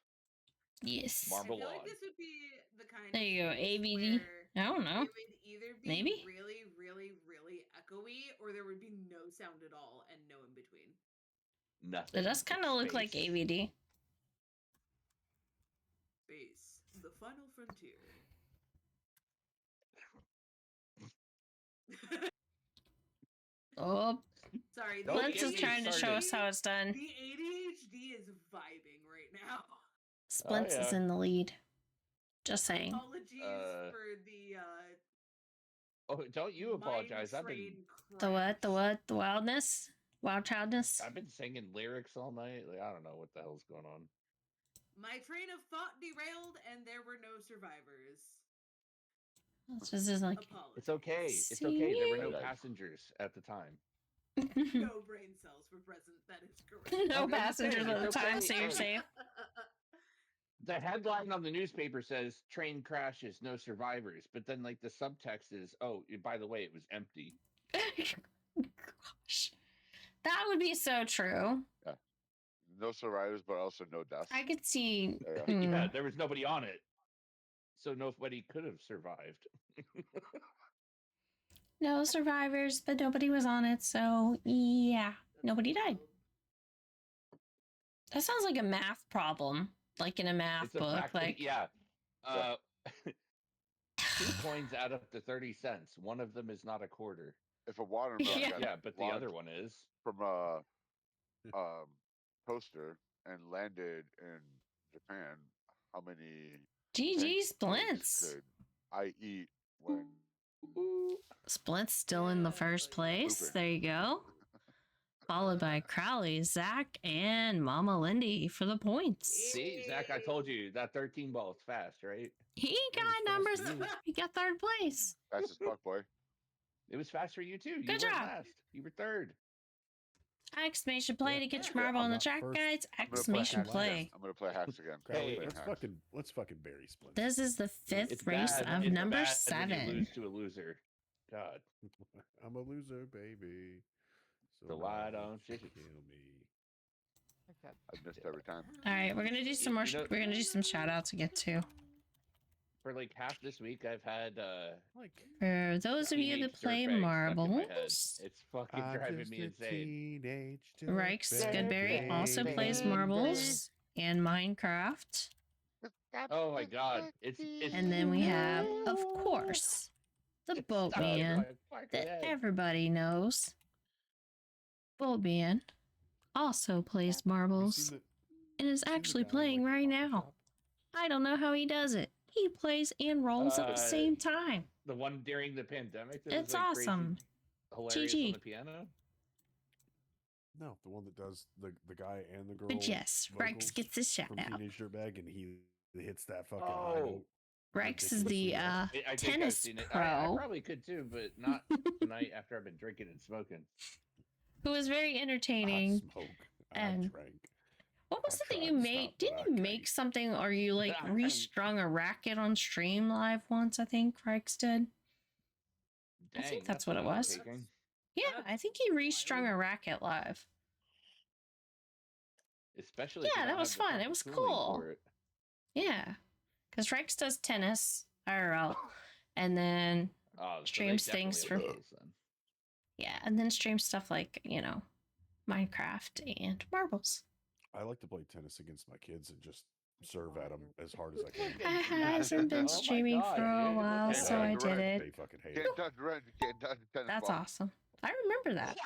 Speaker 1: Yes.
Speaker 5: Marble
Speaker 12: I feel like this would be the kind
Speaker 1: there you go, AVD. I don't know.
Speaker 12: It would either be
Speaker 1: maybe
Speaker 12: really, really, really echoey, or there would be no sound at all and no in between.
Speaker 5: Nothing.
Speaker 1: It does kind of look like AVD.
Speaker 12: Space, the final frontier.
Speaker 1: Oh.
Speaker 12: Sorry.
Speaker 1: Lentz is trying to show us how it's done.
Speaker 12: The ADHD is vibing right now.
Speaker 1: Splints is in the lead. Just saying.
Speaker 12: Apologies for the
Speaker 5: Oh, don't you apologize. I've been
Speaker 1: the what? The wildness? Wild childness?
Speaker 5: I've been singing lyrics all night. Like, I don't know what the hell's going on.
Speaker 12: My train of thought derailed and there were no survivors.
Speaker 1: This is like
Speaker 5: it's okay. It's okay. There were no passengers at the time.
Speaker 12: No brain cells were present. That is correct.
Speaker 1: No passengers at the time, so you're safe.
Speaker 5: The headline on the newspaper says train crashes, no survivors, but then like the subtext is, oh, by the way, it was empty.
Speaker 1: Gosh, that would be so true.
Speaker 2: no survivors, but also no deaths.
Speaker 1: I could see.
Speaker 5: Yeah, there was nobody on it, so nobody could have survived.
Speaker 1: No survivors, but nobody was on it, so yeah, nobody died. That sounds like a math problem, like in a math book. Like,
Speaker 5: yeah. 2 coins add up to 30 cents. One of them is not a quarter.
Speaker 2: If a watermelon got
Speaker 5: but the other one is
Speaker 2: from a toaster and landed in Japan, how many
Speaker 1: GG Splints
Speaker 2: could I eat when
Speaker 1: Splint's still in the first place?
Speaker 2: Pooping.
Speaker 1: There you go. Followed by Crowley, Zach, and Mama Lindy for the points.
Speaker 5: See, Zach, I told you that 13 ball is fast, right?
Speaker 1: He got numbers. He got third place.
Speaker 2: Fast as fuck, boy.
Speaker 5: It was fast for you too. You
Speaker 1: Good
Speaker 5: weren't
Speaker 1: job.
Speaker 5: last. You were third.
Speaker 1: Exclamation play to get your marble on the track, guys. Exclamation play.
Speaker 2: I'm gonna play hacks again.
Speaker 11: Hey, let's fucking bury Splint.
Speaker 1: This is the fifth
Speaker 5: It's
Speaker 1: race
Speaker 5: bad.
Speaker 1: of
Speaker 5: It's
Speaker 1: number
Speaker 5: bad when you
Speaker 1: 7.
Speaker 5: lose to a loser. God.
Speaker 11: I'm a loser, baby.
Speaker 5: So why don't you
Speaker 11: kill me?
Speaker 2: I've missed every time.
Speaker 1: All right, we're gonna do some more. We're gonna do some shout outs to get to.
Speaker 5: For like half this week, I've had
Speaker 1: For those of you that play marbles,
Speaker 5: it's fucking driving me insane.
Speaker 1: Rex Goodberry also plays marbles and Minecraft.
Speaker 5: Oh my god! It's
Speaker 1: and then we have, of course, the Boatman that everybody knows. Boatman also plays marbles and is actually playing right now. I don't know how he does it. He plays and rolls at the same time.
Speaker 5: The one during the pandemic. That
Speaker 1: It's
Speaker 5: was, like,
Speaker 1: awesome.
Speaker 5: Hilarious
Speaker 1: GG.
Speaker 5: on the piano.
Speaker 11: No, the one that does the guy and the girl.
Speaker 1: But yes, Rex
Speaker 11: vocals
Speaker 1: gets a shout
Speaker 11: from
Speaker 1: out.
Speaker 11: Teenage Dirtbag, and he hits that fucking.
Speaker 5: Oh.
Speaker 1: Rex is the
Speaker 5: I think I've
Speaker 1: tennis
Speaker 5: seen it.
Speaker 1: pro.
Speaker 5: I probably could too, but not tonight after I've been drinking and smoking.
Speaker 1: Who was very entertaining. And
Speaker 11: drank.
Speaker 1: what was it that you made? Didn't you make something, or you like restrung a racket on stream live once? I think Rex did. I think that's what it was. Yeah, I think he restrung a racket live.
Speaker 5: Especially. if you
Speaker 1: Yeah,
Speaker 5: don't
Speaker 1: that was
Speaker 5: have the
Speaker 1: fun.
Speaker 5: proper
Speaker 1: It was
Speaker 5: tooling
Speaker 1: cool.
Speaker 5: for it.
Speaker 1: Yeah, because Rex does tennis IRL, and then
Speaker 5: Oh, so they
Speaker 1: streams things
Speaker 5: definitely
Speaker 1: for
Speaker 5: have those then.
Speaker 1: yeah, and then streams stuff like Minecraft and marbles.
Speaker 11: I like to play tennis against my kids and just serve at them as hard as I can.
Speaker 1: I hasn't been streaming for a while, so I did
Speaker 11: They
Speaker 1: it.
Speaker 11: fucking hate
Speaker 2: Can't
Speaker 11: it.
Speaker 2: touch the red. You can't touch the tennis
Speaker 1: That's
Speaker 2: ball.
Speaker 1: awesome. I remember that.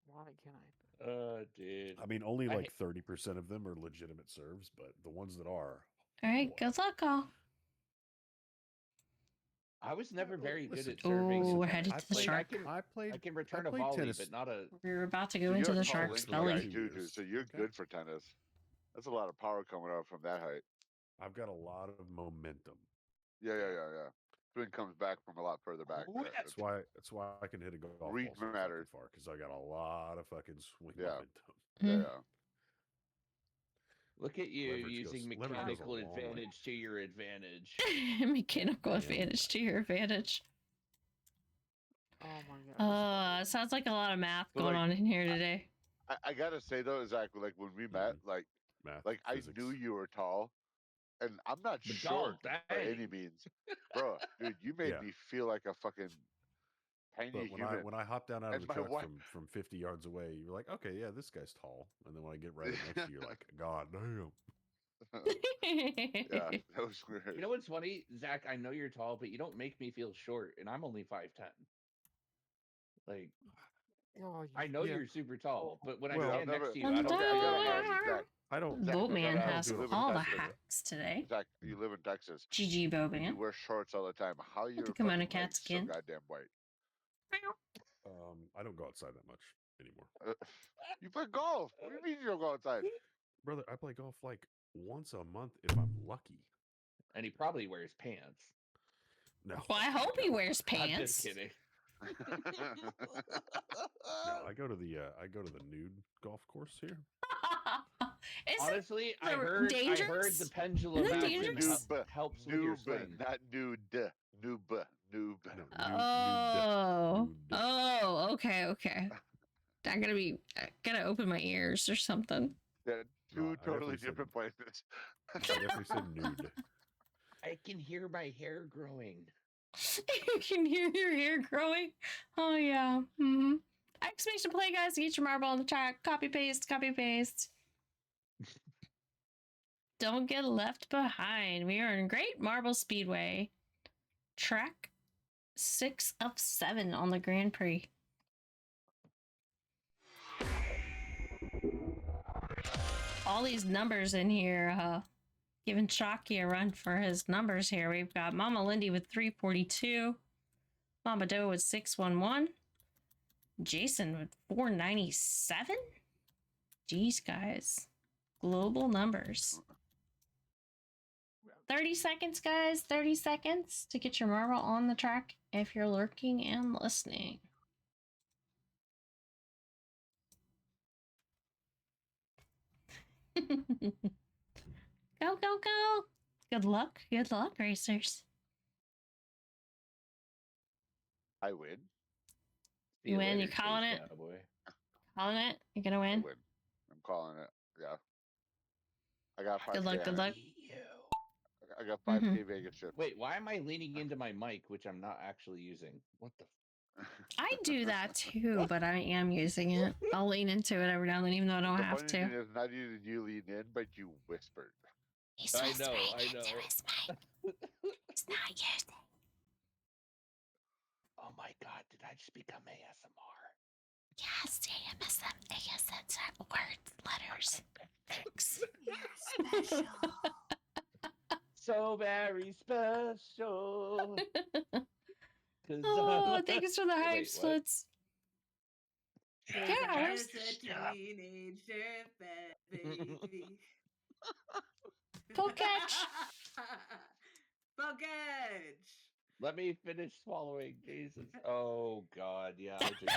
Speaker 8: Why can't I?
Speaker 5: Dude.
Speaker 11: I mean, only like 30% of them are legitimate serves, but the ones that are.
Speaker 1: All right, good luck, all.
Speaker 5: I was never very good at serving.
Speaker 1: Oh, we're headed to the
Speaker 5: Like,
Speaker 1: shark.
Speaker 5: I can return a
Speaker 11: played
Speaker 5: volley,
Speaker 11: tennis.
Speaker 5: but not a.
Speaker 1: We're about to go
Speaker 2: So
Speaker 1: into
Speaker 2: you're
Speaker 1: the
Speaker 2: a tall
Speaker 1: shark's
Speaker 2: little guy
Speaker 1: belly.
Speaker 2: too, dude, so you're good for tennis. That's a lot of power coming out from that height.
Speaker 11: I've got a lot of momentum.
Speaker 2: Yeah. Swing comes back from a lot further back.
Speaker 11: That's why I can hit a golf ball
Speaker 2: Reach
Speaker 11: so fucking
Speaker 2: matters.
Speaker 11: far, because I got a lot of fucking swing
Speaker 2: Yeah.
Speaker 11: momentum.
Speaker 2: Yeah.
Speaker 5: Look at you
Speaker 11: Leverage
Speaker 5: using
Speaker 11: goes- leverage goes a
Speaker 5: mechanical
Speaker 11: long way.
Speaker 5: advantage to your advantage.
Speaker 1: Mechanical advantage to your advantage.
Speaker 8: Oh my god.
Speaker 1: Sounds like a lot of math
Speaker 2: But,
Speaker 1: going
Speaker 2: like,
Speaker 1: on in here today.
Speaker 2: I gotta say though, Zach, like when we met, like
Speaker 11: Math,
Speaker 2: I
Speaker 11: physics.
Speaker 2: knew you were tall, and I'm not
Speaker 5: But
Speaker 2: short
Speaker 5: dang.
Speaker 2: by any means, bro. Dude, you made
Speaker 11: Yeah.
Speaker 2: me feel like a fucking tiny
Speaker 11: But
Speaker 2: human.
Speaker 11: when I hopped down out of
Speaker 2: And
Speaker 11: the
Speaker 2: my
Speaker 11: truck
Speaker 2: wife-
Speaker 11: from 50 yards away, you were like, okay, yeah, this guy's tall. And then when I get right up next to you, you're like, God damn.
Speaker 2: Yeah, that was weird.
Speaker 5: You know what's funny, Zach? I know you're tall, but you don't make me feel short, and I'm only 5'10". Like,
Speaker 8: Oh,
Speaker 5: I know
Speaker 8: yeah.
Speaker 5: you're super tall, but when I
Speaker 11: Well,
Speaker 5: stand next to you,
Speaker 1: I
Speaker 5: I don't
Speaker 1: don't
Speaker 5: feel
Speaker 1: know.
Speaker 5: like
Speaker 2: Zach,
Speaker 11: I don't.
Speaker 2: Zach,
Speaker 1: Boatman
Speaker 2: I don't
Speaker 1: has
Speaker 2: do live in
Speaker 1: all the
Speaker 2: Texas.
Speaker 1: hacks today.
Speaker 2: Zach, you live in Texas.
Speaker 1: GG
Speaker 2: You
Speaker 1: Boatman.
Speaker 2: wear shorts all the time. How you
Speaker 1: the KimonoKat
Speaker 2: so
Speaker 1: skin.
Speaker 2: goddamn white?
Speaker 11: I don't go outside that much anymore.
Speaker 2: You play golf. What do you mean you don't go outside?
Speaker 11: Brother, I play golf like once a month if I'm lucky.
Speaker 5: And he probably wears pants.
Speaker 11: No.
Speaker 1: Well, I hope he wears
Speaker 5: I'm
Speaker 1: pants.
Speaker 5: just kidding.
Speaker 11: No, I go to the nude golf course here.
Speaker 5: Honestly, I
Speaker 1: it
Speaker 5: heard
Speaker 1: dangerous?
Speaker 5: the pendulum
Speaker 1: Isn't it
Speaker 5: action
Speaker 1: dangerous?
Speaker 5: helps with your
Speaker 2: Noob,
Speaker 5: swing.
Speaker 2: not nude. Noob.
Speaker 11: No,
Speaker 1: Oh, okay. gotta open my ears or something.
Speaker 2: Yeah, two totally different places.
Speaker 11: I definitely said nude.
Speaker 5: I can hear my hair growing.
Speaker 1: You can hear your hair growing. Oh yeah. Mm-hmm. Exclamation play, guys, to get your marble on the track. Copy paste. Copy paste. Don't get left behind. We are in Great Marble Speedway. Track 6 of 7 on the Grand Prix. All these numbers in here, giving Chalky a run for his numbers here. We've got Mama Lindy with 342, Mama Doe with 611, Jason with 497. Jeez, guys. Global numbers. 30 seconds, guys. 30 seconds to get your marble on the track if you're lurking and listening. Go, go, go. Good luck, racers.
Speaker 2: I win.
Speaker 1: You win, you calling it?
Speaker 5: Cowboy.
Speaker 1: Calling it? You're gonna win?
Speaker 2: I win. I'm calling it. Yeah. I got 5K.
Speaker 1: Good luck, good luck.
Speaker 2: I got 5K Vegas shit.
Speaker 5: Wait, why am I leaning into my mic, which I'm not actually using? What the?
Speaker 1: I do that too, but I am using it. I'll lean into it every now and then, even though I don't have
Speaker 2: The
Speaker 1: to.
Speaker 2: funny thing is, not even you lean in, but you whispered.
Speaker 1: He's
Speaker 5: I know.
Speaker 1: He's not using.
Speaker 5: Oh my god, did I just become ASMR?
Speaker 1: Yes, ASMR. Words, letters, things.
Speaker 12: Special.
Speaker 5: So very special.
Speaker 1: Oh, thanks for the hype
Speaker 5: Wait,
Speaker 1: splits. Yeah,
Speaker 12: There's a teenager, baby.
Speaker 1: Poketch.
Speaker 12: Poketch.
Speaker 5: Let me finish swallowing, Jesus. Oh god, yeah, I just said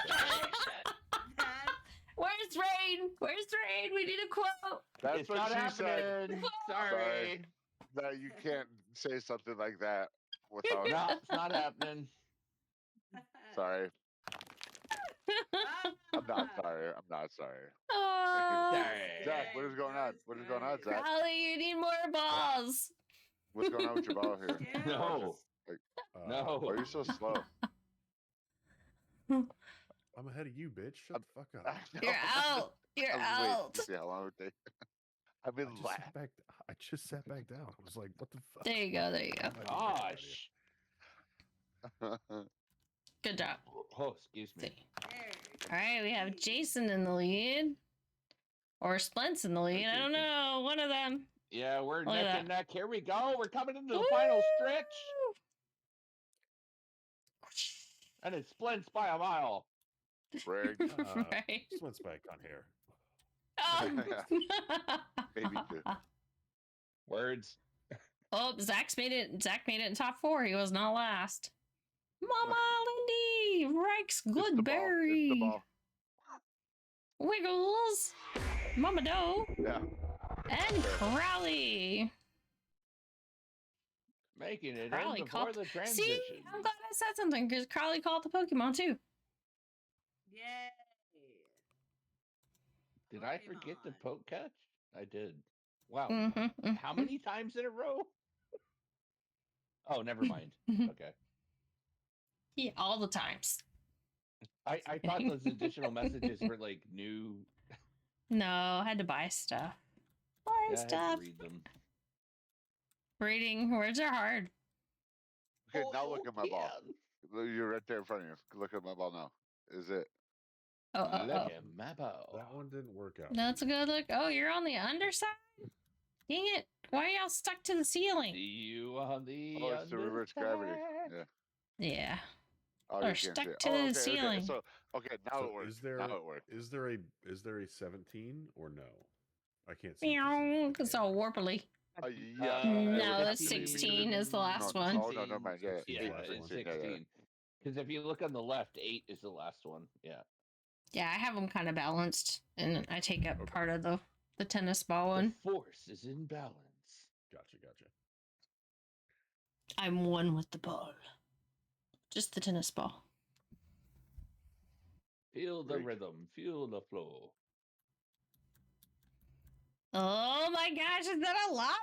Speaker 5: that.
Speaker 1: Where's Rain? Where's Rain? We need a quote.
Speaker 2: That's
Speaker 5: It's
Speaker 2: what
Speaker 5: not
Speaker 2: she
Speaker 5: happening.
Speaker 2: said.
Speaker 5: Sorry.
Speaker 2: No, you can't say something like that without.
Speaker 5: No, it's not happening.
Speaker 2: Sorry. I'm not sorry. I'm not sorry.
Speaker 1: Oh,
Speaker 2: Zach, what is going on? What is going on, Zach?
Speaker 1: Crowley, you need more balls.
Speaker 2: What's going on with your ball here?
Speaker 5: No.
Speaker 2: Like,
Speaker 5: No.
Speaker 2: why are you so slow?
Speaker 11: I'm ahead of you, bitch. Shut the fuck up.
Speaker 1: You're out. You're out.
Speaker 2: Wait, see how long it would take. I've been
Speaker 11: I just sat back down. I was like, what the fuck?
Speaker 1: There you go. There you go.
Speaker 5: Gosh.
Speaker 1: Good job.
Speaker 5: Oh, excuse me.
Speaker 1: All right, we have Jason in the lead. Or Splint's in the lead. I don't know. One of them.
Speaker 5: Yeah, we're
Speaker 1: Look at
Speaker 5: neck and
Speaker 1: that.
Speaker 5: neck. Here we go. We're coming into the final stretch. And it splints by a mile.
Speaker 2: Brag.
Speaker 1: Right.
Speaker 11: Splint's back on here.
Speaker 2: Maybe two.
Speaker 5: Words.
Speaker 1: Oh, Zach made it in top 4. He was not last. Mama Lindy, Rex Goodberry, Wiggles, Mama Doe, and Crowley.
Speaker 5: Making it
Speaker 1: Crowley
Speaker 5: in before
Speaker 1: called.
Speaker 5: the transition.
Speaker 1: See, I'm glad I said something because Crowley called the Pokemon too.
Speaker 12: Yay.
Speaker 5: Did I forget the poke catch? I did. Wow.
Speaker 1: Mm-hmm.
Speaker 5: How many times in a row? Oh, never mind. Okay.
Speaker 1: Yeah, all the times.
Speaker 5: I thought those additional messages were like new.
Speaker 1: No, I had to buy stuff. Buy
Speaker 5: Yeah, I had
Speaker 1: stuff.
Speaker 5: to read them.
Speaker 1: Reading words are hard.
Speaker 2: Okay, now look at my ball. You're right there in front of you. Look at my ball now. Is it?
Speaker 5: Look at my ball.
Speaker 11: That one didn't work out.
Speaker 1: That's a good look. Oh, you're on the underside? Dang it. Why are y'all stuck to the ceiling?
Speaker 5: See you on the
Speaker 2: it's the reverse gravity. Yeah.
Speaker 1: Yeah.
Speaker 2: Oh,
Speaker 1: Or
Speaker 2: you can't
Speaker 1: stuck
Speaker 2: see it.
Speaker 1: to the ceiling.
Speaker 2: Okay. So, now
Speaker 11: So
Speaker 2: it works.
Speaker 11: is there
Speaker 2: Now it works.
Speaker 11: is there a 17 or no? I can't see.
Speaker 1: Meow, it's all warply.
Speaker 2: Yeah.
Speaker 1: No, that's 16 is the last one.
Speaker 2: Oh, no, never mind. Yeah,
Speaker 5: it's 16. Because if you look on the left, 8 is the last one. Yeah.
Speaker 1: Yeah, I have them kind of balanced, and I take up part of the tennis ball one.
Speaker 5: The force is in balance.
Speaker 11: Gotcha.
Speaker 1: I'm one with the ball. Just the tennis ball.
Speaker 5: Feel the rhythm. Feel the flow.
Speaker 1: Oh my gosh, is that a llama?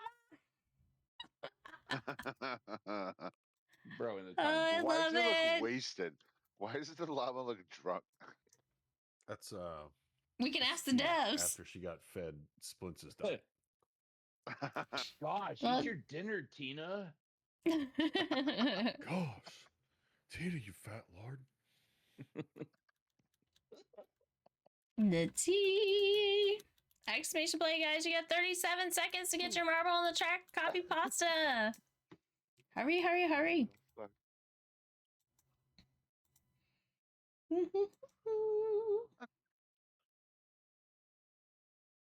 Speaker 5: Bro, in the
Speaker 1: Oh, I
Speaker 2: Why
Speaker 1: love
Speaker 2: does it
Speaker 1: it.
Speaker 2: look wasted? Why does the llama look drunk?
Speaker 11: That's
Speaker 1: We can ask the
Speaker 11: Tina
Speaker 1: devs.
Speaker 11: after she got fed Splince's diet.
Speaker 5: Gosh,
Speaker 1: Well-
Speaker 5: eat your dinner, Tina.
Speaker 11: Gosh, Tina, you fat lord.
Speaker 1: The tea. Exclamation point, guys. You got 37 seconds to get your marble on the track. Copy pasta. Hurry, hurry, hurry.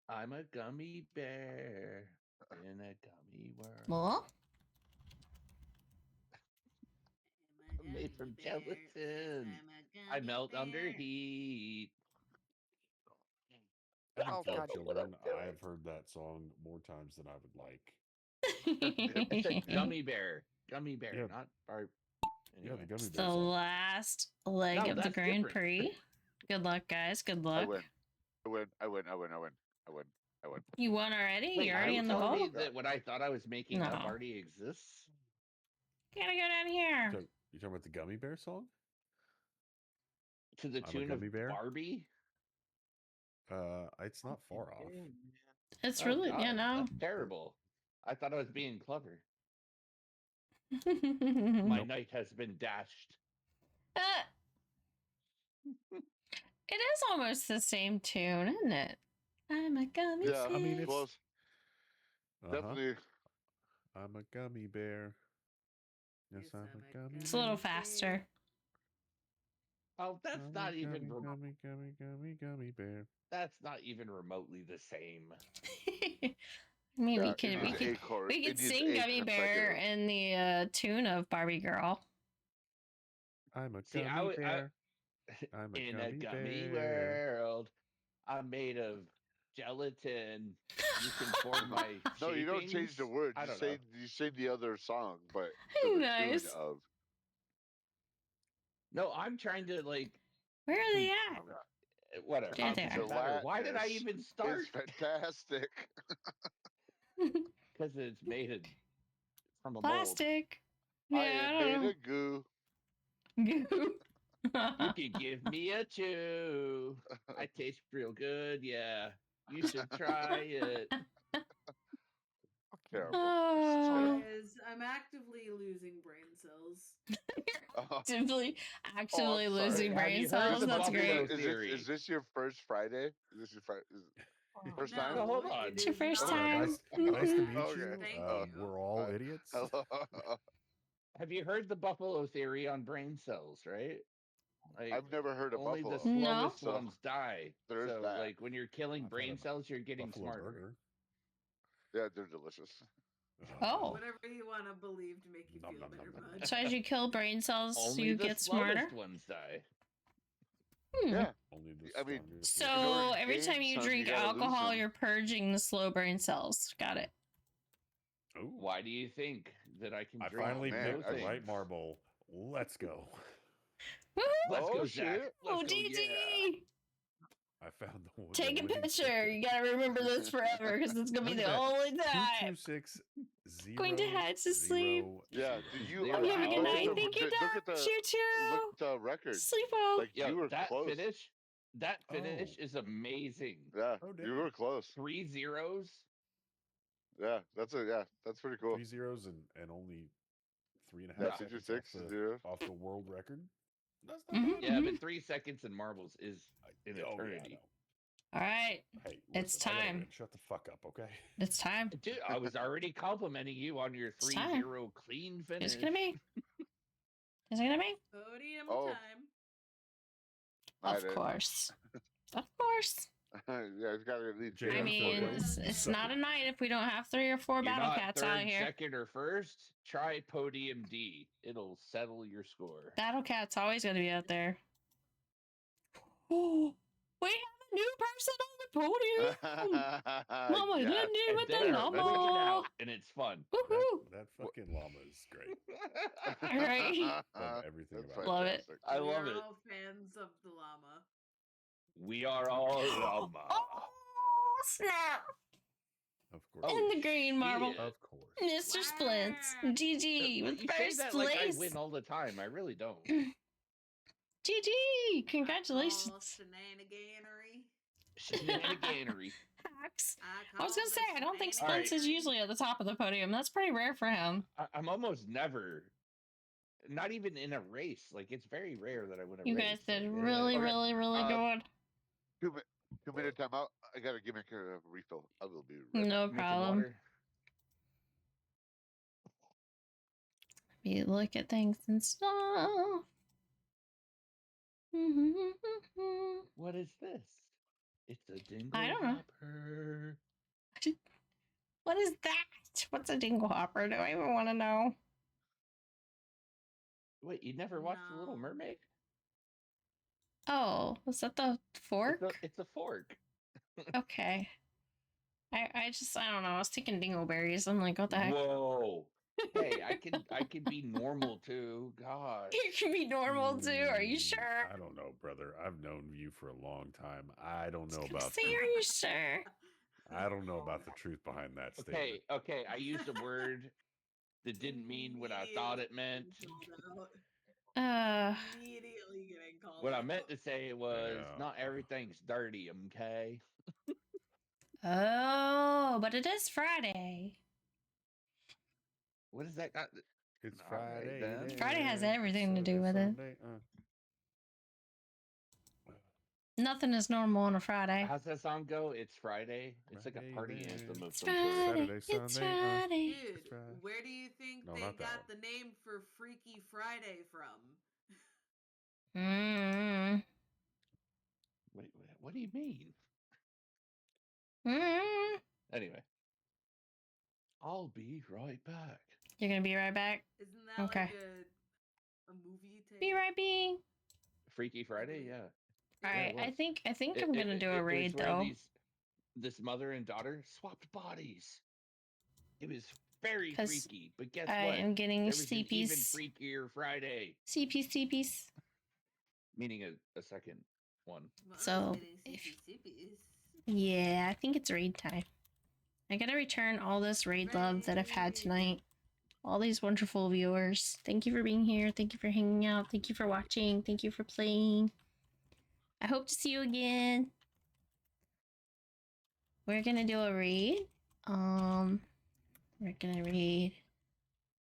Speaker 5: I'm a gummy bear in a gummy world.
Speaker 1: Well,
Speaker 5: I'm made from gelatin. I melt under heat.
Speaker 11: I think
Speaker 5: Oh,
Speaker 11: for
Speaker 5: God,
Speaker 11: children, I've heard that song more times than I would like.
Speaker 5: It's a gummy bear. Gummy bear,
Speaker 11: Yeah.
Speaker 5: not Barb.
Speaker 11: Yeah, the gummy
Speaker 1: it's
Speaker 11: bear
Speaker 1: the
Speaker 11: song.
Speaker 1: last leg
Speaker 5: No,
Speaker 1: of the
Speaker 5: that's
Speaker 1: Grand
Speaker 5: different.
Speaker 1: Prix. Good luck, guys. Good
Speaker 2: I
Speaker 1: luck.
Speaker 2: win. I win.
Speaker 1: You won already?
Speaker 5: Wait,
Speaker 1: You're
Speaker 5: are
Speaker 1: already
Speaker 5: you
Speaker 1: in the
Speaker 5: telling me
Speaker 1: hole?
Speaker 5: that what I thought I was making up
Speaker 1: No.
Speaker 5: already exists?
Speaker 1: Gotta go down here.
Speaker 11: You talking about the gummy bear song?
Speaker 5: To the
Speaker 11: I'm a
Speaker 5: tune of
Speaker 11: gummy bear?
Speaker 5: Barbie?
Speaker 11: It's not far off.
Speaker 1: It's
Speaker 5: Oh,
Speaker 1: really,
Speaker 5: God,
Speaker 1: yeah, no.
Speaker 5: that's terrible. I thought I was being clever.
Speaker 1: My
Speaker 5: My night has been dashed.
Speaker 1: It is almost the same tune, isn't it? I'm a gummy
Speaker 2: Yeah,
Speaker 1: bear.
Speaker 11: I mean, it's
Speaker 2: close. Definitely.
Speaker 11: I'm a gummy bear. Yes, I'm a gummy.
Speaker 1: It's a little faster.
Speaker 5: Oh, that's
Speaker 11: I'm
Speaker 5: not
Speaker 11: a
Speaker 5: even.
Speaker 11: gummy bear.
Speaker 5: That's not even remotely the same.
Speaker 1: I mean,
Speaker 2: Yeah,
Speaker 1: we could sing Gummy Bear in the tune of Barbie Girl.
Speaker 11: I'm a
Speaker 5: See,
Speaker 11: gummy bear. I'm a
Speaker 5: in
Speaker 11: gummy
Speaker 5: a gummy
Speaker 11: bear.
Speaker 5: world, I'm made of gelatin. You can form my
Speaker 2: No, you don't change the
Speaker 5: shapings.
Speaker 2: words.
Speaker 5: I don't know.
Speaker 2: You say the other song, but to the
Speaker 1: Nice.
Speaker 2: tune of.
Speaker 5: No, I'm trying to like.
Speaker 1: Where are they at?
Speaker 5: Whatever.
Speaker 1: There they
Speaker 5: Doesn't
Speaker 1: are.
Speaker 5: matter. Why did I even start?
Speaker 2: It's fantastic.
Speaker 5: Because it's made from a
Speaker 1: Plastic.
Speaker 2: I
Speaker 1: Yeah,
Speaker 2: am made of goo.
Speaker 1: Goo.
Speaker 5: You can give me a chew. I taste real good. Yeah, you should try it.
Speaker 2: Terrible.
Speaker 1: Oh.
Speaker 12: Guys, I'm actively losing brain cells.
Speaker 1: Actively
Speaker 2: I'm sorry.
Speaker 1: losing
Speaker 5: Have
Speaker 1: brain
Speaker 5: you heard
Speaker 1: cells.
Speaker 5: the
Speaker 1: That's
Speaker 5: Buffalo
Speaker 1: great.
Speaker 5: Theory?
Speaker 2: Is this your first Friday? Is this your first
Speaker 12: No,
Speaker 2: time?
Speaker 5: No, hold on.
Speaker 1: It's your first
Speaker 2: Okay.
Speaker 1: time.
Speaker 11: Nice to meet
Speaker 2: Okay.
Speaker 11: you.
Speaker 12: Thank you.
Speaker 11: We're all idiots.
Speaker 2: Hello.
Speaker 5: Have you heard the Buffalo Theory on brain cells? Right. Like,
Speaker 2: I've never heard of
Speaker 5: only
Speaker 2: buffalo.
Speaker 5: the slowest
Speaker 2: So
Speaker 5: ones die.
Speaker 2: there's
Speaker 5: So,
Speaker 2: that.
Speaker 5: like, when you're killing
Speaker 11: I've
Speaker 5: brain
Speaker 11: had a
Speaker 5: cells, you're getting
Speaker 11: Buffalo
Speaker 5: smarter.
Speaker 11: burger.
Speaker 2: Yeah, they're delicious.
Speaker 1: Oh.
Speaker 12: Whatever you want to believe to make you
Speaker 11: Nom,
Speaker 12: feel
Speaker 11: nom,
Speaker 12: better,
Speaker 11: nom, nom.
Speaker 12: bud.
Speaker 1: So as you kill brain cells,
Speaker 5: Only
Speaker 1: you
Speaker 5: the
Speaker 1: get smarter.
Speaker 5: slowest ones die.
Speaker 2: Yeah.
Speaker 11: Only the
Speaker 2: I mean,
Speaker 11: strongest
Speaker 2: in order
Speaker 1: So
Speaker 2: to
Speaker 1: every
Speaker 2: gain
Speaker 1: time you
Speaker 2: some,
Speaker 1: drink
Speaker 2: gotta lose
Speaker 1: alcohol,
Speaker 2: some.
Speaker 1: you're purging the slow brain cells. Got it.
Speaker 11: Ooh.
Speaker 5: Why do you think that I can
Speaker 11: I
Speaker 5: drink
Speaker 11: finally
Speaker 2: man,
Speaker 11: picked the
Speaker 5: things?
Speaker 11: right marble. Let's go.
Speaker 1: Woohoo!
Speaker 5: Let's
Speaker 2: Oh,
Speaker 5: go,
Speaker 2: shit.
Speaker 5: Zach.
Speaker 1: Oh,
Speaker 5: Let's go,
Speaker 1: DT!
Speaker 5: yeah.
Speaker 11: I found the one.
Speaker 1: Take
Speaker 11: the
Speaker 1: a
Speaker 11: winning
Speaker 1: picture.
Speaker 11: ticket.
Speaker 1: You gotta remember this forever because it's gonna be
Speaker 11: Look
Speaker 1: the
Speaker 11: at that.
Speaker 1: only time.
Speaker 11: 226
Speaker 1: Going to head to sleep.
Speaker 2: Yeah, do you?
Speaker 5: Zero.
Speaker 2: I
Speaker 1: You have a
Speaker 2: mean,
Speaker 1: good
Speaker 2: look at
Speaker 1: night.
Speaker 2: the
Speaker 1: Thank you,
Speaker 2: look at
Speaker 1: Doc.
Speaker 2: the
Speaker 1: You too.
Speaker 2: look at the record.
Speaker 1: Sleep well.
Speaker 2: Like
Speaker 5: Yo,
Speaker 2: you were
Speaker 5: that
Speaker 2: close.
Speaker 5: finish is amazing.
Speaker 2: Yeah,
Speaker 11: Oh,
Speaker 2: you
Speaker 11: damn.
Speaker 2: were close.
Speaker 5: 3 zeros.
Speaker 2: Yeah, that's pretty cool.
Speaker 11: 3 zeros and only 3.5
Speaker 2: Yeah,
Speaker 11: seconds
Speaker 2: 226 0.
Speaker 11: off the world record. That's not
Speaker 1: Mhm.
Speaker 11: bad.
Speaker 5: Yeah, but 3 seconds in marbles is an
Speaker 11: Oh, yeah, I
Speaker 5: eternity.
Speaker 11: know.
Speaker 1: All right.
Speaker 11: Hey,
Speaker 1: It's
Speaker 11: listen, I gotta
Speaker 1: time.
Speaker 11: win. Shut the fuck up, okay?
Speaker 1: It's time.
Speaker 5: Dude, I was already complimenting you on your
Speaker 1: It's
Speaker 5: 3-0 clean finish.
Speaker 1: Is it gonna be? Is it gonna be?
Speaker 12: Podium
Speaker 2: Oh.
Speaker 12: time.
Speaker 1: Of course. Of course.
Speaker 2: Yeah, it's got to at least.
Speaker 1: I mean, it's not a night if we don't have 3 or 4
Speaker 5: You're
Speaker 1: battle
Speaker 5: not
Speaker 1: cats
Speaker 5: third,
Speaker 1: out here.
Speaker 5: second, or first. Try podium D. It'll settle your score.
Speaker 1: Battle cat's always gonna be out there. Oh, we have a new person on the podium. Mama,
Speaker 2: Yes.
Speaker 1: let me with the
Speaker 5: There, let's get it
Speaker 1: llama.
Speaker 5: out, and it's fun.
Speaker 1: Woohoo!
Speaker 11: That fucking llama is great.
Speaker 1: All right.
Speaker 11: Love everything
Speaker 2: That's
Speaker 11: about
Speaker 1: Love it.
Speaker 2: fantastic.
Speaker 5: I love
Speaker 12: We're
Speaker 5: it.
Speaker 12: all fans of the llama.
Speaker 5: We are all Rama.
Speaker 1: Oh, snap.
Speaker 11: Of course.
Speaker 1: And the green marble.
Speaker 5: shit.
Speaker 11: Of course.
Speaker 1: Mr. Splints. GG. With
Speaker 5: You say
Speaker 1: first
Speaker 5: that
Speaker 1: place.
Speaker 5: like I win all the time. I really don't.
Speaker 1: GG. Congratulations.
Speaker 5: Shenaniganery.
Speaker 1: Hacks. I was going to say, I don't think Splints is usually at the top of the podium. That's pretty rare for him.
Speaker 5: I'm almost never, not even in a race. Like, it's very rare that I win a race.
Speaker 1: You guys did really, really, really good.
Speaker 2: 2-minute timeout. I gotta give me a refill. I will be right back.
Speaker 1: No problem. You look at things and stuff.
Speaker 5: What is this? It's a dingle
Speaker 1: I don't know.
Speaker 5: hopper.
Speaker 1: What is that? What's a dingle hopper? Do I even want to know?
Speaker 5: Wait, you never watched The Little Mermaid?
Speaker 1: Oh, was that the fork?
Speaker 5: It's a fork.
Speaker 1: Okay. I don't know. I was thinking dingleberries. I'm like, what the heck?
Speaker 5: Whoa. Hey, I can be normal too. God.
Speaker 1: You can be normal too. Are you sure?
Speaker 11: I don't know, brother. I've known you for a long time. I don't know about.
Speaker 1: Say, are you sure?
Speaker 11: I don't know about the truth behind that statement.
Speaker 5: Okay. I used a word that didn't mean what I thought it meant.
Speaker 12: Immediately getting called.
Speaker 5: What I meant to say was not everything's dirty, okay?
Speaker 1: Oh, but it is Friday.
Speaker 5: What is that got?
Speaker 11: It's Friday. Then.
Speaker 1: Friday has everything to do with it. Nothing is normal on a Friday.
Speaker 5: How's that song go? It's Friday. It's like a party anthem of some
Speaker 1: Friday.
Speaker 5: sort.
Speaker 1: It's Friday.
Speaker 12: Dude, where do you think they got the name for Freaky Friday from?
Speaker 5: Wait, what do you mean? Anyway, I'll be right back.
Speaker 1: You're gonna be right back?
Speaker 12: Isn't that like a movie title?
Speaker 1: Be right back.
Speaker 5: Freaky Friday, yeah.
Speaker 1: All right, I think I'm gonna do a raid though.
Speaker 5: This mother and daughter swapped bodies. It was very freaky, but guess what?
Speaker 1: I am getting
Speaker 5: there was
Speaker 1: CPs.
Speaker 5: An even freakier Friday.
Speaker 1: CPs.
Speaker 5: Meaning a second one.
Speaker 1: So, yeah, I think it's raid time. I gotta return all this raid love that I've had tonight. All these wonderful viewers. Thank you for being here. Thank you for hanging out. Thank you for watching. Thank you for playing. I hope to see you again. We're gonna do a raid. We're gonna raid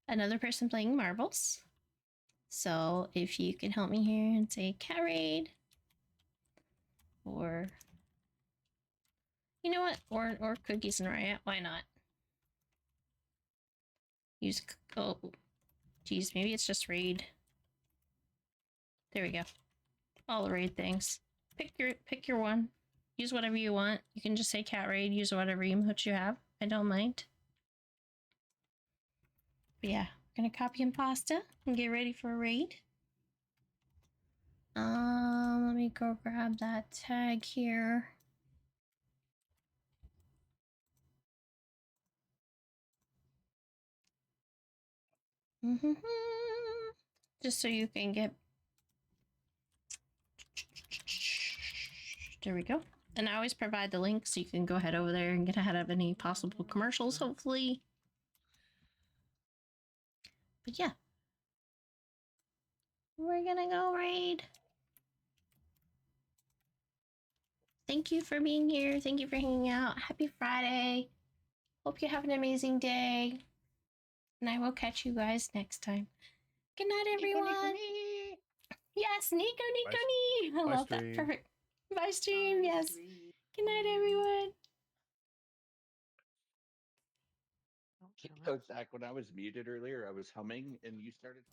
Speaker 1: another person playing marbles. So if you can help me here and say cat raid, or you know what, or cookies and riot, why not? Use geez, maybe it's just raid. There we go. All the raid things. Pick your one. Use whatever you want. You can just say cat raid. Use whatever emote you have. I don't mind. But yeah, I'm gonna copy and pasta and get ready for a raid. Let me go grab that tag here. Just so you can get. There we go. And I always provide the link so you can go ahead over there and get ahead of any possible commercials, hopefully. But yeah. We're gonna go raid. Thank you for being here. Thank you for hanging out. Happy Friday. Hope you have an amazing day. And I will catch you guys next time. Good night, everyone. Nico. Yes, Nico. I love that. Perfect. Bye, stream. Yes. Good night, everyone.
Speaker 5: So, Zach, when I was muted earlier, I was humming and you started.